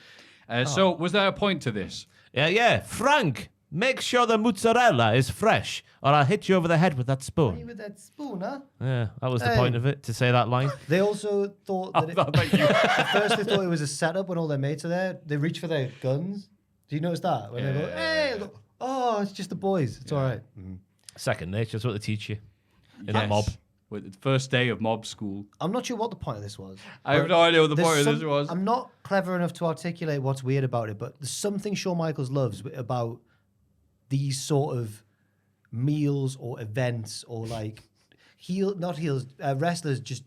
Speaker 2: So, was there a point to this?
Speaker 3: Yeah. Frank Make sure the mozzarella is fresh, or I'll hit you over the head with that
Speaker 4: Hey,
Speaker 3: spoon.
Speaker 4: with that spoon, huh?
Speaker 3: Yeah, that was the
Speaker 4: Hey.
Speaker 3: point of it, to say that line.
Speaker 4: They also thought that at first they thought it was a setup when all their mates are there. They reach for their guns. Do you notice that? When they go, hey, look, oh, it's just the boys. It's all right.
Speaker 3: Second nature, that's what they teach you in
Speaker 2: Yes.
Speaker 3: a mob.
Speaker 2: With the first day of mob school.
Speaker 4: I'm not sure what the point of this was.
Speaker 2: I have
Speaker 4: but
Speaker 2: no idea what the
Speaker 4: there's
Speaker 2: point of this was.
Speaker 4: I'm not clever enough to articulate what's weird about it, but there's something Shawn Michaels loves about these sort of meals or events or like wrestlers just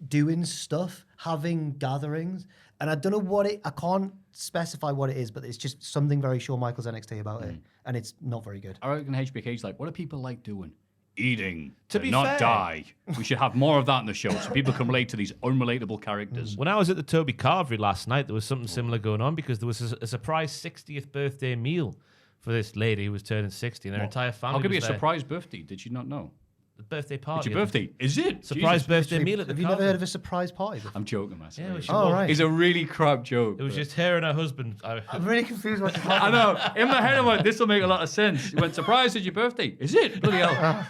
Speaker 4: doing stuff, having gatherings. And I don't know I can't specify what it is, but it's just something very Shawn Michaels NXT about it. And it's not very good.
Speaker 2: I reckon HBK's like, what do people like doing? Eating.
Speaker 3: To be
Speaker 2: not
Speaker 3: fair-
Speaker 2: die. We should have more of that in the show so people can relate to these unrelatable characters.
Speaker 3: When I was at the Toby Carvery last night, there was something similar going on because there was a surprise 60th birthday meal for this lady who was turning 60 and her entire family
Speaker 2: How could it be a
Speaker 3: was there.
Speaker 2: surprise birthday? Did you not know?
Speaker 3: The birthday
Speaker 2: It's
Speaker 3: party.
Speaker 2: your birthday. Is it?
Speaker 3: Surprise
Speaker 2: Jesus.
Speaker 3: birthday meal at the
Speaker 4: Have you never heard of
Speaker 3: Carvery.
Speaker 4: a surprise party before?
Speaker 2: I'm joking, man.
Speaker 3: Yeah, we should
Speaker 4: Oh,
Speaker 3: walk-
Speaker 4: right.
Speaker 2: It's a really crap joke.
Speaker 3: It was
Speaker 2: but-
Speaker 3: just her and her husband.
Speaker 4: I'm really confused what you're
Speaker 2: I
Speaker 4: talking
Speaker 2: know. In my head, I went, this will make a lot of sense. You went, surprise, it's your birthday. Is it? Bloody hell.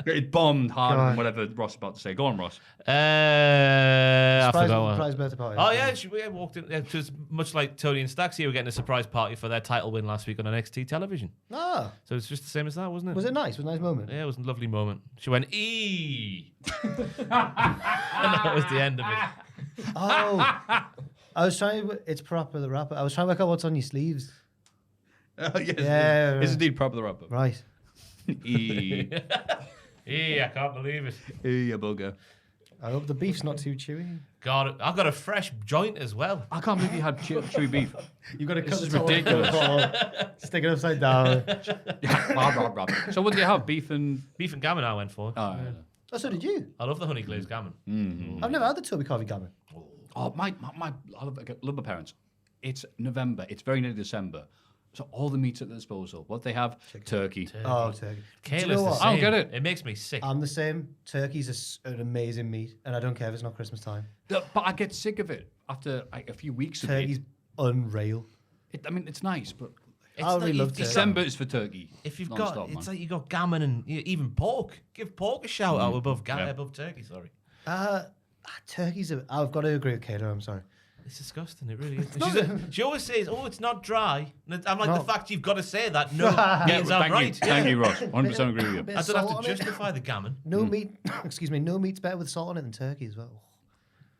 Speaker 2: It bombed harder
Speaker 4: God.
Speaker 2: than whatever Ross was about to say. Go on, Ross.
Speaker 3: I forgot what.
Speaker 4: Surprise birthday party.
Speaker 3: Oh yeah, we walked in. It was much like Tony and Staxi were getting a surprise party for their title win last week on NXT television.
Speaker 4: Ah,
Speaker 3: So it's just the same as that, wasn't it?
Speaker 4: was it nice? Was it a nice moment?
Speaker 3: Yeah, it was a lovely moment. She went and that was the end of it.
Speaker 4: Oh, I was trying. It's proper the rapper. I was trying to work out what's on your sleeves.
Speaker 2: Yes,
Speaker 4: Yeah,
Speaker 2: it's
Speaker 4: right.
Speaker 2: indeed proper the wrap up.
Speaker 4: Right.
Speaker 2: E.
Speaker 3: I can't believe it.
Speaker 2: E, a bugger.
Speaker 4: I hope the beef's not too chewy.
Speaker 3: God, I've got a fresh joint as well.
Speaker 2: I can't believe you had chewy beef.
Speaker 4: You got to cut
Speaker 2: is
Speaker 4: the top
Speaker 2: ridiculous.
Speaker 4: off, stick it upside down.
Speaker 2: So what do you have? Beef and...
Speaker 3: Beef and gammon I went for.
Speaker 4: Oh, so did you?
Speaker 3: I love the honey glazed gammon.
Speaker 4: I've never had the Toby Carvey gammon.
Speaker 2: Oh, I love my parents. It's November. It's very nearly December. So all the meat's at their disposal. What they have? Turkey.
Speaker 4: Oh, turkey. Do you
Speaker 3: Kayla's
Speaker 4: know
Speaker 3: the
Speaker 4: what?
Speaker 3: same.
Speaker 2: I don't get it.
Speaker 3: It makes me sick.
Speaker 4: I'm the same. Turkey's an amazing meat, and I don't care if it's not Christmas time.
Speaker 2: But I get sick of it after like, a few weeks of
Speaker 4: Turkey's
Speaker 2: it.
Speaker 4: unreal.
Speaker 2: I mean, it's nice, but
Speaker 4: I really love turkey.
Speaker 2: December is for turkey.
Speaker 3: If you've
Speaker 2: Non-stop,
Speaker 3: got,
Speaker 2: man.
Speaker 3: it's like you got gammon and even pork. Give pork a shout out above turkey. Sorry,
Speaker 4: Turkey's. I've got to agree with Kayla. I'm sorry.
Speaker 3: it's disgusting. It really is. She always says, "Oh, it's not dry." And I'm like,
Speaker 4: No.
Speaker 3: the fact you've got to say that no means
Speaker 2: well,
Speaker 3: I'm right.
Speaker 2: Thank you, Ross. 100% agree with you.
Speaker 4: Bit
Speaker 3: I
Speaker 4: of
Speaker 3: don't have
Speaker 4: salt
Speaker 3: to
Speaker 4: on it.
Speaker 3: justify the gammon.
Speaker 4: No meat. Excuse me. No meat's better with salt on it than turkey as well.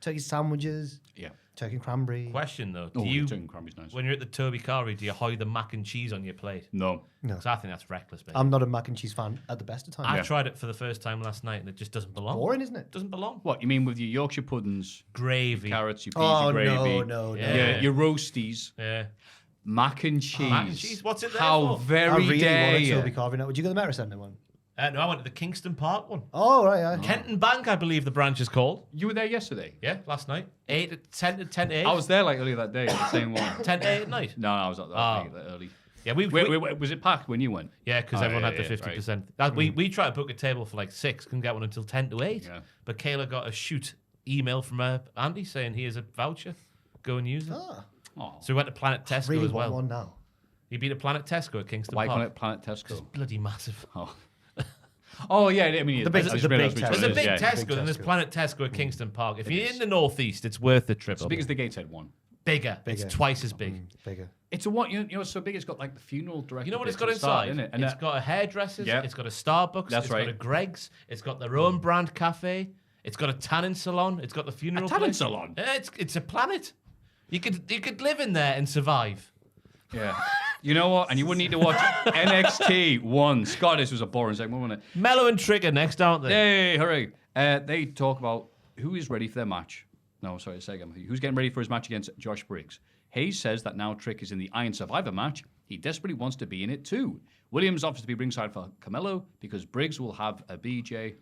Speaker 4: Turkey sandwiches.
Speaker 2: Yeah.
Speaker 4: Turkey and cranberry.
Speaker 3: Question though,
Speaker 2: Oh,
Speaker 3: do you,
Speaker 2: chicken cranberry's nice.
Speaker 3: when you're at the Toby Carvery, do you hoy the mac and cheese on your plate?
Speaker 2: No.
Speaker 4: No.
Speaker 3: Because I think that's reckless, baby.
Speaker 4: I'm not a mac and cheese fan at the best of times.
Speaker 3: I tried it for the first time last night, and it just doesn't belong.
Speaker 4: Boring, isn't it?
Speaker 3: Doesn't belong.
Speaker 2: What, you mean with your Yorkshire puddings,
Speaker 3: Gravy.
Speaker 2: carrots, your peas,
Speaker 4: Oh,
Speaker 2: your gravy?
Speaker 4: no.
Speaker 3: Yeah.
Speaker 2: Your roasties,
Speaker 3: Yeah.
Speaker 2: mac and cheese.
Speaker 3: Mac and cheese, what's it there
Speaker 2: How
Speaker 3: for?
Speaker 2: very
Speaker 4: I really
Speaker 2: dare
Speaker 4: want a
Speaker 2: you.
Speaker 4: Toby Carvey now. Would you go to the Metro Centre one?
Speaker 3: No, I went to the Kingston Park one.
Speaker 4: Oh, right. Yeah.
Speaker 3: Kenton Bank, I believe the branch is called.
Speaker 2: You were there yesterday?
Speaker 3: Yeah, last night. 10 to 8.
Speaker 2: I was there like earlier that day, the same one.
Speaker 3: 10 to 8 at night.
Speaker 2: No, I was at that
Speaker 3: Oh.
Speaker 2: early.
Speaker 3: Yeah,
Speaker 2: Wait, was it packed when you went?
Speaker 3: Yeah, because
Speaker 2: Oh,
Speaker 3: everyone
Speaker 2: yeah,
Speaker 3: had the
Speaker 2: yeah,
Speaker 3: 50%. That, we tried to book a table for like 6, couldn't get one until 10 to 8.
Speaker 2: Yeah.
Speaker 3: But Kayla got a shoot email from her auntie saying, here's a voucher, go and use it.
Speaker 4: Ah,
Speaker 2: Oh,
Speaker 3: So we went to Planet Tesco
Speaker 4: really
Speaker 3: as
Speaker 4: want
Speaker 3: well.
Speaker 4: one now.
Speaker 3: You been to Planet Tesco at Kingston
Speaker 2: why
Speaker 3: Park?
Speaker 2: call it Planet Tesco?
Speaker 3: Bloody massive.
Speaker 2: Oh yeah, I mean
Speaker 4: The big-
Speaker 2: I just
Speaker 4: the big
Speaker 2: realised which
Speaker 4: Tesco.
Speaker 3: There's
Speaker 2: one
Speaker 3: a
Speaker 2: it
Speaker 3: big
Speaker 2: is, yeah.
Speaker 3: Tesco, and there's
Speaker 4: Tesco.
Speaker 3: Planet Tesco at Kingston Park. If you're
Speaker 2: is.
Speaker 3: in the northeast, it's worth the trip.
Speaker 2: As big as the Gateshead one.
Speaker 3: Bigger. It's
Speaker 4: Bigger.
Speaker 3: twice as big.
Speaker 4: Bigger.
Speaker 2: It's a one. You know, it's so big. It's got like the funeral director.
Speaker 3: You know what it's
Speaker 2: bits
Speaker 3: got
Speaker 2: at the start,
Speaker 3: inside?
Speaker 2: isn't it? And
Speaker 3: It's got a hairdresser's,
Speaker 2: Yeah.
Speaker 3: it's got a Starbucks,
Speaker 2: That's
Speaker 3: it's
Speaker 2: right.
Speaker 3: got a Greg's, it's got their own brand cafe, it's got a tanning salon, it's got the funeral
Speaker 2: tanning
Speaker 3: place.
Speaker 2: salon?
Speaker 3: Yeah, it's a planet. You could live in there and survive.
Speaker 2: Yeah. You know what? And you wouldn't need to watch NXT once. God, this was a boring segment, wasn't it?
Speaker 3: Mellow and Trigger next, aren't they?
Speaker 2: Hey, hooray. They talk about who is ready for their match. No, sorry, say again. Who's getting ready for his match against Josh Briggs? Hayes says that now Trick is in the Iron Survivor match. He desperately wants to be in it too. Williams offers to be ringside for Carmelo because Briggs will have a BJ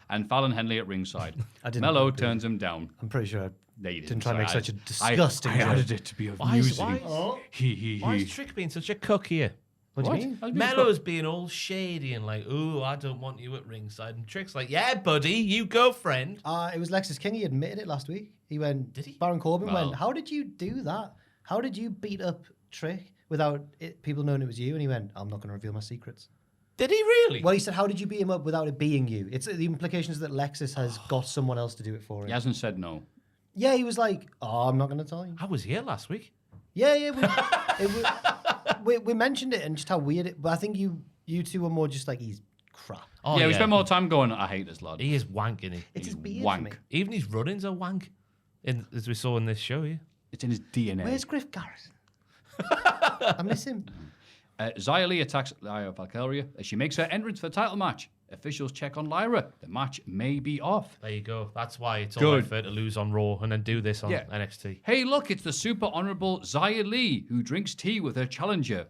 Speaker 2: and Fallon Henley at ringside. Mello turns him down.
Speaker 4: I'm pretty sure
Speaker 2: No, you
Speaker 4: didn't try to make
Speaker 2: Sorry,
Speaker 4: such a disgusting
Speaker 2: I
Speaker 4: joke.
Speaker 2: added it to be
Speaker 3: Why is,
Speaker 2: amusing.
Speaker 3: why is Trick being such a cuck here?
Speaker 4: What do you mean?
Speaker 3: Mello's being all shady and like, ooh, I don't want you at ringside. And Trick's like, yeah, buddy, you go, friend.
Speaker 4: It was Lexus King. He admitted it last week. He went.
Speaker 3: Did he?
Speaker 4: Baron Corbin
Speaker 2: Well.
Speaker 4: went. How did you do that? How did you beat up Trick without people knowing it was you? And he went, I'm not going to reveal my secrets.
Speaker 3: Did he really?
Speaker 4: Well, he said, how did you beat him up without it being you? It's the implications that Lexus has got someone else to do it for him.
Speaker 2: He hasn't said no.
Speaker 4: Yeah, he was like, oh, I'm not going to tell you.
Speaker 3: I was here last week.
Speaker 4: Yeah. We mentioned it and just how weird it. But I think you two were more just like, he's crap.
Speaker 3: Oh,
Speaker 2: we spent more time going, I hate this lad.
Speaker 3: He is wanking.
Speaker 4: It's his beard
Speaker 2: wank.
Speaker 4: for me.
Speaker 3: Even his runnings are wank, as we saw in this show here.
Speaker 2: It's in his DNA.
Speaker 4: Where's Griff Garrison? I miss him.
Speaker 2: Xia Li attacks Lyra Valkyria as she makes her entrance for the title match. Officials check on Lyra. The match may be off.
Speaker 3: There you go. That's why it's all
Speaker 2: Good.
Speaker 3: right for her to lose on Raw and then do this on
Speaker 2: Yeah.
Speaker 3: NXT.
Speaker 2: Hey, look, it's the super honourable Xia Li who drinks tea with her challenger.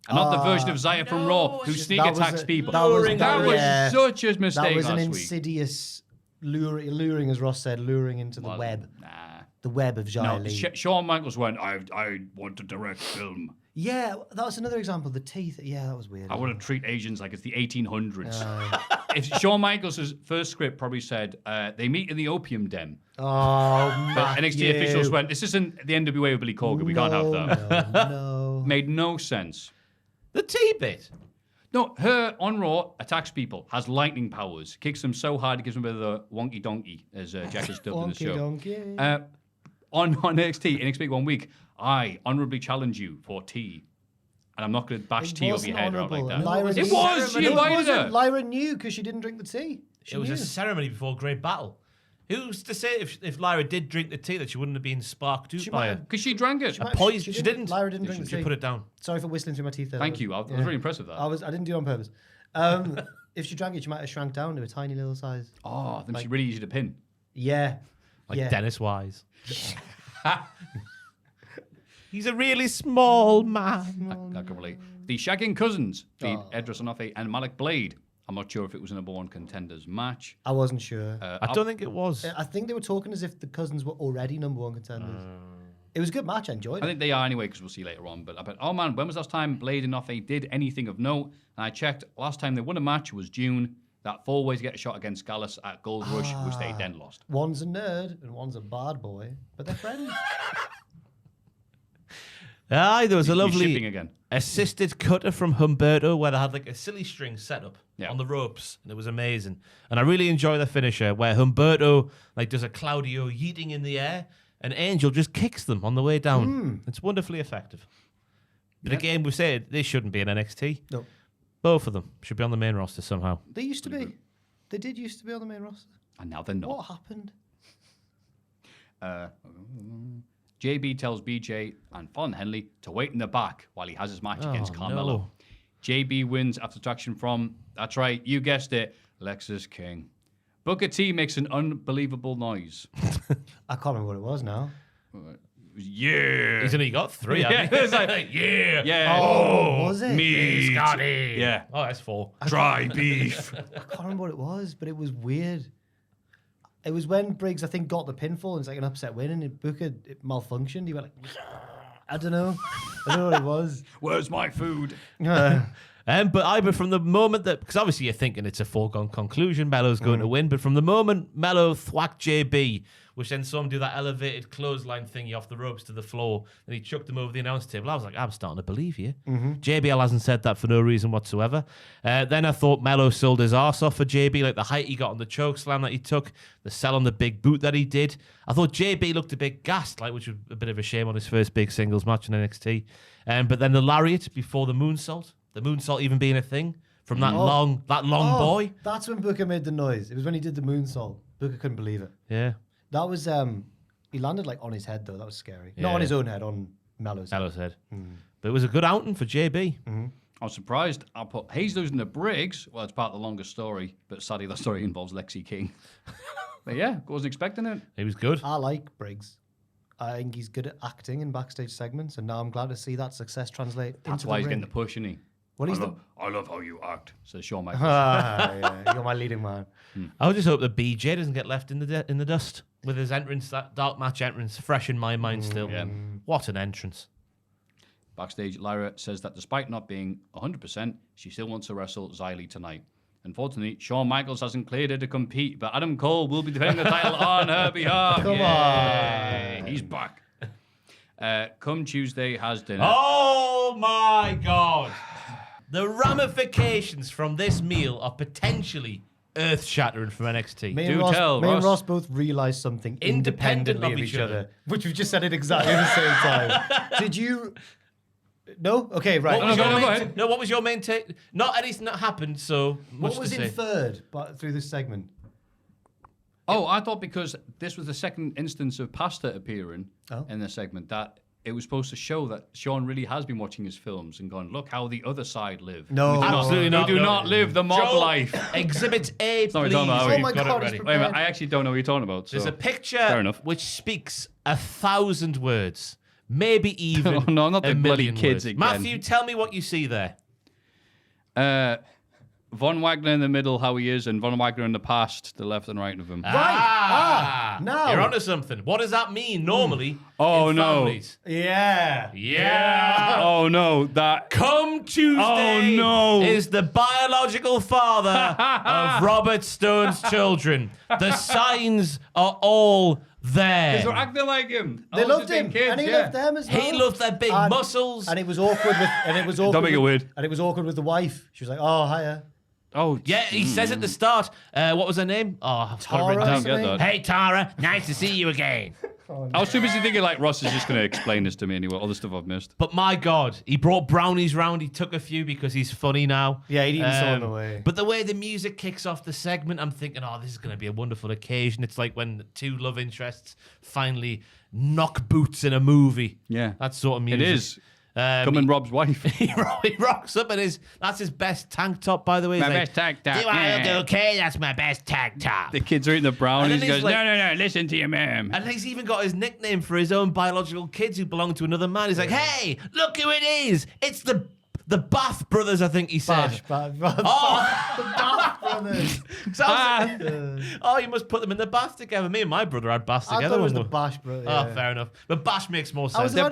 Speaker 2: And not the version of Xia from Raw who sneak
Speaker 4: That was
Speaker 2: attacks
Speaker 4: a-
Speaker 2: people.
Speaker 4: that was-
Speaker 2: That was
Speaker 4: yeah.
Speaker 2: such a mistake
Speaker 4: That was an
Speaker 2: last week.
Speaker 4: insidious luring, as Ross said, luring into the web.
Speaker 2: Nah.
Speaker 4: The web of Xia
Speaker 2: No,
Speaker 4: Li.
Speaker 2: Shawn Michaels went, I want to direct film.
Speaker 4: Yeah, that was another example. The teeth. Yeah, that was weird.
Speaker 2: I want to treat Asians like it's the 1800s. If Shawn Michaels' first script probably said, they meet in the opium den.
Speaker 4: Oh,
Speaker 2: But NXT officials went, this isn't the NWA with Billy Corgan. We can't have that.
Speaker 4: No.
Speaker 2: Made no sense.
Speaker 3: The T bit.
Speaker 2: No, her on Raw attacks people, has lightning powers, kicks them so hard it gives them a bit of the wonky donkey, as Jack has dubbed in the show.
Speaker 4: Donkey.
Speaker 2: On NXT, in next week 1 week, I honorably challenge you for tea. And I'm not going to bash tea over your head out like that.
Speaker 4: Lyra
Speaker 2: It
Speaker 4: knew.
Speaker 2: was! She
Speaker 4: It
Speaker 2: invited
Speaker 4: wasn't.
Speaker 2: her!
Speaker 4: Lyra knew because she didn't drink the tea. She
Speaker 3: It was
Speaker 4: knew.
Speaker 3: a ceremony before Great Battle. Who's to say if Lyra did drink the tea that she wouldn't have been sparked
Speaker 4: She
Speaker 3: by
Speaker 4: might
Speaker 3: it?
Speaker 4: have-
Speaker 2: Because she drank it.
Speaker 4: She might-
Speaker 3: Poison. She didn't.
Speaker 4: Lyra didn't drink the
Speaker 3: She
Speaker 4: tea.
Speaker 3: put it down.
Speaker 4: Sorry for whistling through my teeth there.
Speaker 2: Thank you. I was really impressed with that.
Speaker 4: I didn't do it on purpose. If she drank it, she might have shrank down to a tiny little size.
Speaker 2: Oh, then she's really easy to pin.
Speaker 4: Yeah.
Speaker 3: Like
Speaker 4: yeah.
Speaker 3: Dennis Wise. He's a really small man.
Speaker 2: I can relate. The Shagging Cousins beat Edris Onofe and Malik Blade. I'm not sure if it was a number one contenders match.
Speaker 4: I wasn't sure.
Speaker 3: I don't think it was.
Speaker 4: I think they were talking as if the cousins were already number one contenders. It was a good match. I enjoyed
Speaker 2: I
Speaker 4: it.
Speaker 2: think they are anyway, because we'll see later on. But I bet, oh man, when was the last time Blade and Onofe did anything of note? And I checked, last time they won a match was June. That 4 ways to get a shot against Gallus at Gold Rush, which they then lost.
Speaker 4: One's a nerd and one's a bad boy, but they're friends.
Speaker 3: Aye, there was a
Speaker 2: You're
Speaker 3: lovely
Speaker 2: shipping again.
Speaker 3: assisted cutter from Humberto where they had like a silly string set up
Speaker 2: Yeah.
Speaker 3: on the ropes, and it was amazing. And I really enjoy the finisher where Humberto like does a Claudio yeeting in the air, and Angel just kicks them on the way down. It's wonderfully effective. But again, we said they shouldn't be in NXT.
Speaker 4: No.
Speaker 3: Both of them should be on the main roster somehow.
Speaker 4: They used to be. They did used to be on the main roster.
Speaker 2: And now they're not.
Speaker 4: What happened?
Speaker 2: JB tells BJ and Fallon Henley to wait in the back while he has his match against Carmelo.
Speaker 3: no.
Speaker 2: JB wins after traction from, that's right, you guessed it, Lexus King. Booker T makes an unbelievable noise.
Speaker 4: I can't remember what it was now.
Speaker 2: Yeah.
Speaker 3: He's only got 3.
Speaker 2: Yeah,
Speaker 3: hasn't he?
Speaker 2: it's like,
Speaker 3: yeah.
Speaker 2: Yeah.
Speaker 4: Oh, was it?
Speaker 2: Meat.
Speaker 3: Scotty.
Speaker 2: Yeah.
Speaker 3: Oh, that's 4.
Speaker 2: Dry beef.
Speaker 4: I can't remember what it was, but it was weird. It was when Briggs, I think, got the pinfall and it's like an upset win, and Booker it malfunctioned. He went like, I don't know. I don't know what it was.
Speaker 2: Where's my food?
Speaker 3: But from the moment that, because obviously you're thinking it's a foregone conclusion, Mello's going to win, but from the moment Mello thwacked JB, which then saw him do that elevated clothesline thingy off the ropes to the floor, and he chucked him over the announce table, I was like, I'm starting to believe you. JBL hasn't said that for no reason whatsoever. Then I thought Mello sold his arse off for JB, like the height he got on the choke slam that he took, the sell on the big boot that he did. I thought JB looked a bit gassed, like, which was a bit of a shame on his first big singles match in NXT. But then the lariat before the moonsault even being a thing from that long boy.
Speaker 4: That's when Booker made the noise. It was when he did the moonsault. Booker couldn't believe it.
Speaker 3: Yeah.
Speaker 4: That was he landed like on his head though. That was scary. Not
Speaker 3: Yeah.
Speaker 4: on his own head, on Mello's head.
Speaker 3: Mello said. But it was a good outing for JB.
Speaker 2: I was surprised. I put Hayes losing to Briggs. Well, it's part of the longest story, but sadly that story involves Lexi King. But yeah, wasn't expecting it.
Speaker 3: He was good.
Speaker 4: I like Briggs. I think he's good at acting in backstage segments, and now I'm glad to see that success translate
Speaker 2: That's
Speaker 4: into
Speaker 2: why
Speaker 4: the
Speaker 2: he's
Speaker 4: ring.
Speaker 2: getting the push, isn't he?
Speaker 4: Well, he's
Speaker 2: I love how you act, says Shawn Michaels.
Speaker 4: yeah, you're my leading man.
Speaker 3: I just hope that BJ doesn't get left in the dust with his entrance, that dark match entrance, fresh in my mind still.
Speaker 2: Yeah.
Speaker 3: What an entrance.
Speaker 2: Backstage, Lyra says that despite not being 100%, she still wants to wrestle Xia Li tonight. Unfortunately, Shawn Michaels hasn't cleared her to compete, but Adam Cole will be defending the title on her behalf.
Speaker 4: Come
Speaker 2: on. He's back. Come Tuesday has dinner.
Speaker 3: Oh my God. The ramifications from this are potentially earth-shattering from NXT.
Speaker 4: Me
Speaker 2: Do
Speaker 4: and Ross,
Speaker 2: tell,
Speaker 4: me and
Speaker 2: Ross.
Speaker 4: Ross both realised something
Speaker 3: Independent
Speaker 4: independently of each other, which we've just said it exactly at the same time. Did you? No? Okay, right.
Speaker 3: What was
Speaker 2: No,
Speaker 3: your
Speaker 2: go
Speaker 3: main
Speaker 2: ahead.
Speaker 3: No, what was your main take? Not anything that happened, so much
Speaker 4: What was
Speaker 3: to say.
Speaker 4: inferred through this segment?
Speaker 2: Oh, I thought because this was the second instance of Pasta appearing
Speaker 4: Oh.
Speaker 2: in the segment that it was supposed to show that Sean really has been watching his films and gone, look how the other side live.
Speaker 4: No.
Speaker 2: We do
Speaker 3: Absolutely not.
Speaker 2: We do
Speaker 3: No.
Speaker 2: not live the mob
Speaker 3: Joe,
Speaker 2: life.
Speaker 3: Exhibit A, please.
Speaker 2: Sorry, don't know.
Speaker 3: We've
Speaker 2: Oh
Speaker 4: my
Speaker 3: got
Speaker 4: God,
Speaker 3: it
Speaker 4: it's
Speaker 3: ready.
Speaker 2: Wait a minute, I actually don't know what you're talking about. So.
Speaker 3: There's a picture
Speaker 2: Fair enough.
Speaker 3: which speaks 1,000 words, maybe even
Speaker 2: Oh, no, not the
Speaker 3: a
Speaker 2: bloody
Speaker 3: million
Speaker 2: kids
Speaker 3: words.
Speaker 2: again.
Speaker 3: Maffew, tell me what you see there.
Speaker 2: Von Wagner in the middle, how he is, and Von Wagner in the past, the left and right of him.
Speaker 4: Now.
Speaker 3: You're onto something. What does that mean normally
Speaker 2: Oh,
Speaker 3: in
Speaker 2: no.
Speaker 3: families?
Speaker 4: Yeah.
Speaker 3: Yeah.
Speaker 2: Oh no, that.
Speaker 3: Come Tuesday
Speaker 2: Oh, no.
Speaker 3: is the biological father of Robert Stone's children. The signs are all there.
Speaker 2: Because they're acting like him.
Speaker 4: They
Speaker 2: Oh,
Speaker 4: loved
Speaker 2: just being
Speaker 4: him,
Speaker 2: kids,
Speaker 4: and he
Speaker 2: yeah.
Speaker 4: loved them as well.
Speaker 3: He loved their big muscles.
Speaker 4: and it was awkward with.
Speaker 2: Don't make it weird.
Speaker 4: And it was awkward with the wife. She was like, "Oh, hiya."
Speaker 2: Oh,
Speaker 3: Yeah, he says at the start. What was her name? Oh, I've got it written
Speaker 4: Tara,
Speaker 3: down.
Speaker 4: isn't it?
Speaker 2: Get that.
Speaker 3: Hey, Tara, nice to see you again.
Speaker 2: I was too busy thinking like Ross is just going to explain this to me anyway. All the stuff I've missed.
Speaker 3: But my God, he brought brownies round. He took a few because he's funny now.
Speaker 4: Yeah, he'd eaten some on the way.
Speaker 3: But the way the music kicks off the segment, I'm thinking, oh, this is going to be a wonderful occasion. It's like when two love interests finally knock boots in a movie.
Speaker 2: Yeah.
Speaker 3: That sort of
Speaker 2: It
Speaker 3: music.
Speaker 2: is. Coming Rob's wife.
Speaker 3: He rocks up in that's his best tank top, by the way. He's
Speaker 2: My
Speaker 3: like,
Speaker 2: best tank top,
Speaker 3: Do I look
Speaker 2: yeah."
Speaker 3: okay? That's my best tank top.
Speaker 2: The kids are eating the brownies.
Speaker 3: And
Speaker 2: He
Speaker 3: then
Speaker 2: goes,
Speaker 3: he's like-
Speaker 2: no, listen to your ma'am.
Speaker 3: And he's even got his nickname for his own biological kids who belong to another man. He's like, hey, look who it is. It's the Bath brothers, I think he said.
Speaker 4: Bash.
Speaker 3: Oh,
Speaker 4: The Bath brothers.
Speaker 3: oh, you must put them in the bath together. Me and my brother had baths
Speaker 4: I
Speaker 3: together.
Speaker 4: thought it was
Speaker 3: when
Speaker 4: the
Speaker 3: we-
Speaker 4: Bash brothers.
Speaker 3: Oh, fair enough. But Bash makes more
Speaker 4: I was
Speaker 3: sense.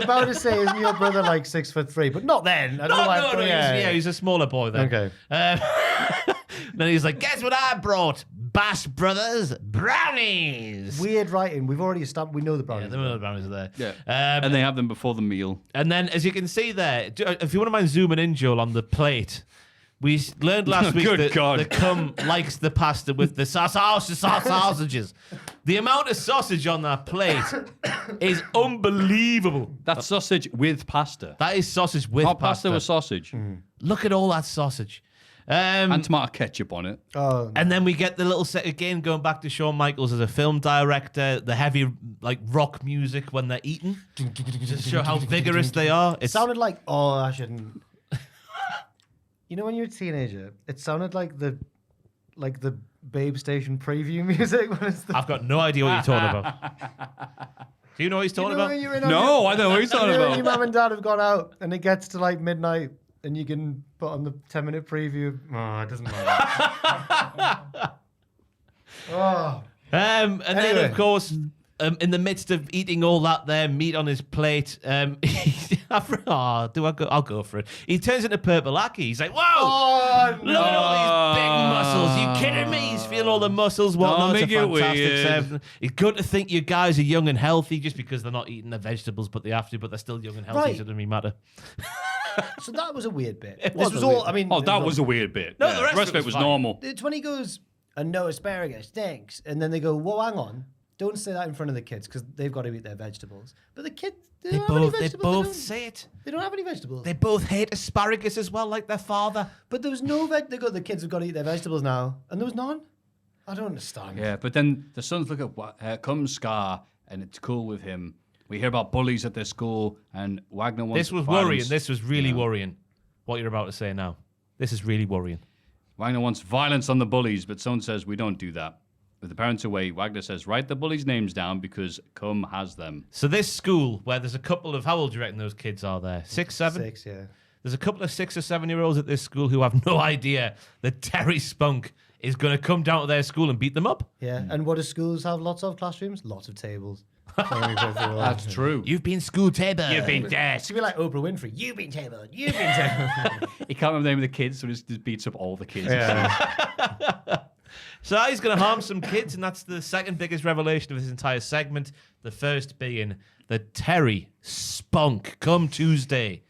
Speaker 4: about to say, isn't your brother like 6'3"? But not then. I don't know why I thought-
Speaker 3: He's a smaller boy then.
Speaker 4: Okay.
Speaker 3: Then he's like, guess what I brought? Bash Brothers brownies.
Speaker 4: Weird writing. We've already established. We know the
Speaker 3: Yeah,
Speaker 4: brownies.
Speaker 3: the brownies are there.
Speaker 2: Yeah.
Speaker 3: Um,
Speaker 2: And they have them before the meal.
Speaker 3: And then, as you can see there, if you wouldn't mind zooming in, Joel, on the plate, we learned last week
Speaker 2: Good
Speaker 3: that
Speaker 2: God.
Speaker 3: the cum likes the pasta with the sausages. The amount of sausage on that plate is unbelievable.
Speaker 2: That's sausage with pasta.
Speaker 3: That is sausage with
Speaker 2: Not
Speaker 3: pasta.
Speaker 2: pasta with sausage.
Speaker 3: Look at all that sausage.
Speaker 2: And tomato ketchup on it.
Speaker 4: Oh,
Speaker 3: And then we get the little set again, going back to Shawn Michaels as a film director, the heavy like rock music when they're eating, just to show how vigorous they are.
Speaker 4: it sounded like. Oh, I shouldn't. You know, when you're a teenager, it sounded like the Babe Station preview music. When it's the,
Speaker 3: I've got no idea what you're talking about. Do you know what he's talking
Speaker 4: you know
Speaker 3: about?
Speaker 4: when you're in on
Speaker 2: No,
Speaker 4: your-
Speaker 2: I don't know what he's talking
Speaker 4: you know when your
Speaker 2: about.
Speaker 4: mum and dad have gone out and it gets to like midnight and you can put on the 10-minute preview. Oh, it doesn't matter. Oh.
Speaker 3: And then,
Speaker 4: Anyway.
Speaker 3: of course, in the midst of eating all that there meat on his plate, I'll go for it. He turns into Purple Aki. He's like, whoa!
Speaker 4: Oh,
Speaker 3: Look at all these big muscles. You kidding me? He's feeling all the muscles. Whatnot.
Speaker 2: Don't
Speaker 3: It's a
Speaker 2: make it
Speaker 3: fantastic
Speaker 2: weird.
Speaker 3: segment. It's good to think you guys are young and healthy just because they're not eating the vegetables, but they have to, but they're still young and healthy,
Speaker 4: Right.
Speaker 3: so it doesn't really matter.
Speaker 4: So that was a weird bit.
Speaker 3: was
Speaker 4: This was
Speaker 3: a
Speaker 4: all.
Speaker 3: weird
Speaker 4: I mean,
Speaker 2: Oh, that was a weird bit.
Speaker 3: No,
Speaker 2: Yeah.
Speaker 3: the rest of it
Speaker 2: of it
Speaker 3: was
Speaker 2: was
Speaker 3: fine.
Speaker 2: normal.
Speaker 4: It's when he goes, and no asparagus, thanks. And then they go, whoa, hang on. Don't say that in front of the kids because they've got to eat their vegetables. But the kids, they don't have any
Speaker 3: They
Speaker 4: vegetables.
Speaker 3: both say it.
Speaker 4: They don't have any vegetables.
Speaker 3: They both hate asparagus as well, like their father.
Speaker 4: But there was no the kids have got to eat their vegetables now. And there was none. I don't understand.
Speaker 2: Yeah, but then the sons look at what comes Scar, and it's cool with him. We hear about bullies at their school, and Wagner wants
Speaker 3: This was
Speaker 2: violence.
Speaker 3: worrying. This was really worrying. What you're about to say now. This is really worrying.
Speaker 2: Wagner wants violence on the bullies, but someone says we don't do that. With the parents away, Wagner says write the bullies' names down because Cum has them.
Speaker 3: So this school, where there's a couple of, how old do you reckon those kids are there? 6, 7?
Speaker 4: 6, yeah.
Speaker 3: There's a couple of 6 or 7-year-olds at this school who have no idea that Terry Spunk is going to come down to their school and beat them up.
Speaker 4: Yeah. And what do schools have? Lots of classrooms? Lots of tables.
Speaker 2: That's true.
Speaker 3: You've been school table.
Speaker 2: You've been dead.
Speaker 4: It's gonna be like Oprah Winfrey. You've been tabled. You've been tabled.
Speaker 2: He can't remember the name of the kids, so he just beats up all the kids.
Speaker 3: So he's going to harm some kids, and that's the second biggest revelation of this entire segment. The first being that Terry Spunk, come Tuesday,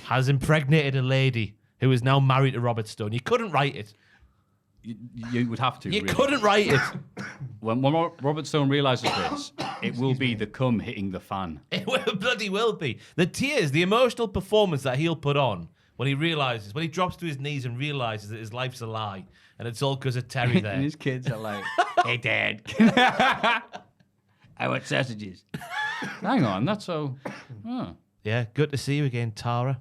Speaker 3: has impregnated a lady who is now married to Robert Stone. You couldn't write it.
Speaker 2: You would have to.
Speaker 3: You
Speaker 2: really.
Speaker 3: couldn't write it.
Speaker 2: When Robert Stone realizes this, it will be the cum hitting the fan.
Speaker 3: It bloody will be. The tears, the emotional performance that he'll put on when he realizes, when he drops to his knees and realizes that his life's a lie and it's all because of Terry there.
Speaker 2: And his kids are like, hey, Dad. I want sausages. Hang on, that's so... Oh.
Speaker 3: Yeah, good to see you again, Tara.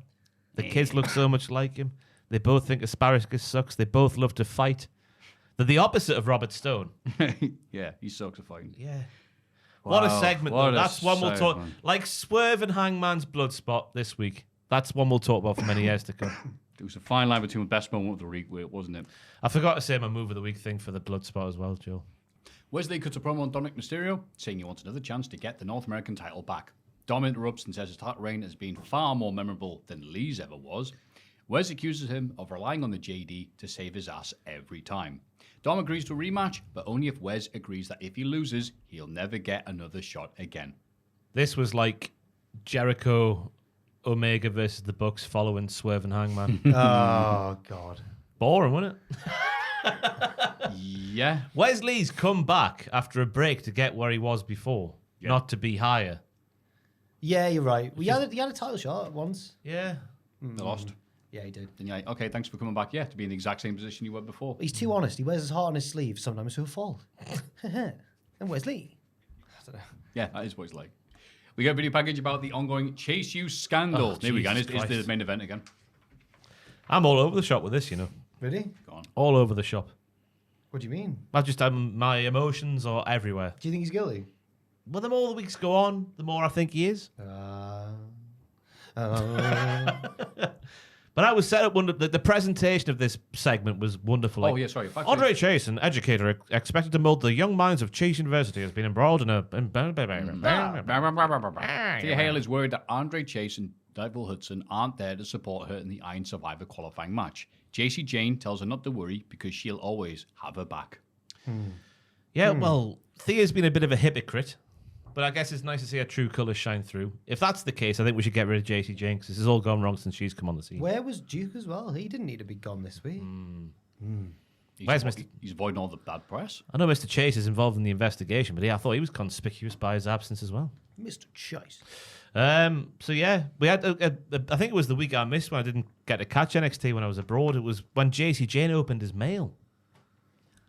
Speaker 3: The kids look so much like him. They both think asparagus sucks. They both love to fight. They're the opposite of Robert Stone.
Speaker 2: Yeah, he sucks at fighting.
Speaker 3: Yeah. What a segment,
Speaker 2: what
Speaker 3: though.
Speaker 2: a
Speaker 3: That's one we'll talk...
Speaker 2: segment.
Speaker 3: Like Swerve and Hangman's Bloodspot this week. That's one we'll talk about for many years to come.
Speaker 2: There was a fine line between the best moment of the week, wasn't it?
Speaker 3: I forgot to say my move of the week thing for the Bloodspot as well, Joe.
Speaker 2: Wesley cuts a promo on Dominic Mysterio, saying he wants another chance to get the North American title back. Dom interrupts and says his title reign has been far more memorable than Lee's ever was. Wes accuses him of relying on the JD to save his ass every time. Dom agrees to a rematch, but only if Wes agrees that if he loses, he'll never get another shot again.
Speaker 3: This was like Jericho, Omega versus the Bucks following Swerve and Hangman.
Speaker 4: Oh, God.
Speaker 3: Boring, wasn't it?
Speaker 2: Yeah.
Speaker 3: Wesley's come back after a break to get where he was before, not to be higher.
Speaker 4: Yeah, you're right. He had a title shot once.
Speaker 3: Yeah.
Speaker 2: They lost.
Speaker 4: Yeah, he did.
Speaker 2: And you're like, okay, thanks for coming back. Yeah, to be in the exact same position you were before.
Speaker 4: He's too honest. He wears his heart on his sleeve, sometimes to a fault. And Wesley?
Speaker 2: Yeah, that is what it's like. We got a video package about the ongoing Chase U scandal. Here we go.
Speaker 3: Jesus
Speaker 2: It's the
Speaker 3: Christ.
Speaker 2: main event again.
Speaker 3: I'm all over the shop with this, you know.
Speaker 4: Really?
Speaker 2: Go on.
Speaker 3: All over the shop.
Speaker 4: What do you mean?
Speaker 3: My emotions are everywhere.
Speaker 4: Do you think he's guilty?
Speaker 3: Well, the more the weeks go on, the more I think he is. But I was set up the presentation of this segment was wonderful.
Speaker 2: Oh, yeah, sorry. Back to
Speaker 3: Andre Chase, an educator expected to mold the young minds of Chase University, has been embroiled in a...
Speaker 2: Thea Hale is worried that Andre Chase and Devil Hudson aren't there to support her in the Iron Survivor qualifying match. JC Jane tells her not to worry because she'll always have her back.
Speaker 3: Yeah, well, Thea's been a bit of a hypocrite, but I guess it's nice to see her true colours shine through. If that's the case, I think we should get rid of JC Jane because this has all gone wrong since she's come on the scene.
Speaker 4: Where was Duke as well? He didn't need to be gone this week.
Speaker 3: Where's Mr.
Speaker 2: He's avoiding all the bad press.
Speaker 3: I know Mr. Chase is involved in the investigation, but I thought he was conspicuous by his absence as well.
Speaker 4: Mr. Chase.
Speaker 3: So yeah, we had. I think it was the week I missed when I didn't get to catch NXT when I was abroad. It was when JC Jane opened his mail.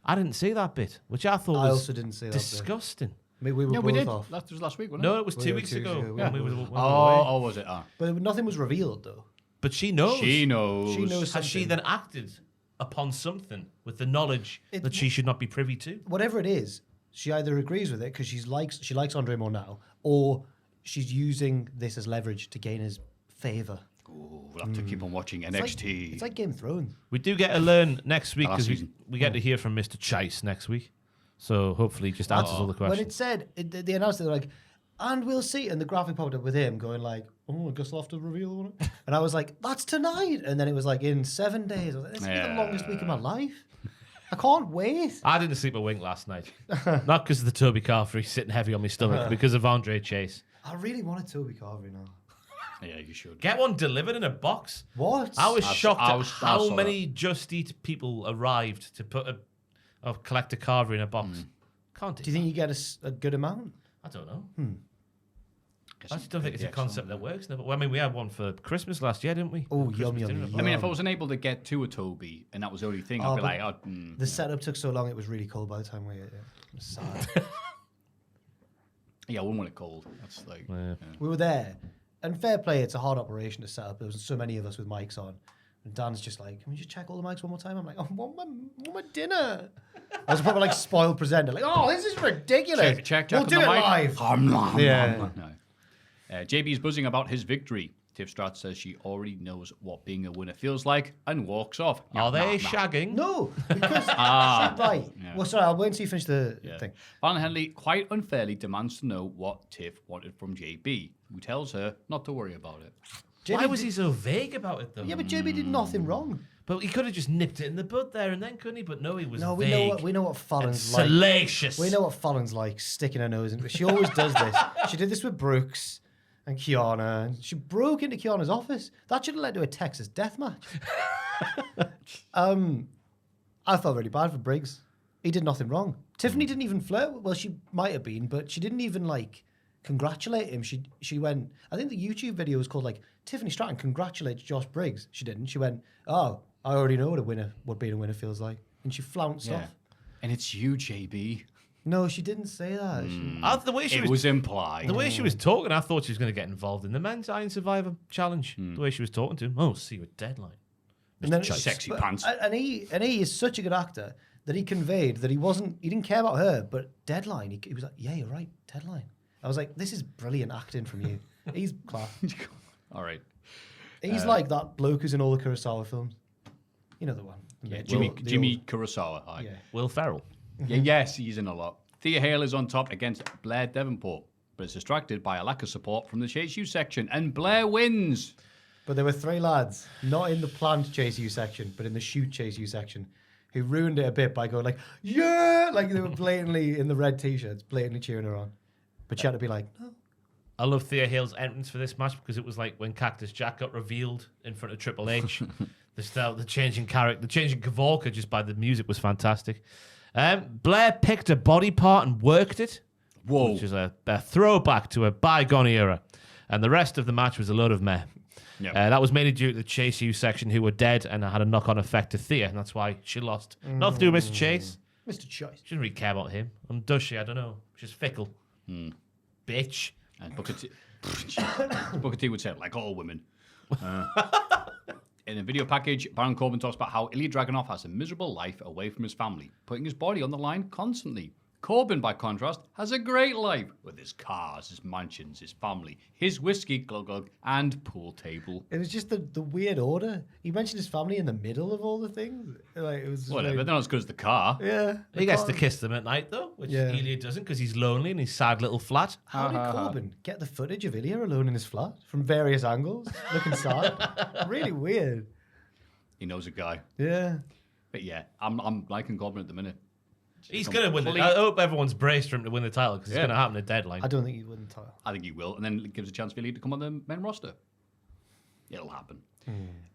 Speaker 3: I didn't see that bit, which I thought was
Speaker 4: also didn't see that bit.
Speaker 3: disgusting.
Speaker 4: We were
Speaker 2: Yeah,
Speaker 4: both
Speaker 2: we did.
Speaker 4: off.
Speaker 2: That was last week, wasn't
Speaker 3: No,
Speaker 2: it?
Speaker 3: it was 2 weeks ago.
Speaker 4: Yeah.
Speaker 3: When we were away.
Speaker 2: Oh, was it? Ah.
Speaker 4: But nothing was revealed, though.
Speaker 3: But she knows.
Speaker 2: She knows.
Speaker 4: She knows
Speaker 3: Has she
Speaker 4: something.
Speaker 3: then acted upon something with the knowledge that she should not be privy to?
Speaker 4: Whatever it is, she either agrees with it because she likes Andre more now, or she's using this as leverage to gain his favor.
Speaker 2: Ooh, we'll have to keep on watching
Speaker 4: It's
Speaker 2: NXT.
Speaker 4: it's like Game of Thrones.
Speaker 3: We do get to learn next week
Speaker 2: Last
Speaker 3: because
Speaker 2: season.
Speaker 3: we get to hear from Mr. Chase next week. So hopefully he just answers all the
Speaker 4: When
Speaker 3: questions.
Speaker 4: it said, they announced it, they're like, and we'll see. And the graphic popped up with him going like, oh, I guess I'll have to reveal it. And I was like, that's tonight. And then it was like, in 7 days. I was like, this is the longest week of my life. I can't wait.
Speaker 3: I didn't sleep a wink last night. Not because of the Toby Carvery sitting heavy on my stomach, because of Andre Chase.
Speaker 4: I really wanted Toby Carvery now.
Speaker 2: Yeah, you should.
Speaker 3: Get one delivered in a box.
Speaker 4: What?
Speaker 3: I was shocked
Speaker 2: I
Speaker 3: at
Speaker 2: was- I
Speaker 3: how
Speaker 2: saw
Speaker 3: many Just Eat people arrived to put collect a Carvery in a box. Can't
Speaker 4: Do you think you get a good amount?
Speaker 3: I don't know. I just don't think it's a concept that works. Well, I mean, we had one for Christmas last year, didn't we?
Speaker 4: Oh,
Speaker 3: Christmas
Speaker 4: yum,
Speaker 3: dinner.
Speaker 4: yum,
Speaker 2: I mean, if I was unable to get to a Toby and that was the only thing, I'd be
Speaker 4: but
Speaker 2: like,
Speaker 4: the setup took so long, it was really cold by the time we ate it. It was sad.
Speaker 2: yeah, I wouldn't want it cold. That's like,
Speaker 3: Yeah.
Speaker 4: We were there, and fair play, it's a hard operation to set up. There was so many of us with mics on. And Dan's just like, can we just check all the mics one more time? I'm like, I want my dinner. I was probably like spoiled presenter, like, oh, this is ridiculous.
Speaker 2: check
Speaker 4: We'll
Speaker 2: on
Speaker 4: do
Speaker 2: the
Speaker 4: it
Speaker 2: mic.
Speaker 4: live.
Speaker 2: Yeah. No. JB's buzzing about his victory. Tiff Strat says she already knows what being a winner feels like and walks off.
Speaker 3: Are they shagging?
Speaker 4: No, because right.
Speaker 2: Yeah.
Speaker 4: Well, sorry, I'll wait until you finish the thing.
Speaker 2: Van Henley quite unfairly demands to know what Tiff wanted from JB, who tells her not to worry about it.
Speaker 3: Why was he so vague about it, though?
Speaker 4: Yeah, but JB did nothing wrong.
Speaker 3: But he could have just nipped it in the bud there and then, couldn't he? But no, he was
Speaker 4: No,
Speaker 3: vague.
Speaker 4: we know what Fallon's
Speaker 3: and
Speaker 4: like.
Speaker 3: salacious.
Speaker 4: We know what Fallon's like, sticking her nose in. She always does this. She did this with Brooks and Kiana. And she broke into Kiana's office. That should have led to a Texas death match. I felt really bad for Briggs. He did nothing wrong. Tiffany didn't even flirt. Well, she might have been, but she didn't even like congratulate him. She went. I think the YouTube video was called like Tiffany Stratton congratulates Josh Briggs. She didn't. She went, "Oh, I already know what being a winner feels like," and she flounced off.
Speaker 2: And it's you, JB.
Speaker 4: No, she didn't say that.
Speaker 3: The way she
Speaker 2: It was implied.
Speaker 3: The way she was talking, I thought she was going to get involved in the men's Iron Survivor challenge. The way she was talking to him. Oh, see you at Deadline.
Speaker 4: And then,
Speaker 2: Sexy pants.
Speaker 4: And he is such a good actor that he conveyed that he didn't care about her, but Deadline. He was like, "Yeah, you're right, Deadline." I was like, "This is brilliant acting from you." He's class.
Speaker 2: All right.
Speaker 4: He's like that bloke who's in all the Kurosawa films. You know the one.
Speaker 2: Yeah,
Speaker 4: The
Speaker 2: Jimmy
Speaker 4: old-
Speaker 2: Kurosawa. Aye.
Speaker 4: Yeah.
Speaker 3: Will Ferrell.
Speaker 2: Yeah, yes, he's in a lot. Thea Hale is on top against Blair Davenport, but it's distracted by a lack of support from the Chase U section, and Blair wins.
Speaker 4: But there were 3 lads, not in the planned Chase U section, but in the shoot Chase U section, who ruined it a bit by going like, "Yeah!" Like they were blatantly in the red t-shirts, blatantly cheering her on. But she had to be like, "No."
Speaker 3: I love Thea Hale's entrance for this match because it was like when Cactus Jack got revealed in front of Triple H. The changing character, the changing Kavorka just by the music was fantastic. Blair picked a body part and worked it.
Speaker 2: Whoa.
Speaker 3: Which is a throwback to a bygone era. And the rest of the match was a load of meh.
Speaker 2: Yep.
Speaker 3: That was mainly due to the Chase U section who were dead and had a knock-on effect to Thea, and that's why she lost. Nothing to do with Mr. Chase.
Speaker 4: Mr. Choice.
Speaker 3: She didn't really care about him. And does she? I don't know. She's fickle. Bitch.
Speaker 2: And Booker T, Booker T would say, like all women. In a video package, Baron Corbin talks about how Ilya Dragunov has a miserable life away from his family, putting his body on the line constantly. Corbin, by contrast, has a great life with his cars, his mansions, his family, his whiskey, glug glug, and pool table.
Speaker 4: It was just the weird order. He mentioned his family in the middle of all the things. Like it was just
Speaker 2: Whatever,
Speaker 4: like-
Speaker 2: they're not as good as the car.
Speaker 4: Yeah.
Speaker 3: He gets to kiss them at night, though, which
Speaker 4: Yeah.
Speaker 3: Ilya doesn't because he's lonely in his sad little flat.
Speaker 4: How did Corbin get the footage of Ilya alone in his flat from various angles, looking sad? Really weird.
Speaker 2: He knows a guy.
Speaker 4: Yeah.
Speaker 2: But yeah, I'm liking Corbin at the minute.
Speaker 3: He's going to win it. I hope everyone's braced for him to win the title because it's
Speaker 2: Yeah.
Speaker 3: going to happen at Deadline.
Speaker 4: I don't think he win the title.
Speaker 2: I think he will, and then it gives a chance for Elite to come on the main roster. It'll happen.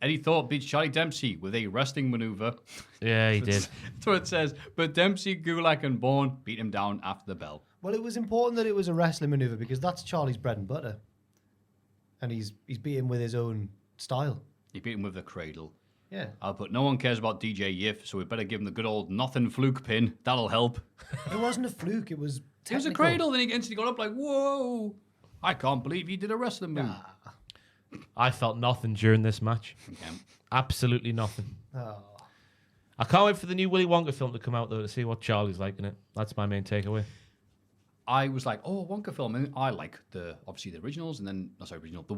Speaker 2: Eddie Thorpe beats Charlie Dempsey with a wrestling maneuver.
Speaker 3: Yeah, he did.
Speaker 2: That's what it says. But Dempsey, Gulak, and Bourne beat him down after the bell.
Speaker 4: Well, it was important that it was a wrestling maneuver because that's Charlie's bread and butter. And he's beat him with his own style.
Speaker 2: He beat him with the cradle.
Speaker 4: Yeah.
Speaker 2: But no one cares about DJ Yif, so we better give him the good old nothing fluke pin. That'll help.
Speaker 4: It wasn't a fluke. It was
Speaker 2: It was a
Speaker 4: technical.
Speaker 2: cradle, then he instantly got up like, whoa. I can't believe he did a wrestling move.
Speaker 3: I felt nothing during this match.
Speaker 2: Yeah.
Speaker 3: Absolutely nothing.
Speaker 4: Oh.
Speaker 3: I can't wait for the new Willy Wonka film to come out, though, to see what Charlie's like in it. That's my main takeaway.
Speaker 2: I was like, oh, Wonka film. And I like obviously the originals, and then, the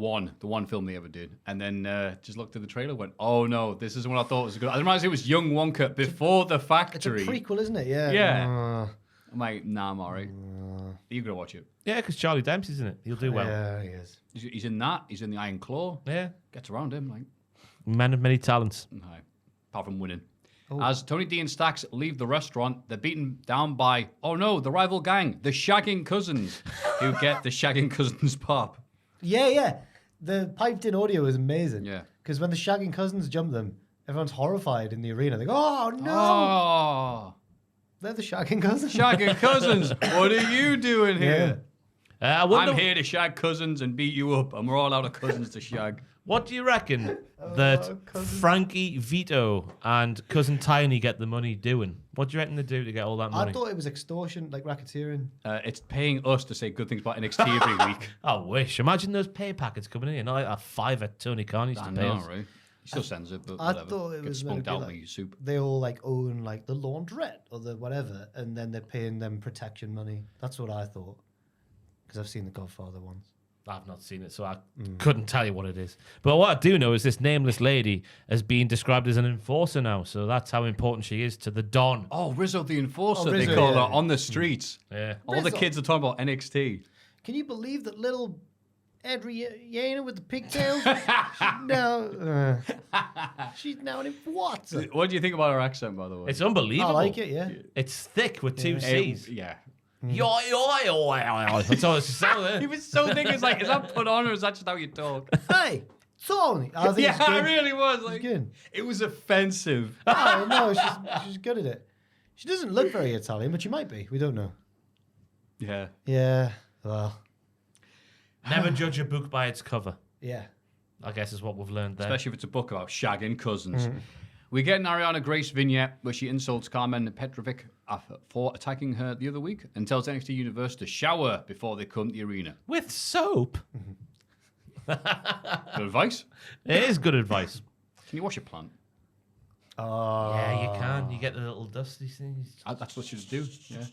Speaker 2: one film they ever did. And then just looked at the trailer, went, oh no, this isn't what I thought was good. I didn't realize it was young Wonka before the
Speaker 4: It's a
Speaker 2: factory.
Speaker 4: prequel, isn't it? Yeah.
Speaker 2: Yeah. I'm like, nah, I'm alright. You're gonna watch it.
Speaker 3: Yeah, because Charlie Dempsey's in it. He'll do well.
Speaker 4: Yeah, he is.
Speaker 2: He's in that. He's in the Iron Claw.
Speaker 3: Yeah.
Speaker 2: Gets around him, like,
Speaker 3: Man of many talents.
Speaker 2: hi. Apart from winning. As Tony D and Stax leave the restaurant, they're beaten down by, oh no, the rival gang, the Shagging Cousins, who get the Shagging Cousins pop.
Speaker 4: Yeah. The piped-in audio was amazing.
Speaker 2: Yeah.
Speaker 4: Because when the Shagging Cousins jump them, everyone's horrified in the arena. They go, oh no!
Speaker 2: Oh,
Speaker 4: They're the Shagging Cousins.
Speaker 2: Shagging Cousins, what are you doing here?
Speaker 3: I wonder,
Speaker 2: I'm here to shag cousins and beat you up, and we're all out of cousins to shag.
Speaker 3: what do you reckon that Frankie Vito and Cousin Tiny get the money doing? What do you reckon they do to get all that money?
Speaker 4: I thought it was extortion, like racketeering.
Speaker 2: It's paying us to say good things about NXT every week.
Speaker 3: I wish. Imagine those pay packets coming in. Not like a $5 Tony Khan used to
Speaker 2: I
Speaker 3: pay
Speaker 2: know,
Speaker 3: us.
Speaker 2: right? He still sends it, but
Speaker 4: I
Speaker 2: whatever.
Speaker 4: thought it
Speaker 2: Gets
Speaker 4: was meant
Speaker 2: spunked
Speaker 4: to be
Speaker 2: out
Speaker 4: like-
Speaker 2: like soup.
Speaker 4: They all like own like the laundrette or the whatever, and then they're paying them protection money. That's what I thought. Because I've seen the Godfather ones.
Speaker 3: I've not seen it, so I couldn't tell you what it is. But what I do know is this nameless lady has been described as an enforcer now, so that's how important she is to the Don.
Speaker 2: Oh, Rizzo the Enforcer,
Speaker 4: Rizzo,
Speaker 2: they call
Speaker 4: yeah.
Speaker 2: her on the streets.
Speaker 3: Yeah.
Speaker 2: All the
Speaker 4: Rizzo.
Speaker 2: kids are talking about NXT.
Speaker 4: Can you believe that little Adriana with the pigtails. She's now in what?
Speaker 2: What do you think about her accent, by the way?
Speaker 3: It's unbelievable.
Speaker 4: I like it, yeah.
Speaker 3: It's thick with two C's.
Speaker 2: Yeah.
Speaker 3: That's all it's sound.
Speaker 2: He was so thick. It's like, is that put on or is that just how you talk?
Speaker 4: Hey, Tony. I think it's
Speaker 2: Yeah,
Speaker 4: good.
Speaker 2: it really was. Like,
Speaker 4: good.
Speaker 2: it was offensive.
Speaker 4: Oh, no, she's good at it. She doesn't look very Italian, but she might be. We don't know.
Speaker 2: Yeah.
Speaker 4: Yeah. Well.
Speaker 3: Never judge a book by its cover,
Speaker 4: Yeah.
Speaker 3: I guess is what we've learned there.
Speaker 2: Especially if it's a book about shagging cousins. We get an Ariana Grace vignette where she insults Carmen Petrovic for attacking her the other week and tells NXT Universe to shower before they come to the arena.
Speaker 3: With soap.
Speaker 2: Good advice?
Speaker 3: It is good advice.
Speaker 2: Can you wash a plant?
Speaker 3: Yeah, you can. You get the little dusty things.
Speaker 2: That's what she should do. Yeah.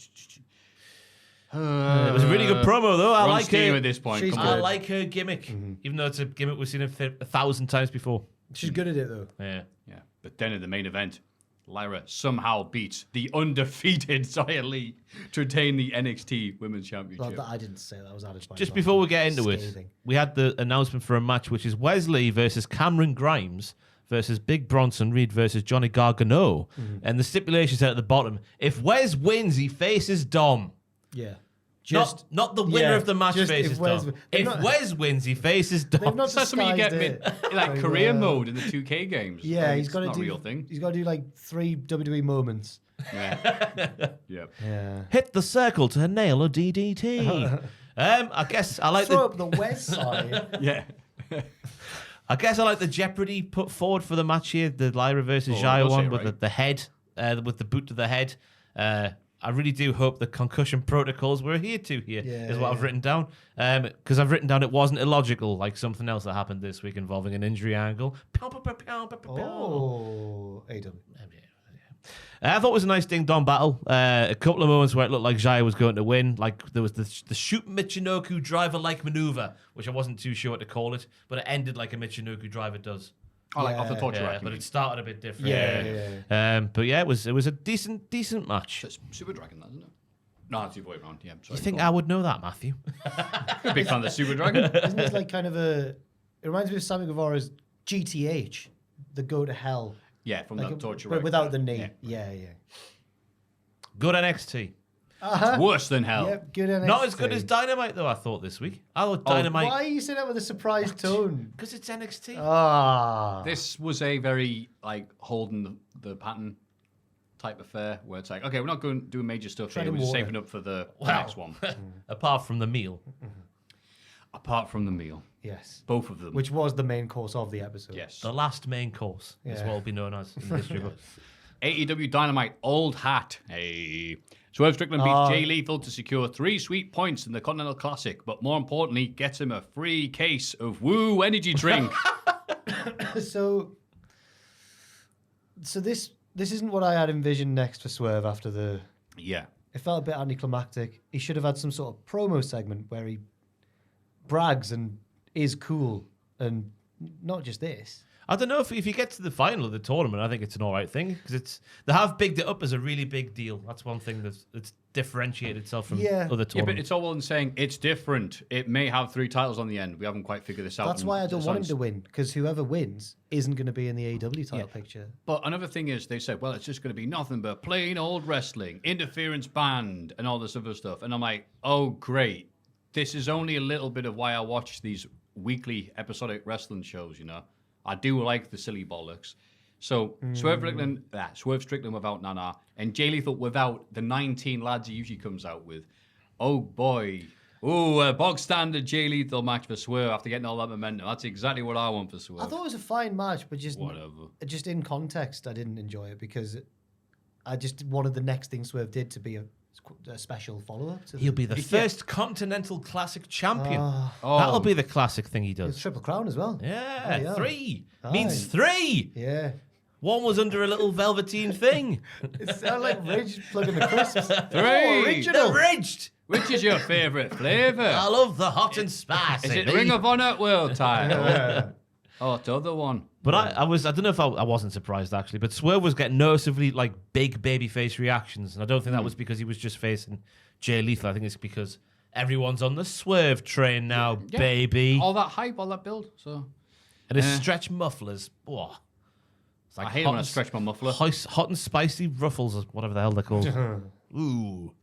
Speaker 3: It was a really good promo, though. I like
Speaker 2: her
Speaker 3: her.
Speaker 2: at this point.
Speaker 4: She's
Speaker 2: Come
Speaker 3: I
Speaker 2: on.
Speaker 4: good.
Speaker 3: like her gimmick, even though it's a gimmick we've seen 1,000 times before.
Speaker 4: She's good at it, though.
Speaker 3: Yeah.
Speaker 2: Yeah. But then in the main event, Lyra somehow beats the undefeated Xia Li to attain the NXT Women's Championship.
Speaker 4: Well, I didn't say that. Was added by
Speaker 3: Just
Speaker 4: Mark.
Speaker 3: before we get into
Speaker 4: Scathing.
Speaker 3: it, we had the announcement for a match, which is Wesley versus Cameron Grimes versus Big Bronson Reed versus Johnny Gargano. And the stipulation said at the bottom, if Wes wins, he faces Dom.
Speaker 4: Yeah.
Speaker 3: Not the winner
Speaker 4: yeah,
Speaker 3: of the match
Speaker 4: just
Speaker 3: faces
Speaker 4: if Wes-
Speaker 3: Dom.
Speaker 4: they've
Speaker 3: If
Speaker 4: not-
Speaker 3: Wes wins, he faces
Speaker 4: They've
Speaker 3: Dom.
Speaker 4: not
Speaker 2: That's something you get
Speaker 4: disguised it.
Speaker 2: in like
Speaker 4: very
Speaker 2: career
Speaker 4: well.
Speaker 2: mode in the 2K games.
Speaker 4: Yeah,
Speaker 2: Like,
Speaker 4: he's
Speaker 2: it's
Speaker 4: got to
Speaker 2: not
Speaker 4: do.
Speaker 2: a real thing.
Speaker 4: He's got to do like 3 WWE moments.
Speaker 2: Yeah. Yep.
Speaker 4: Yeah.
Speaker 3: Hit the circle to nail a DDT. I guess I like
Speaker 4: Throw
Speaker 3: the
Speaker 4: up the West side.
Speaker 2: Yeah.
Speaker 3: I guess I like the jeopardy put forward for the match here, the Lyra versus
Speaker 2: Oh,
Speaker 3: Xia
Speaker 2: does
Speaker 3: one
Speaker 2: it,
Speaker 3: with
Speaker 2: right?
Speaker 3: the head, with the boot to the head. I really do hope the concussion protocols we're here to here is what I've written down. Because I've written down it wasn't illogical, like something else that happened this week involving an injury angle.
Speaker 4: Oh, AW.
Speaker 3: I thought it was a nice ding-dong battle. A couple of moments where it looked like Xia was going to win. Like there was the shoot Michinoku driver-like maneuver, which I wasn't too sure what to call it, but it ended like a Michinoku driver does.
Speaker 2: Oh, like off the torture
Speaker 3: Yeah,
Speaker 2: rack.
Speaker 3: but it started a bit different.
Speaker 4: Yeah.
Speaker 3: But yeah, it was a decent match.
Speaker 2: It's Super Dragon, that, isn't it? No, it's the other way around. Yeah, sorry.
Speaker 3: You think I would know that, Maffew?
Speaker 2: I'm a big fan of the Super Dragon.
Speaker 4: Isn't this like kind of a? It reminds me of Sammy Guevara's GTH, the Go to Hell.
Speaker 2: Yeah, from
Speaker 4: Like
Speaker 2: that torture
Speaker 4: but
Speaker 2: rack.
Speaker 4: without the knee. Yeah.
Speaker 3: Good NXT.
Speaker 2: It's worse than hell.
Speaker 4: Yep, good NXT.
Speaker 3: Not as good as Dynamite, though, I thought this week. I thought Dynamite...
Speaker 4: Why are you saying that with a surprised tone?
Speaker 3: Because it's NXT.
Speaker 4: Ah.
Speaker 2: This was a very, like, holding the pattern type affair where it's like, okay, we're not going to do major stuff here.
Speaker 4: Treading
Speaker 2: We're just
Speaker 4: water.
Speaker 2: saving up for the
Speaker 3: Wow.
Speaker 2: next one.
Speaker 3: Apart from the meal.
Speaker 2: Apart from the meal.
Speaker 4: Yes.
Speaker 2: Both of them.
Speaker 4: Which was the main course of the episode.
Speaker 2: Yes.
Speaker 3: The last main course is
Speaker 4: Yeah.
Speaker 3: what will be known as in the history book.
Speaker 2: AEW Dynamite Old Hat. Hey. Swerve Strickland beats Jay Lethal to secure 3 sweet points in the Continental Classic, but more importantly, gets him a free case of Woo energy drink.
Speaker 4: So this isn't what I had envisioned next for Swerve after the...
Speaker 2: Yeah.
Speaker 4: It felt a bit anticlimactic. He should have had some sort of promo segment where he brags and is cool and not just this.
Speaker 3: I don't know if you get to the final of the tournament, I think it's an all right thing because they have bigged it up as a really big deal. That's one thing that's differentiated itself from other
Speaker 2: Yeah, but
Speaker 3: tournaments.
Speaker 2: it's all well and saying it's different. It may have 3 titles on the end. We haven't quite figured this out.
Speaker 4: That's why I don't want him to win, because whoever wins isn't going to be in the AEW title picture.
Speaker 2: But another thing is, they said, well, it's just going to be nothing but plain old wrestling, interference banned, and all this other stuff. And I'm like, oh, great. This is only a little bit of why I watch these weekly episodic wrestling shows, you know? I do like the silly bollocks. So Swerve Strickland without Nana, and Jay Lethal without the 19 lads he usually comes out with. Oh boy. Oh, a bog standard Jay Lethal match for Swerve after getting all that momentum. That's exactly what I want for Swerve.
Speaker 4: I thought it was a fine match, but just
Speaker 2: Whatever.
Speaker 4: Just in context, I didn't enjoy it because I just wanted the next thing Swerve did to be a special follow-up. To
Speaker 3: He'll be the first Continental Classic champion.
Speaker 4: Oh.
Speaker 3: That'll be the classic thing he
Speaker 4: It's
Speaker 3: does.
Speaker 4: Triple Crown as well.
Speaker 3: Yeah,
Speaker 4: Oh, yeah.
Speaker 3: 3.
Speaker 4: Aye.
Speaker 3: Means 3.
Speaker 4: Yeah.
Speaker 3: One was under a little velveteen thing.
Speaker 4: It sounded like Ridge plugging the crisps.
Speaker 2: 3.
Speaker 4: Oh, original.
Speaker 3: The ridged.
Speaker 2: Which is your favourite flavour?
Speaker 3: I love the hot and spicy.
Speaker 2: Is it the Ring of Honor World title? Oh, the other one.
Speaker 3: But I don't know if I wasn't surprised actually, but Swerve was getting noticeably big babyface reactions, and I don't think that was because he was just facing Jay Lethal. I think it's because Everyone's on the swerve train now, baby.
Speaker 2: All that hype, all that build. So,
Speaker 3: And his stretch mufflers. Oh. It's like
Speaker 2: I hate when I stretch my muffler.
Speaker 3: Hot and spicy ruffles, or whatever the hell they're called. Ooh.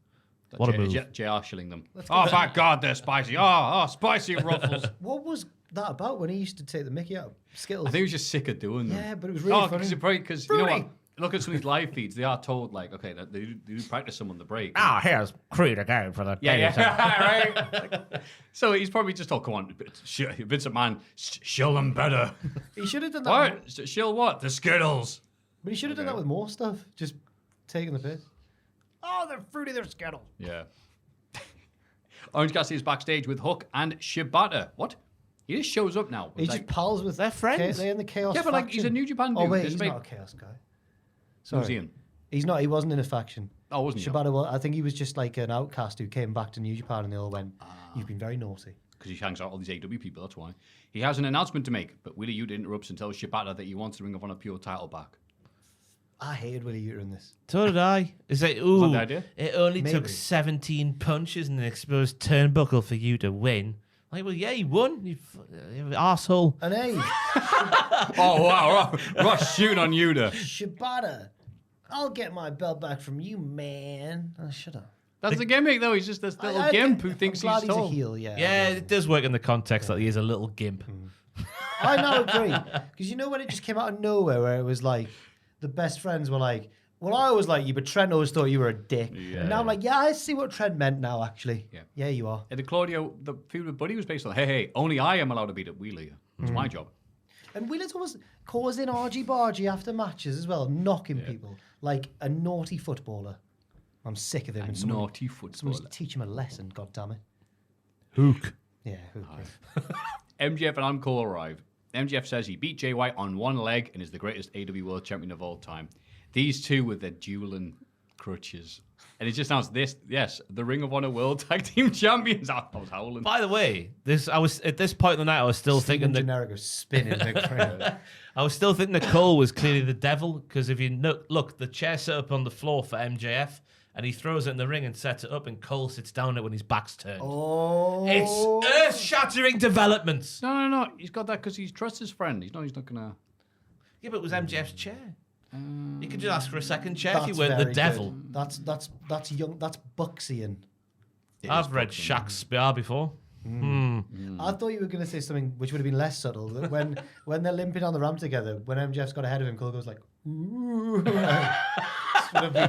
Speaker 3: What a move.
Speaker 2: JR shilling them. Oh, my God, they're spicy. Oh, spicy ruffles.
Speaker 4: What was that about when he used to take the mickey out of Skittles?
Speaker 2: I think he was just sick of doing them.
Speaker 4: Yeah, but it was really funny.
Speaker 2: Because you know what? Look at some of these live feeds. They are told, like, okay, they do practice them on the break.
Speaker 3: Here's Creed again for the
Speaker 2: right. So he's probably just come on, Vince McMahon, shill them better.
Speaker 4: He should have done that.
Speaker 2: What? Shill what? The Skittles.
Speaker 4: But he should have done that with more stuff. Just taking the piss. Oh, they're fruity, they're Skittles.
Speaker 2: Yeah. Orange Cassidy is backstage with Hook and Shibata. What? He just shows up now.
Speaker 4: He's just pals with
Speaker 3: their friends.
Speaker 4: They're in the Chaos
Speaker 2: Yeah, but like
Speaker 4: faction.
Speaker 2: he's a New Japan dude.
Speaker 4: Oh, wait, he's not a Chaos guy. Sorry.
Speaker 2: Who's he in?
Speaker 4: He's not. He wasn't in a faction.
Speaker 2: Oh, wasn't he?
Speaker 4: Shibata, I think he was just like an outcast who came back to New Japan and they all went, you've been very naughty.
Speaker 2: Because he hangs out with all these AEW people, that's why. He has an announcement to make, but Wheeler Yuta interrupts and tells Shibata that he wants the Ring of Honor Pure title back.
Speaker 4: I hated Willie Yuta in this.
Speaker 3: So did I. Is it?
Speaker 2: Was that the idea?
Speaker 3: It only
Speaker 4: Maybe.
Speaker 3: took 17 punches and an exposed turnbuckle for you to win. Like, well, yeah, he won. You arsehole.
Speaker 4: And hey,
Speaker 2: Oh, wow. Ross shooting on Yuta.
Speaker 4: Shibata, I'll get my belt back from you, man. Oh, shut up.
Speaker 2: That's the gimmick, though. He's just this little gimp who thinks
Speaker 4: I'm glad
Speaker 2: he's
Speaker 4: he's
Speaker 2: tall.
Speaker 4: a heel, yeah.
Speaker 3: Yeah, it does work in the context that he is a little gimp.
Speaker 4: I now agree. Because you know when it just came out of nowhere where it was like, the best friends were like, well, I always like you, but Trent always thought you were a dick.
Speaker 2: Yeah.
Speaker 4: And now I'm like, yeah, I see what Trent meant now, actually.
Speaker 2: Yeah.
Speaker 4: Yeah, you are.
Speaker 2: And the Claudio, the feud with Buddy was based on, hey, only I am allowed to beat up Wheeler. It's my job.
Speaker 4: And Wheeler's always causing argy-bargy after matches as well, knocking people like a naughty footballer. I'm sick of him.
Speaker 2: A
Speaker 4: and someone-
Speaker 2: naughty footballer.
Speaker 4: Someone needs to teach him a lesson, God damn it.
Speaker 3: Hook.
Speaker 4: Yeah, Hook.
Speaker 2: MJF and Adam Cole arrive. MJF says he beat Jay White on one leg and is the greatest AEW World Champion of all time. These two with their dueling crutches. And it just announced this, yes, the Ring of Honor World Tag Team Champions. I was howling.
Speaker 3: By the way, I was at this point in the night, I was still thinking that
Speaker 4: Generic was spinning big frame.
Speaker 3: I was still thinking that Cole was clearly the devil because if you look, the chair set up on the floor for MJF, and he throws it in the ring and sets it up, and Cole sits down it when his back's turned.
Speaker 4: Oh.
Speaker 3: It's earth-shattering developments.
Speaker 2: No. He's got that because he trusts his friend. He's not going to...
Speaker 3: Yeah, but it was MJF's chair. You could just ask for a second chair if you
Speaker 4: That's
Speaker 3: weren't the
Speaker 4: very
Speaker 3: devil.
Speaker 4: good. That's young. That's Buxian.
Speaker 3: I've read Shaq's SPR before.
Speaker 4: I thought you were going to say something which would have been less subtle. That when they're limping on the ramp together, when MJF's got ahead of him, Cole goes like, "Ooh."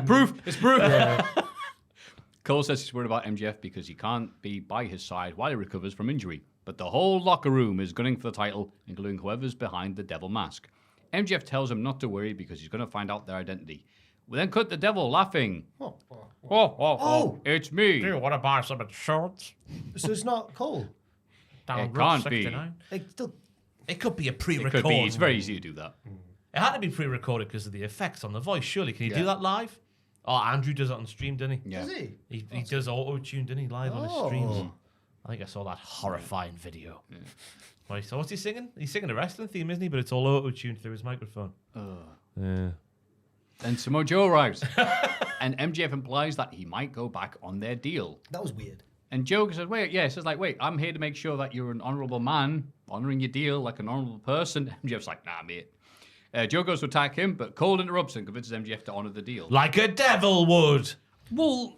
Speaker 2: Proof. It's proof. Cole says he's worried about MJF because he can't be by his side while he recovers from injury. But the whole locker room is gunning for the title, including whoever's behind the devil mask. MJF tells him not to worry because he's going to find out their identity. We then cut the devil laughing. Oh, it's me.
Speaker 3: Do you want to buy some shorts?
Speaker 4: So it's not Cole.
Speaker 2: It can't be.
Speaker 3: It could be a
Speaker 2: It
Speaker 3: pre-record.
Speaker 2: could be. It's very easy to do that.
Speaker 3: It had to be pre-recorded because of the effects on the voice. Surely, can you do that live? Oh, Andrew does it on stream, doesn't he?
Speaker 2: Yeah.
Speaker 4: Does he?
Speaker 3: He does auto-tune, doesn't he, live on his streams? I think I saw that horrifying video. Yeah. Right, so what's he singing? He's singing a wrestling theme, isn't he? But it's all auto-tuned through his microphone. Yeah.
Speaker 2: Then Samoa Joe arrives. And MJF implies that he might go back on their deal.
Speaker 4: That was weird.
Speaker 2: And Joe says, wait, I'm here to make sure that you're an honourable man, honouring your deal like an honourable person. MJF's like, nah, mate. Joe goes to attack him, but Cole interrupts and convinces MJF to honour the deal.
Speaker 3: Like a devil would.
Speaker 2: Well,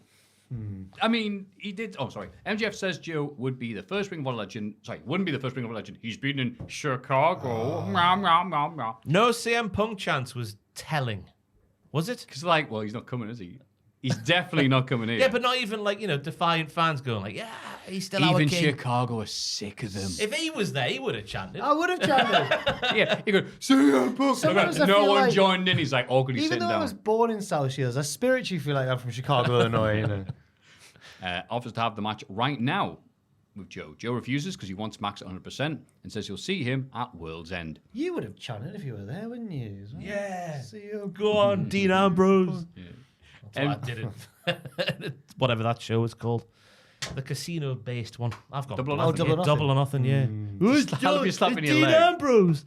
Speaker 2: I mean, he did. Oh, sorry. MJF says Joe would be the first Ring of Honor legend. Sorry, wouldn't be the first Ring of Honor legend. He's been in Chicago.
Speaker 3: No CM Punk chance was telling. Was it?
Speaker 2: Because, he's not coming, is he? He's definitely not coming in.
Speaker 3: Yeah, but not even defiant fans going like, yeah, he's still our
Speaker 2: even
Speaker 3: king.
Speaker 2: Chicago is sick of them.
Speaker 3: If he was there, he would have chanted.
Speaker 4: I would have chanted.
Speaker 2: Yeah, he goes, CM Punk.
Speaker 4: Sometimes I
Speaker 2: No
Speaker 4: feel
Speaker 2: one
Speaker 4: like-
Speaker 2: joined in. He's like awkwardly
Speaker 4: Even
Speaker 2: sitting
Speaker 4: though I
Speaker 2: down.
Speaker 4: was born in South Shields, I spiritually feel like I'm from Chicago, Illinois. You know.
Speaker 2: Offers to have the match right now with Joe. Joe refuses because he wants Max at 100% and says he'll see him at World's End.
Speaker 4: You would have chanted if you were there, wouldn't you? As well?
Speaker 3: Yeah.
Speaker 4: See you.
Speaker 3: Go on, Dean Ambrose.
Speaker 2: Yeah.
Speaker 3: That's what I didn't. Whatever that show is called. The casino-based one. I've got
Speaker 2: Double or
Speaker 3: blank.
Speaker 2: Nothing.
Speaker 3: Double or Nothing, yeah. Who's
Speaker 2: That'll be slapping your
Speaker 3: Dean
Speaker 2: leg.
Speaker 3: Ambrose.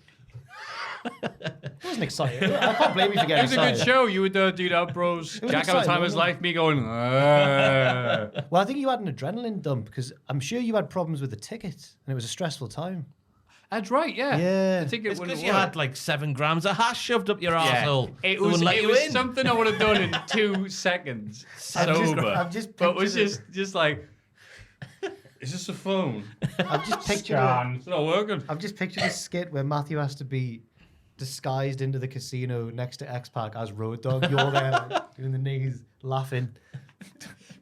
Speaker 4: Well, wasn't excited. I can't blame you for
Speaker 2: It
Speaker 4: getting
Speaker 2: was a
Speaker 4: excited.
Speaker 2: good show. You would do that, bros.
Speaker 4: was
Speaker 2: Jack having
Speaker 4: exciting,
Speaker 2: time of his
Speaker 4: wasn't it?
Speaker 2: life. Me going.
Speaker 4: Well, I think you had an adrenaline dump because I'm sure you had problems with the tickets and it was a stressful time.
Speaker 2: That's right. Yeah.
Speaker 4: Yeah.
Speaker 2: I think it
Speaker 3: It's
Speaker 2: wouldn't
Speaker 3: because you
Speaker 2: work.
Speaker 3: had like 7 grams of hash shoved up your
Speaker 2: Yeah.
Speaker 3: arsehole.
Speaker 2: It
Speaker 3: They
Speaker 2: was,
Speaker 3: wouldn't let you in.
Speaker 2: something I would have done in 2 seconds. Sober.
Speaker 4: I've just
Speaker 2: but it was
Speaker 4: pictured
Speaker 2: just like, is this a phone?
Speaker 4: I've just pictured
Speaker 2: It's not working.
Speaker 4: I've just pictured a skit where Maffew has to be disguised into the casino next to X-Pac as Road Dogg. You're there like, doing the knees, laughing.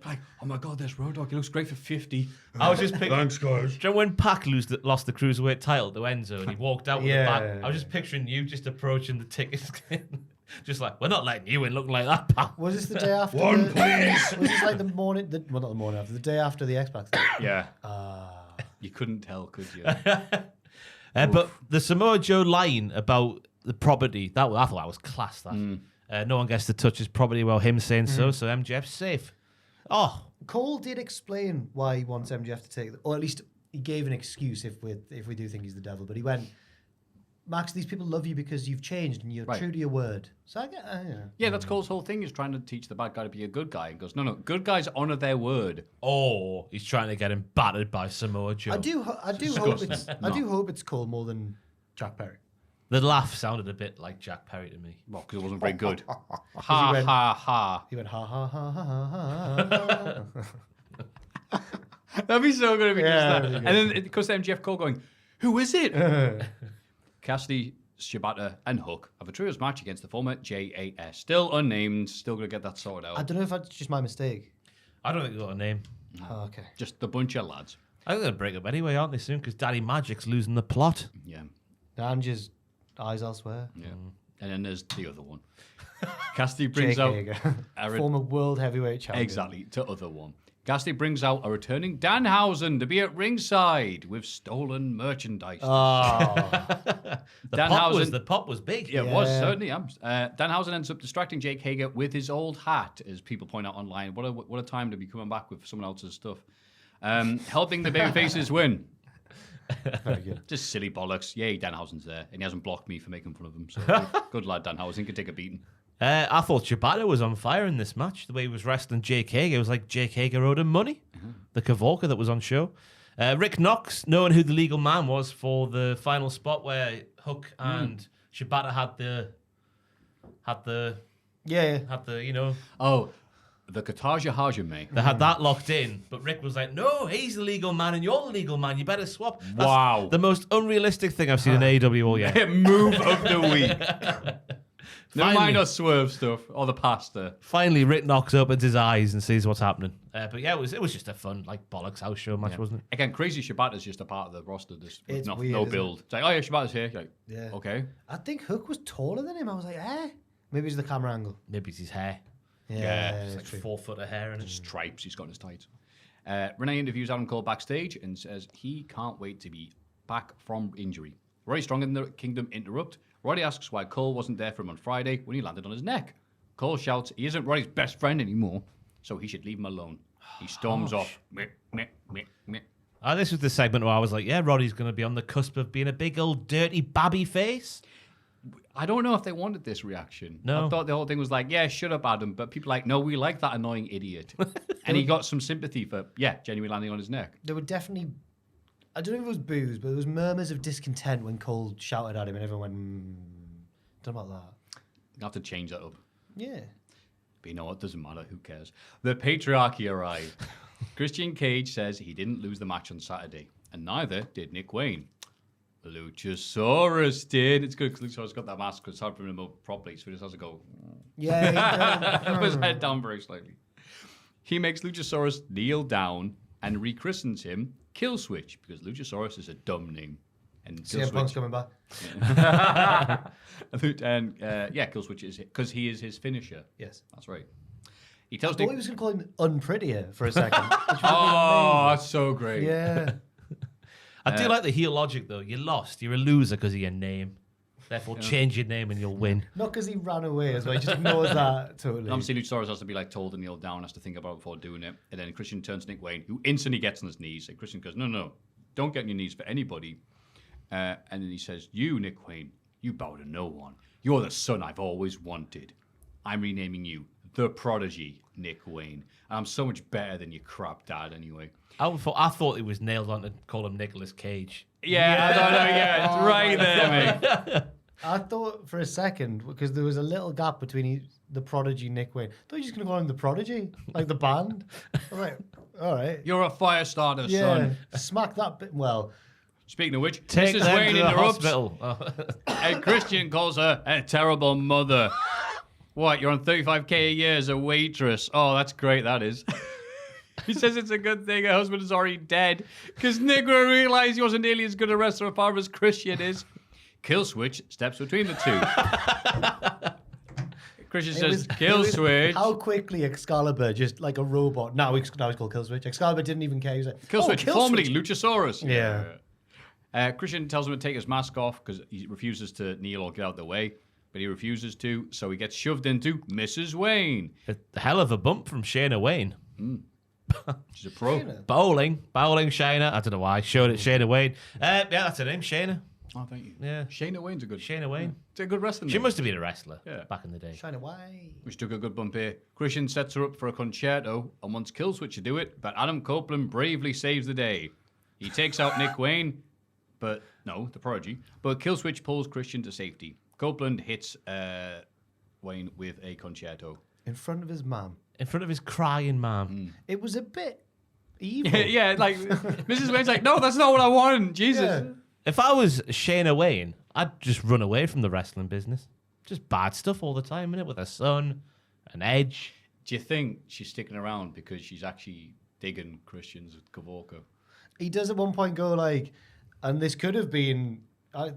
Speaker 2: Like, oh my God, there's Road Dogg. He looks great for 50.
Speaker 3: I was just picturing.
Speaker 1: Thanks, guys.
Speaker 3: Do you know when Pac lost the cruiserweight title to Enzo and he walked out with
Speaker 4: Yeah.
Speaker 3: the bag? I was just picturing you just approaching the ticket skin. Just like, we're not letting you in looking like that, pal.
Speaker 4: Was this the day after?
Speaker 1: One, please.
Speaker 4: Was this like the morning? Well, not the morning after. The day after the X-Pac thing.
Speaker 2: Yeah. You couldn't tell, could you?
Speaker 3: But the Samoa Joe line about the property, I thought that was class. That no one gets to touch his property while him saying so MJF's safe. Oh,
Speaker 4: Cole did explain why he wants MJF to take, or at least he gave an excuse if we do think he's the devil. But he went, Max, these people love you because you've changed and you're
Speaker 2: Right.
Speaker 4: true to your word. So I get,
Speaker 2: Yeah, that's Cole's whole thing, is trying to teach the bad guy to be a good guy. He goes, no, good guys honor their word.
Speaker 3: or he's trying to get him battered by Samoa Joe.
Speaker 4: I do hope it's Cole more than Jack Perry.
Speaker 3: The laugh sounded a bit like Jack Perry to me.
Speaker 2: Well, because it wasn't very good.
Speaker 4: he
Speaker 2: ha,
Speaker 4: went-
Speaker 2: ha, ha.
Speaker 4: He went ha ha ha ha ha.
Speaker 2: That'd be so good if he
Speaker 4: Yeah,
Speaker 2: does that.
Speaker 4: that'd be
Speaker 2: And
Speaker 4: good.
Speaker 2: then it goes to MJF Cole going, who is it? Cassidy, Shibata, and Hook have a trios match against the former JAS. Still unnamed, still going to get that sorted out.
Speaker 4: I don't know if that's just my mistake.
Speaker 3: I don't think they got a name.
Speaker 4: Oh, okay.
Speaker 2: Just a bunch of lads.
Speaker 3: I think they'll break up anyway, aren't they, soon? Because Daddy Magic's losing the plot.
Speaker 2: Yeah.
Speaker 4: And just eyes elsewhere.
Speaker 2: Yeah. And then there's the other one. Cassidy brings
Speaker 4: Jake
Speaker 2: out
Speaker 4: Hager,
Speaker 2: Aaron-
Speaker 4: former world heavyweight champion.
Speaker 2: exactly to other one. Cassidy brings out a returning Danhausen to be at ringside with stolen merchandise.
Speaker 4: Oh,
Speaker 3: The pop was big.
Speaker 2: Yeah, it was
Speaker 4: Yeah.
Speaker 2: certainly. Danhausen ends up distracting Jake Hager with his old hat, as people point out online. What a time to be coming back with someone else's stuff. Helping the babyfaces win.
Speaker 4: very good.
Speaker 2: Just silly bollocks. Yay, Danhausen's there, and he hasn't blocked me for making fun of him. So good lad, Danhausen can take a beating.
Speaker 3: I thought Shibata was on fire in this match. The way he was wrestling Jake Hager, it was like Jake Hager owed him money. The Kavorka that was on show. Rick Knox, knowing who the legal man was for the final spot where Hook and Shibata had the
Speaker 4: Yeah.
Speaker 2: Oh, the Kataja Hajime.
Speaker 3: They had that locked in, but Rick was like, "No, he's the legal man, and you're the legal man. You better swap." That's
Speaker 2: Wow.
Speaker 3: the most unrealistic thing I've seen in AEW all year.
Speaker 2: Move of the week. Never
Speaker 3: Finally.
Speaker 2: mind our swerve stuff or the pasta.
Speaker 3: Finally, Rick Knox opens his eyes and sees what's happening. But yeah, it was just a fun like bollocks house show match, wasn't it?
Speaker 2: Again, Crazy Shibata's just a part of the roster. With
Speaker 4: It's
Speaker 2: no,
Speaker 4: weird,
Speaker 2: no
Speaker 4: isn't
Speaker 2: build. It's like, oh yeah, Shibata's here. You're like,
Speaker 4: Yeah.
Speaker 2: okay.
Speaker 4: I think Hook was taller than him. I was like, maybe it's the camera angle.
Speaker 3: Maybe it's his hair.
Speaker 2: Yeah,
Speaker 3: It's
Speaker 4: it's
Speaker 3: like 4 foot of hair in it.
Speaker 2: Stripes he's got in his tights. Renee interviews Adam Cole backstage and says he can't wait to be back from injury. Roddy Strong and the Kingdom interrupt. Roddy asks why Cole wasn't there for him on Friday when he landed on his neck. Cole shouts he isn't Roddy's best friend anymore, so he should leave him alone. He storms off. Meh, meh, meh, meh.
Speaker 3: This was the segment where I was like, yeah, Roddy's going to be on the cusp of being a big old dirty babby face.
Speaker 2: I don't know if they wanted this reaction.
Speaker 3: No.
Speaker 2: I thought the whole thing was like, yeah, shut up, Adam. But people are like, no, we like that annoying idiot. And he got some sympathy for, genuinely landing on his neck.
Speaker 4: There were definitely, I don't know if it was boos, but there was murmurs of discontent when Cole shouted at him and everyone went, don't know about that.
Speaker 2: You have to change that up.
Speaker 4: Yeah.
Speaker 2: But you know what? Doesn't matter. Who cares? The patriarchy arrived. Christian Cage says he didn't lose the match on Saturday, and neither did Nick Wayne. Luchasaurus did. It's good because Luchasaurus got that mask, because it's hard for him to move properly, so he just has to go.
Speaker 4: Yeah.
Speaker 2: Put his head down very slightly. He makes Luchasaurus kneel down and rechristens him Killswitch, because Luchasaurus is a dumb name. And
Speaker 4: CM Punk's
Speaker 2: Killswitch,
Speaker 4: coming back.
Speaker 2: Killswitch is because he is his finisher.
Speaker 4: Yes.
Speaker 2: That's right. He
Speaker 4: I
Speaker 2: tells
Speaker 4: thought he
Speaker 2: Nick.
Speaker 4: was going to call him Unprettier for a second.
Speaker 2: Oh, that's so great.
Speaker 4: Yeah.
Speaker 3: I do like the heel logic, though. You lost. You're a loser because of your name. Therefore, change your name and you'll win.
Speaker 4: Not because he ran away as well. He just ignores that totally.
Speaker 2: Obviously, Luchasaurus has to be like told to kneel down, has to think about it before doing it. And then Christian turns to Nick Wayne, who instantly gets on his knees. And Christian goes, no, don't get on your knees for anybody. And then he says, you, Nick Wayne, You bow to no one. You're the son I've always wanted. I'm renaming you the Prodigy, Nick Wayne. And I'm so much better than your crap dad anyway.
Speaker 3: I thought it was nailed on to call him Nicolas Cage.
Speaker 2: Yeah, I don't know. Yeah, it's right there, mate.
Speaker 4: I thought for a second, because there was a little gap between the Prodigy Nick Wayne. I thought you were just going to call him the Prodigy, like the band. I was like, all right.
Speaker 2: You're a fire starter,
Speaker 4: Yeah,
Speaker 2: son.
Speaker 4: smack that bit. Well,
Speaker 2: Speaking of which,
Speaker 3: Take
Speaker 2: Mrs.
Speaker 3: them
Speaker 2: Wayne
Speaker 3: to the
Speaker 2: interrupts.
Speaker 3: hospital.
Speaker 2: And Christian calls her a terrible mother. What, you're on 35k a year as a waitress? Oh, that's great, that is. He says it's a good thing her husband is already dead, because Nick will realise he wasn't nearly as good a wrestler as far as Christian is. Killswitch steps between the two. Christian says, Killswitch.
Speaker 4: How quickly Excalibur, just like a robot. Now he's called Killswitch. Excalibur didn't even care. He was like,
Speaker 2: Killswitch,
Speaker 4: oh,
Speaker 2: formerly Luchasaurus.
Speaker 4: Yeah.
Speaker 2: Christian tells him to take his mask off because he refuses to kneel or get out of the way. But he refuses to, so he gets shoved into Mrs. Wayne.
Speaker 3: A hell of a bump from Shayna Wayne.
Speaker 2: She's a pro.
Speaker 3: Bowling Shayna. I don't know why. Showed it Shayna Wayne. Yeah, that's her name, Shayna.
Speaker 2: Oh, thank you.
Speaker 3: Yeah.
Speaker 2: Shayna Wayne's a good.
Speaker 3: Shayna Wayne.
Speaker 2: It's a good wrestling
Speaker 3: She
Speaker 2: name.
Speaker 3: must have been a wrestler
Speaker 2: Yeah.
Speaker 3: back in the day.
Speaker 4: Shine away.
Speaker 2: Which took a good bump here. Christian sets her up for a concerto and wants Killswitch to do it, but Adam Copeland bravely saves the day. He takes out Nick Wayne, the Prodigy, but Killswitch pulls Christian to safety. Copeland hits Wayne with a concerto.
Speaker 4: In front of his mum.
Speaker 3: In front of his crying mum.
Speaker 4: It was a bit evil.
Speaker 2: Yeah, like Mrs. Wayne's like, no, that's not what I want. Jesus.
Speaker 4: Yeah.
Speaker 3: If I was Shayna Wayne, I'd just run away from the wrestling business. Just bad stuff all the time, innit? With her son, an Edge.
Speaker 2: Do you think she's sticking around because she's actually digging Christian's Kavorka?
Speaker 4: He does at one point go like, and this could have been who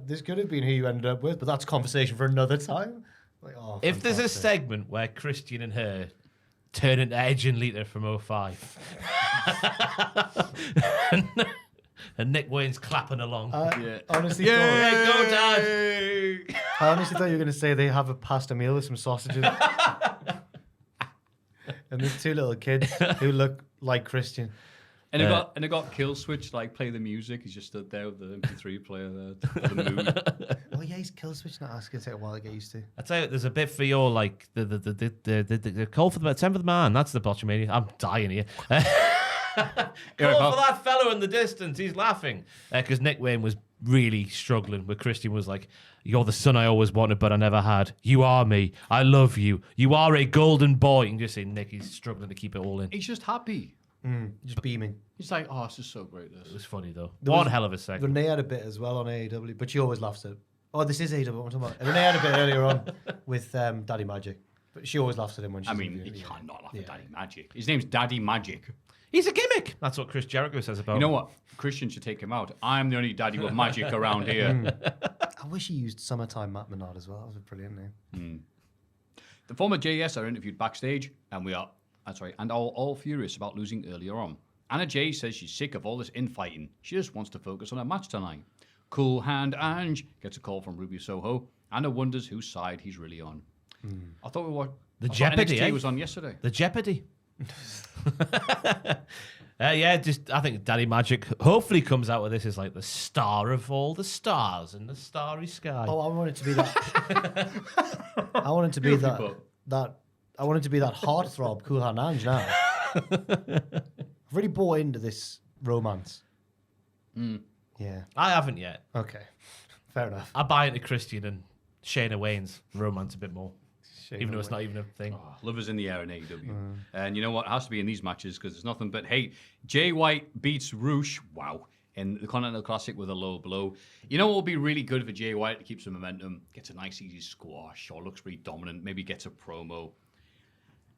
Speaker 4: you ended up with, but that's a conversation for another time. Like, oh,
Speaker 3: If there's a
Speaker 4: fantastic.
Speaker 3: segment where Christian and her turn into Edge and Lita from 05, and Nick Wayne's clapping along.
Speaker 4: Honestly,
Speaker 3: Hey,
Speaker 4: thought,
Speaker 3: go, Dad!
Speaker 4: I honestly thought you were going to say they have a pasta meal with some sausages. And there's two little kids who look like Christian.
Speaker 2: And I got Killswitch like play the music. He's just stood there with the MP3 player there for the mood.
Speaker 4: Oh yeah, he's Killswitch. Not asking to take a while to get used to.
Speaker 3: I tell you, there's a bit for your like the call for the 10th man. That's the botchamania. I'm dying here. Call for that fellow in the distance. He's laughing because Nick Wayne was really struggling. But Christian was like, "You're the son I always wanted, but I never had. You are me. I love you. You are a golden boy." You can just say Nick. He's struggling to keep it all in.
Speaker 2: He's just happy.
Speaker 4: Just beaming.
Speaker 2: He's like, oh, this is so great.
Speaker 3: It
Speaker 2: This.
Speaker 3: was funny though.
Speaker 4: There
Speaker 3: One
Speaker 4: was-
Speaker 3: hell of a segment.
Speaker 4: Renee had a bit as well on AEW, but she always laughs at. Oh, this is AEW. What am I talking about? Renee had a bit earlier on with Daddy Magic, but she always laughs at him when she's.
Speaker 2: I mean,
Speaker 4: interviewing.
Speaker 2: you can't not laugh
Speaker 4: Yeah.
Speaker 2: at Daddy Magic. His name's Daddy Magic.
Speaker 3: He's a gimmick. That's what Chris Jericho says about
Speaker 2: You know
Speaker 3: him.
Speaker 2: what? Christian should take him out. I'm the only daddy with magic around here.
Speaker 4: I wish he used Summertime Matt Menard as well. That was a brilliant name.
Speaker 2: The former JS are interviewed backstage, and are all furious about losing earlier on. Anna Jay says she's sick of all this infighting. She just wants to focus on her match tonight. Cool Hand Ange gets a call from Ruby Soho. Anna wonders whose side he's really on. I thought
Speaker 3: The Jeopardy,
Speaker 2: NXT
Speaker 3: eh?
Speaker 2: was on yesterday.
Speaker 3: The Jeopardy. I think Daddy Magic hopefully comes out with this as like the star of all the stars in the starry sky.
Speaker 4: Oh, I want it to be that. I want it to be that. I want it to be that heartthrob, Cool Hand Ange now. I've really bought into this romance. Yeah.
Speaker 3: I haven't yet.
Speaker 4: Okay. Fair enough.
Speaker 3: I buy into Christian and Shayna Wayne's romance a bit more. Even though it's not even a thing.
Speaker 2: Love is in the air in AEW. And you know what? It has to be in these matches because there's nothing but, hey, Jay White beats Roosh. Wow. In the Continental Classic with a low blow. You know what would be really good for Jay White to keep some momentum? Gets a nice easy squash or looks really dominant. Maybe gets a promo.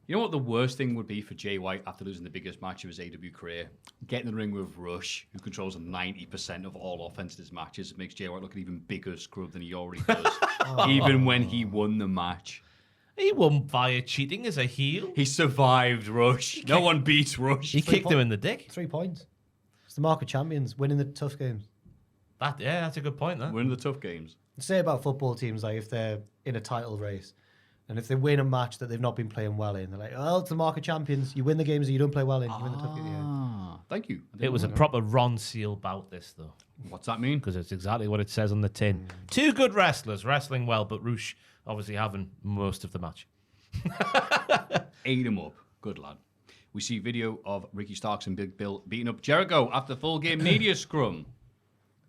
Speaker 2: You know what the worst thing would be for Jay White after losing the biggest match of his AEW career? Get in the ring with Rush, who controls 90% of all offense in his matches. It makes Jay White look an even bigger scrub than he already does. Even when he won the match.
Speaker 3: He won via cheating as a heel.
Speaker 2: He survived Rush. No one beats Rush.
Speaker 3: He kicked him in the dick.
Speaker 4: 3 points. It's the mark of champions, winning the tough games.
Speaker 3: That's a good point, that.
Speaker 2: We're in the tough games.
Speaker 4: Say about football teams, like if they're in a title race, and if they win a match that they've not been playing well in, they're like, "Oh, it's the mark of champions. You win the games that you don't play well in. You win the tough games." Yeah.
Speaker 2: Thank you.
Speaker 3: It was a proper Ron Seal bout, this, though.
Speaker 2: What's that mean?
Speaker 3: Because it's exactly what it says on the tin. Two good wrestlers, wrestling well, but Roosh obviously having most of the match.
Speaker 2: Ate him up. Good lad. We see video of Ricky Starks and Big Bill beating up Jericho after Full Gear media scrum.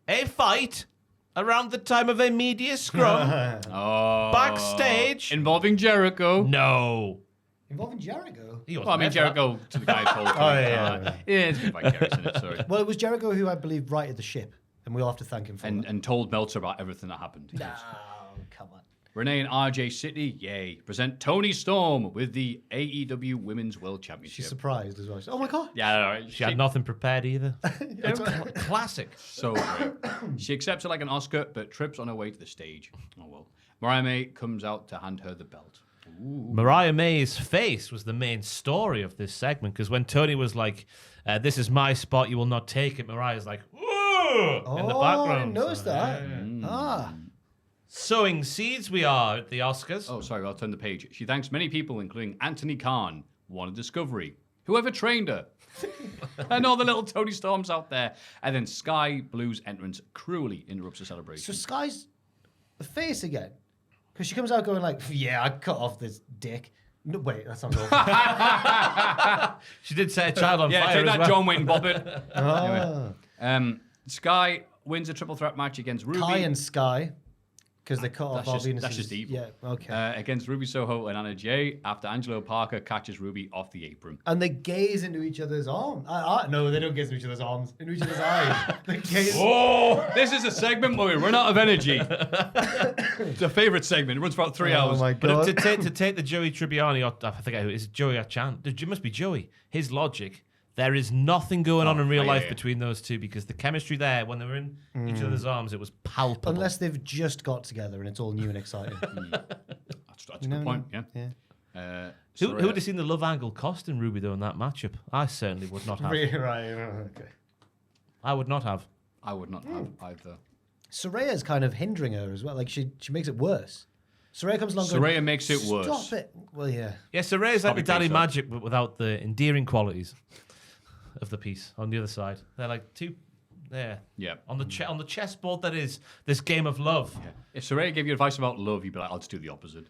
Speaker 3: A fight around the time of a media scrum. Backstage.
Speaker 2: Involving Jericho.
Speaker 3: No.
Speaker 4: Involving Jericho?
Speaker 3: He wasn't
Speaker 2: Well, I mean,
Speaker 3: there for that.
Speaker 2: Jericho to the guy told. Yeah, it's a bit vicarious, isn't it? Sorry.
Speaker 4: Well, it was Jericho who I believe righted the ship, and we all have to thank him for that.
Speaker 2: And told Meltzer about everything that happened.
Speaker 4: Oh, come on.
Speaker 2: Renee and RJ City, yay, present Toni Storm with the AEW Women's World Championship.
Speaker 4: She's surprised as well. She's, oh my God.
Speaker 2: Yeah,
Speaker 3: She had nothing prepared either. It's classic.
Speaker 2: So great. She accepts it like an Oscar, but trips on her way to the stage. Oh well. Mariah May comes out to hand her the belt.
Speaker 3: Mariah May's face was the main story of this segment, because when Tony was like, this is my spot, you will not take it, Mariah's like, ooh, in the background.
Speaker 4: I noticed that. Ah.
Speaker 3: Sowing seeds we are at the Oscars.
Speaker 2: Oh, sorry, I'll turn the page. She thanks many people, including Anthony Khan, One Discovery, whoever trained her, and all the little Toni Storms out there. And then Sky Blue's entrance cruelly interrupts the celebration.
Speaker 4: So Sky's the face again. Because she comes out going like, yeah, I cut off this dick. No, wait, that's not all.
Speaker 3: She did set a child on
Speaker 2: yeah,
Speaker 3: fire
Speaker 2: take
Speaker 3: as
Speaker 2: that,
Speaker 3: well.
Speaker 2: John Wayne Bobbitt.
Speaker 4: Ah.
Speaker 2: Anyway, Sky wins a triple threat match against Ruby.
Speaker 4: Kai and Sky. Because they cut off
Speaker 2: That's
Speaker 4: our
Speaker 2: just-
Speaker 4: Venus's...
Speaker 2: that's just evil.
Speaker 4: Yeah, okay.
Speaker 2: Against Ruby Soho and Anna Jay after Angelo Parker catches Ruby off the apron.
Speaker 4: And they gaze into each other's arms. No, they don't gaze into each other's arms. Into each other's eyes. They gaze...
Speaker 2: Oh, this is a segment where we run out of energy. It's a favourite segment. It runs for about 3 hours.
Speaker 4: Oh my God.
Speaker 3: But to take the Joey Tribbiani, or I think it's Joey Achan, it must be Joey, his logic, there is nothing going on in real life between those two, because the chemistry there, when they were in each other's arms, it was palpable.
Speaker 4: Unless they've just got together and it's all new and exciting.
Speaker 2: That's a good point, yeah.
Speaker 3: Who would have seen the love angle costing Ruby, though, in that matchup? I certainly would not have.
Speaker 4: Right, okay.
Speaker 3: I would not have.
Speaker 2: I would not have either.
Speaker 4: Soraya's kind of hindering her as well. Like, she makes it worse. Soraya comes along going,
Speaker 2: Soraya makes it worse.
Speaker 4: Stop it. Well, yeah.
Speaker 3: Yeah, so Ray's like
Speaker 2: Probably
Speaker 3: the Daddy
Speaker 2: think so.
Speaker 3: Magic, but without the endearing qualities of the piece on the other side. They're like two there.
Speaker 2: Yeah.
Speaker 3: On the chessboard that is this game of love.
Speaker 2: If Soraya gave you advice about love, you'd be like, I'll just do the opposite.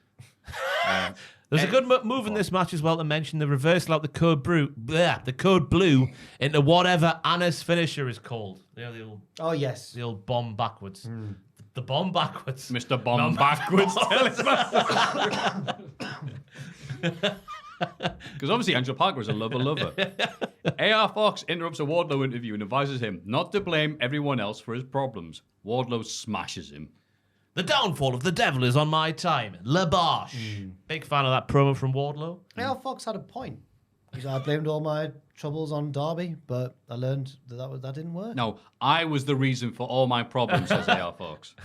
Speaker 3: There's a good move in this match as well to mention, the reversal out the code blue into whatever Anna's finisher is called. You know,
Speaker 4: Oh, yes.
Speaker 3: the old bomb backwards. The bomb backwards.
Speaker 2: Mr. Bomb backwards. Because obviously Angela Parker is a lover. AR Fox interrupts a Wardlow interview and advises him not to blame everyone else for his problems. Wardlow smashes him.
Speaker 3: The downfall of the devil is on my time. Labosh. Big fan of that promo from Wardlow.
Speaker 4: Al Fox had a point. He said, I blamed all my troubles on Darby, but I learned that didn't work.
Speaker 2: No, I was the reason for all my problems, says AR Fox.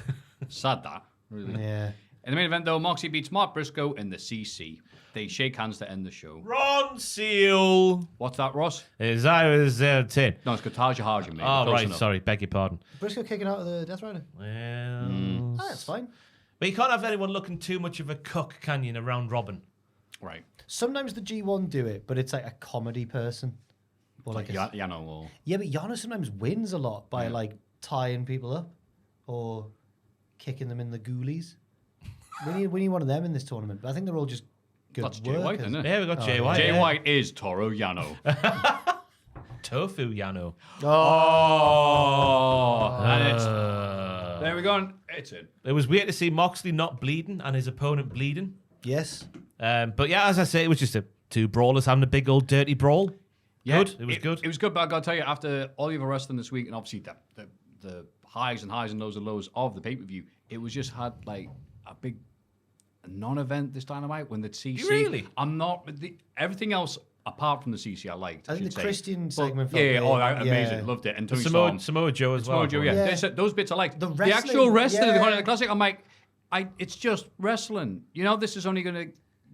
Speaker 2: Sad that, really.
Speaker 4: Yeah.
Speaker 2: In the main event, though, Moxie beats Mark Briscoe in the CC. They shake hands to end the show.
Speaker 3: Ron Seal.
Speaker 2: What's that, Ross?
Speaker 3: As I was 10.
Speaker 2: No, it's Kataja Haji, mate.
Speaker 3: Oh,
Speaker 2: Close
Speaker 3: right.
Speaker 2: enough.
Speaker 3: Sorry. Beg your pardon.
Speaker 4: Briscoe kicking out of the Death Rider.
Speaker 3: Well,
Speaker 4: That's fine.
Speaker 3: But you can't have anyone looking too much of a cook, can you, in a round robin?
Speaker 2: Right.
Speaker 4: Sometimes the G1 do it, but it's like a comedy person. Or like a,
Speaker 2: Yano or...
Speaker 4: yeah, but Yano sometimes wins a lot by like tying people up or kicking them in the ghoulies. We need one of them in this tournament, but I think they're all just good
Speaker 2: That's Jay White,
Speaker 4: workers.
Speaker 2: isn't it?
Speaker 3: Yeah, we got Jay White.
Speaker 2: Jay
Speaker 3: yeah.
Speaker 2: White is Toro Yano.
Speaker 3: Tofu Yano.
Speaker 2: And it's... There we go. It's in.
Speaker 3: It was weird to see Moxley not bleeding and his opponent bleeding.
Speaker 4: Yes.
Speaker 3: But yeah, as I say, it was just two brawlers having a big old dirty brawl.
Speaker 2: Yeah,
Speaker 3: Good. It was good.
Speaker 2: It was good, but I got to tell you, after all you've wrestling this week, and obviously the highs and lows of the pay-per-view, it was just had like a big non-event this Dynamite when the CC...
Speaker 3: Really?
Speaker 2: I'm not... everything else apart from the CC I liked.
Speaker 4: I think
Speaker 2: should
Speaker 4: the
Speaker 2: say.
Speaker 4: Christian
Speaker 2: But,
Speaker 4: segment felt
Speaker 2: yeah,
Speaker 4: big.
Speaker 2: amazing.
Speaker 4: Yeah.
Speaker 2: Loved it. And Tony
Speaker 3: Samoa
Speaker 2: Storm.
Speaker 3: Joe as well.
Speaker 2: Samoa Joe, yeah.
Speaker 4: Yeah.
Speaker 2: Those bits I liked.
Speaker 4: The
Speaker 2: The actual
Speaker 4: wrestling,
Speaker 2: wrestling of the
Speaker 4: yeah.
Speaker 2: Corner Classic, I'm like, it's just wrestling. You know, this is only going to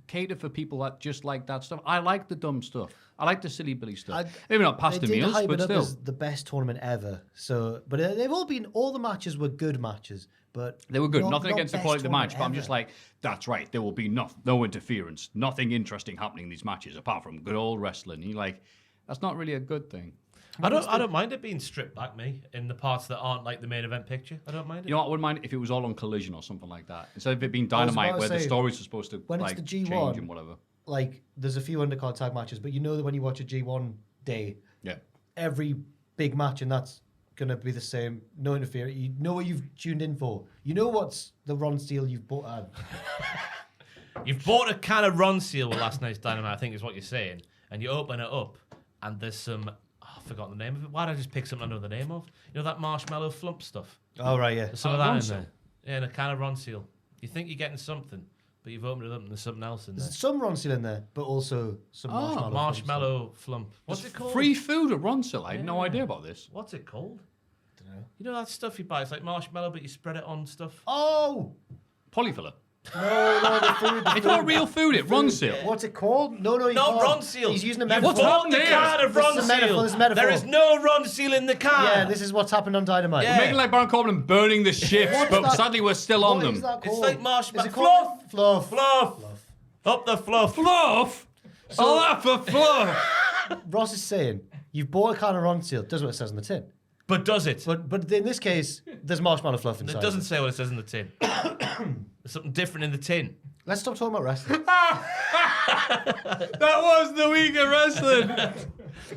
Speaker 2: cater for people that just like that stuff. I like the dumb stuff. I like the silly Billy stuff. Maybe not past the
Speaker 4: They did
Speaker 2: meals,
Speaker 4: hype
Speaker 2: but
Speaker 4: it up
Speaker 2: still.
Speaker 4: as the best tournament ever. So, but they've all been. All the matches were good matches, but
Speaker 2: They were good.
Speaker 4: not-
Speaker 2: Nothing
Speaker 4: not
Speaker 2: against the
Speaker 4: best
Speaker 2: quality of the match,
Speaker 4: tournament
Speaker 2: but I'm just
Speaker 4: ever.
Speaker 2: like, that's right. There will be no interference, nothing interesting happening in these matches apart from good old wrestling. And you're like, That's not really a good thing.
Speaker 3: I don't mind it being stripped back, me, in the parts that aren't like the main event picture. I don't mind it.
Speaker 2: You know what, I wouldn't mind if it was all on Collision or something like that. Instead of it being Dynamite, where the stories are supposed to
Speaker 4: when
Speaker 2: like,
Speaker 4: it's the G1,
Speaker 2: change and whatever.
Speaker 4: Like, there's a few undercard tag matches, but you know that when you watch a G1 day, every big match, and that's going to be the same, no interference. You know what you've tuned in for. You know what's the Ron Steele you've bought.
Speaker 3: You've bought a can of Ron Seal with last night's Dynamite, I think is what you're saying, and you open it up, and there's some... I've forgotten the name of it. Why did I just pick something I know the name of? You know that marshmallow flump stuff?
Speaker 4: Oh, right, yeah.
Speaker 3: There's some of that in there. Yeah, and a can of Ron Seal. You think you're getting something, but you've opened it up and there's something else in there.
Speaker 4: There's some Ron Seal in there, but also some
Speaker 3: marshmallow flump. What's it called?
Speaker 2: Free food at Ronsell. I had no idea about this.
Speaker 3: What's it called?
Speaker 4: I don't know.
Speaker 3: You know that stuff you buy? It's like marshmallow, but you spread it on stuff.
Speaker 4: Oh!
Speaker 2: Polyfiller.
Speaker 4: No, the food.
Speaker 2: It's not real food at Ronsell.
Speaker 4: What's it called? No,
Speaker 3: Not Ron Seal.
Speaker 4: He's using a
Speaker 3: You
Speaker 4: metaphor.
Speaker 3: bought the can of Ron
Speaker 4: This is a metaphor,
Speaker 3: Seal.
Speaker 4: this is a metaphor.
Speaker 3: There is no Ron Seal in the can.
Speaker 4: Yeah, this is what's happened on Dynamite.
Speaker 3: Yeah.
Speaker 2: We're making like Baron Corbin and burning the ships, but
Speaker 4: that?
Speaker 2: sadly we're still on
Speaker 4: What
Speaker 2: them.
Speaker 4: is that
Speaker 3: It's
Speaker 4: called?
Speaker 3: like marshmallow.
Speaker 4: Is it called
Speaker 3: Fluff. Up the fluff.
Speaker 2: Fluff? All that for fluff?
Speaker 4: Ross is saying, you've bought a can of Ron Seal. Does what it says on the tin.
Speaker 3: But does it?
Speaker 4: But in this case, there's marshmallow fluff inside.
Speaker 3: It doesn't say what it says in the tin. There's something different in the tin.
Speaker 4: Let's stop talking about wrestling.
Speaker 2: That was the week of wrestling.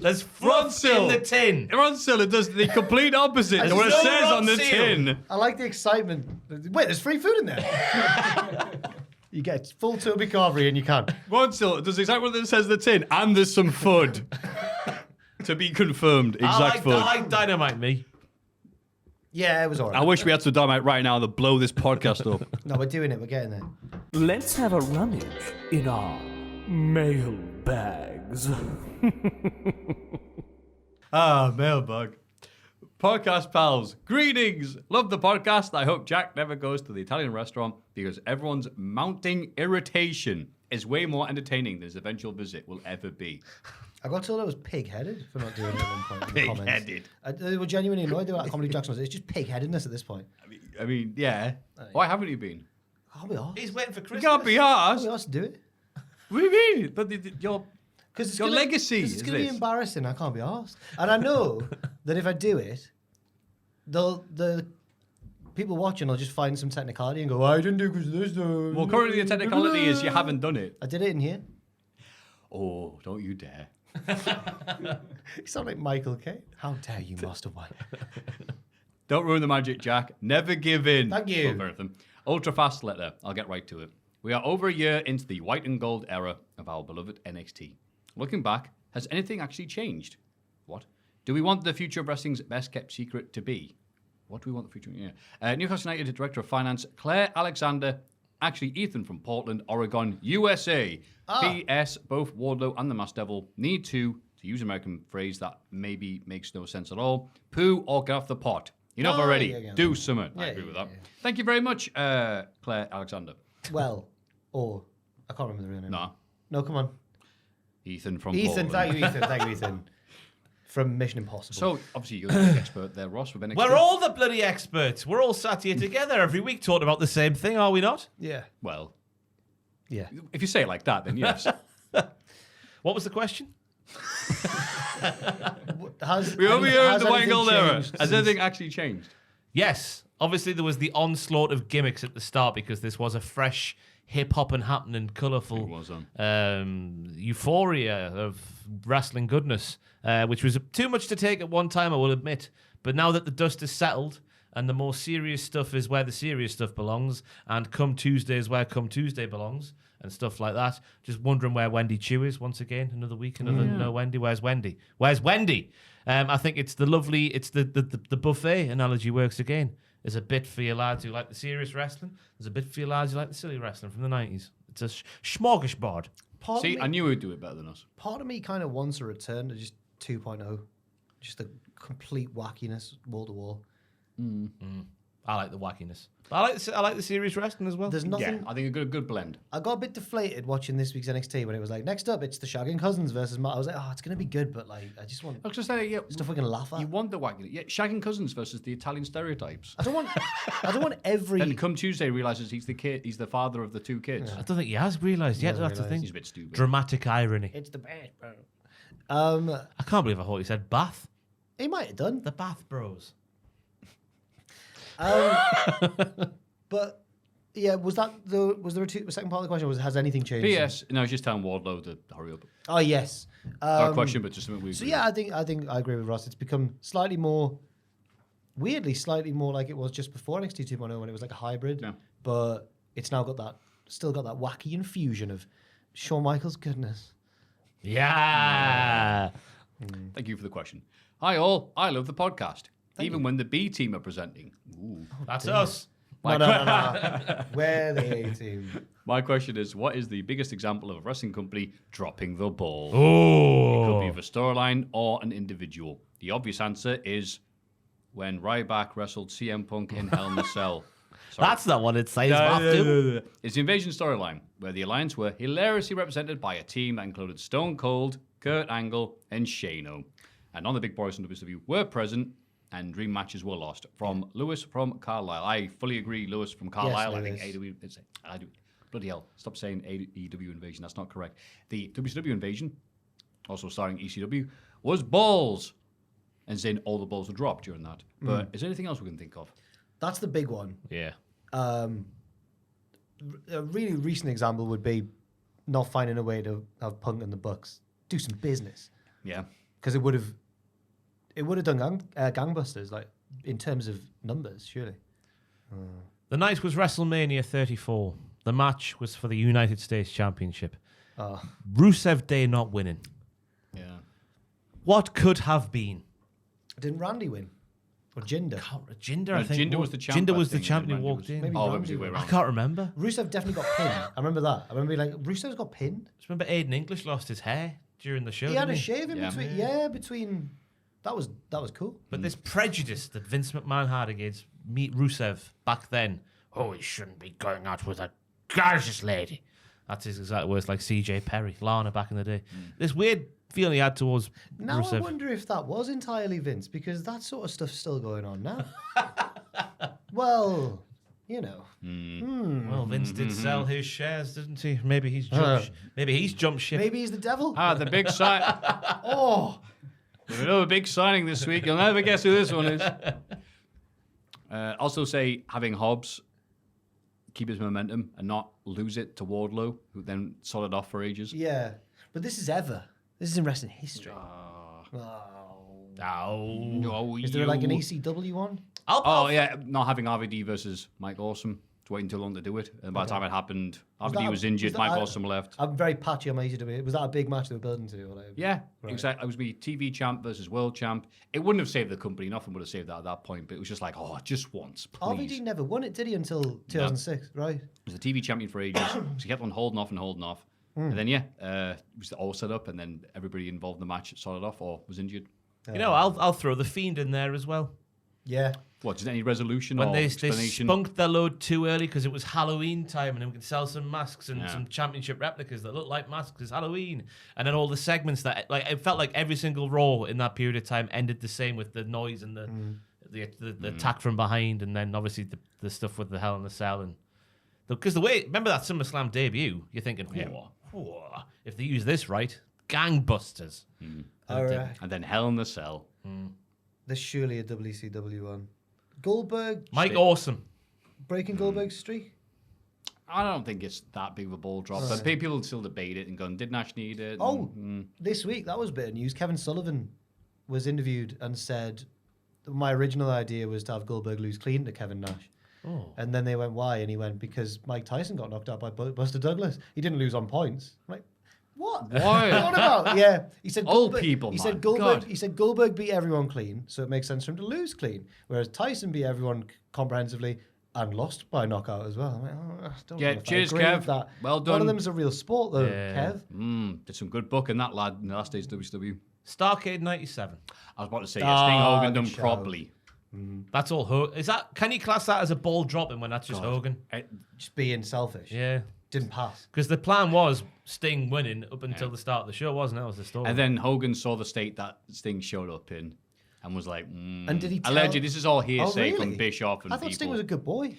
Speaker 3: There's fluff in the tin.
Speaker 2: Ronsell, it does the complete opposite
Speaker 3: There's
Speaker 2: to what it
Speaker 3: no
Speaker 2: says on the
Speaker 3: Ron Seal.
Speaker 2: tin.
Speaker 4: I like the excitement. Wait, there's free food in there. You get full Toby Carvery and you can.
Speaker 2: Ronsell does exactly what it says on the tin, and there's some food. To be confirmed, exact food.
Speaker 3: I like Dynamite, me.
Speaker 4: Yeah, it was alright.
Speaker 2: I wish we had some Dynamite right now to blow this podcast up.
Speaker 4: No, we're doing it. We're getting there.
Speaker 1: Let's have a rummage in our mail bags.
Speaker 2: Mailbag. Podcast pals, greetings. Love the podcast. I hope Jack never goes to the Italian restaurant because everyone's mounting irritation is way more entertaining than his eventual visit will ever be.
Speaker 4: I got told I was pig-headed for not doing it at one point. In the comments.
Speaker 2: Pig-headed.
Speaker 4: They were genuinely annoyed. They were like Comedy Jackson. It's just pig-headedness at this point.
Speaker 2: I mean, yeah. Why haven't you been?
Speaker 4: I can't be arsed.
Speaker 3: He's waiting for
Speaker 2: You
Speaker 3: Christmas.
Speaker 2: can't be
Speaker 4: I can't
Speaker 2: arsed.
Speaker 4: be arsed to do it.
Speaker 2: What do you mean? But your
Speaker 4: Because
Speaker 2: Your legacy
Speaker 4: It's
Speaker 2: is
Speaker 4: going to be
Speaker 2: this.
Speaker 4: embarrassing. I can't be arsed. And I know that if I do it, the people watching will just find some technicality and go, I didn't do it because of this.
Speaker 2: well, currently the technicality is you haven't done it.
Speaker 4: I did it in here.
Speaker 2: Oh, don't you dare.
Speaker 4: You sound like Michael Caine. How dare you, Master White?
Speaker 2: Don't ruin the magic, Jack. Never give in.
Speaker 4: Thank you.
Speaker 2: Love everything. Ultra fast letter. I'll get right to it. We are over a year into the white and gold era of our beloved NXT. Looking back, has anything actually changed? What? Do we want the future of wrestling's best kept secret to be? What do we want the future? Yeah. Newcastle United Director of Finance, Claire Alexander. Actually, Ethan from Portland, Oregon, USA. P.S. Both Wardlow and the Masked Devil need to use an American phrase that maybe makes no sense at all, poo or get off the pot. Enough already.
Speaker 4: yeah.
Speaker 2: Do something. I agree with that. Thank you very much, Claire Alexander.
Speaker 4: Well, or I can't remember the real name.
Speaker 2: No.
Speaker 4: No, come on.
Speaker 2: Ethan from
Speaker 4: Ethan,
Speaker 2: Portland.
Speaker 4: thank you, Ethan. Thank you, Ethan. From Mission Impossible.
Speaker 2: So, obviously, you're the expert there, Ross, with NXT.
Speaker 3: We're all the bloody experts. We're all sat here together every week talking about the same thing, are we not?
Speaker 4: yeah.
Speaker 2: Well,
Speaker 4: Yeah.
Speaker 2: if you say it like that, then yes.
Speaker 3: What was the question?
Speaker 2: We're over here in the white and gold era. Has
Speaker 4: since-
Speaker 2: anything actually changed?
Speaker 3: Yes. Obviously, there was the onslaught of gimmicks at the start because this was a fresh hip-hop and happening, colourful
Speaker 2: It was on.
Speaker 3: euphoria of wrestling goodness, which was too much to take at one time, I will admit. But now that the dust has settled and the more serious stuff is where the serious stuff belongs, and Come Tuesday is where Come Tuesday belongs, and stuff like that, just wondering where Wendy Chu is once again. Another week, another no Wendy. Where's Wendy? Where's Wendy? I think it's the lovely, it's the buffet analogy works again. There's a bit for your lads who like the serious wrestling. There's a bit for your lads who like the silly wrestling from the 90s. It's a smorgasbord.
Speaker 2: See, I knew he'd do it better than us.
Speaker 4: Part of me kind of wants a return to just 2.0. Just the complete wackiness, wall to wall.
Speaker 3: I like the wackiness. I like the serious wrestling as well.
Speaker 4: There's nothing.
Speaker 2: Yeah, I think a good blend.
Speaker 4: I got a bit deflated watching this week's NXT when it was like, next up, it's the Shagging Cousins versus Matt. I was like, oh, it's going to be good, but like, I just want
Speaker 2: I was just saying, yeah,
Speaker 4: stuff we can laugh at.
Speaker 2: you want the wacky. Yeah, shagging cousins versus the Italian stereotypes.
Speaker 4: I don't want every.
Speaker 2: Then come Tuesday, realizes he's the father of the two kids.
Speaker 3: I don't think he has realised yet. That's the thing.
Speaker 2: He's a bit stupid.
Speaker 3: Dramatic irony.
Speaker 4: It's the best, bro.
Speaker 3: I can't believe I thought you said Bath.
Speaker 4: He might have done.
Speaker 3: The Bath Bros.
Speaker 4: But yeah, was there a second part of the question? Has anything changed?
Speaker 2: P.S. No, I was just telling Wardlow to hurry up.
Speaker 4: Oh yes.
Speaker 2: Not a question, but just something we.
Speaker 4: So yeah, I think I agree with Ross. It's become slightly more like it was just before NXT 2.0 when it was like a hybrid.
Speaker 2: Yeah.
Speaker 4: But it's now still got that wacky infusion of Shawn Michaels goodness.
Speaker 3: Yeah.
Speaker 2: Thank you for the question. Hi all, I love the podcast. Even when the B team are presenting. Ooh.
Speaker 3: That's us.
Speaker 4: No. We're the A team.
Speaker 2: My question is, what is the biggest example of a wrestling company dropping the ball?
Speaker 3: Oh.
Speaker 2: It could be of a storyline or an individual. The obvious answer is when Ryback wrestled CM Punk in Hell in a Cell. Sorry.
Speaker 3: That's not what it says, Maffew.
Speaker 2: It's the Invasion storyline, where the Alliance were hilariously represented by a team that included Stone Cold, Kurt Angle, and Shano. And on the big boys from WWE were present, and dream matches were lost. From Lewis from Carlisle. I fully agree, Lewis from Carlisle.
Speaker 4: Yes,
Speaker 2: I think
Speaker 4: Lewis.
Speaker 2: bloody hell, stop saying AEW Invasion, that's not correct. The WCW Invasion, also starring ECW, was balls. And saying all the balls were dropped during that. But is there anything else we can think of?
Speaker 4: That's the big one.
Speaker 3: Yeah.
Speaker 4: A really recent example would be not finding a way to have Punk and the Bucks do some business.
Speaker 2: Yeah.
Speaker 4: Because it would have done gangbusters, like in terms of numbers, surely.
Speaker 3: The night was WrestleMania 34. The match was for the United States Championship. Rusev Day not winning.
Speaker 2: Yeah.
Speaker 3: What could have been?
Speaker 4: Didn't Randy win? Or Jinder?
Speaker 3: Jinder, I think.
Speaker 2: Jinder was the champ.
Speaker 3: Jinder
Speaker 2: I
Speaker 3: was the
Speaker 2: think,
Speaker 3: champ
Speaker 2: and
Speaker 3: who
Speaker 2: Randy
Speaker 3: walked
Speaker 2: was-
Speaker 3: in.
Speaker 4: Maybe
Speaker 2: Oh,
Speaker 4: Randy
Speaker 2: it was the way
Speaker 4: won.
Speaker 3: I
Speaker 2: around.
Speaker 3: can't remember.
Speaker 4: Rusev definitely got pinned. I remember that. I remember like Rusev's got pinned.
Speaker 3: Just remember Aiden English lost his hair during the show.
Speaker 4: He had a
Speaker 3: didn't
Speaker 4: shave in
Speaker 2: Yeah.
Speaker 4: between. Yeah, between. That was cool.
Speaker 3: But this prejudice that Vince McMahon had against Rusev back then, he shouldn't be going out with a gorgeous lady. That's his exact words, like CJ Perry, Lana back in the day. This weird feeling he had towards
Speaker 4: Now
Speaker 3: Rusev.
Speaker 4: I wonder if that was entirely Vince, because that sort of stuff's still going on now. Well, you know.
Speaker 3: Well, Vince did sell his shares, didn't he? Maybe he's jumped ship.
Speaker 4: Maybe he's the devil.
Speaker 2: The big sign.
Speaker 4: Oh,
Speaker 2: There's another big signing this week. You'll never guess who this one is. Also say having Hobbs keep his momentum and not lose it to Wardlow, who then sold it off for ages.
Speaker 4: yeah. But this is in wrestling history.
Speaker 2: No,
Speaker 4: Is there like an ECW one?
Speaker 2: Oh, yeah, not having RVD versus Mike Awesome. It's waiting too long to do it. And by the time it happened, RVD was injured, Mike Awesome left.
Speaker 4: I'm very patchy on my ECW. Was that a big match they were building to? Or like,
Speaker 2: Yeah,
Speaker 4: Right.
Speaker 2: exactly. It was be TV champ versus world champ. It wouldn't have saved the company. Nothing would have saved that at that point. But it was just like, just once, please.
Speaker 4: RVD never won it, did he, until 2006, right?
Speaker 2: He was the TV champion for ages. So he kept on holding off. And then, it was all set up. And then everybody involved in the match started off or was injured.
Speaker 3: You know, I'll throw the Fiend in there as well.
Speaker 4: Yeah.
Speaker 2: What, is there any resolution
Speaker 3: When
Speaker 2: or
Speaker 3: they
Speaker 2: explanation?
Speaker 3: spunked their load too early because it was Halloween time and we could sell some masks and
Speaker 2: Yeah.
Speaker 3: some championship replicas that look like masks. It's Halloween. And then all the segments that, like, it felt like every single Raw in that period of time ended the same with the noise and the attack from behind, and then obviously the stuff with the Hell in the Cell. And because the way, remember that SummerSlam debut, you're thinking, if they use this right, gangbusters.
Speaker 2: And then Hell in the Cell.
Speaker 4: There's surely a WCW one. Goldberg
Speaker 3: Mike Awesome.
Speaker 4: breaking Goldberg's streak.
Speaker 2: I don't think it's that big of a ball drop. But people still debate it and go, did Nash need it?
Speaker 4: Oh, this week, that was a bit of news. Kevin Sullivan was interviewed and said, my original idea was to have Goldberg lose clean to Kevin Nash.
Speaker 3: Oh.
Speaker 4: And then they went, why? And he went, because Mike Tyson got knocked out by Buster Douglas. He didn't lose on points. I'm like, what?
Speaker 2: Why?
Speaker 4: What about? Yeah. He said
Speaker 2: Old
Speaker 4: Goldberg,
Speaker 2: people,
Speaker 4: He
Speaker 2: man.
Speaker 4: said Goldberg.
Speaker 2: God.
Speaker 4: He said Goldberg beat everyone clean, so it makes sense for him to lose clean. Whereas Tyson beat everyone comprehensively and lost by knockout as well. I'm like, I don't know if I
Speaker 2: cheers,
Speaker 4: agree
Speaker 2: Kev.
Speaker 4: with that.
Speaker 2: Well
Speaker 4: One
Speaker 2: done.
Speaker 4: of them's a real sport, though, Kev.
Speaker 2: Did some good booking, that lad, in the last days of WCW.
Speaker 3: Starcade 97.
Speaker 2: I was about to say, Sting Hogan done
Speaker 4: good shout.
Speaker 2: properly.
Speaker 3: That's all Hogan. Is that? Can you class that as a ball dropping when that's just Hogan?
Speaker 4: Just being selfish.
Speaker 3: Yeah.
Speaker 4: Didn't pass.
Speaker 3: Because the plan was Sting winning up until the start of the show, wasn't it? That was the story.
Speaker 2: And then Hogan saw the state that Sting showed up in and was like,
Speaker 4: And did he tell...
Speaker 2: allegedly, this is all hearsay
Speaker 4: really?
Speaker 2: from Bischoff and
Speaker 4: I thought
Speaker 2: people.
Speaker 4: Sting was a good boy.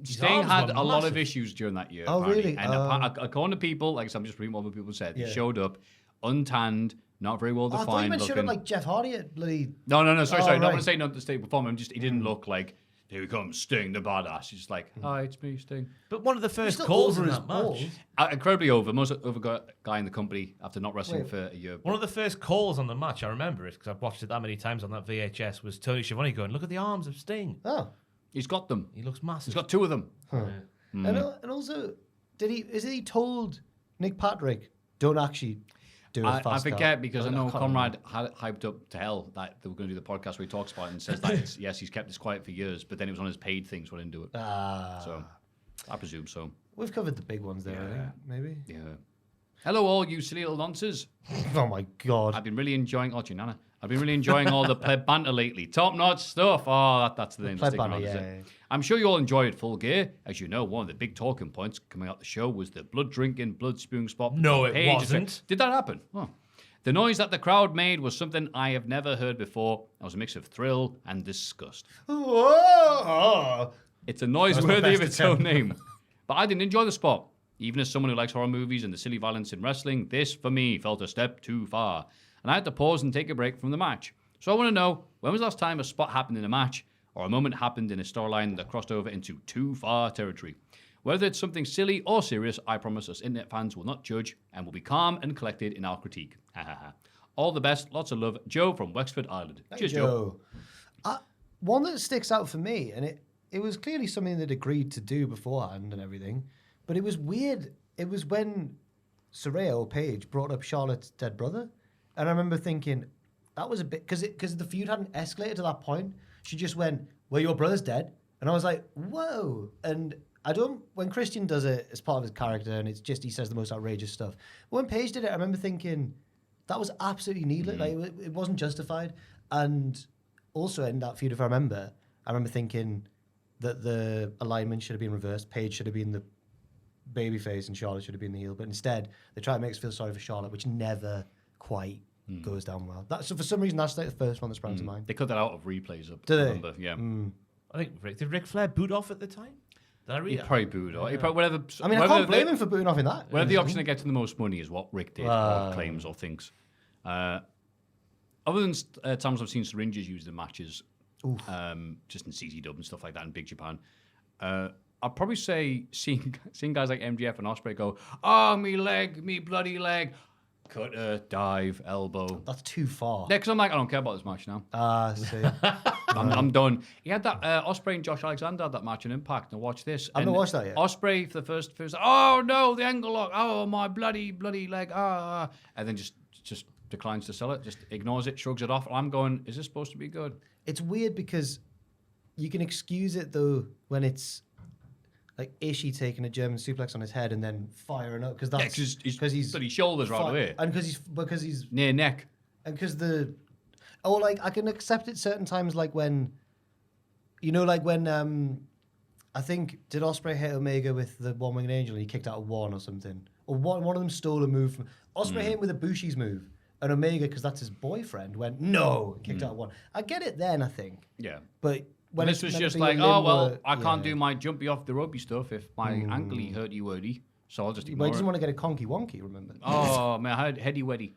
Speaker 2: Sting
Speaker 3: arms
Speaker 2: had
Speaker 3: were
Speaker 2: a lot of
Speaker 3: massive.
Speaker 2: issues during that year.
Speaker 4: Oh,
Speaker 2: apparently.
Speaker 4: really?
Speaker 2: And according to people, like I'm just reading what other people said,
Speaker 4: Yeah.
Speaker 2: he showed up untanned Not very well
Speaker 4: I
Speaker 2: defined.
Speaker 4: thought you meant showed up
Speaker 2: looking.
Speaker 4: like Jeff Hardy at bloody.
Speaker 2: No. Sorry. Not
Speaker 4: right.
Speaker 2: want to say not the Sting performer. He didn't look like, here he comes, Sting, the badass. He's just like, hi, it's me, Sting.
Speaker 3: But one of the first
Speaker 4: still
Speaker 3: calls
Speaker 4: over
Speaker 3: in
Speaker 4: his
Speaker 3: that
Speaker 4: balls.
Speaker 3: match.
Speaker 2: Incredibly over. Most over guy in the company after not wrestling
Speaker 4: Wait.
Speaker 2: for a year.
Speaker 3: One of the first calls on the match, I remember it because I've watched it that many times on that VHS, was Tony Schiavone going, look at the arms of Sting.
Speaker 4: Oh.
Speaker 2: He's got them.
Speaker 3: He looks massive.
Speaker 2: He's got two of them.
Speaker 4: And also, is he told Nick Patrick, don't actually do a
Speaker 2: I
Speaker 4: fast
Speaker 2: forget
Speaker 4: count?
Speaker 2: because I
Speaker 4: I
Speaker 2: know
Speaker 4: can't
Speaker 2: Conrad had hyped up to hell that they were going to do the podcast where he talks about it and says that yes, he's kept this quiet for years, but then it was on his paid thing, so I didn't do it. So I presume so.
Speaker 4: We've covered the big ones there, I think. Maybe.
Speaker 2: Yeah. Hello, all you silly little nonces.
Speaker 4: Oh my God.
Speaker 2: I've been really enjoying. Oh, Nana. I've been really enjoying all the pleb banter lately. Top notch stuff. Oh, that's the name.
Speaker 4: Pleb
Speaker 2: that's sticking
Speaker 4: banter,
Speaker 2: around, is
Speaker 4: yeah.
Speaker 2: it? I'm sure you all enjoyed Full Gear. As you know, one of the big talking points coming out the show was the blood drinking, blood spewing spot.
Speaker 3: No, it
Speaker 2: Paige
Speaker 3: wasn't.
Speaker 2: Did that happen? Oh. The noise that the crowd made was something I have never heard before. It was a mix of thrill and disgust.
Speaker 4: Whoa!
Speaker 2: It's a noise
Speaker 4: That was my
Speaker 2: worthy of
Speaker 4: best
Speaker 2: its own
Speaker 4: attempt.
Speaker 2: name. But I didn't enjoy the spot. Even as someone who likes horror movies and the silly violence in wrestling, this, for me, felt a step too far. And I had to pause and take a break from the match. So I want to know, when was the last time a spot happened in a match, or a moment happened in a storyline that crossed over into too far territory? Whether it's something silly or serious, I promise us internet fans will not judge and will be calm and collected in our critique. Ha ha ha. All the best, lots of love, Joe from Wexford, Ireland. Cheers, Joe.
Speaker 4: One that sticks out for me, and it was clearly something they'd agreed to do beforehand and everything, but it was weird. It was when Saraya or Paige brought up Charlotte's dead brother, and I remember thinking that was a bit because the feud hadn't escalated to that point. She just went, "Well, your brother's dead," and I was like, "Whoa!" And when Christian does it as part of his character, and it's just he says the most outrageous stuff. But when Paige did it, I remember thinking that was absolutely needless. Like it wasn't justified, and also in that feud, if I remember thinking that the alignment should have been reversed. Paige should have been the babyface and Charlotte should have been the heel. But instead, they try to make us feel sorry for Charlotte, which never quite goes down well. So for some reason, that's like the first one that sprang to mind.
Speaker 2: They cut that out of replays.
Speaker 4: Did they?
Speaker 2: Remember? Yeah.
Speaker 3: I think, did Ric Flair boot off at the time? Did I read
Speaker 2: He
Speaker 3: that?
Speaker 2: probably booed. Or he probably, whatever,
Speaker 4: I mean, I can't blame him for booting off in that.
Speaker 2: Whatever the option that gets the most money is what Rick did, or claims, or thinks. Other than times I've seen syringes used in matches, just in CZ Dub and stuff like that in Big Japan, I'd probably say seeing guys like MJF and Ospreay go, "Oh, me leg, me bloody leg," cutter, dive, elbow.
Speaker 4: That's too far.
Speaker 2: Yeah, because I'm like, I don't care about this match now.
Speaker 4: See.
Speaker 2: I'm done. He had that Ospreay and Josh Alexander had that match in Impact. Now watch this.
Speaker 4: I've not watched that yet.
Speaker 2: Ospreay for the first. Oh no, the angle lock. Oh my bloody leg. And then just declines to sell it. Just ignores it, shrugs it off. I'm going, is this supposed to be good?
Speaker 4: It's weird because you can excuse it though when it's like Ishii taking a German suplex on his head and then firing up because that's
Speaker 2: because he's bloody shoulders right away
Speaker 4: and because he's
Speaker 2: near neck
Speaker 4: and because like I can accept it certain times like when I think did Ospreay hit Omega with the one winged angel and he kicked out a one or something or one of them stole a move from Ospreay hit him with a Bushi's move. And Omega, because that's his boyfriend, went no and kicked out one. I get it then, I think.
Speaker 2: Yeah.
Speaker 4: But when
Speaker 2: this was just like, oh well, I can't do my jumpy off the ropey stuff if my ankle-y hurty-wordy, so I'll just ignore
Speaker 4: But he doesn't
Speaker 2: it.
Speaker 4: want to get a conky wonky, remember?
Speaker 2: Oh man, I had heady-weddy.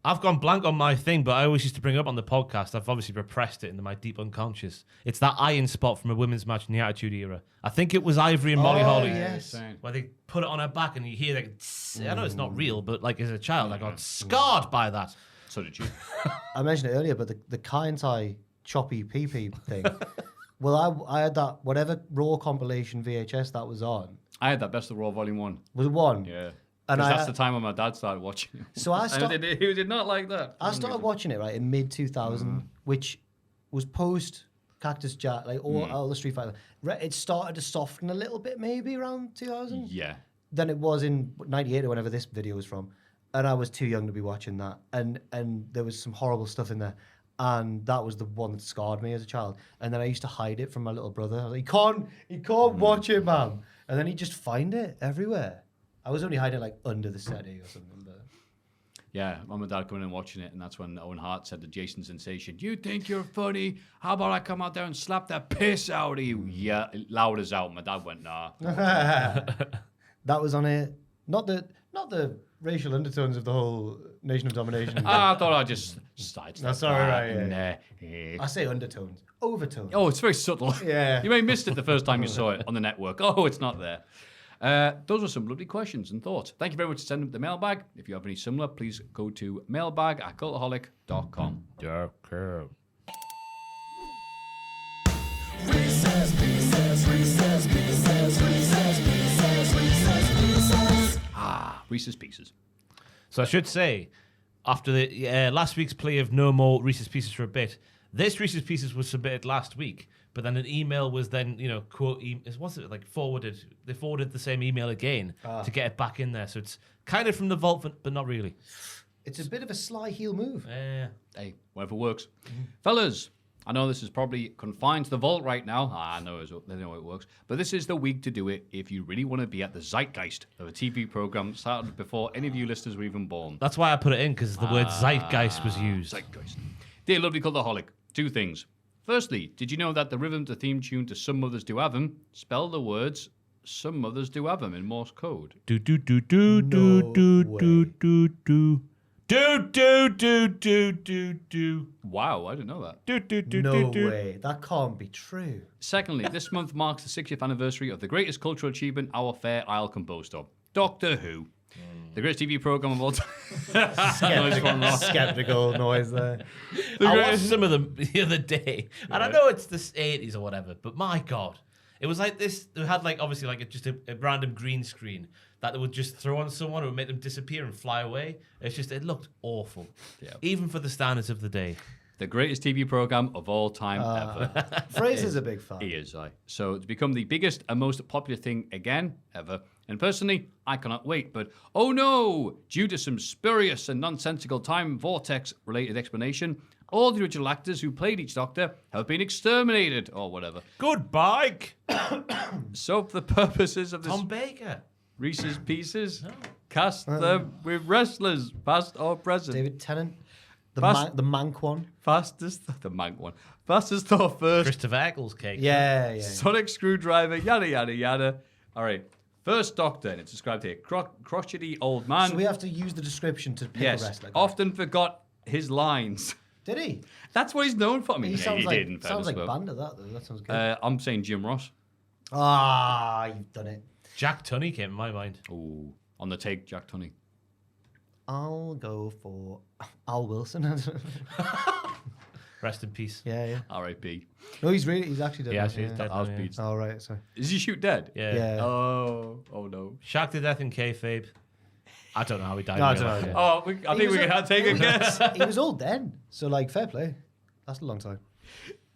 Speaker 3: I've gone blank on my thing, but I always used to bring it up on the podcast. I've obviously repressed it into my deep unconscious. It's that iron spot from a women's match in the Attitude Era. I think it was Ivory and Molly Holly.
Speaker 4: Yes.
Speaker 3: Where they put it on her back and you hear like, I know it's not real, but like as a child, I got scarred by that.
Speaker 2: So did you?
Speaker 4: I mentioned it earlier, but the Kai choppy pee-pee thing. Well, I had that, whatever Raw compilation VHS that was on.
Speaker 2: I had that Best of Raw Volume 1.
Speaker 4: Was it one?
Speaker 2: Yeah.
Speaker 4: And
Speaker 2: that's the time when my dad started watching it.
Speaker 4: So I
Speaker 2: And he did not like that.
Speaker 4: I started watching it right in mid 2000, which was post Cactus Jack, like all the Street Fighter. It started to soften a little bit, maybe around 2000.
Speaker 2: Yeah.
Speaker 4: Than it was in '98 or whenever this video was from, and I was too young to be watching that. And there was some horrible stuff in there, and that was the one that scarred me as a child. And then I used to hide it from my little brother. I was like, he can't watch it, man. And then he'd just find it everywhere. I was only hiding like under the settee or something. But
Speaker 2: Yeah, mum and dad coming in and watching it, and that's when Owen Hart said to Jason Sensation, "You think you're funny? How about I come out there and slap the piss out of you?" Yeah, loud as out. My dad went, "Nah."
Speaker 4: that was on it. Not the racial undertones of the whole Nation of Domination.
Speaker 2: I thought I'd just sidestep.
Speaker 4: No, sorry, right,
Speaker 2: Nah.
Speaker 4: I say undertones. Overtones.
Speaker 2: Oh, it's very subtle.
Speaker 4: Yeah.
Speaker 2: You may have missed it the first time you saw it on the network. Oh, it's not there. Those were some lovely questions and thoughts. Thank you very much for sending the mailbag. If you have any similar, please go to mailbag@cultaholic.com. Reese's Pieces.
Speaker 3: So I should say, after the last week's play of no more Reese's Pieces for a bit, this Reese's Pieces was submitted last week, but then an email was then, forwarded. They forwarded the same email again to get it back in there. So it's kind of from the vault, but not really.
Speaker 4: It's a bit of a sly heel move.
Speaker 2: Hey, whatever works. Fellas, I know this is probably confined to the vault right now. I know it works. But this is the week to do it if you really want to be at the zeitgeist of a TV program started before any of you listeners were even born.
Speaker 3: That's why I put it in, because the word zeitgeist was used.
Speaker 2: Zeitgeist. Dear lovely Cultaholic, 2 things. Firstly, did you know that the rhythm to theme tune to Some Mothers Do Have 'Em spell the words Some Mothers Do Have 'Em in Morse code?
Speaker 3: Do do do do do do do do do. Do do do do do do.
Speaker 2: Wow, I didn't know that.
Speaker 3: Do do do
Speaker 4: No
Speaker 3: do do.
Speaker 4: way. That can't be true.
Speaker 2: Secondly, this month marks the 60th anniversary of the greatest cultural achievement our fair isle can boast of, Doctor Who. The greatest TV program of all time. Nice one, Ross.
Speaker 4: Skeptical noise there.
Speaker 3: I watched some of them the other day, and I know it's the 80s or whatever, but my God. It was like this. They had obviously just a random green screen that they would just throw on someone and would make them disappear and fly away. It looked awful.
Speaker 2: Yeah.
Speaker 3: Even for the standards of the day.
Speaker 2: The greatest TV program of all time ever.
Speaker 4: Fraser's a big fan.
Speaker 2: He is, So it's become the biggest and most popular thing again, ever. And personally, I cannot wait. But oh no! Due to some spurious and nonsensical time vortex-related explanation, all the original actors who played each Doctor have been exterminated, or whatever.
Speaker 3: Goodbye,
Speaker 2: So for the purposes of this
Speaker 3: Tom Baker.
Speaker 2: Reese's Pieces, cast them with wrestlers, past or present.
Speaker 4: David Tennant. The Mank one.
Speaker 2: The Mank one. Fastest thought first.
Speaker 3: Christopher Eccles cake.
Speaker 4: Yeah.
Speaker 2: Sonic Screwdriver, yada, yada, yada. All right. First Doctor, and it's described here, crotchety old man.
Speaker 4: So we have to use the description to pick a wrestler.
Speaker 2: Often forgot his lines.
Speaker 4: Did he?
Speaker 2: That's what he's known for. I mean,
Speaker 4: He sounds like
Speaker 2: did,
Speaker 4: sounds like Banda, that though. That sounds good.
Speaker 2: I'm saying Jim Ross.
Speaker 4: You've done it.
Speaker 3: Jack Tunney came in my mind.
Speaker 2: Ooh, on the take, Jack Tunney.
Speaker 4: I'll go for Al Wilson.
Speaker 3: Rest in peace.
Speaker 4: Yeah.
Speaker 2: R.I.P.
Speaker 4: No, he's actually dead.
Speaker 3: He actually is dead.
Speaker 2: House
Speaker 3: now,
Speaker 2: beats.
Speaker 4: Oh, right, sorry.
Speaker 2: Is he shoot dead?
Speaker 3: Yeah.
Speaker 2: Oh no.
Speaker 3: Shagged to death in kayfabe. I don't know how he died.
Speaker 4: No, I
Speaker 3: in real
Speaker 4: don't
Speaker 3: life.
Speaker 4: know.
Speaker 2: Oh, I think we can take a guess.
Speaker 4: He was old then, so fair play. That's a long time.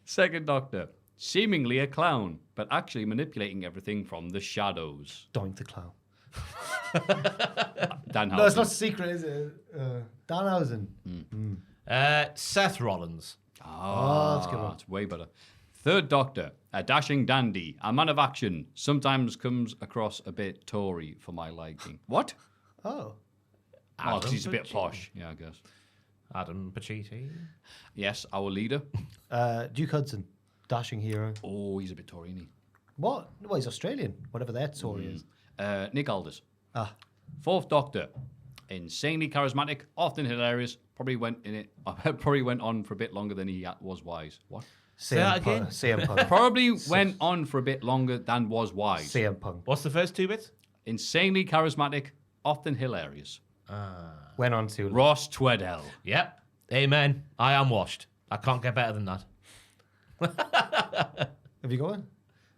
Speaker 2: Second Doctor, seemingly a clown, but actually manipulating everything from the shadows.
Speaker 4: Doink the Clown.
Speaker 2: Danhausen.
Speaker 4: No, it's not secret, is it? Danhausen.
Speaker 3: Seth Rollins.
Speaker 2: That's
Speaker 4: a good one.
Speaker 2: It's way better. Third Doctor, a dashing dandy, a man of action, sometimes comes across a bit Tory for my liking. What?
Speaker 4: Oh.
Speaker 2: Oh, 'cause he's a bit posh. Yeah, I guess.
Speaker 3: Adam Pacitti.
Speaker 2: Yes, our leader.
Speaker 4: Duke Hudson. Dashing hero.
Speaker 2: Oh, he's a bit Tory, isn't he?
Speaker 4: What? Well, he's Australian. Whatever their Tory is.
Speaker 2: Nick Aldis.
Speaker 4: Ah.
Speaker 2: Fourth Doctor, insanely charismatic, often hilarious. Probably went on for a bit longer than he was wise. What?
Speaker 3: that again?
Speaker 4: CM Punk.
Speaker 2: Probably went on for a bit longer than was wise.
Speaker 4: CM Punk.
Speaker 3: What's the first 2 bits?
Speaker 2: Insanely charismatic, often hilarious.
Speaker 4: Went on to
Speaker 2: Ross Tweddell.
Speaker 3: Yep. Amen. I am washed. I can't get better than that.
Speaker 4: Have you got one?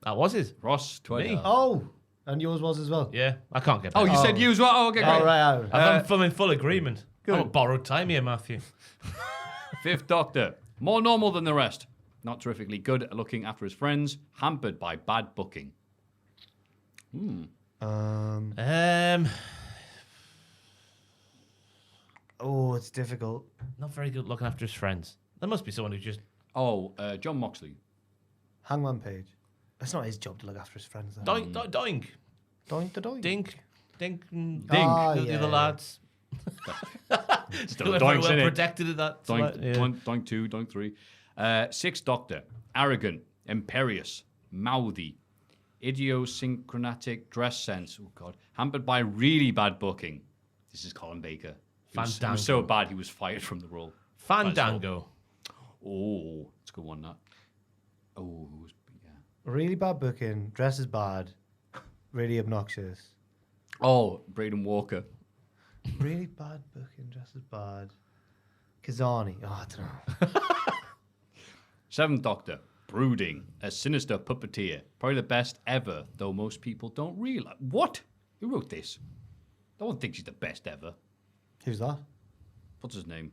Speaker 3: That was it.
Speaker 2: Ross Tweddell.
Speaker 4: Oh, and yours was as well.
Speaker 3: Yeah, I can't get
Speaker 2: Oh,
Speaker 3: better.
Speaker 2: you said you as well? Oh, okay, great.
Speaker 4: All right.
Speaker 3: I'm in full agreement.
Speaker 2: good.
Speaker 3: I'm on borrowed time here, Maffew.
Speaker 2: Fifth Doctor, more normal than the rest. Not terrifically good at looking after his friends, hampered by bad booking.
Speaker 4: Oh, it's difficult.
Speaker 3: Not very good looking after his friends. There must be someone who just...
Speaker 2: Oh, John Moxley.
Speaker 4: Hangman Page. It's not his job to look after his friends. Though.
Speaker 3: Doink, doink, doink.
Speaker 4: Doink the doink.
Speaker 3: Dink, dink,
Speaker 2: Dink.
Speaker 3: the other lads.
Speaker 2: Still
Speaker 3: Whoever
Speaker 2: doinks,
Speaker 3: well
Speaker 2: innit?
Speaker 3: protected at that.
Speaker 2: Doink,
Speaker 3: Yeah.
Speaker 2: doink 2, doink 3. Sixth Doctor, arrogant, imperious, mouthy, idiosyncratic dress sense. Oh, God. Hampered by really bad booking. This is Colin Baker. He
Speaker 3: Fandango.
Speaker 2: was so bad he was fired from the role.
Speaker 3: Fandango.
Speaker 2: Oh, it's a good one, that. Oh, yeah.
Speaker 4: Really bad booking, dresses bad, really obnoxious.
Speaker 2: Oh, Braden Walker.
Speaker 4: Really bad booking, dresses bad. Kazani. Oh, I don't know.
Speaker 2: Seventh Doctor. Brooding. A sinister puppeteer. Probably the best ever, though most people don't realize. What? Who wrote this? No one thinks he's the best ever.
Speaker 4: Who's that?
Speaker 2: What's his name?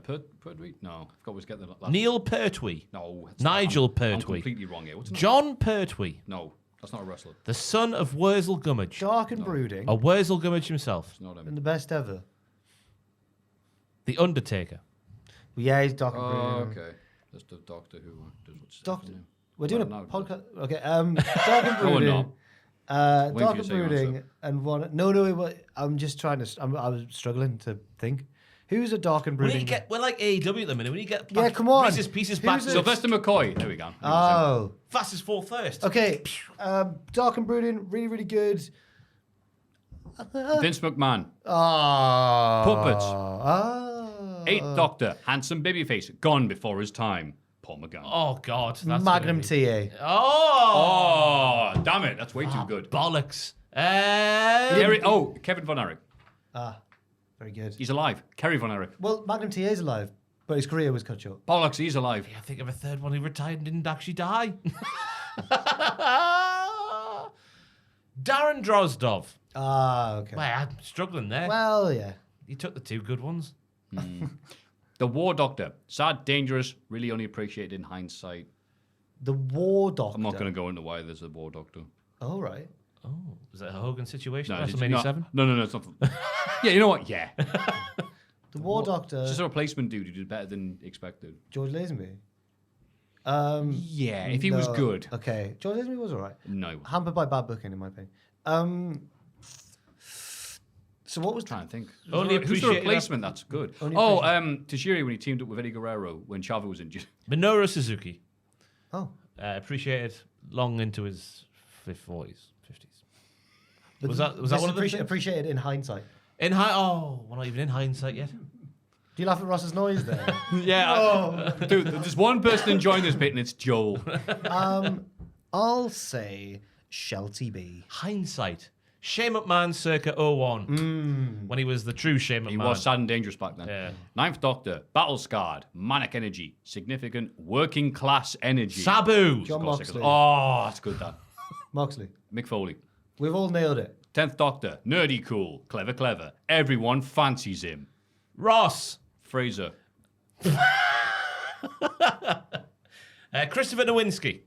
Speaker 2: Pertwee? No, I've got to get the last.
Speaker 3: Neil Pertwee.
Speaker 2: No.
Speaker 3: Nigel
Speaker 2: I'm
Speaker 3: Pertwee.
Speaker 2: completely wrong here. What's his name?
Speaker 3: John Pertwee.
Speaker 2: No, that's not a wrestler.
Speaker 3: The son of Wurzel Gummidge.
Speaker 4: Dark and brooding.
Speaker 3: A Wurzel Gummidge himself.
Speaker 2: It's not him.
Speaker 4: And the best ever.
Speaker 3: The Undertaker.
Speaker 4: Yeah, he's Dark and
Speaker 2: Oh,
Speaker 4: brooding.
Speaker 2: okay. That's the Doctor who does what's his
Speaker 4: Doctor.
Speaker 2: name.
Speaker 4: We're doing
Speaker 2: Well,
Speaker 4: a
Speaker 2: no.
Speaker 4: podcast. Okay. Dark and
Speaker 2: No, we're
Speaker 4: brooding.
Speaker 2: not. Wait
Speaker 4: Dark
Speaker 2: for you
Speaker 4: and
Speaker 2: to say your
Speaker 4: brooding,
Speaker 2: answer.
Speaker 4: and one. No. I'm just trying to. I was struggling to think. Who's a dark and brooding?
Speaker 3: We're like AEW at the minute. When you get
Speaker 4: Yeah, come on.
Speaker 3: Reese's Pieces back.
Speaker 4: Who's a-
Speaker 2: Sylvester McCoy. There we go.
Speaker 4: Oh,
Speaker 3: Fastest fall first.
Speaker 4: okay. Dark and brooding, really, really good.
Speaker 2: Vince McMahon.
Speaker 4: Oh,
Speaker 2: Puppets.
Speaker 4: Oh.
Speaker 2: Eighth Doctor. Handsome babyface. Gone before his time. Paul McGann.
Speaker 3: Oh God. That's
Speaker 4: Magnum
Speaker 3: gonna be-
Speaker 4: TA.
Speaker 3: Oh.
Speaker 2: Oh, damn it. That's way too good.
Speaker 3: Bollocks.
Speaker 2: Kevin Von Erich.
Speaker 4: Very good.
Speaker 2: He's alive. Kerry Von Erich.
Speaker 4: Well, Magnum TA is alive, but his career was cut short.
Speaker 2: Bollocks, he's alive.
Speaker 3: I think of a third one who retired and didn't actually die. Darren Drozdov.
Speaker 4: Okay.
Speaker 3: Well, I'm struggling there.
Speaker 4: Well, yeah.
Speaker 3: You took the two good ones.
Speaker 2: The War Doctor. Sad, dangerous, really only appreciated in hindsight.
Speaker 4: The War Doctor.
Speaker 2: I'm not going to go into why there's a War Doctor.
Speaker 4: Oh, right.
Speaker 3: Oh, was that a Hogan situation?
Speaker 2: No,
Speaker 3: WrestleMania 7?
Speaker 2: No, it's not. Yeah, you know what? Yeah.
Speaker 4: The War Doctor.
Speaker 2: Just a replacement dude who did better than expected.
Speaker 4: George Lazenby.
Speaker 2: Yeah, if he was
Speaker 4: no.
Speaker 2: good.
Speaker 4: Okay. George Lazenby was all right.
Speaker 2: No.
Speaker 4: Hampered by bad booking, in my opinion. So what was
Speaker 2: I'm trying to think.
Speaker 3: Only
Speaker 2: Who's the
Speaker 3: appreciated
Speaker 2: replacement? That's good.
Speaker 4: Only
Speaker 2: Tajiri when he teamed up with Eddie Guerrero when Chavo was injured.
Speaker 3: Minoru Suzuki.
Speaker 4: Oh.
Speaker 3: Appreciated long into his 40s, 50s.
Speaker 4: But
Speaker 3: Was that
Speaker 4: this
Speaker 3: one
Speaker 4: is
Speaker 3: of the things?
Speaker 4: appreciated in hindsight.
Speaker 3: We're not even in hindsight yet.
Speaker 4: Do you laugh at Ross's noise there?
Speaker 2: Yeah. Dude, there's one person enjoying this bit and it's Joel.
Speaker 4: I'll say Shelty B.
Speaker 3: Hindsight. Shane McMahon circa 01. When he was the true Shane McMahon.
Speaker 2: He was sad and dangerous back then.
Speaker 3: Yeah.
Speaker 2: Ninth Doctor, battle scarred, manic energy, significant working class energy.
Speaker 3: Sabu.
Speaker 4: John
Speaker 2: Of course it
Speaker 4: Moxley.
Speaker 2: goes- Oh, that's good, that.
Speaker 4: Moxley.
Speaker 2: Mick Foley.
Speaker 4: We've all nailed it.
Speaker 2: 10th Doctor, nerdy cool, clever. Everyone fancies him.
Speaker 3: Ross.
Speaker 2: Fraser.
Speaker 3: Christopher Nowinski.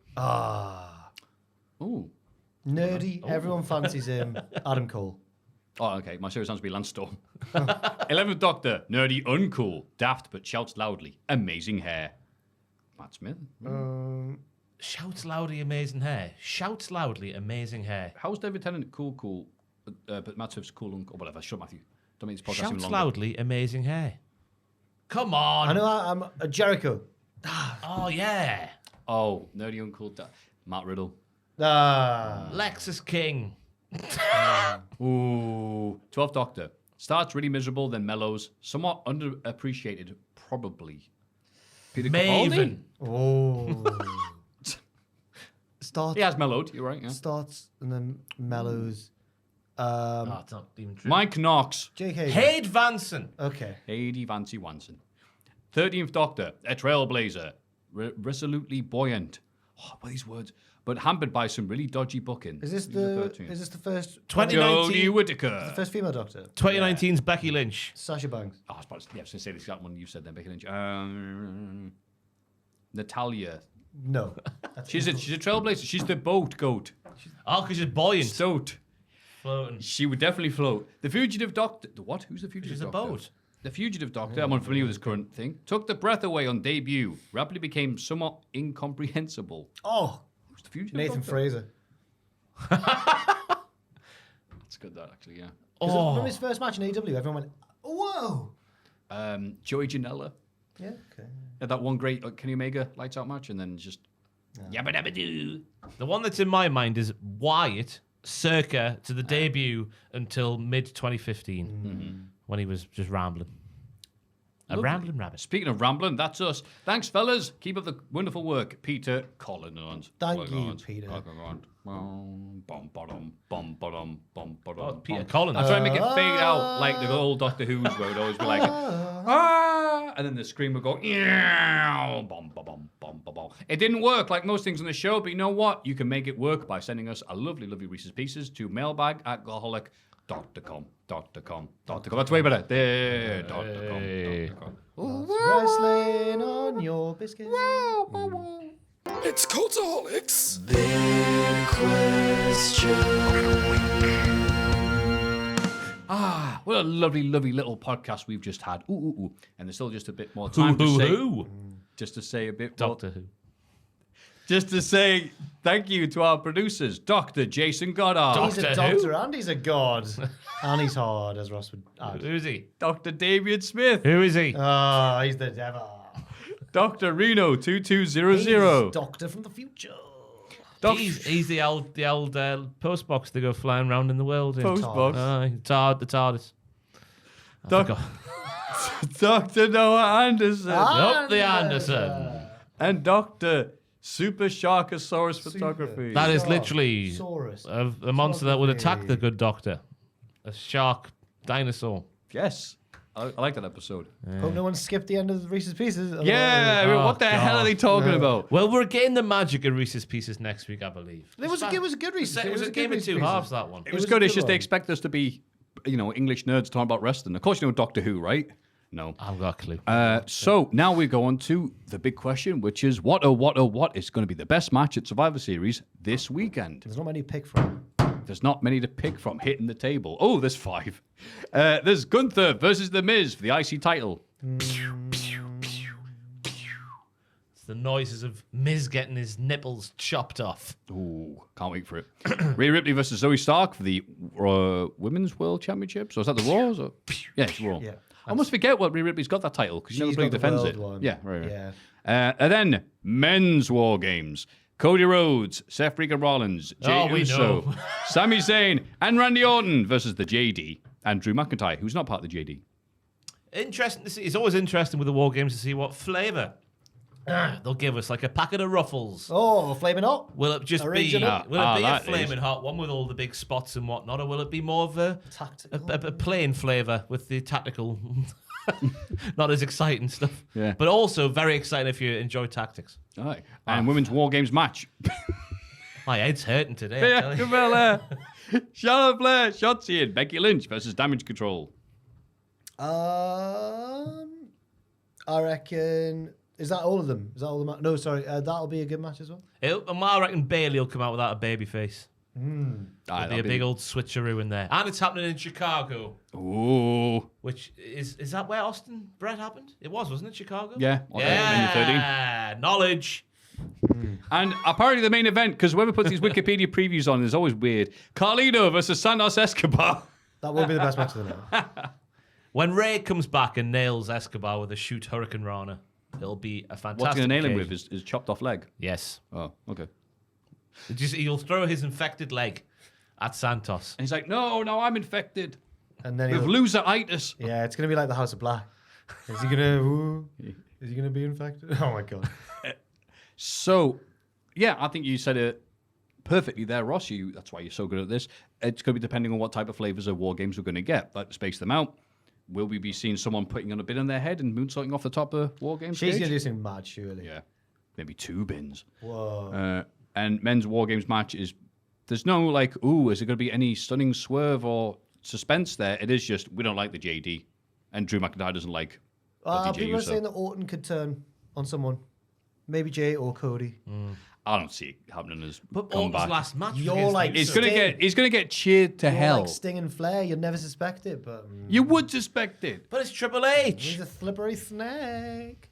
Speaker 2: Ooh.
Speaker 4: Nerdy. Everyone fancies him. Adam Cole.
Speaker 2: Oh, okay. My serious answer would be Lance Storm. 11th Doctor, nerdy, uncool, daft but shouts loudly, amazing hair. Matt Smith.
Speaker 3: Shouts loudly, amazing hair. Shouts loudly, amazing hair.
Speaker 2: How's David Tennant cool, but Matt Smith's cool, or whatever. Shut Matthew. Don't make this podcast
Speaker 3: Shouts
Speaker 2: even longer.
Speaker 3: loudly, amazing hair. Come on.
Speaker 4: I know I'm a Jericho.
Speaker 3: Oh, yeah.
Speaker 2: Oh, nerdy, uncool, Matt Riddle.
Speaker 3: Lexus King.
Speaker 2: Ooh. 12th Doctor. Starts really miserable, then mellows. Somewhat underappreciated, probably. Peter Capaldi?
Speaker 3: Maven.
Speaker 4: Oh. Starts,
Speaker 2: He has mellowed, you're right, yeah.
Speaker 4: starts and then mellows.
Speaker 3: Oh, it's not even true.
Speaker 2: Mike Knox.
Speaker 4: Jake Hager.
Speaker 3: Hayde Vanson.
Speaker 4: Okay.
Speaker 2: Hady Vancy Wanson. 13th Doctor. A trailblazer. Resolutely buoyant. Oh, what are these words? But hampered by some really dodgy booking.
Speaker 4: Is this
Speaker 2: Who's
Speaker 4: the
Speaker 2: 13th?
Speaker 4: is this the first
Speaker 3: 2019.
Speaker 2: Jodie Whittaker.
Speaker 4: the first female doctor?
Speaker 3: 2019's Becky Lynch.
Speaker 4: Sasha Banks.
Speaker 2: Oh, I was about to, yeah, I was going to say this exact one you said then, Becky Lynch. Natalia.
Speaker 4: No.
Speaker 2: She's a trailblazer. She's the boat goat.
Speaker 3: Oh, because she's buoyant.
Speaker 2: Stoat.
Speaker 3: Floating.
Speaker 2: She would definitely float. The Fugitive Doctor. The what? Who's the Fugitive
Speaker 3: She's a
Speaker 2: Doctor?
Speaker 3: boat.
Speaker 2: The Fugitive Doctor, I'm unfamiliar with this current thing, took the breath away on debut, rapidly became somewhat incomprehensible.
Speaker 4: Oh,
Speaker 2: Who's the Fugitive
Speaker 4: Nathan
Speaker 2: Doctor?
Speaker 4: Fraser.
Speaker 2: That's good, that, actually, yeah.
Speaker 4: Remember his first match in AEW? Everyone went, whoa.
Speaker 2: Joey Janela.
Speaker 4: Yeah, okay.
Speaker 2: Had that one great Kenny Omega lights out match, and then just yabba dabba doo.
Speaker 3: The one that's in my mind is Wyatt circa to the debut until mid-2015 when he was just rambling. A rambling rabbit.
Speaker 2: Speaking of rambling, that's us. Thanks, fellas. Keep up the wonderful work. Peter Collins.
Speaker 4: Thank you, Peter.
Speaker 3: Peter Collins.
Speaker 2: I try to make it fade out like the old Doctor Who's where it would always be like, and then the screen would go, It didn't work like most things on the show, but you know what? You can make it work by sending us a lovely, lovely Reese's Pieces to mailbag@cultaholic.com. That's way better. There. .com.
Speaker 4: Wrestling on your biscuit.
Speaker 1: It's Cultaholics.
Speaker 4: Big question.
Speaker 2: What a lovely, lovely little podcast we've just had. Ooh. And there's still just a bit more time to say. Just to say a bit
Speaker 3: Doctor Who.
Speaker 2: Just to say thank you to our producers, Dr. Jason Goddard.
Speaker 4: He's a doctor and he's a god. And he's hard, as Ross would add.
Speaker 3: Who is he?
Speaker 2: Dr. Damien Smith.
Speaker 3: Who is he?
Speaker 4: Oh, he's the devil.
Speaker 2: Dr. Reno 2200.
Speaker 4: He's Doctor from the future.
Speaker 3: He's the old post box they go flying around in the world. In.
Speaker 2: Post box.
Speaker 3: The TARDIS.
Speaker 2: Dr. Noah Anderson.
Speaker 3: Nope, the Anderson.
Speaker 2: And Dr. Super Sharkosaurus Photography.
Speaker 3: That is literally
Speaker 4: Saurus.
Speaker 3: a monster that would attack the good doctor. A shark dinosaur.
Speaker 2: Yes. I like that episode.
Speaker 4: Hope no one skipped the end of the Reese's Pieces.
Speaker 2: Yeah, I mean, what the hell are they talking about?
Speaker 3: Well, we're getting the magic of Reese's Pieces next week, I believe.
Speaker 4: It was a good Reese's.
Speaker 3: It was a game of two halves, that one.
Speaker 2: It was good. It's just they expect us to be, English nerds talking about wrestling. Of course, you know Doctor Who, right? No.
Speaker 3: I've got a clue.
Speaker 2: So now we go on to the big question, which is what is going to be the best match at Survivor Series this weekend?
Speaker 4: There's not many to pick from.
Speaker 2: There's not many to pick from. Hitting the table. Oh, there's 5. There's Gunther versus The Miz for the IC title.
Speaker 3: It's the noises of Miz getting his nipples chopped off.
Speaker 2: Ooh, can't wait for it. Rhea Ripley versus Zoe Stark for the Women's World Championship. So is that the Raw? Yeah, it's Raw.
Speaker 4: Yeah.
Speaker 2: I almost forget what Rhea Ripley's got that title because she never really defends it.
Speaker 4: One.
Speaker 2: Yeah, right.
Speaker 4: Yeah.
Speaker 2: And then men's War Games. Cody Rhodes, Seth Freakin' Rollins, Jey Uso,
Speaker 3: know.
Speaker 2: Sami Zayn, and Randy Orton versus the JD and Drew McIntyre, who's not part of the JD.
Speaker 3: Interesting to see. It's always interesting with the War Games to see what flavour they'll give us, like a packet of Ruffles.
Speaker 4: Oh, flaming hot.
Speaker 3: Will it just
Speaker 4: Original.
Speaker 3: be a
Speaker 2: that
Speaker 3: flaming hot one with all the big spots and whatnot, or will it be more of a
Speaker 4: Tactical.
Speaker 3: a plain flavour with the tactical, not as exciting stuff?
Speaker 2: Yeah.
Speaker 3: But also very exciting if you enjoy tactics.
Speaker 2: All right. And women's War Games match.
Speaker 3: My head's hurting today. I tell you.
Speaker 2: Belair, Charlotte Flair, Shotzi, and Becky Lynch versus Damage Control.
Speaker 4: I reckon. Is that all of them? Is that all the No, sorry. That'll be a good match as well.
Speaker 3: I reckon Bailey will come out without a baby face.
Speaker 2: There'll
Speaker 3: There'll be a big old switcheroo in there. And it's happening in Chicago.
Speaker 2: Ooh.
Speaker 3: Which is that where Austin Brett happened? It was, wasn't it, Chicago?
Speaker 2: Yeah.
Speaker 3: Yeah. Knowledge.
Speaker 2: And apparently the main event, because whoever puts these Wikipedia previews on is always weird. Carlito versus Santos Escobar.
Speaker 4: That will be the best match of the night.
Speaker 3: When Ray comes back and nails Escobar with a shoot Hurricane Rana, it'll be a fantastic
Speaker 2: What's he going to nail him
Speaker 3: occasion.
Speaker 2: with? His chopped off leg?
Speaker 3: Yes.
Speaker 2: Oh, okay.
Speaker 3: He'll throw his infected leg at Santos.
Speaker 2: And he's like, no, I'm infected
Speaker 4: And then
Speaker 2: with loseritis.
Speaker 4: yeah, it's gonna be like the House of Black. Is he gonna be infected? Oh my god.
Speaker 2: So, yeah, I think you said it perfectly there, Ross. That's why you're so good at this. It's going to be depending on what type of flavors of War Games we're going to get. But to space them out, will we be seeing someone putting on a bin on their head and moonsaulting off the top of War Games
Speaker 4: She's
Speaker 2: stage?
Speaker 4: gonna do something mad, surely.
Speaker 2: Yeah, maybe 2 bins.
Speaker 4: Whoa.
Speaker 2: And men's War Games match is, there's no like, ooh, is there going to be any stunning swerve or suspense there? It is just, we don't like the JD. And Drew McIntyre doesn't like
Speaker 4: People are
Speaker 2: Uso.
Speaker 4: saying that Orton could turn on someone. Maybe Jay or Cody.
Speaker 2: I don't see it happening as
Speaker 3: But
Speaker 2: come
Speaker 3: Orton's
Speaker 2: back.
Speaker 3: last match.
Speaker 4: You're
Speaker 3: against
Speaker 4: like-
Speaker 3: the
Speaker 2: He's
Speaker 3: Usos.
Speaker 2: gonna get cheered to
Speaker 4: You're
Speaker 2: hell.
Speaker 4: like Sting and Flair, you'd never suspect it, but
Speaker 2: You would suspect it.
Speaker 3: But it's Triple H.
Speaker 4: he's a slippery snake.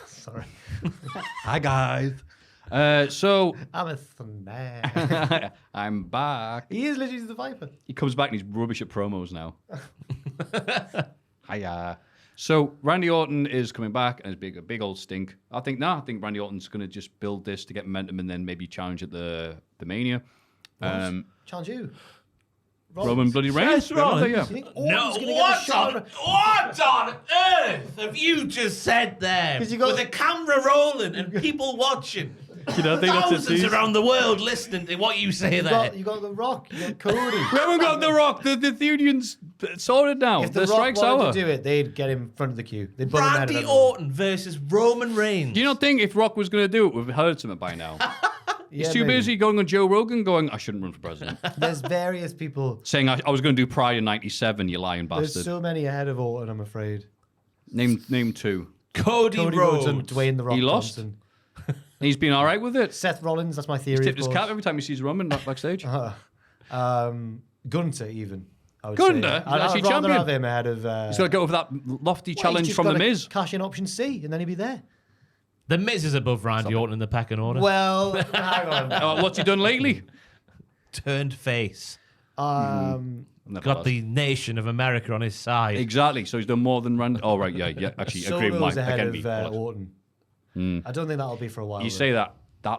Speaker 4: Sorry.
Speaker 2: Hi guys. So
Speaker 4: I'm a snake.
Speaker 2: I'm back.
Speaker 4: He is literally the Viper.
Speaker 2: He comes back and he's rubbish at promos now. Hiya. So Randy Orton is coming back and it's a big old stink. I think Randy Orton's going to just build this to get momentum and then maybe challenge at the Mania.
Speaker 4: Challenge who?
Speaker 2: Roman bloody Reigns.
Speaker 3: Rollins.
Speaker 2: Yeah.
Speaker 4: You think
Speaker 3: No,
Speaker 4: Orton's gonna get the shot?
Speaker 3: what on earth have you just said there?
Speaker 4: 'Cause you got-
Speaker 3: With a camera rolling and people watching.
Speaker 2: You don't think that's a
Speaker 3: Thousands
Speaker 2: tease?
Speaker 3: around the world listening to what you say there.
Speaker 4: You got The Rock, you got Cody.
Speaker 2: We haven't got The Rock. The union's sorted now.
Speaker 4: If The
Speaker 2: The
Speaker 4: Rock
Speaker 2: strike's
Speaker 4: wanted
Speaker 2: hour.
Speaker 4: to do it, they'd get him in front of the queue. They'd put him ahead of
Speaker 3: Randy
Speaker 4: everyone.
Speaker 3: Orton versus Roman Reigns.
Speaker 2: Do you not think if Rock was going to do it, we've heard something by now? He's
Speaker 4: Yeah,
Speaker 2: too
Speaker 4: maybe.
Speaker 2: busy going on Joe Rogan going, I shouldn't run for president.
Speaker 4: There's various people.
Speaker 2: Saying I was going to do Pride in 97, you lying
Speaker 4: There's
Speaker 2: bastard.
Speaker 4: so many ahead of Orton, I'm afraid.
Speaker 2: Name two.
Speaker 3: Cody
Speaker 4: Cody
Speaker 3: Rhodes.
Speaker 4: Rhodes and Dwayne The Rock
Speaker 2: He lost?
Speaker 4: Johnson.
Speaker 2: He's been all right with it.
Speaker 4: Seth Rollins, that's my theory.
Speaker 2: Tipped
Speaker 4: of
Speaker 2: his
Speaker 4: course.
Speaker 2: cap every time he sees Roman backstage.
Speaker 4: Gunther, even. I would
Speaker 2: Gunther?
Speaker 4: say.
Speaker 2: He's
Speaker 4: I'd
Speaker 2: actually
Speaker 4: rather
Speaker 2: champion.
Speaker 4: have him ahead of.
Speaker 2: He's got to go for that lofty challenge from The Miz.
Speaker 4: Cash in option C, and then he'd be there.
Speaker 3: The Miz is above Randy Orton in the pecking order.
Speaker 4: Well, hang on.
Speaker 2: What's he done lately?
Speaker 3: Turned face.
Speaker 2: Never
Speaker 3: Got
Speaker 2: has.
Speaker 3: the nation of America on his side.
Speaker 2: Exactly. So he's done more than Randy. Oh, right. Yeah. Actually, agree with
Speaker 4: Solo's
Speaker 2: Mike.
Speaker 4: ahead
Speaker 2: Again,
Speaker 4: of
Speaker 2: me.
Speaker 4: Orton. I don't think that'll be for a while.
Speaker 2: You
Speaker 4: though.
Speaker 2: say that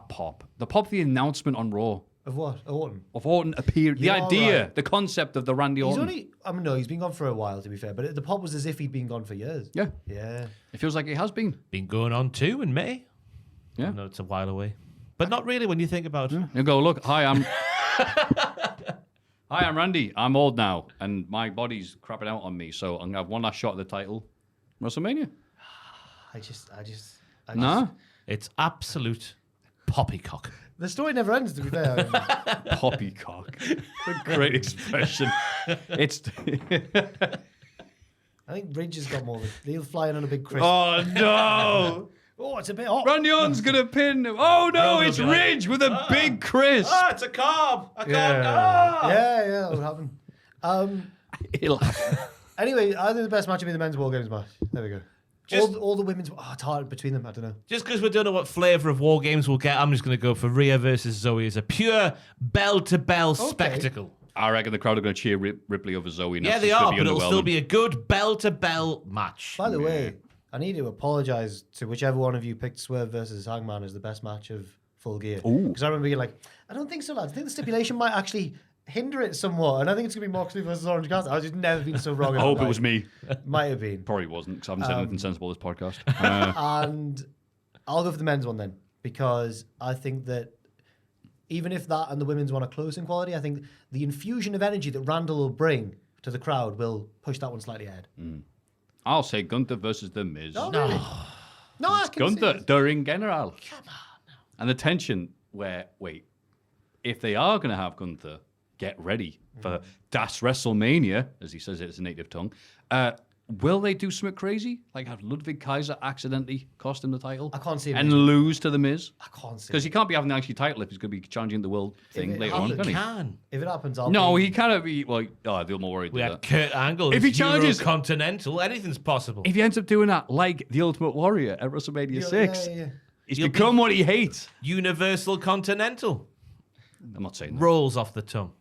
Speaker 2: pop. The pop, the announcement on Raw
Speaker 4: Of what? Orton.
Speaker 2: of Orton appeared. The
Speaker 4: You are
Speaker 2: idea,
Speaker 4: right.
Speaker 2: the concept of the Randy
Speaker 4: He's
Speaker 2: Orton.
Speaker 4: only. I mean, no, he's been gone for a while, to be fair. But the pop was as if he'd been gone for years.
Speaker 2: Yeah.
Speaker 4: Yeah.
Speaker 2: It feels like it has been.
Speaker 3: Been going on too in May.
Speaker 2: Yeah.
Speaker 3: I know it's a while away. But not really when you think about it.
Speaker 2: You go, look, hi, I'm Randy. I'm old now, and my body's crapping out on me, so I'm gonna have one last shot at the title. WrestleMania.
Speaker 4: I just.
Speaker 2: No?
Speaker 3: It's absolute poppycock.
Speaker 4: The story never ends, to be fair.
Speaker 2: Poppycock. A great expression. It's
Speaker 4: I think Ridge has got more of it. He'll fly in on a big crisp.
Speaker 2: Oh no.
Speaker 4: Oh, it's a bit hot.
Speaker 2: Randy Orton's gonna pin him. Oh no,
Speaker 3: Roman
Speaker 2: it's
Speaker 3: will be like,
Speaker 2: Ridge with a big crisp.
Speaker 3: it's a carb. I
Speaker 4: Yeah, that'll happen.
Speaker 2: It'll happen.
Speaker 4: Anyway, I think the best match would be the men's WarGames match. There we go.
Speaker 3: Just-
Speaker 4: all the women's. Oh, it's hard between them. I don't know.
Speaker 3: Just because we don't know what flavour of War Games we'll get, I'm just going to go for Rhea versus Zoe as a pure bell-to-bell spectacle.
Speaker 2: I reckon the crowd are going to cheer Ripley over Zoe. And
Speaker 3: Yeah,
Speaker 2: that's
Speaker 3: they
Speaker 2: just
Speaker 3: are,
Speaker 2: gonna
Speaker 3: but it'll still
Speaker 2: underwhelming.
Speaker 3: be a good bell-to-bell match.
Speaker 4: By the way, I need to apologise to whichever one of you picked Swerve versus Hangman as the best match of Full Gear. Because I remember being like, I don't think so, lads. I think the stipulation might actually hinder it somewhat, and I think it's going to be Moxley versus Orange Cassidy. I've just never been so wrong.
Speaker 2: I hope it was me.
Speaker 4: Might have been.
Speaker 2: Probably wasn't, because I haven't said anything sensible this podcast.
Speaker 4: And I'll go for the men's one then, because I think that even if that and the women's one are close in quality, I think the infusion of energy that Randall will bring to the crowd will push that one slightly ahead.
Speaker 2: I'll say Gunther versus The Miz.
Speaker 4: Oh, really? No, I can see
Speaker 2: Gunther
Speaker 4: it.
Speaker 2: during General. Come on. And the tension where, wait, if they are going to have Gunther, get ready for Das WrestleMania, as he says it, it's a native tongue. Will they do something crazy? Like have Ludwig Kaiser accidentally cost him the title?
Speaker 4: I can't see him
Speaker 2: And
Speaker 4: doing
Speaker 2: lose to The Miz?
Speaker 4: I can't see
Speaker 2: Because
Speaker 4: it.
Speaker 2: he can't be having the actual title if he's going to be challenging the world thing
Speaker 4: it
Speaker 2: later on,
Speaker 4: happens-
Speaker 2: can he?
Speaker 4: If it happens, I'll
Speaker 2: No,
Speaker 4: be...
Speaker 2: he cannot be. Well, they're more worried
Speaker 3: We
Speaker 2: about
Speaker 3: had
Speaker 2: that.
Speaker 3: Kurt Angle.
Speaker 2: If he
Speaker 3: as
Speaker 2: challenges-
Speaker 3: Continental, anything's possible.
Speaker 2: If he ends up doing that, like the Ultimate Warrior at WrestleMania 6,
Speaker 4: Yeah.
Speaker 2: he's
Speaker 3: You'll
Speaker 2: become what he hates.
Speaker 3: Universal Continental
Speaker 2: I'm not saying that.
Speaker 3: rolls off the tongue.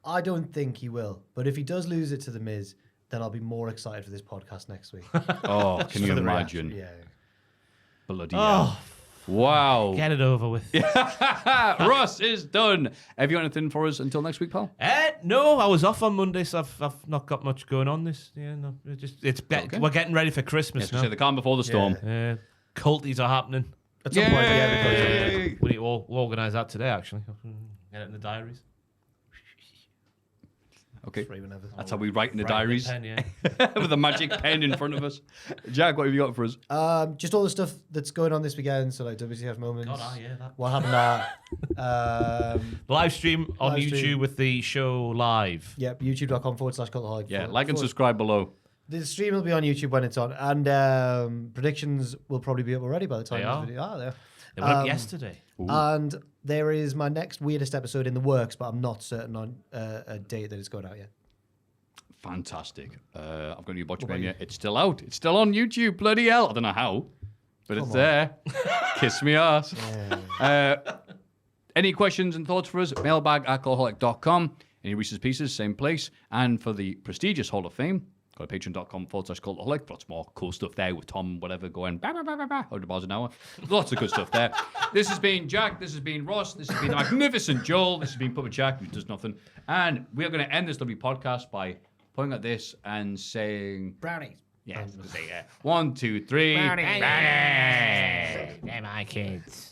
Speaker 4: I don't think he will, but if he does lose it to The Miz, then I'll be more excited for this podcast next week.
Speaker 2: Oh, can you
Speaker 4: For the
Speaker 2: imagine?
Speaker 4: reaction, Yeah.
Speaker 2: Bloody hell. Wow.
Speaker 3: Get it over with.
Speaker 2: Ross is done. Have you got anything for us until next week, pal?
Speaker 3: No, I was off on Monday, so I've not got much going on this. Yeah, no, we're getting ready for Christmas
Speaker 2: Yes,
Speaker 3: now.
Speaker 2: say the calm before the storm.
Speaker 3: Culties are happening.
Speaker 4: At some point, yeah.
Speaker 2: Yay!
Speaker 3: We need to organise that today, actually. Get it in the diaries.
Speaker 2: Okay.
Speaker 4: Free whenever.
Speaker 2: That's how we write in the
Speaker 3: Write
Speaker 2: diaries
Speaker 3: pen, yeah.
Speaker 2: with a magic pen in front of us. Jack, what have you got for us?
Speaker 4: Just all the stuff that's going on this weekend, so like WCF moments.
Speaker 3: God, yeah, that.
Speaker 4: What happened at...
Speaker 3: Live stream on
Speaker 4: Live
Speaker 3: YouTube
Speaker 4: stream.
Speaker 3: with the show live.
Speaker 4: Yep, youtube.com/cultaholic.
Speaker 2: Yeah, like and subscribe below.
Speaker 4: The stream will be on YouTube when it's on, and predictions will probably be up already by the time
Speaker 3: They
Speaker 4: this
Speaker 3: are.
Speaker 4: video. Ah, there.
Speaker 3: They went up yesterday.
Speaker 4: And there is my next weirdest episode in the works, but I'm not certain on a date that it's going out yet.
Speaker 2: Fantastic. I've got a new botch pen yet. It's still out. It's still on YouTube. Bloody hell. I don't know how, but it's there. Kiss me ass. Any questions and thoughts for us? Mailbag@cultaholic.com. Any Reese's Pieces, same place. And for the prestigious Hall of Fame, Go to patreon.com/cultaholic. Lots more cool stuff there with Tom, whatever, going 100 miles an hour. Lots of good stuff there. This has been Jack. This has been Ross. This has been the magnificent Joel. This has been Puppet Jack, who does nothing. And we are going to end this lovely podcast by pointing at this and saying...
Speaker 4: Brownies.
Speaker 2: Yeah, say 1, 2, 3.
Speaker 8: Brownies.
Speaker 2: Brownies.
Speaker 8: They're my kids.